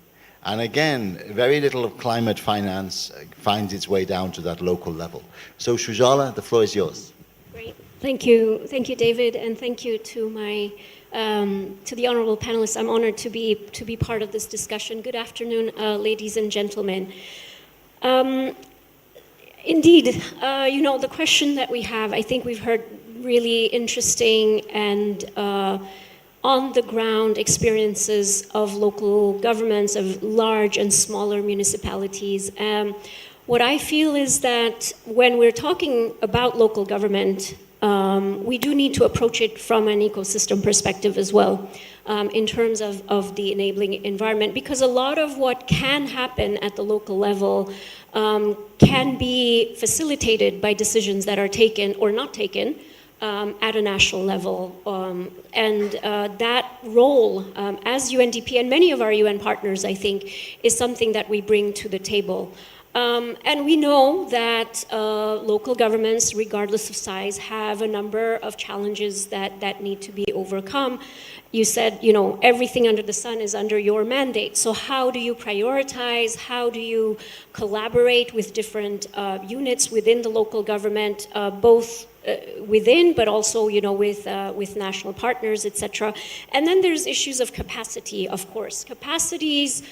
And again, very little of climate finance finds its way down to that local level. So Shujala, the floor is yours. Great. Thank you, David, and thank you to my to the honorable panelists. I'm honored to be part of this discussion. Good afternoon, ladies and gentlemen. Indeed, you know, the question that we have, I think we've heard really interesting and on-the-ground experiences of local governments, of large and smaller municipalities. What I feel is that when we're talking about local government, we do need to approach it from an ecosystem perspective as well, in terms of the enabling environment, because a lot of what can happen at the local level can be facilitated by decisions that are taken or not taken at a national level. And that role, as UNDP and many of our UN partners, I think, is something that we bring to the table. And we know that local governments, regardless of size, have a number of challenges that need to be overcome. You said, you know, everything under the sun is under your mandate. So how do you prioritize? How do you collaborate with different units within the local government, both within, but also, you know, with national partners, etc. And then there's issues of capacity, of course. Capacities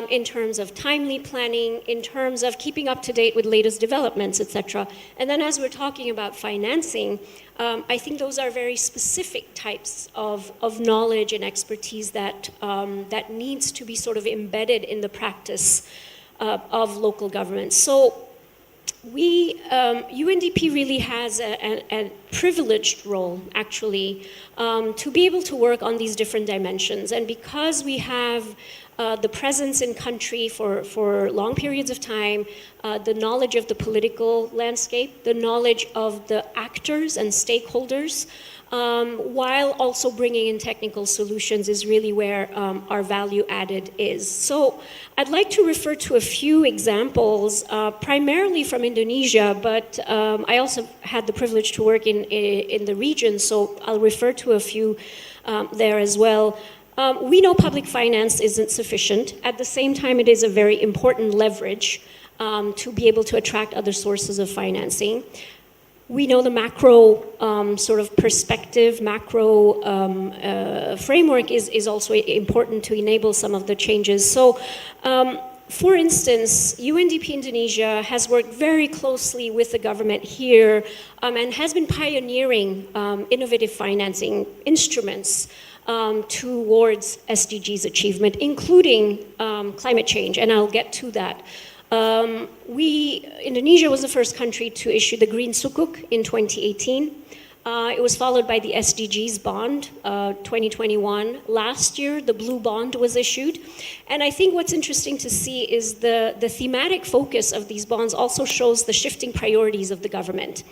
in terms of timely planning, in terms of keeping up to date with latest developments, etc. And then as we're talking about financing, I think those are very specific types of knowledge and expertise that, that needs to be sort of embedded in the practice of local government. So UNDP really has a privileged role, actually, to be able to work on these different dimensions. And because we have the presence in country for long periods of time, the knowledge of the political landscape, the knowledge of the actors and stakeholders, while also bringing in technical solutions is really where our value added is. So I'd like to refer to a few examples, primarily from Indonesia, but I also had the privilege to work in the region, so I'll refer to a few there as well. We know public finance isn't sufficient. At the same time, it is a very important leverage to be able to attract other sources of financing. We know the macro sort of perspective, macro framework is also important to enable some of the changes. So, for instance, UNDP Indonesia has worked very closely with the government here and has been pioneering innovative financing instruments towards SDGs achievement, including climate change, and I'll get to that. Indonesia was the first country to issue the Green Sukuk in 2018. It was followed by the SDGs bond, 2021. Last year, the Blue Bond was issued. And I think what's interesting to see is the thematic focus of these bonds also shows the shifting priorities of the government.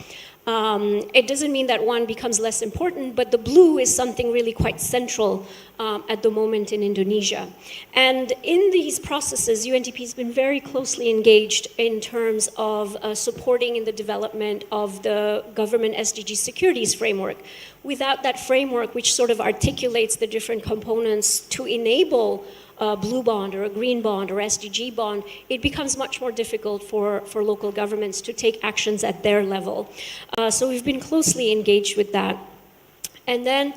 It doesn't mean that one becomes less important, but the blue is something really quite central at the moment in Indonesia. And in these processes, UNDP has been very closely engaged in terms of supporting in the development of the government SDG securities framework. Without that framework, which sort of articulates the different components to enable a blue bond or a green bond or SDG bond, it becomes much more difficult for local governments to take actions at their level. So we've been closely engaged with that. And then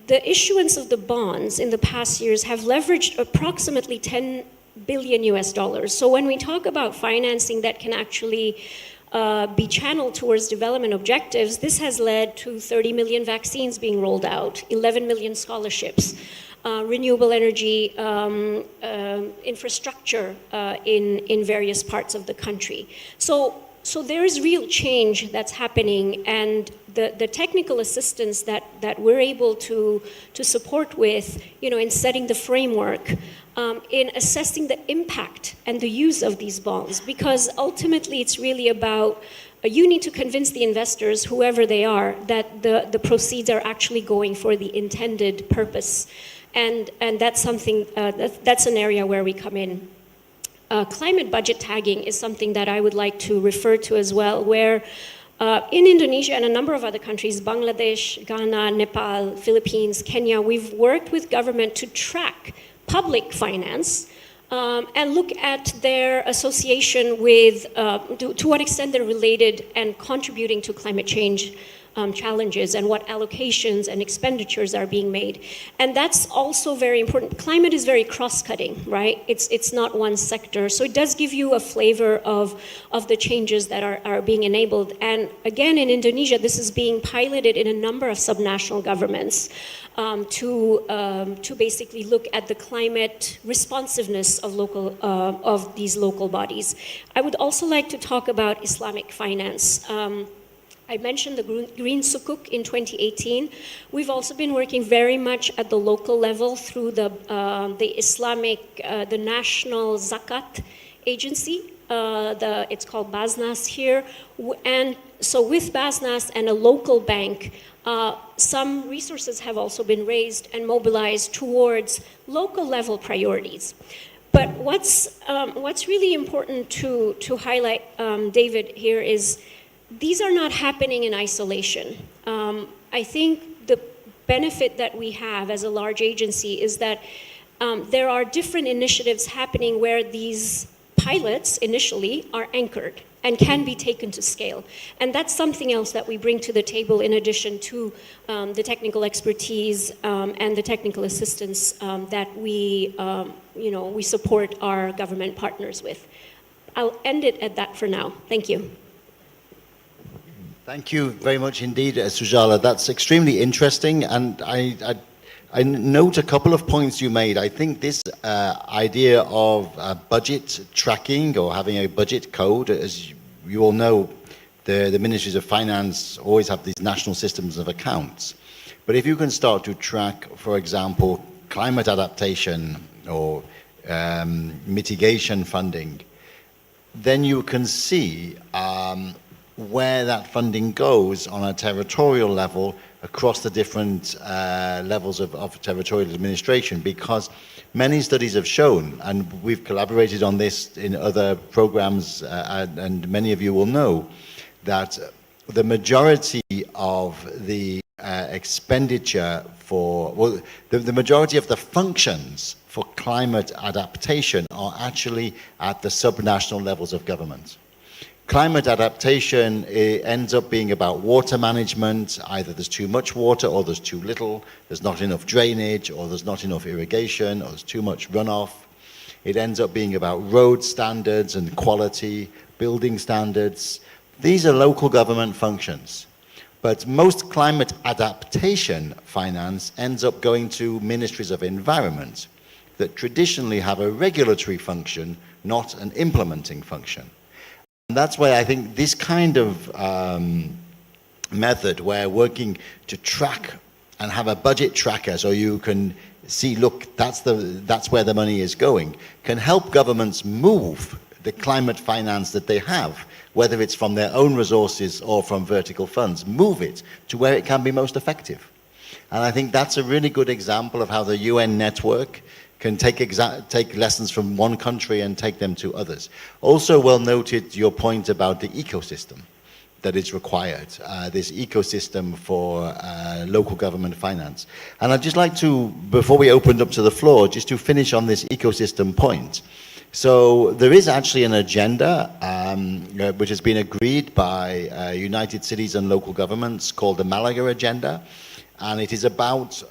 the issuance of the bonds in the past years have leveraged approximately $10 billion US. So when we talk about financing that can actually be channeled towards development objectives, this has led to 30 million vaccines being rolled out, 11 million scholarships, renewable energy infrastructure in various parts of the country. So there is real change that's happening, and the technical assistance that we're able to support with, you know, in setting the framework, in assessing the impact and the use of these bonds, because ultimately it's really about you need to convince the investors, whoever they are, that the proceeds are actually going for the intended purpose. and that's something, that's an area where we come in. Climate budget tagging is something that I would like to refer to as well, where in Indonesia and a number of other countries, Bangladesh, Ghana, Nepal, Philippines, Kenya, we've worked with government to track public finance and look at their association with, to what extent they're related and contributing to climate change challenges and what allocations and expenditures are being made. And that's also very important. Climate is very cross-cutting, right? It's not one sector. So it does give you a flavor of the changes that are being enabled. And again, in Indonesia, this is being piloted in a number of subnational governments to basically look at the climate responsiveness of these local bodies. I would also like to talk about Islamic finance. I mentioned the Green Sukuk in 2018. We've also been working very much at the local level through the National Zakat Agency. It's called Basnas here. And so with Basnas and a local bank, some resources have also been raised and mobilized towards local level priorities. But what's really important to highlight, David, here is these are not happening in isolation. I think the benefit that we have as a large agency is that there are different initiatives happening where these pilots initially are anchored and can be taken to scale. And that's something else that we bring to the table in addition to the technical expertise and the technical assistance that we support our government partners with. I'll end it at that for now. Thank you. Thank you very much indeed, Sujala. That's extremely interesting, and I note a couple of points you made. I think this idea of budget tracking or having a budget code, as you all know, the ministries of finance always have these national systems of accounts. But if you can start to track, for example, climate adaptation or mitigation funding, then you can see where that funding goes on a territorial level across the different levels of territorial administration, because many studies have shown, and we've collaborated on this in other programs, and many of you will know, that the majority of the expenditure for, well, the majority of the functions for climate adaptation are actually at the subnational levels of government. Climate adaptation ends up being about water management. Either there's too much water or there's too little, there's not enough drainage or there's not enough irrigation or there's too much runoff. It ends up being about road standards and quality, building standards. These are local government functions. But most climate adaptation finance ends up going to ministries of environment that traditionally have a regulatory function, not an implementing function. And that's why I think this kind of method where working to track and have a budget tracker so you can see, look, that's where the money is going, can help governments move the climate finance that they have, whether it's from their own resources or from vertical funds, move it to where it can be most effective. And I think that's a really good example of how the UN network can take lessons from one country and take them to others. Also well noted your point about the ecosystem that is required, this ecosystem for local government finance. And I'd just like to, before we open up to the floor, just to finish on this ecosystem point. So there is actually an agenda which has been agreed by United Cities and local governments called the Malaga Agenda. And it is about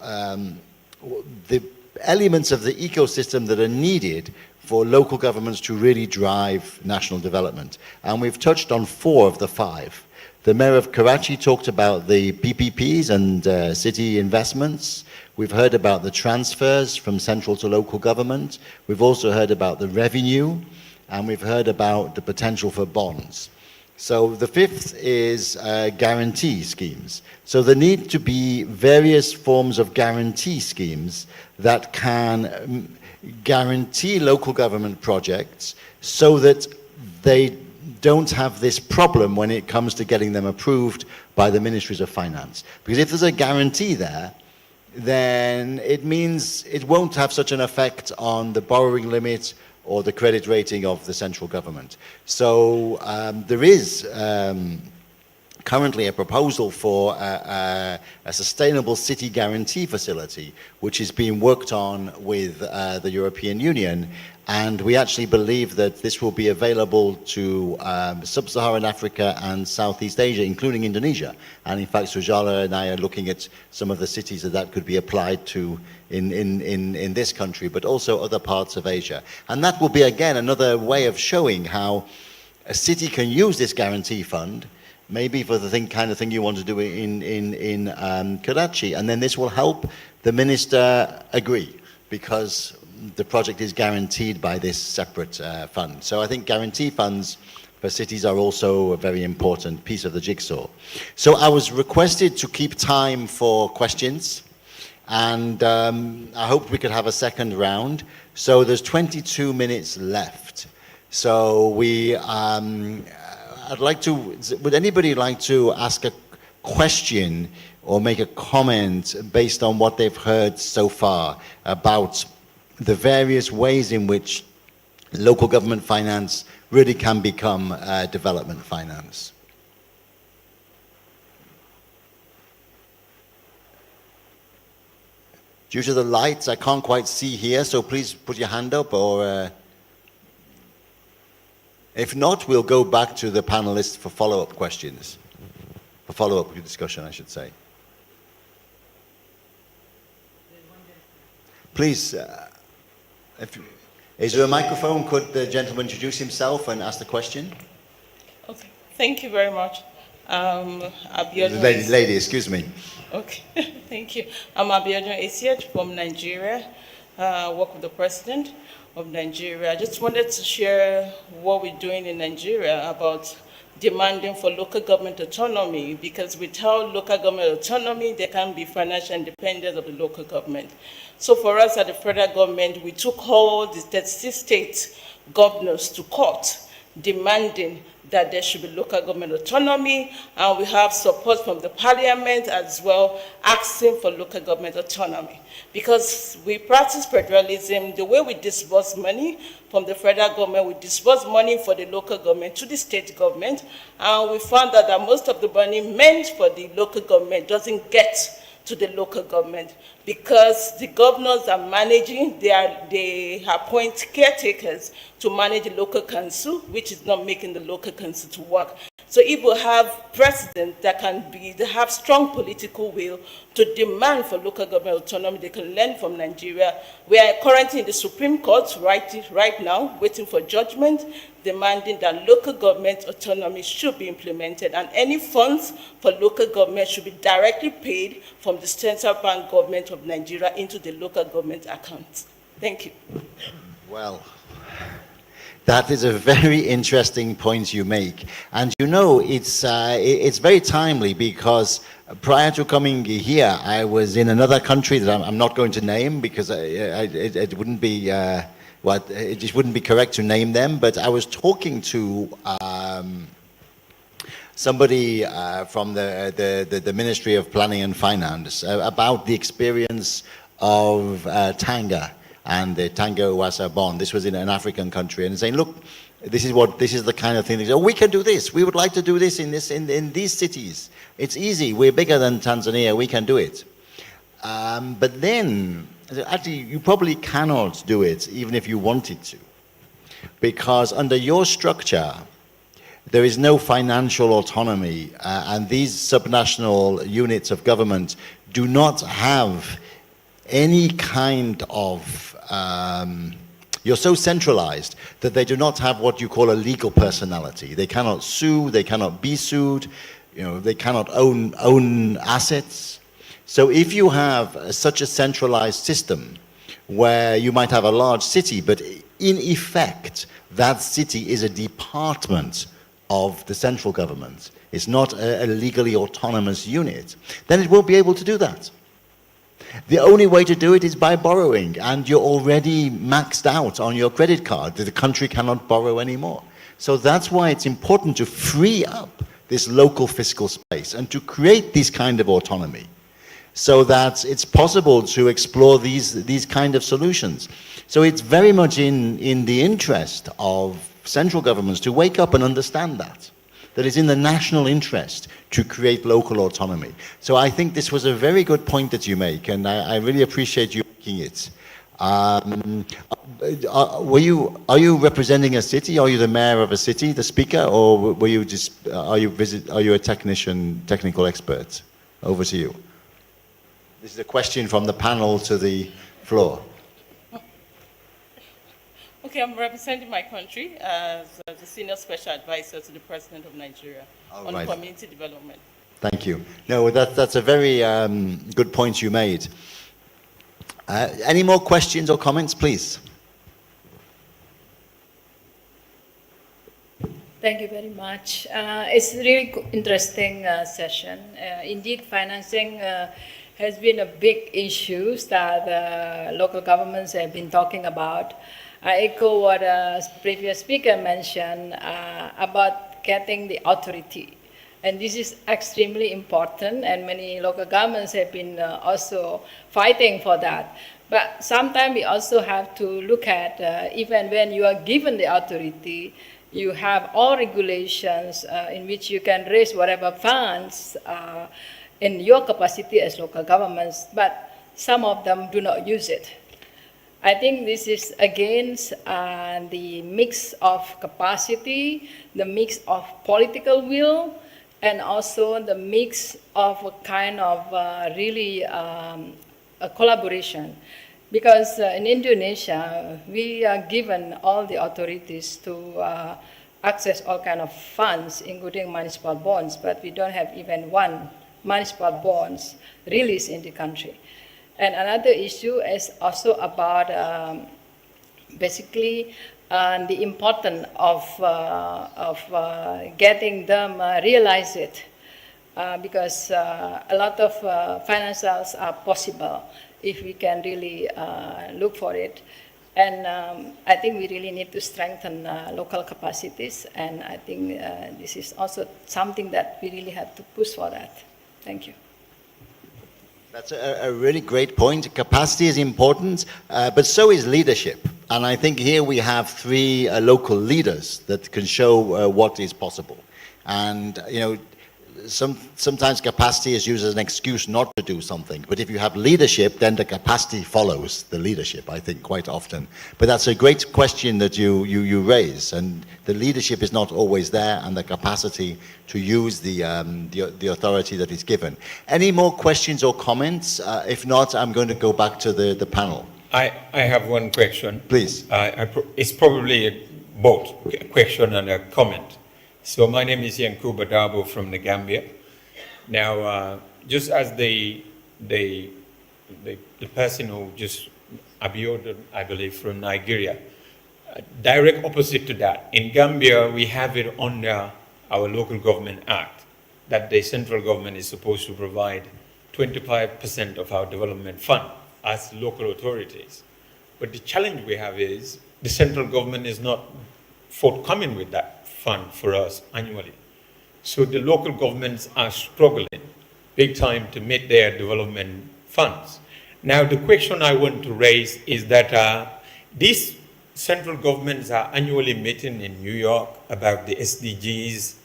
the elements of the ecosystem that are needed for local governments to really drive national development. And we've touched on 4 of the 5. The Mayor of Karachi talked about the PPPs and city investments. We've heard about the transfers from central to local government. We've also heard about the revenue, and we've heard about the potential for bonds. So the 5th is guarantee schemes. So there need to be various forms of guarantee schemes that can guarantee local government projects so that they don't have this problem when it comes to getting them approved by the ministries of finance. Because if there's a guarantee there, then it means it won't have such an effect on the borrowing limit or the credit rating of the central government. So there is currently a proposal for a sustainable city guarantee facility, which is being worked on with the European Union. And we actually believe that this will be available to Sub-Saharan Africa and Southeast Asia, including Indonesia. And in fact, Sujala and I are looking at some of the cities that could be applied to in this country, but also other parts of Asia. And that will be, again, another way of showing how a city can use this guarantee fund, maybe for the kind of thing you want to do in Karachi. And then this will help the minister agree, because the project is guaranteed by this separate fund. So I think guarantee funds for cities are also a very important piece of the jigsaw. So I was requested to keep time for questions, and I hoped we could have a second round. So there's 22 minutes left. So I'd like to, would anybody like to ask a question or make a comment based on what they've heard so far about the various ways in which local government finance really can become development finance? Due to the lights, I can't quite see here, so please put your hand up, or if not, we'll go back to the panelists for follow-up questions, for follow-up discussion, I should say. Please, is there a microphone? Could the gentleman introduce himself and ask the question? Okay, thank you very much. Lady, excuse me. Okay, thank you. I'm Abiodun Esiet from Nigeria. I work with the president of Nigeria. I just wanted to share what we're doing in Nigeria about demanding for local government autonomy, because without local government autonomy, there can be financial independence of the local government. So for us at the federal government, we took all the 36 state governors to court demanding that there should be local government autonomy, and we have support from the parliament as well, asking for local government autonomy. Because we practice federalism, the way we disburse money from the federal government, we disburse money for the local government to the state government, and we found that most of the money meant for the local government doesn't get to the local government, because the governors are managing, they appoint caretakers to manage the local council, which is not making the local council to work. So if we have presidents that have strong political will to demand for local government autonomy, they can learn from Nigeria. We are currently in the Supreme Court right now, waiting for judgment, demanding that local government autonomy should be implemented, and any funds for local government should be directly paid from the central bank government of Nigeria into the local government accounts. Thank you. Well, that is a very interesting point you make. And you know, it's very timely, because prior to coming here, I was in another country that I'm not going to name, because it wouldn't be, it just wouldn't be correct to name them, but I was talking to somebody from the Ministry of Planning and Finance about the experience of Tanga and the Tanga Uwasa bond. This was in an African country, and saying, look, this is the kind of thing they say, oh, we can do this. We would like to do this in these cities. It's easy. We're bigger than Tanzania. We can do it. But then, actually, you probably cannot do it, even if you wanted to, because under your structure, there is no financial autonomy, and these subnational units of government do not have any kind of, you're so centralized that they do not have what you call a legal personality. They cannot sue, they cannot be sued, they cannot own assets. So if you have such a centralized system where you might have a large city, but in effect, that city is a department of the central government, it's not a legally autonomous unit, then it won't be able to do that. The only way to do it is by borrowing, and you're already maxed out on your credit card. The country cannot borrow anymore. So that's why it's important to free up this local fiscal space and to create this kind of autonomy. so that it's possible to explore these kind of solutions. So it's very much in the interest of central governments to wake up and understand that it's in the national interest to create local autonomy. So I think this was a very good point that you make, and I really appreciate you making it. Are you representing a city? Are you the mayor of a city, the speaker, or were you just are you a technical expert? Over to you. This is a question from the panel to the floor. Okay, I'm representing my country as the senior special advisor to the President of Nigeria on community development. Thank you. No, that's a very good point you made. Any more questions or comments, please? Thank you very much. It's a really interesting session. Indeed, financing has been a big issue that local governments have been talking about. I echo what a previous speaker mentioned about getting the authority. And this is extremely important, and many local governments have been also fighting for that. But sometimes we also have to look at, even when you are given the authority, you have all regulations in which you can raise whatever funds in your capacity as local governments, but some of them do not use it. I think this is against the mix of capacity, the mix of political will, and also the mix of a kind of really a collaboration. Because in Indonesia, we are given all the authorities to access all kind of funds, including municipal bonds, but we don't have even one municipal bonds released in the country. And another issue is also about basically the importance of getting them realize it, because a lot of financials are possible if we can really look for it. And I think we really need to strengthen local capacities, and I think this is also something that we really have to push for that. Thank you. That's a really great point. Capacity is important, but so is leadership. And I think here we have three local leaders that can show what is possible. And, you know, sometimes capacity is used as an excuse not to do something. But if you have leadership, then the capacity follows the leadership, I think, quite often. But that's a great question that you raise. And the leadership is not always there, and the capacity to use the authority that is given. Any more questions or comments? If not, I'm going to go back to the panel. I have one question. Please. It's probably both a question and a comment. So my name is Yankuba Dabo from the Gambia. Now, just as the person who just Abiodun, I believe, from Nigeria, direct opposite to that, in Gambia we have it under our local government act that the central government is supposed to provide 25% of our development fund as local authorities. But the challenge we have is the central government is not forthcoming with that fund for us annually. So the local governments are struggling big time to meet their development funds. Now the question I want to raise is that these central governments are annually meeting in New York about the SDGs.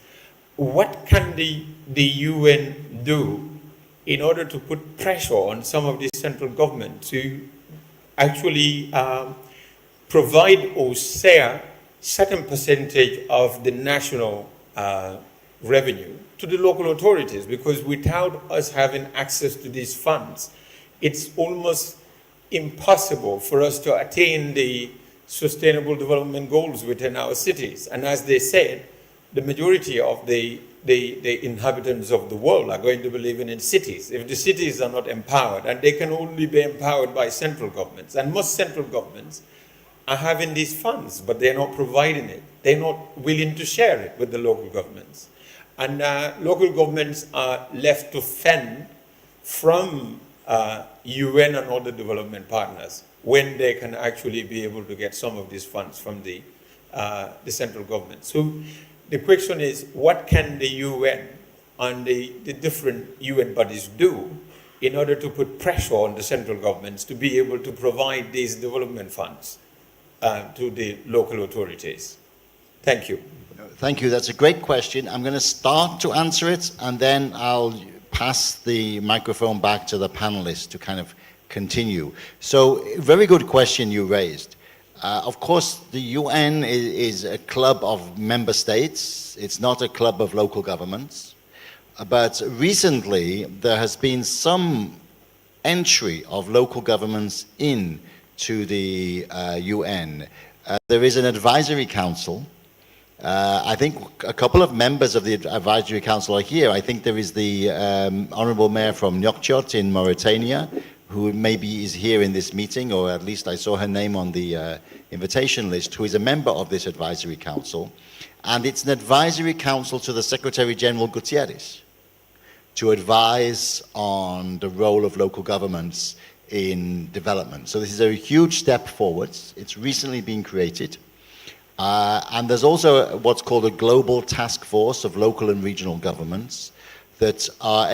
What can the UN do in order to put pressure on some of these central governments to actually provide or share certain percentage of the national revenue to the local authorities? Because without us having access to these funds, it's almost impossible for us to attain the sustainable development goals within our cities. And as they said, the majority of the inhabitants of the world are going to be living in cities. If the cities are not empowered, and they can only be empowered by central governments, and most central governments are having these funds, but they're not providing it. They're not willing to share it with the local governments. And local governments are left to fend from UN and other development partners when they can actually be able to get some of these funds from the central government. So the question is, what can the UN and the different UN bodies do in order to put pressure on the central governments to be able to provide these development funds to the local authorities? Thank you. Thank you. That's a great question. I'm going to start to answer it, and then I'll pass the microphone back to the panelists to kind of continue. So, very good question you raised. Of course, the UN is a club of member states. It's not a club of local governments. But recently, there has been some entry of local governments into the UN. There is an advisory council. I think a couple of members of the advisory council are here. I think there is the honorable mayor from Nouakchott in Mauritania, who maybe is here in this meeting, or at least I saw her name on the invitation list, who is a member of this advisory council. And it's an advisory council to the Secretary General Gutierrez to advise on the role of local governments in development. So this is a huge step forwards. It's recently been created. And there's also what's called a global task force of local and regional governments that are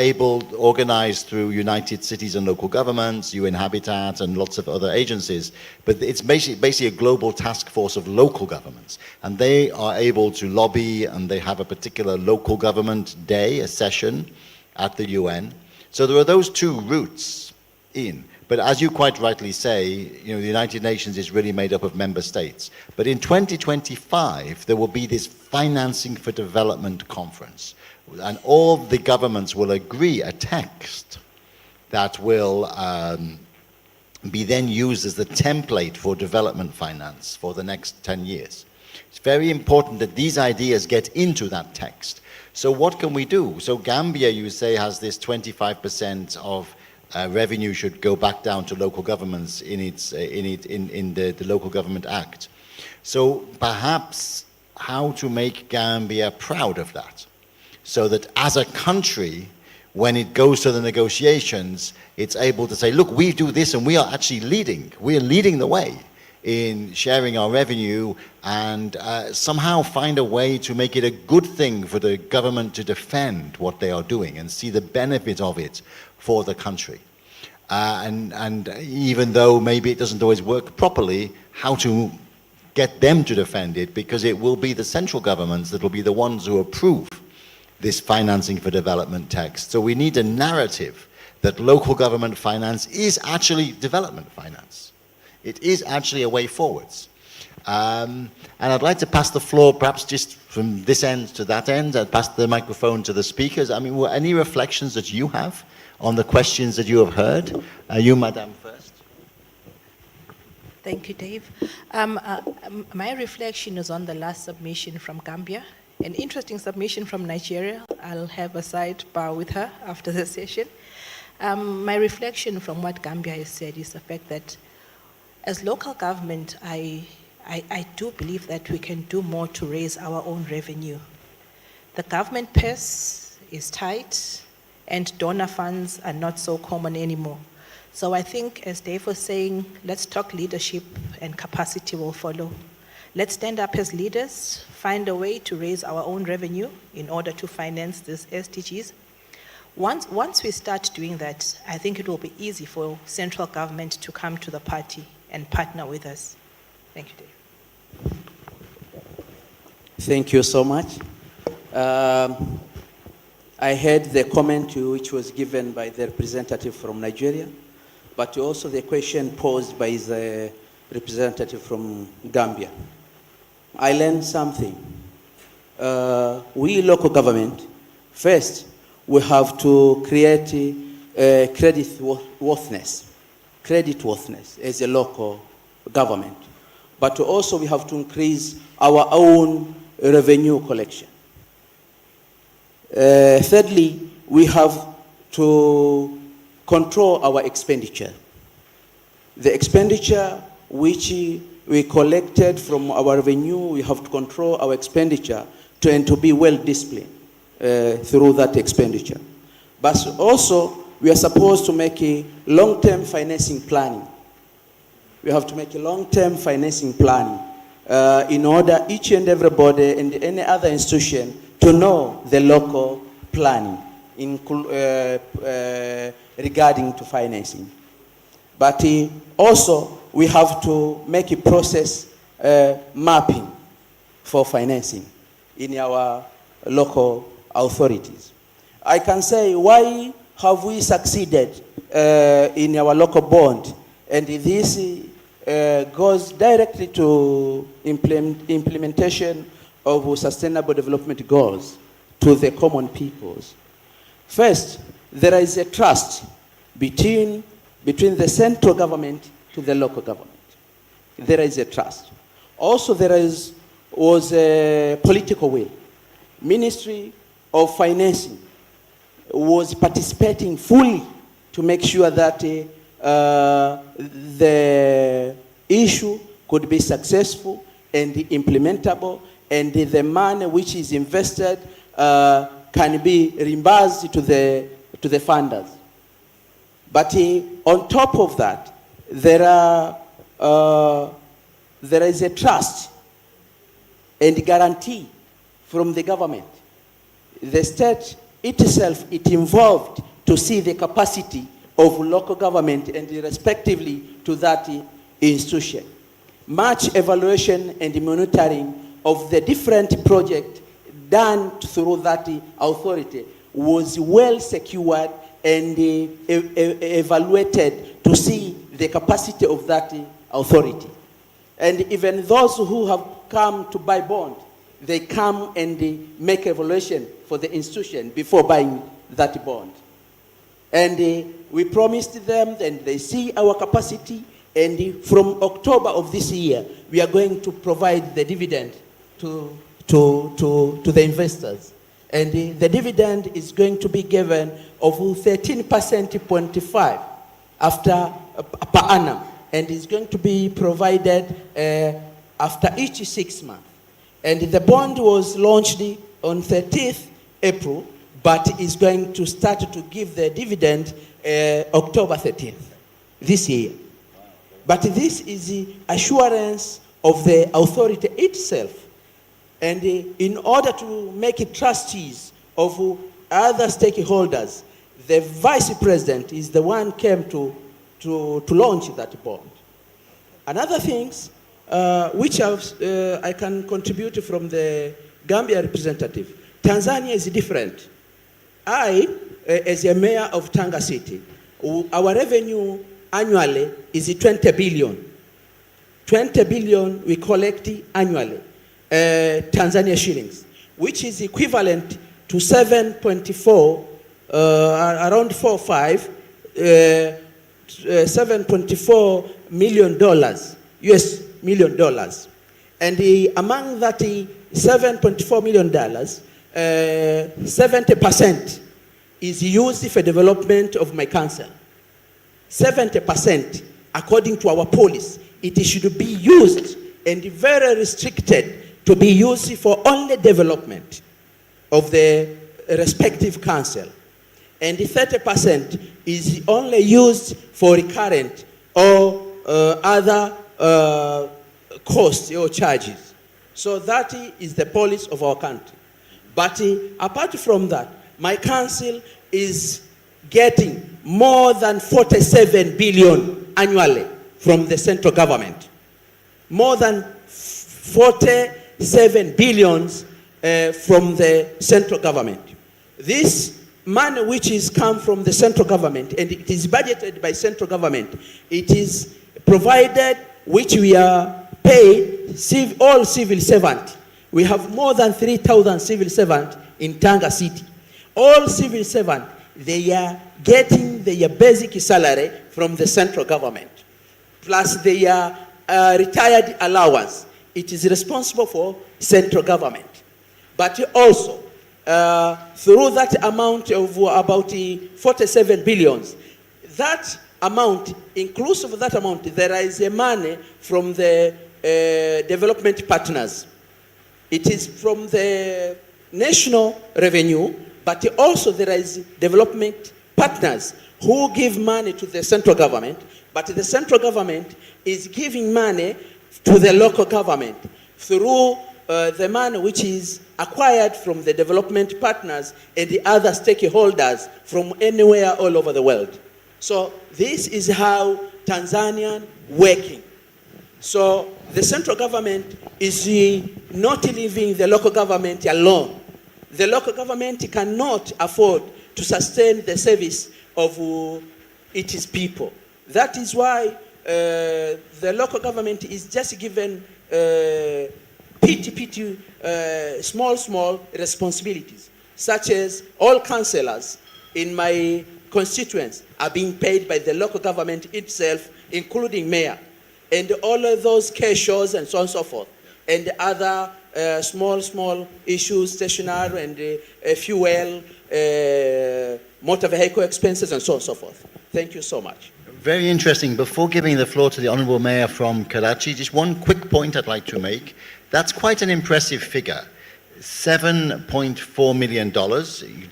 organized through United Cities and Local Governments, UN Habitat, and lots of other agencies. But it's basically a global task force of local governments. And they are able to lobby, and they have a particular local government day, a session at the UN. So there are those two routes in. But as you quite rightly say, you know, the United Nations is really made up of member states. But in 2025, there will be this Financing for Development conference. And all the governments will agree a text that will be then used as the template for development finance for the next 10 years. It's very important that these ideas get into that text. So what can we do? So Gambia, you say, has this 25% of revenue should go back down to local governments in the Local Government Act. So perhaps how to make Gambia proud of that, so that as a country, when it goes to the negotiations, it's able to say, look, we do this and we are actually leading. We are leading the way in sharing our revenue, and somehow find a way to make it a good thing for the government to defend what they are doing and see the benefit of it for the country. And even though maybe it doesn't always work properly, how to get them to defend it, because it will be the central governments that will be the ones who approve this Financing for Development text. So we need a narrative that local government finance is actually development finance. It is actually a way forwards. And I'd like to pass the floor, perhaps just from this end to that end, and pass the microphone to the speakers. I mean, any reflections that you have on the questions that you have heard? You, Madam, first. Thank you, Dave. My reflection is on the last submission from Gambia. An interesting submission from Nigeria. I'll have a sidebar with her after the session. My reflection from what Gambia has said is the fact that as local government, I do believe that we can do more to raise our own revenue. The government purse is tight, and donor funds are not so common anymore. So I think, as Dave was saying, let's talk leadership and capacity will follow. Let's stand up as leaders, find a way to raise our own revenue in order to finance these SDGs. Once we start doing that, I think it will be easy for central government to come to the party and partner with us. Thank you, Dave. Thank you so much. I heard the comment which was given by the representative from Nigeria, but also the question posed by the representative from Gambia. I learned something. We local government, first, we have to create creditworthiness as a local government. But also we have to increase our own revenue collection. Thirdly, we have to control our expenditure. The expenditure which we collected from our revenue, we have to control our expenditure and to be well disciplined through that expenditure. But also, we are supposed to make a long-term financing planning. We have to make a long-term financing planning in order each and everybody and any other institution to know the local planning, regarding to financing. But also, we have to make a process mapping for financing in our local authorities. I can say, why have we succeeded in our local bond? And this goes directly to implementation of sustainable development goals to the common peoples. First, there is a trust between the central government to the local government. There is a trust. Also, was a political will. Ministry of Financing was participating fully to make sure that the issue could be successful and implementable, and the money which is invested can be reimbursed to the funders. But on top of that, there is a trust and guarantee from the government. The state itself, it involved to see the capacity of local government and respectively to that institution. Much evaluation and monitoring of the different projects done through that authority was well secured and evaluated to see the capacity of that authority. And even those who have come to buy bond, they come and make evaluation for the institution before buying that bond. And we promised them, and they see our capacity, and from October of this year, we are going to provide the dividend to the investors. And the dividend is going to be given of 13.5% after per annum, and is going to be provided after each 6 months. And the bond was launched on 30th April, but is going to start to give the dividend October 30th this year. But this is the assurance of the authority itself. And in order to make it trustees of other stakeholders, the vice president is the one came to launch that bond. Another things which I can contribute from the Gambia representative, Tanzania is different. I, as a mayor of Tanga City, our revenue annually is 20 billion. 20 billion we collect annually, Tanzania shillings, which is equivalent to 7.4, around 7.4 million dollars, US million dollars. And among that $7.4 million, 70% is used for development of my council. 70%, according to our policy, it should be used and very restricted to be used for only development of the respective council. And 30% is only used for recurrent or other costs or charges. So that is the policy of our country. But apart from that, my council is getting more than 47 billion annually from the central government. More than 47 billions from the central government. This money which is come from the central government, and it is budgeted by central government, it is provided, which we are paid all civil servants. We have more than 3,000 civil servants in Tanga City. All civil servants, they are getting their basic salary from the central government, plus their retired allowance. It is responsible for central government. But also, through that amount of about 47 billions, that amount, inclusive of that amount, there is a money from the development partners. It is from the national revenue, but also there is development partners who give money to the central government, but the central government is giving money to the local government through the money which is acquired from the development partners and the other stakeholders from anywhere all over the world. So this is how Tanzanian working. So the central government is not leaving the local government alone. The local government cannot afford to sustain the service of its people. That is why the local government is just given small responsibilities, such as all councillors in my constituents are being paid by the local government itself, including mayor, and all of those cash shows and so on and so forth, and other small issues, stationery and fuel, motor vehicle expenses and so on and so forth. Thank you so much. Very interesting. Before giving the floor to the Honourable Mayor from Karachi, just one quick point I'd like to make. That's quite an impressive figure. $7.4 million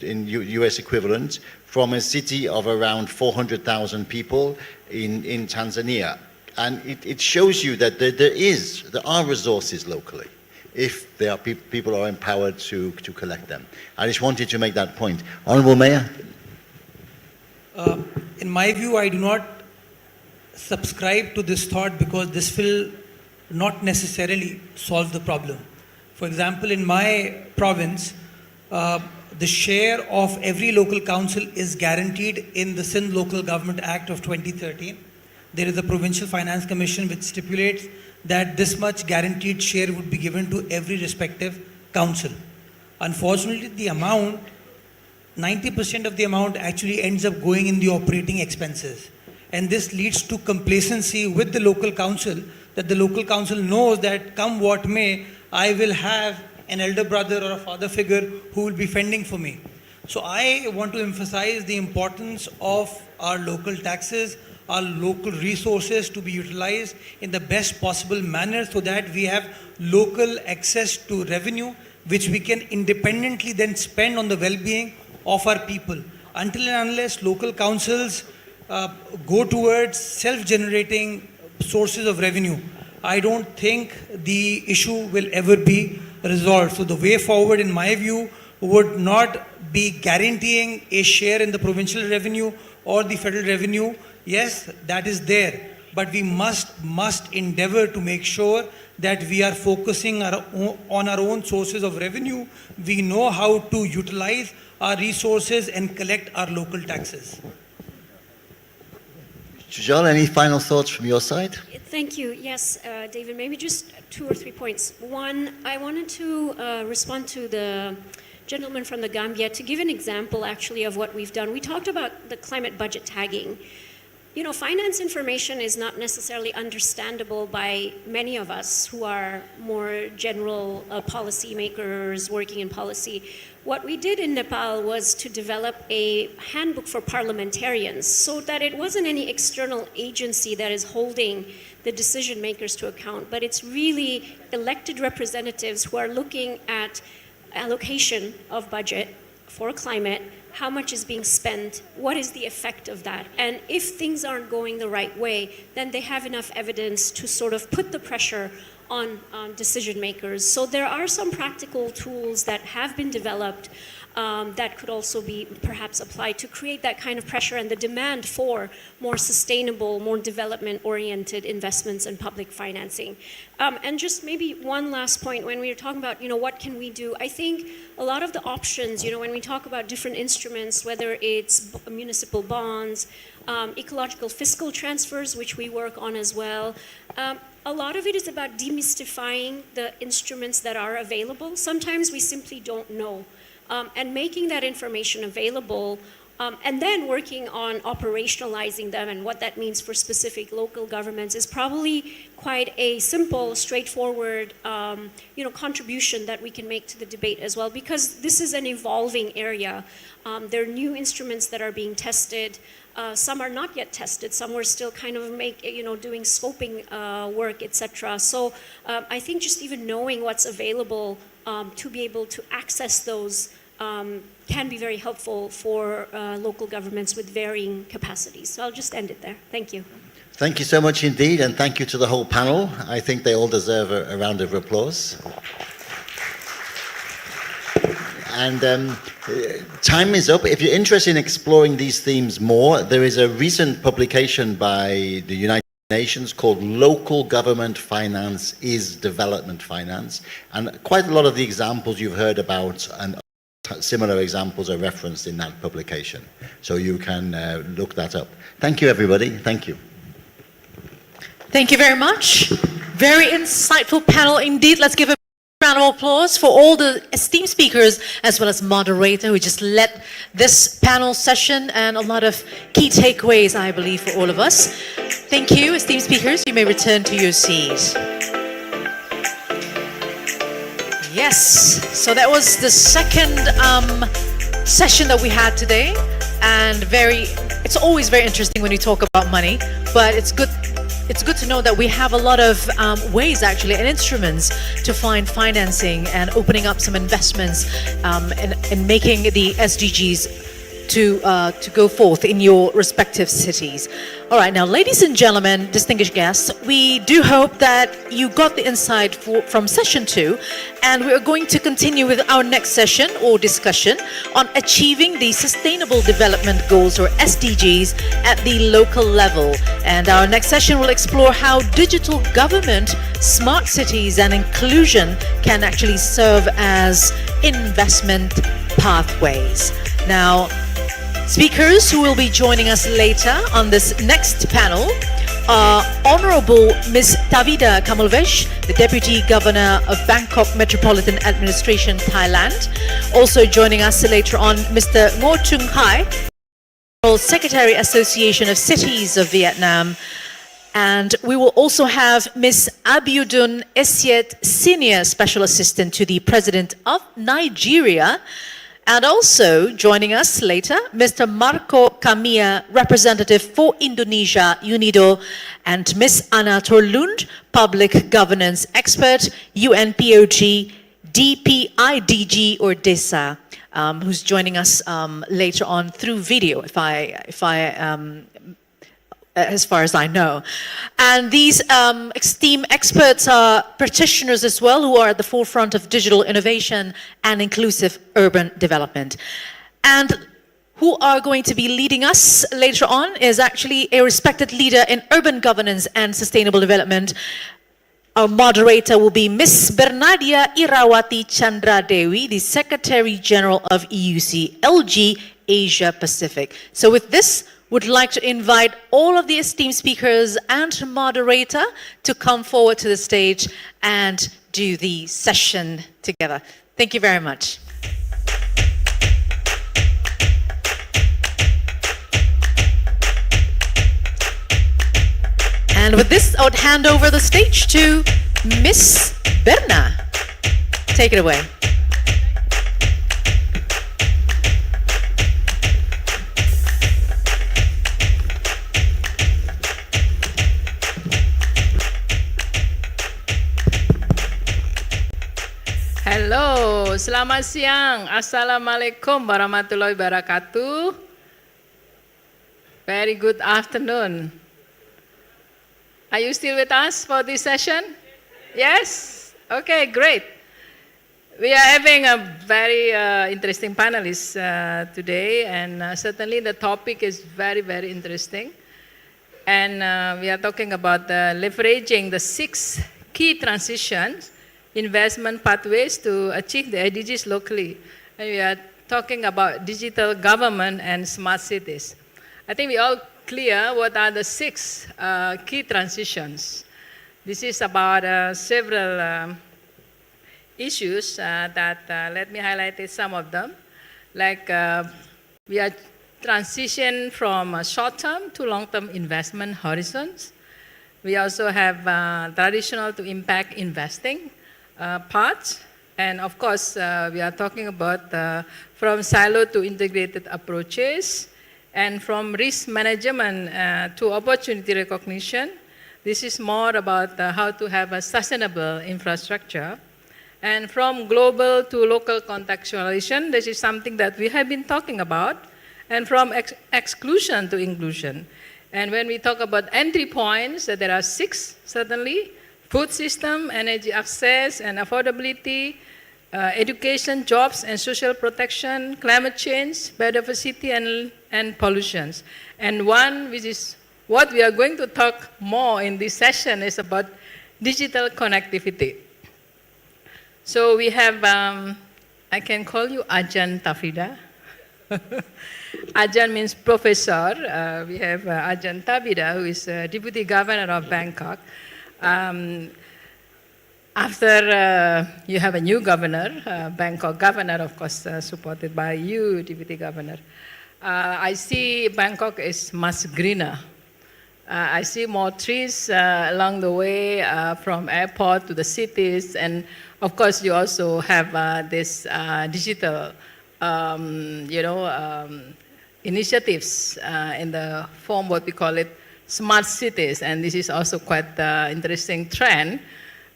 in US equivalent from a city of around 400,000 people in Tanzania. And it shows you that there are resources locally if there are people are empowered to collect them. I just wanted to make that point. Honourable Mayor? In my view, I do not subscribe to this thought because this will not necessarily solve the problem. For example, in my province, the share of every local council is guaranteed in the Sindh Local Government Act of 2013. There is a Provincial Finance Commission which stipulates that this much guaranteed share would be given to every respective council. Unfortunately, the amount, 90% of the amount actually ends up going in the operating expenses. And this leads to complacency with the local council, that the local council knows that come what may, I will have an elder brother or a father figure who will be fending for me. So I want to emphasize the importance of our local taxes, our local resources to be utilized in the best possible manner so that we have local access to revenue which we can independently then spend on the well-being of our people. Until and unless local councils go towards self-generating sources of revenue, I don't think the issue will ever be resolved. So the way forward, in my view, would not be guaranteeing a share in the provincial revenue or the federal revenue. Yes, that is there, but we must endeavor to make sure that we are focusing on our own sources of revenue. We know how to utilize our resources and collect our local taxes. Sujal, any final thoughts from your side? Thank you. Yes, David, maybe just 2 or 3 points. One, I wanted to respond to the gentleman from the Gambia to give an example actually of what we've done. We talked about the climate budget tagging. You know, finance information is not necessarily understandable by many of us who are more general policy makers working in policy. What we did in Nepal was to develop a handbook for parliamentarians so that it wasn't any external agency that is holding the decision makers to account, but it's really elected representatives who are looking at allocation of budget for climate, how much is being spent, what is the effect of that, and if things aren't going the right way, then they have enough evidence to sort of put the pressure on decision makers. So there are some practical tools that have been developed that could also be perhaps applied to create that kind of pressure and the demand for more sustainable, more development-oriented investments and public financing. And just maybe one last point, when we were talking about, you know, what can we do? I think a lot of the options, you know, when we talk about different instruments, whether it's municipal bonds, ecological fiscal transfers, which we work on as well, a lot of it is about demystifying the instruments that are available. Sometimes we simply don't know. And making that information available and then working on operationalizing them and what that means for specific local governments is probably quite a simple, straightforward you know, contribution that we can make to the debate as well, because this is an evolving area. There are new instruments that are being tested. Some are not yet tested. Some are still kind of doing scoping work, etc. So I think just even knowing what's available to be able to access those can be very helpful for local governments with varying capacities. So I'll just end it there. Thank you. Thank you so much indeed, and thank you to the whole panel. I think they all deserve a round of applause. And time is up. If you're interested in exploring these themes more, there is a recent publication by the United Nations called Local Government Finance is Development Finance. And quite a lot of the examples you've heard about and similar examples are referenced in that publication. So you can look that up. Thank you, everybody. Thank you. Thank you very much. Very insightful panel indeed. Let's give a round of applause for all the esteemed speakers as well as moderator who just led this panel session, and a lot of key takeaways, I believe, for all of us. Thank you, esteemed speakers. You may return to your seats. Yes, so that was the second session that we had today, and it's always very interesting when you talk about money, but it's good to know that we have a lot of ways actually and instruments to find financing and opening up some investments and making the SDGs to go forth in your respective cities. All right, now, ladies and gentlemen, distinguished guests, we do hope that you got the insight from session 2, and we are going to continue with our next session or discussion on achieving the Sustainable Development Goals, or SDGs, at the local level. And our next session will explore how digital government, smart cities, and inclusion can actually serve as investment pathways. Now, speakers who will be joining us later on this next panel are Honorable Ms. Tavida Kamalvesh, the Deputy Governor of Bangkok Metropolitan Administration, Thailand. Also joining us later on, Mr. Ngo Trung Hai, Secretary Association of Cities of Vietnam. And we will also have Ms. Abiodun Esiet, Senior Special Assistant to the President of Nigeria. And also joining us later, Mr. Marco Camilla, Representative for Indonesia, UNIDO, and Ms. Anna Torlund, Public Governance Expert, UNPOG, DPIDG, or DESA, who's joining us later on through video, as far as I know. And these esteemed experts are practitioners as well, who are at the forefront of digital innovation and inclusive urban development. And who are going to be leading us later on is actually a respected leader in urban governance and sustainable development. Our moderator will be Ms. Bernadia Irawati Chandra Dewi, the Secretary General of EUC LG Asia Pacific. So with this, would like to invite all of the esteemed speakers and moderator to come forward to the stage and do the session together. Thank you very much. And with this, I would hand over the stage to Miss Berna. Take it away. Halo, selamat siang. Assalamualaikum warahmatullahi wabarakatuh. Very good afternoon. Are you still with us for this session? Yes? Okay, great. We are having a very interesting panelists today, and certainly the topic is very, very interesting. And we are talking about leveraging the 6 key transitions investment pathways to achieve the SDGs locally. And we are talking about digital government and smart cities. I think we all clear what are the 6 key transitions. This is about several issues that let me highlight some of them. Like we are transition from short-term to long-term investment horizons. We also have traditional to impact investing parts, and of course we are talking about from silo to integrated approaches, and from risk management to opportunity recognition. This is more about how to have a sustainable infrastructure, and from global to local contextualization. This is something that we have been talking about, and from exclusion to inclusion. And when we talk about entry points, there are 6 certainly: food system, energy access and affordability, education, jobs and social protection, climate change, biodiversity and pollution. And one which is what we are going to talk more in this session is about digital connectivity. So we have, I can call you Ajahn Tafida. Ajahn means professor. We have Ajahn Tafida, who is Deputy Governor of Bangkok. After you have a new governor, Bangkok governor, of course, supported by you, Deputy Governor. I see Bangkok is much greener. I see more trees along the way from airport to the cities, and of course you also have this digital, initiatives in the form what we call it smart cities, and this is also quite interesting trend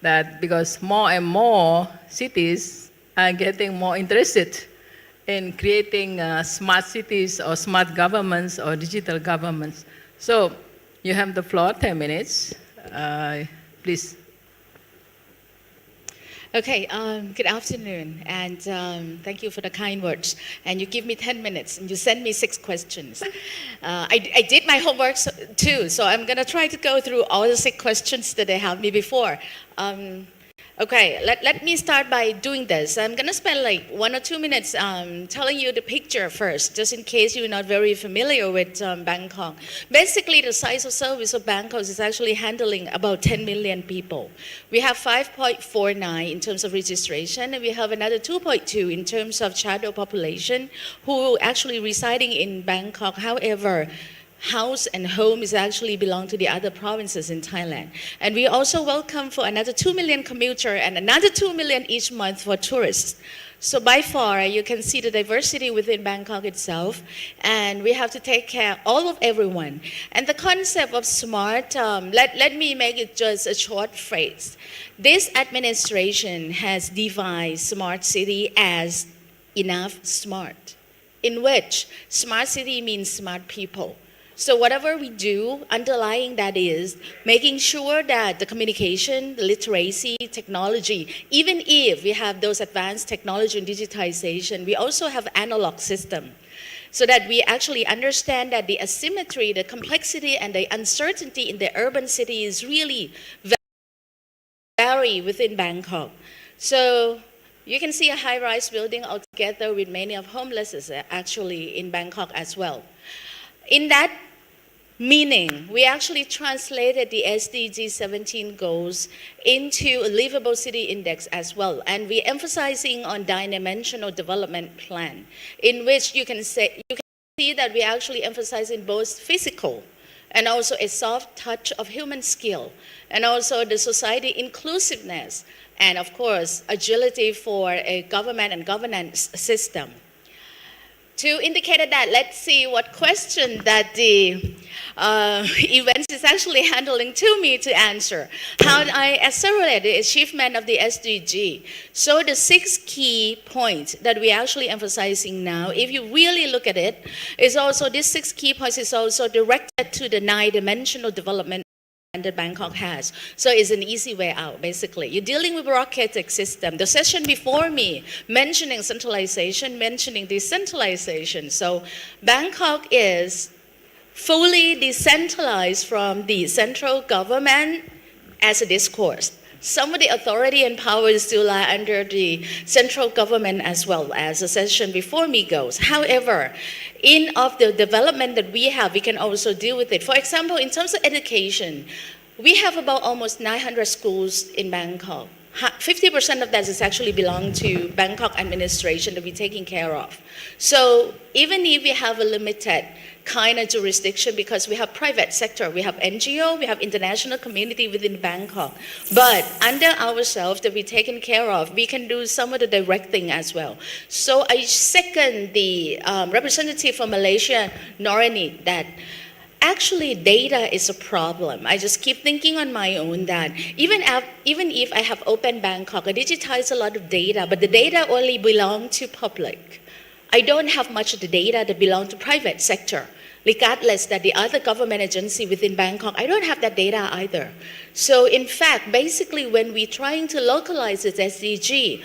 that because more and more cities are getting more interested in creating smart cities or smart governments or digital governments. So you have the floor, 10 minutes, please. Okay, good afternoon, and thank you for the kind words. And you give me 10 minutes, and you send me 6 questions. I did my homework too, so I'm going to try to go through all the 6 questions that they have me before. Okay, let me start by doing this. I'm going to spend like 1 or 2 minutes telling you the picture first, just in case you're not very familiar with Bangkok. Basically, the size of service of Bangkok is actually handling about 10 million people. We have 5.49 in terms of registration, and we have another 2.2 in terms of shadow population who actually residing in Bangkok. However, house and home is actually belong to the other provinces in Thailand. And we also welcome for another 2 million commuter and another 2 million each month for tourists. So by far, you can see the diversity within Bangkok itself, and we have to take care of all of everyone. And the concept of smart, let me make it just a short phrase. This administration has defined smart city as enough smart, in which smart city means smart people. So whatever we do, underlying that is making sure that the communication, the literacy, technology, even if we have those advanced technology and digitization, we also have analog system. So that we actually understand that the asymmetry, the complexity, and the uncertainty in the urban city is really vary within Bangkok. So you can see a high-rise building altogether with many of homeless actually in Bangkok as well. In that meaning, we actually translated the SDG 17 goals into a livable city index as well. And we're emphasizing on dimensional development plan, in which you can see that we're actually emphasizing both physical and also a soft touch of human skill, and also the society inclusiveness, and of course, agility for a government and governance system. To indicate that, let's see what question that the events is actually handling to me to answer. How I accelerate the achievement of the SDG. So the 6 key points that we're actually emphasizing now, if you really look at it, is also these 6 key points is also directed to the 9-dimensional development that Bangkok has. So it's an easy way out, basically. You're dealing with bureaucratic system. The session before me, mentioning centralization, mentioning decentralization. So Bangkok is fully decentralized from the central government as a discourse. Some of the authority and power still lie under the central government as well, as the session before me goes. However, in of the development that we have, we can also deal with it. For example, in terms of education, we have about almost 900 schools in Bangkok. 50% of that is actually belong to Bangkok administration that we're taking care of. So even if we have a limited kind of jurisdiction, because we have private sector, we have NGO, we have international community within Bangkok. But under ourselves that we're taking care of, we can do some of the directing as well. So I second the representative from Malaysia, Norani, that actually data is a problem. I just keep thinking on my own that even if I have opened Bangkok, I digitize a lot of data, but the data only belong to public. I don't have much of the data that belong to private sector. Regardless that the other government agency within Bangkok, I don't have that data either. So in fact, basically when we're trying to localize this SDG,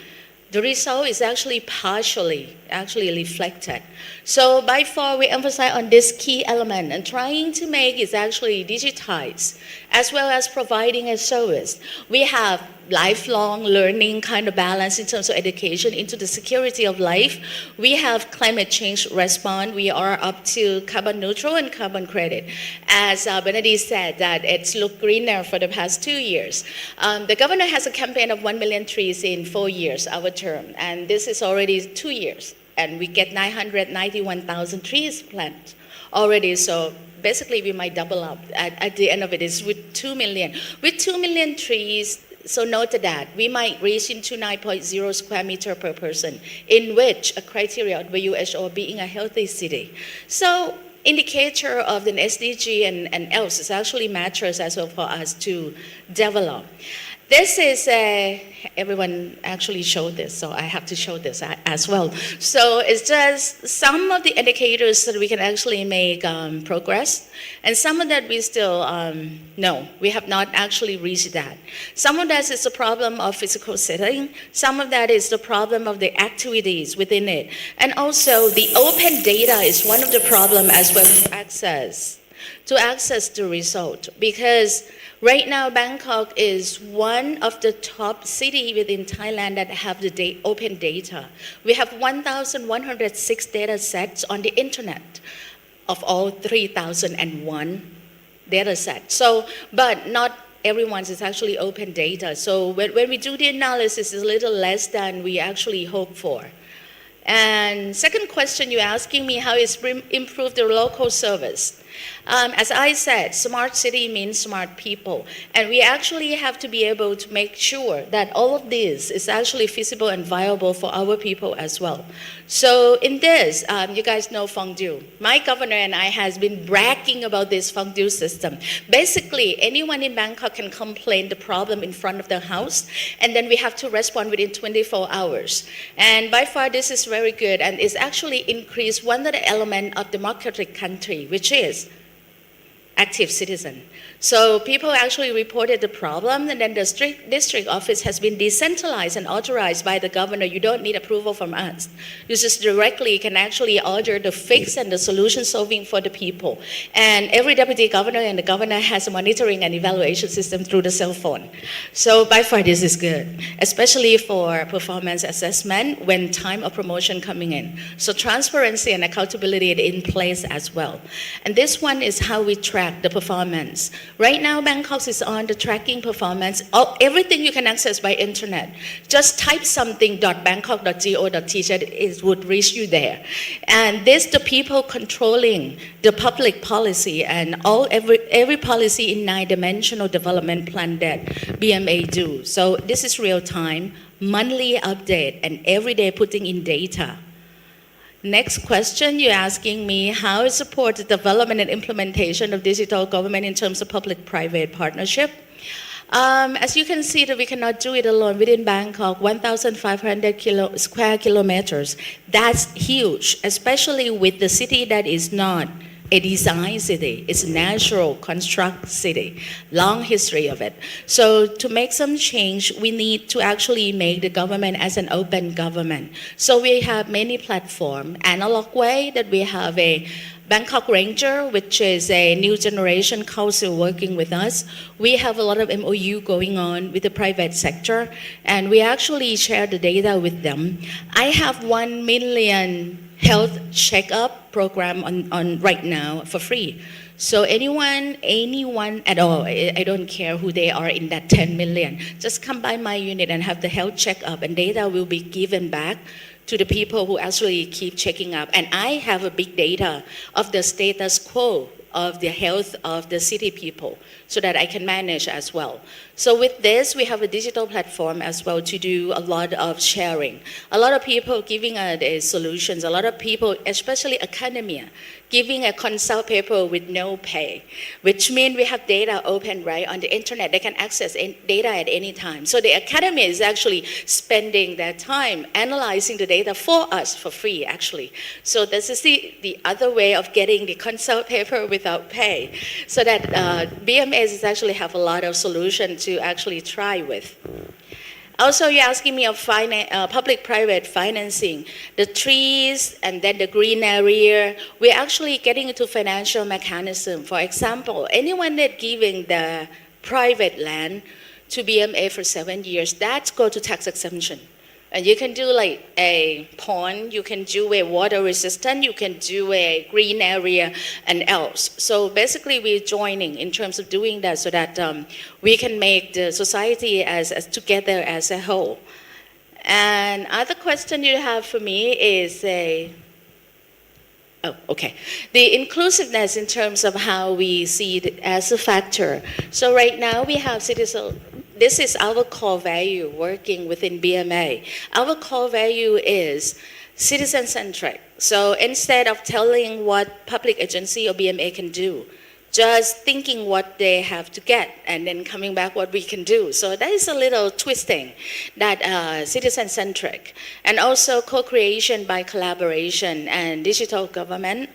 the result is actually partially reflected. So by far we emphasize on this key element and trying to make it actually digitized as well as providing a service. We have lifelong learning kind of balance in terms of education into the security of life. We have climate change response. We are up to carbon neutral and carbon credit. As Benedict said, that it's looked greener for the past 2 years. The governor has a campaign of 1 million trees in 4 years, our term, and this is already 2 years. And we get 991,000 trees planted already. So basically we might double up at the end of it is with 2 million. With 2 million trees, so note that we might reach into 9.0 square meter per person, in which a criteria of WHO being a healthy city. So indicator of the SDG and else is actually matters as well for us to develop. This is everyone actually showed this, so I have to show this as well. So it's just some of the indicators that we can actually make progress, and some of that we still no, we have not actually reached that. Some of that is the problem of physical setting. Some of that is the problem of the activities within it, and also the open data is one of the problem as well to access the result, because right now, Bangkok is one of the top cities within Thailand that have the open data. We have 1,106 data sets on the internet of all 3,001 data sets. So, but not everyone's is actually open data. So when we do the analysis, it's a little less than we actually hope for. And second question, you're asking me how is improve the local service. As I said, smart city means smart people. And we actually have to be able to make sure that all of this is actually feasible and viable for our people as well. So in this, you guys know fondue. My governor and I has been bragging about this fondue system. Basically, anyone in Bangkok can complain the problem in front of the house, and then we have to respond within 24 hours. And by far, this is very good, and it's actually increased one of the elements of democratic country, which is active citizen. So people actually reported the problem, and then the district office has been decentralized and authorized by the governor. You don't need approval from us. You just directly can actually order the fix and the solution solving for the people. And every deputy governor and the governor has a monitoring and evaluation system through the cell phone. So by far this is good, especially for performance assessment when time of promotion coming in. So transparency and accountability in place as well. And this one is how we track the performance. Right now, Bangkok is on the tracking performance. Everything you can access by internet. Just type something .bangkok.go.tz, it would reach you there. And this, the people controlling the public policy and every policy in 9-dimensional development plan that BMA do. So this is real time, monthly update, and every day putting in data. Next question, you're asking me how is support the development and implementation of digital government in terms of public-private partnership. As you can see that we cannot do it alone within Bangkok, 1,500 square kilometers. That's huge, especially with the city that is not a design city. It's a natural construct city, long history of it. So to make some change, we need to actually make the government as an open government. So we have many platforms, analog way that we have a Bangkok Ranger, which is a new generation council working with us. We have a lot of MOU going on with the private sector, and we actually share the data with them. I have 1 million health checkup program on right now for free. So anyone at all, I don't care who they are in that 10 million, just come by my unit and have the health checkup, and data will be given back to the people who actually keep checking up. And I have a big data of the status quo of the health of the city people so that I can manage as well. So with this, we have a digital platform as well to do a lot of sharing. A lot of people giving solutions, a lot of people, especially academia, giving a consult paper with no pay, which means we have data open right on the internet. They can access data at any time. So the academy is actually spending their time analyzing the data for us for free, actually. So this is the other way of getting the consult paper without pay. So that BMS actually have a lot of solutions to actually try with. Also, you're asking me of public-private financing, the trees and then the green area. We're actually getting into financial mechanism. For example, anyone that giving the private land to BMA for 7 years, that's go to tax exemption. And you can do like a pond, you can do a water resistant, you can do a green area and else. So basically we're joining in terms of doing that so that we can make the society as together as a whole. And other question you have for me is the inclusiveness in terms of how we see it as a factor. So right now we have citizen. This is our core value working within BMA. Our core value is citizen-centric. So instead of telling what public agency or BMA can do, just thinking what they have to get and then coming back what we can do. So that is a little twisting, that citizen-centric. And also co-creation by collaboration and digital government.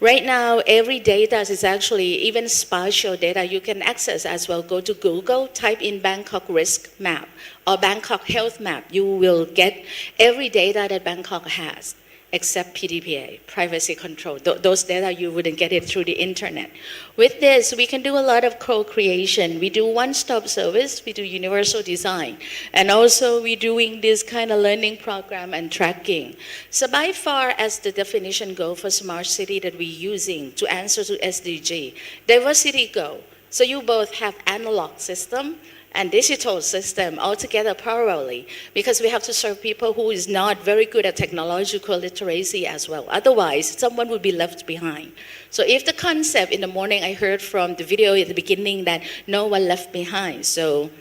Right now, every data is actually, even spatial data, you can access as well. Go to Google, type in Bangkok risk map or Bangkok health map. You will get every data that Bangkok has, except PDPA, privacy control. Those data, you wouldn't get it through the internet. With this, we can do a lot of co-creation. We do one-stop service, we do universal design, and also we're doing this kind of learning program and tracking. So by far as the definition go for smart city that we're using to answer to SDG, diversity go. So you both have analog system and digital system all together parallelly, because we have to serve people who is not very good at technological literacy as well. Otherwise, someone will be left behind. So if the concept in the morning, I heard from the video at the beginning that no one left behind. So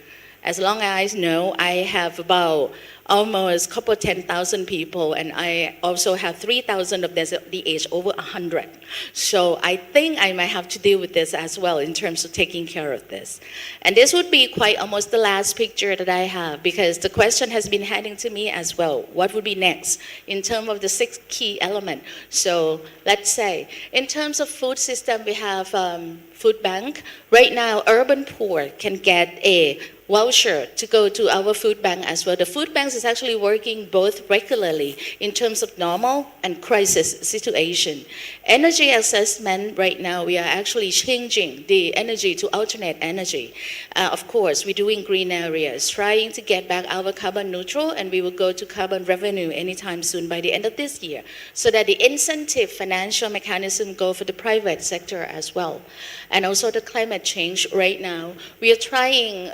as long as I know, I have about almost a couple 10,000 people, and I also have 3,000 of them at the age over 100. So I think I might have to deal with this as well in terms of taking care of this. And this would be quite almost the last picture that I have, because the question has been heading to me as well. What would be next in terms of the 6 key elements? So let's say, in terms of food system, we have food bank. Right now, urban poor can get a voucher to go to our food bank as well. The food banks is actually working both regularly in terms of normal and crisis situation. Energy assessment, right now we are actually changing the energy to alternate energy. Of course, we're doing green areas, trying to get back our carbon neutral, and we will go to carbon revenue anytime soon by the end of this year, so that the incentive financial mechanism go for the private sector as well. And also the climate change right now, we are trying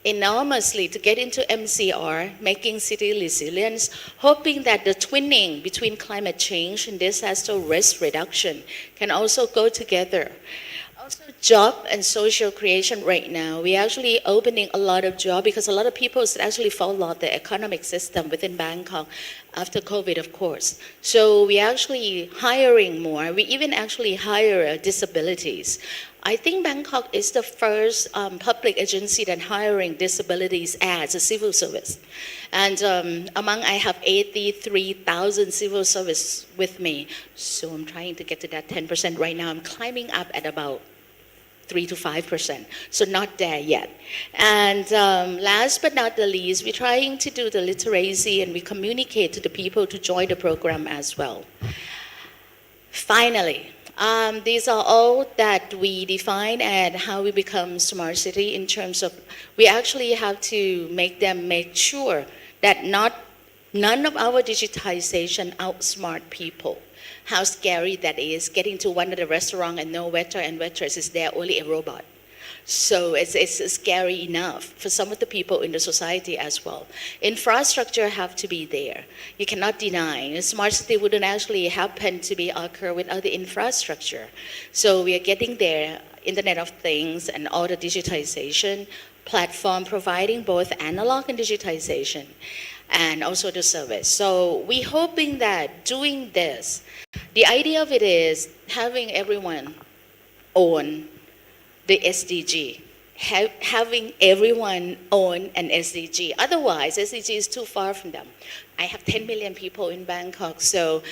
enormously to get into MCR, making city resilience, hoping that the twinning between climate change and disaster risk reduction can also go together. Also, job and social creation right now, we're actually opening a lot of jobs, because a lot of people actually followed the economic system within Bangkok after COVID, of course. So we're actually hiring more. We even actually hire disabilities. I think Bangkok is the first public agency that hiring disabilities as a civil service. And I have 83,000 civil service with me. So I'm trying to get to that 10% right now. I'm climbing up at about 3 to 5%, so not there yet. And last but not the least, we're trying to do the literacy, and we communicate to the people to join the program as well. Finally, these are all that we define and how we become smart city in terms of, we actually have to make sure that none of our digitization outsmart people. How scary that is, getting to one of the restaurant and no waiter and waitress is there, only a robot. So it's scary enough for some of the people in the society as well. Infrastructure have to be there. You cannot deny. A smart city wouldn't actually happen to be occur without the infrastructure. So we are getting there, Internet of Things and all the digitization platform providing both analog and digitization, and also the service. So we're hoping that doing this, the idea of it is having everyone own the SDG, having everyone own an SDG. Otherwise, SDG is too far from them. I have 10 million people in Bangkok, so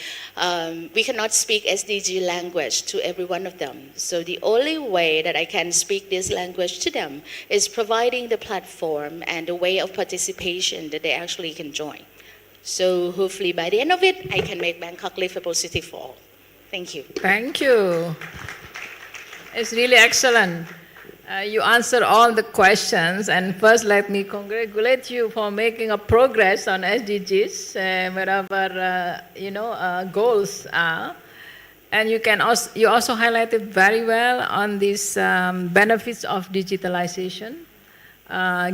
we cannot speak SDG language to every one of them. So the only way that I can speak this language to them is providing the platform and the way of participation that they actually can join. So hopefully by the end of it, I can make Bangkok livable city for all. Thank you. Thank you. It's really excellent. You answer all the questions, and first let me congratulate you for making a progress on SDGs, wherever goals are. And you also highlighted very well on these benefits of digitalization,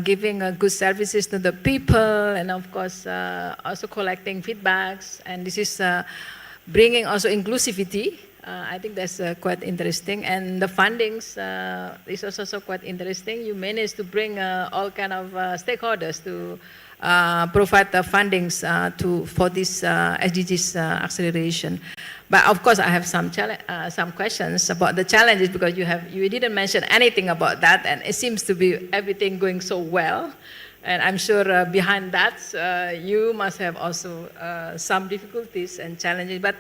giving good services to the people, and of course also collecting feedbacks. And this is bringing also inclusivity. I think that's quite interesting, and the fundings is also quite interesting. You managed to bring all kind of stakeholders to provide the fundings for this SDGs acceleration. But of course, I have some questions about the challenges, because you didn't mention anything about that, and it seems to be everything going so well. And I'm sure behind that, you must have also some difficulties and challenges. But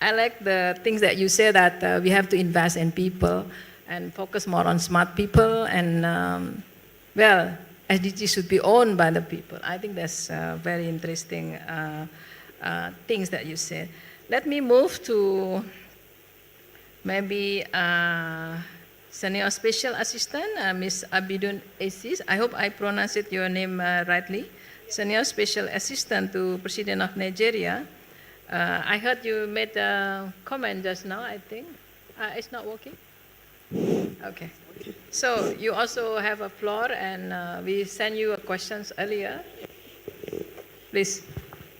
I like the things that you say, that we have to invest in people and focus more on smart people. And well, SDG should be owned by the people. I think that's very interesting things that you said. Let me move to maybe Senior Special Assistant, Ms. Abidun Aziz. I hope I pronounced your name rightly. Senior Special Assistant to President of Nigeria. I heard you made a comment just now, I think. It's not working? Okay. So you also have a floor, and we sent you questions earlier. Please.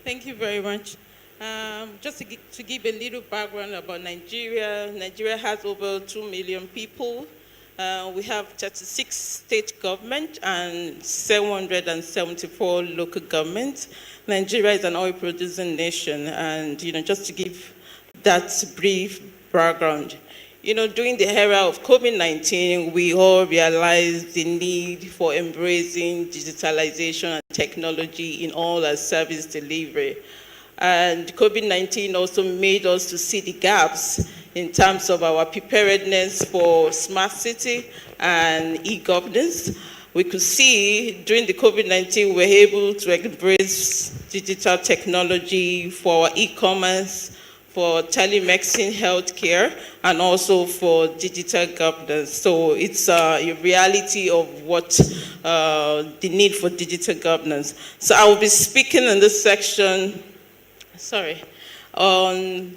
Thank you very much. Just to give a little background about Nigeria, Nigeria has over 2 million people. We have 36 state governments and 774 local governments. Nigeria is an oil-producing nation, and just to give that brief background, during the era of COVID-19, we all realized the need for embracing digitalization and technology in all our service delivery. And COVID-19 also made us to see the gaps in terms of our preparedness for smart city and e-governance. We could see during the COVID-19, we were able to embrace digital technology for e-commerce, for telemedicine healthcare, and also for digital governance. So it's a reality of what the need for digital governance. So I will be speaking in this section on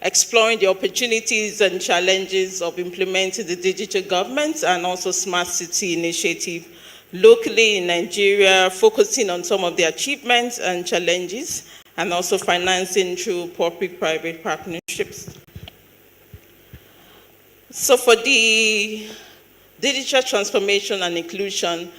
exploring the opportunities and challenges of implementing the digital government and also smart city initiative locally in Nigeria, focusing on some of the achievements and challenges, and also financing through public-private partnerships. So for the digital transformation and inclusion,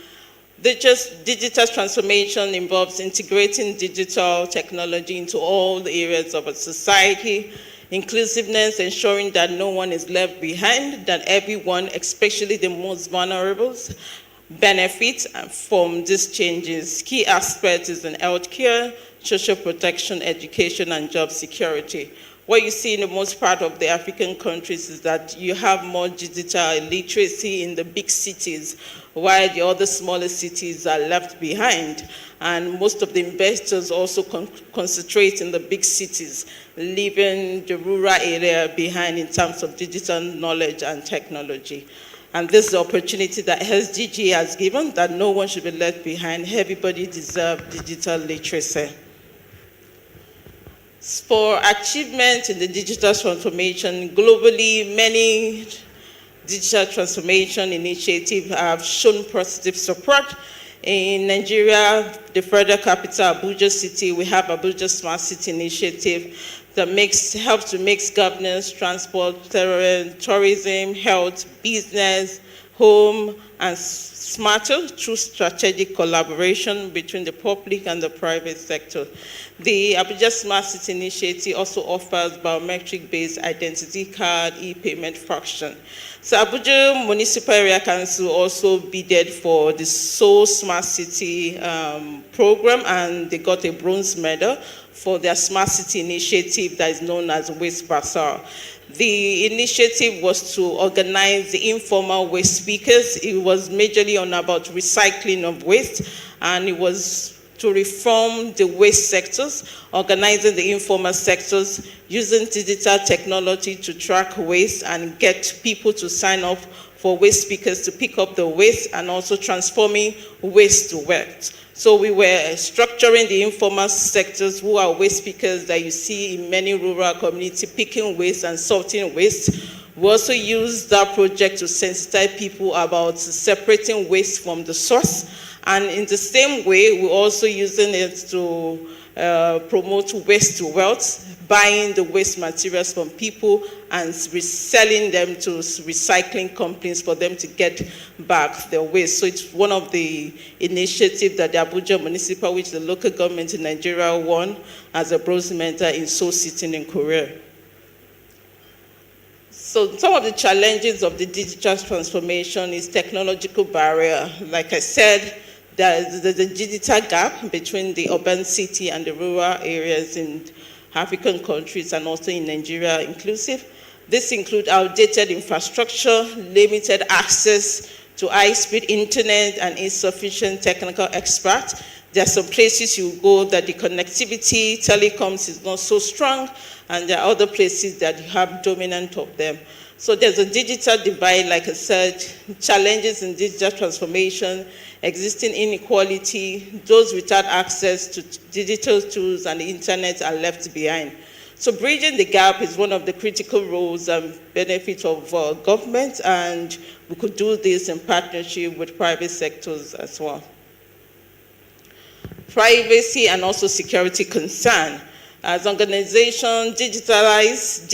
digital transformation involves integrating digital technology into all the areas of a society, inclusiveness, ensuring that no one is left behind, that everyone, especially the most vulnerable, benefit from these changes. Key aspects is in healthcare, social protection, education, and job security. What you see in the most part of the African countries is that you have more digital literacy in the big cities, while the other smaller cities are left behind. And most of the investors also concentrate in the big cities, leaving the rural area behind in terms of digital knowledge and technology. And this is the opportunity that SDG has given, that no one should be left behind. Everybody deserves digital literacy. For achievement in the digital transformation, globally, many digital transformation initiatives have shown positive support. In Nigeria, the federal capital, Abuja City, we have Abuja Smart City Initiative that helps to make governance, transport, tourism, health, business, home, and smarter through strategic collaboration between the public and the private sector. The Abuja Smart City Initiative also offers biometric-based identity card e-payment function. So Abuja Municipal Area Council also bidded for the Seoul Smart City program, and they got a bronze medal for their Smart City initiative that is known as Waste Bazaar. The initiative was to organize the informal waste speakers. It was majorly on about recycling of waste, and it was to reform the waste sectors, organizing the informal sectors, using digital technology to track waste and get people to sign up for waste speakers to pick up the waste, and also transforming waste to wealth. So we were structuring the informal sectors who are waste pickers that you see in many rural communities, picking waste and sorting waste. We also used that project to sensitize people about separating waste from the source. And in the same way, we're also using it to promote waste to wealth, buying the waste materials from people and reselling them to recycling companies for them to get back their waste. So it's one of the initiatives that the Abuja Municipal, which the local government in Nigeria won as a bronze medal in Seoul City in Korea. So some of the challenges of the digital transformation is technological barrier. Like I said, there's a digital gap between the urban city and the rural areas in African countries and also in Nigeria inclusive. This includes outdated infrastructure, limited access to high-speed internet, and insufficient technical experts. There are some places you go that the connectivity, telecoms is not so strong, and there are other places that you have dominant of them. So there's a digital divide, like I said, challenges in digital transformation, existing inequality, those without access to digital tools and the internet are left behind. So bridging the gap is one of the critical roles and benefits of government, and we could do this in partnership with private sectors as well. Privacy and also security concern. As organizations digitalize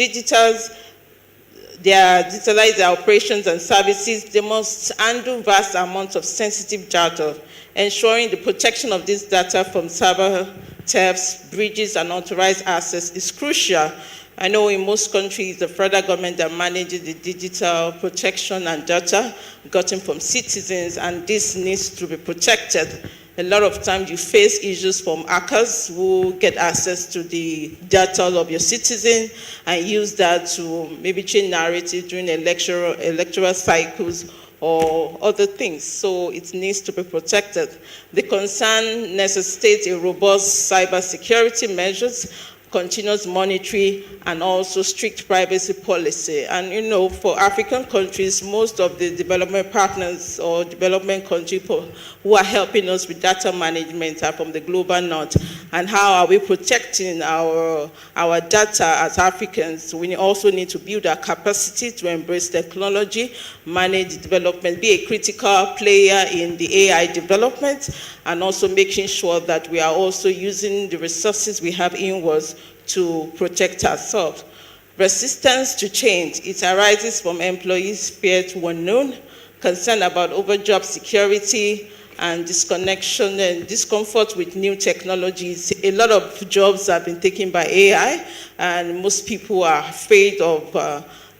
their operations and services, they must handle vast amounts of sensitive data. Ensuring the protection of this data from cyber thefts, breaches, and unauthorized access is crucial. I know in most countries, the federal government that manages the digital protection and data gotten from citizens, and this needs to be protected. A lot of times you face issues from hackers who get access to the data of your citizens and use that to maybe change narrative during electoral cycles or other things. So it needs to be protected. The concern necessitates a robust cybersecurity measures, continuous monitoring, and also strict privacy policy. And you know, for African countries, most of the development partners or development countries who are helping us with data management are from the global north. And how are we protecting our data as Africans? We also need to build our capacity to embrace technology, manage development, be a critical player in the AI development, and also making sure that we are also using the resources we have inwards to protect ourselves. Resistance to change, it arises from employees' fear to unknown, concern about over-job security, and disconnection and discomfort with new technologies. A lot of jobs have been taken by AI, and most people are afraid of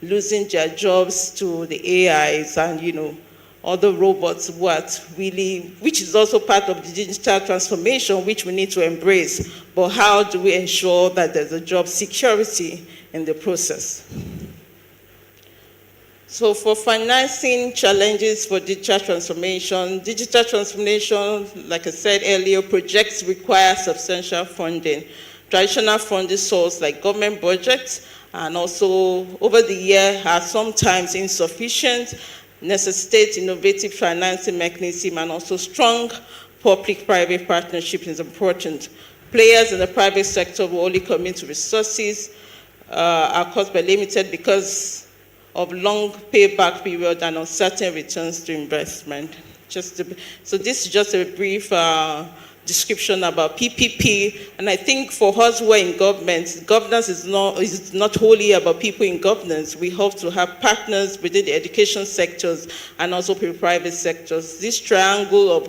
losing their jobs to the AIs and, you know, other robots, which is also part of the digital transformation, which we need to embrace. But how do we ensure that there's a job security in the process? So for financing challenges for digital transformation, like I said earlier, projects require substantial funding. Traditional funding sources like government budgets, and also over the year are sometimes insufficient, necessitate innovative financing mechanism, and also strong public-private partnership is important. Players in the private sector will only commit to resources are caused by limited because of long payback period and uncertain returns to investment. So this is just a brief description about PPP, and I think for us who are in government, governance is not wholly about people in governance. We hope to have partners within the education sectors and also the private sectors. This triangle of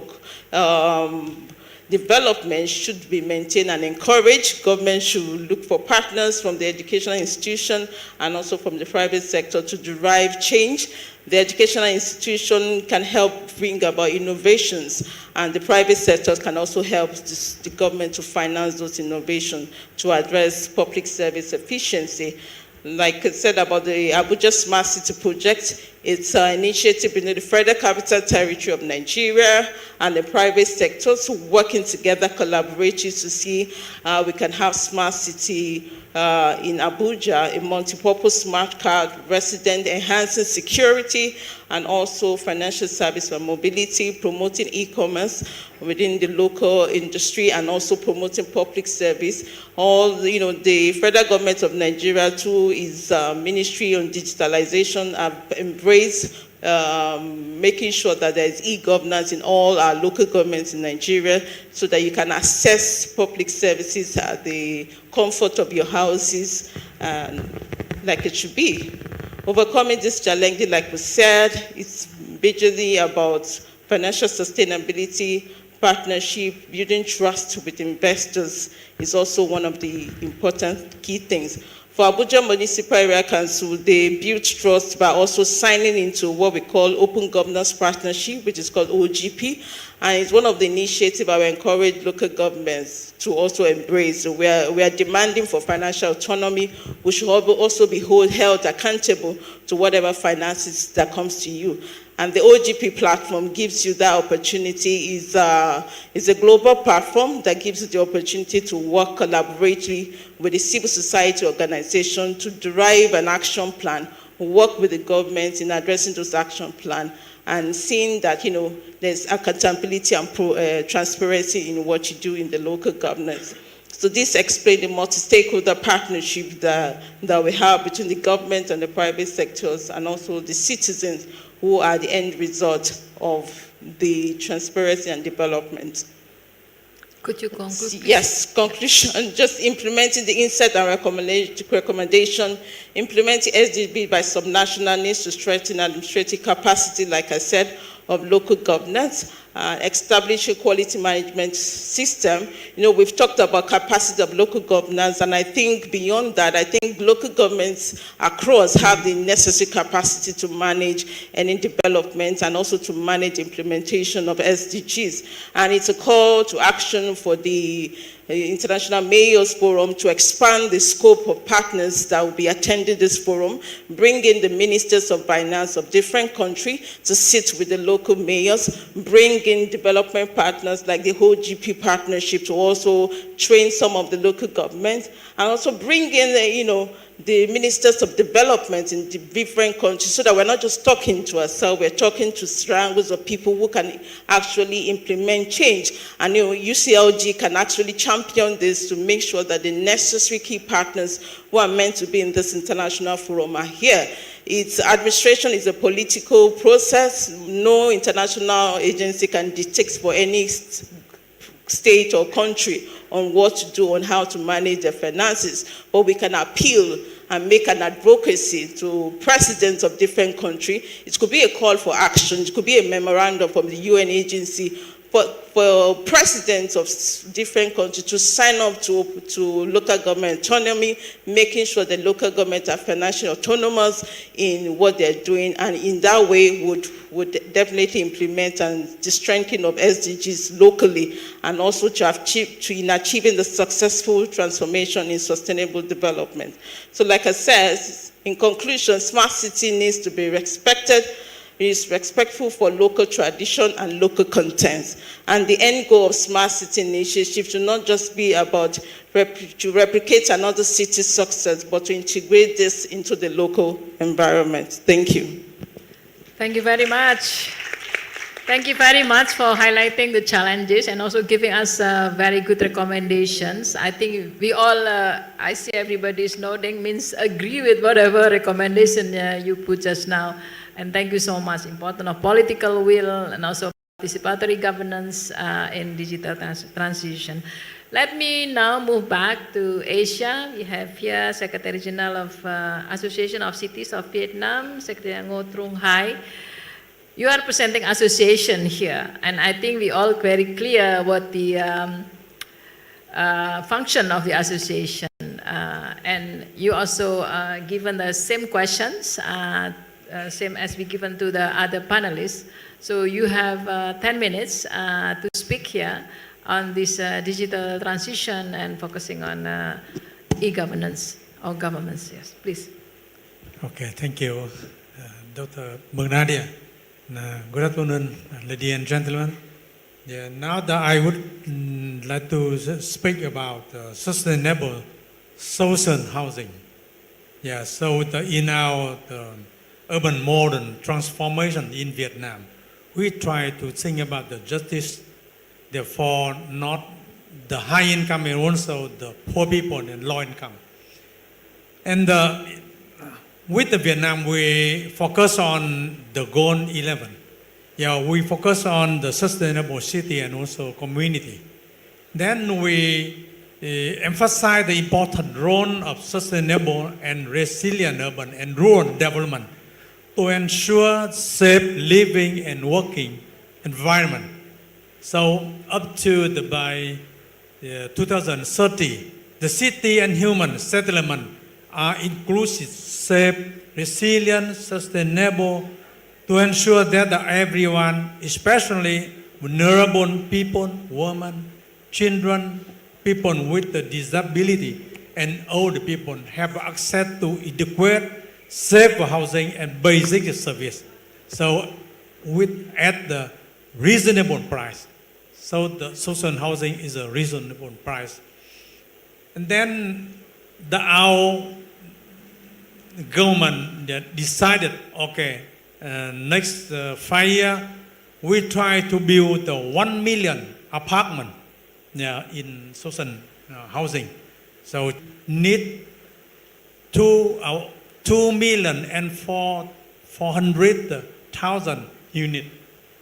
development should be maintained and encouraged. Government should look for partners from the educational institution and also from the private sector to derive change. The educational institution can help bring about innovations, and the private sector can also help the government to finance those innovations to address public service efficiency. Like I said about the Abuja Smart City project, it's an initiative between the Federal Capital Territory of Nigeria and the private sectors working together collaboratively to see how we can have smart city in Abuja, a multi-purpose smart card, resident enhancing security and also financial service and mobility, promoting e-commerce within the local industry and also promoting public service. All, the federal government of Nigeria too is Ministry on Digitalization have embraced making sure that there is e-governance in all our local governments in Nigeria so that you can access public services at the comfort of your houses like it should be. Overcoming this challenge, like we said, it's majorly about financial sustainability, partnership, building trust with investors is also one of the important key things. For Abuja Municipal Area Council, they built trust by also signing into what we call Open Governance Partnership, which is called OGP, and it's one of the initiatives I will encourage local governments to also embrace. So we are demanding for financial autonomy, which should also be held accountable to whatever finances that comes to you. And the OGP platform gives you that opportunity. It's a global platform that gives you the opportunity to work collaboratively with the civil society organization to derive an action plan, work with the government in addressing those action plans, and seeing that there's accountability and transparency in what you do in the local governance. So this explains the multi-stakeholder partnership that we have between the government and the private sectors and also the citizens who are the end result of the transparency and development. Could you conclude? Yes, conclusion, just implementing the insight and recommendation, implementing SDB by subnational needs to strengthen administrative capacity, like I said, of local governance, establish a quality management system. We've talked about capacity of local governance, and I think beyond that, I think local governments across have the necessary capacity to manage any development and also to manage implementation of SDGs. And it's a call to action for the International Mayors Forum to expand the scope of partners that will be attending this forum, bring in the ministers of finance of different countries to sit with the local mayors, bring in development partners like the whole GP partnership to also train some of the local governments, and also bring in the ministers of development in the different countries so that we're not just talking to ourselves, we're talking to strangles of people who can actually implement change. And UCLG can actually champion this to make sure that the necessary key partners who are meant to be in this international forum are here. Its administration is a political process. No international agency can dictate for any state or country on what to do, on how to manage their finances, but we can appeal and make an advocacy to presidents of different countries. It could be a call for action, it could be a memorandum from the UN agency for presidents of different countries to sign up to local government autonomy, making sure that local governments are financially autonomous in what they're doing, and in that way would definitely implement and the strengthening of SDGs locally, and also in achieving the successful transformation in sustainable development. So like I said, in conclusion, smart city needs to be respected. It is respectful for local tradition and local contents. And the end goal of Smart City Initiative should not just be about to replicate another city's success, but to integrate this into the local environment. Thank you. Thank you very much. Thank you very much for highlighting the challenges and also giving us very good recommendations. I think we all, I see everybody's nodding, means agree with whatever recommendation you put just now. And thank you so much. Important of political will and also participatory governance in digital transition. Let me now move back to Asia. We have here Secretary General of Association of Cities of Vietnam, Secretary Ngo Trung Hai. You are presenting association here, and I think we all very clear what the function of the association. And you also given the same questions, same as we given to the other panelists. So you have 10 minutes to speak here on this digital transition and focusing on e-governance or governments. Yes, please. Okay, thank you, Dr. Bernardia. Good afternoon, ladies and gentlemen. Yeah, now that I would like to speak about sustainable social housing. Yeah, so in our urban modern transformation in Vietnam, we try to think about the justice, therefore not the high income and also the poor people and low income. And with the Vietnam, we focus on the goal 11. Yeah, we focus on the sustainable city and also community. Then we emphasize the important role of sustainable and resilient urban and rural development to ensure safe living and working environment. So up to by 2030, the city and human settlement are inclusive, safe, resilient, sustainable, to ensure that everyone, especially vulnerable people, women, children, people with a disability, and old people have access to adequate, safe housing and basic service. So at the reasonable price. So the social housing is a reasonable price. And then our government decided, okay, next 5 years, we try to build 1 million apartment in social housing. So need 2,400,000 units.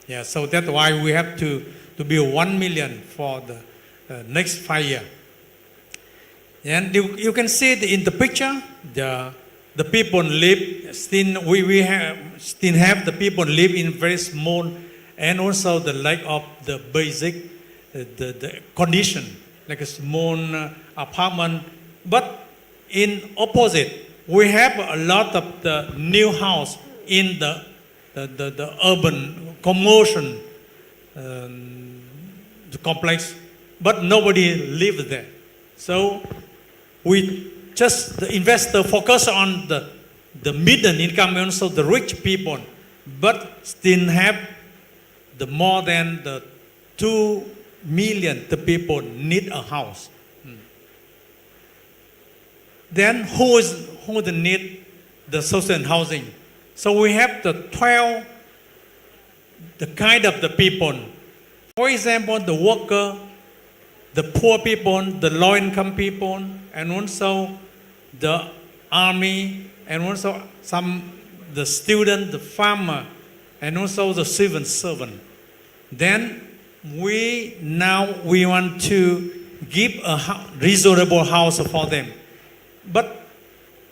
Yeah, so that's why we have to build 1 million for the next 5 years. And you can see in the picture, the people live still. We still have the people live in very small, and also the lack of the basic the condition, like a small apartment. But in opposite, we have a lot of the new house in the urban commotion the complex, but nobody lives there. So the investor focus on the middle income and also the rich people, but still have the more than the 2 million the people need a house. Then who need the social housing? So we have the 12 the kind of the people. For example, the worker, the poor people, the low income people, and also the army, and also the student, the farmer, and also the civil servant. Then we want to give a reasonable house for them. But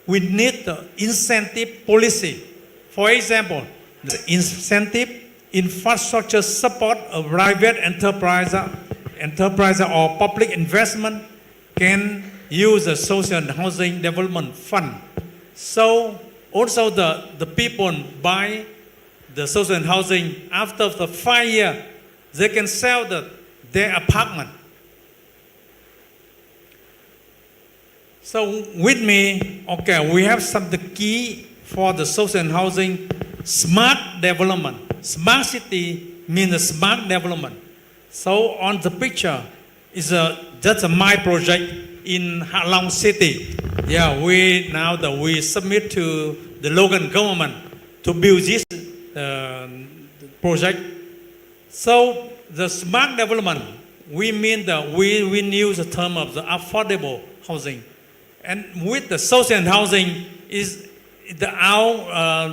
we need the incentive policy. For example, the incentive infrastructure support of private enterprise or public investment can use the social housing development fund. So also the people buy the social housing after the 5 years, they can sell their apartment. So with me, okay, we have some the key for the social housing: smart development. Smart city means smart development. So on the picture is just my project in Ha Long City. Yeah, we submit to the local government to build this project. So the smart development, we mean that we use the term of the affordable housing. And with the social housing is our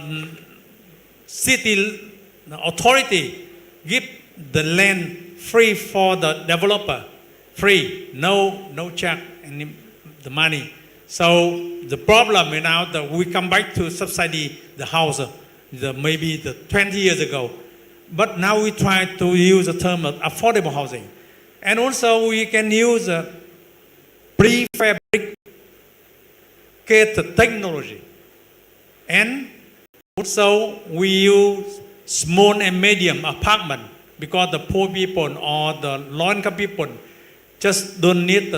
city authority give the land free for the developer, free, no check any the money. So the problem is now that we come back to subsidy the house, maybe 20 years ago, but now we try to use the term of affordable housing, and also we can use prefabricated technology, and also we use small and medium apartment because the poor people or the low income people just don't need the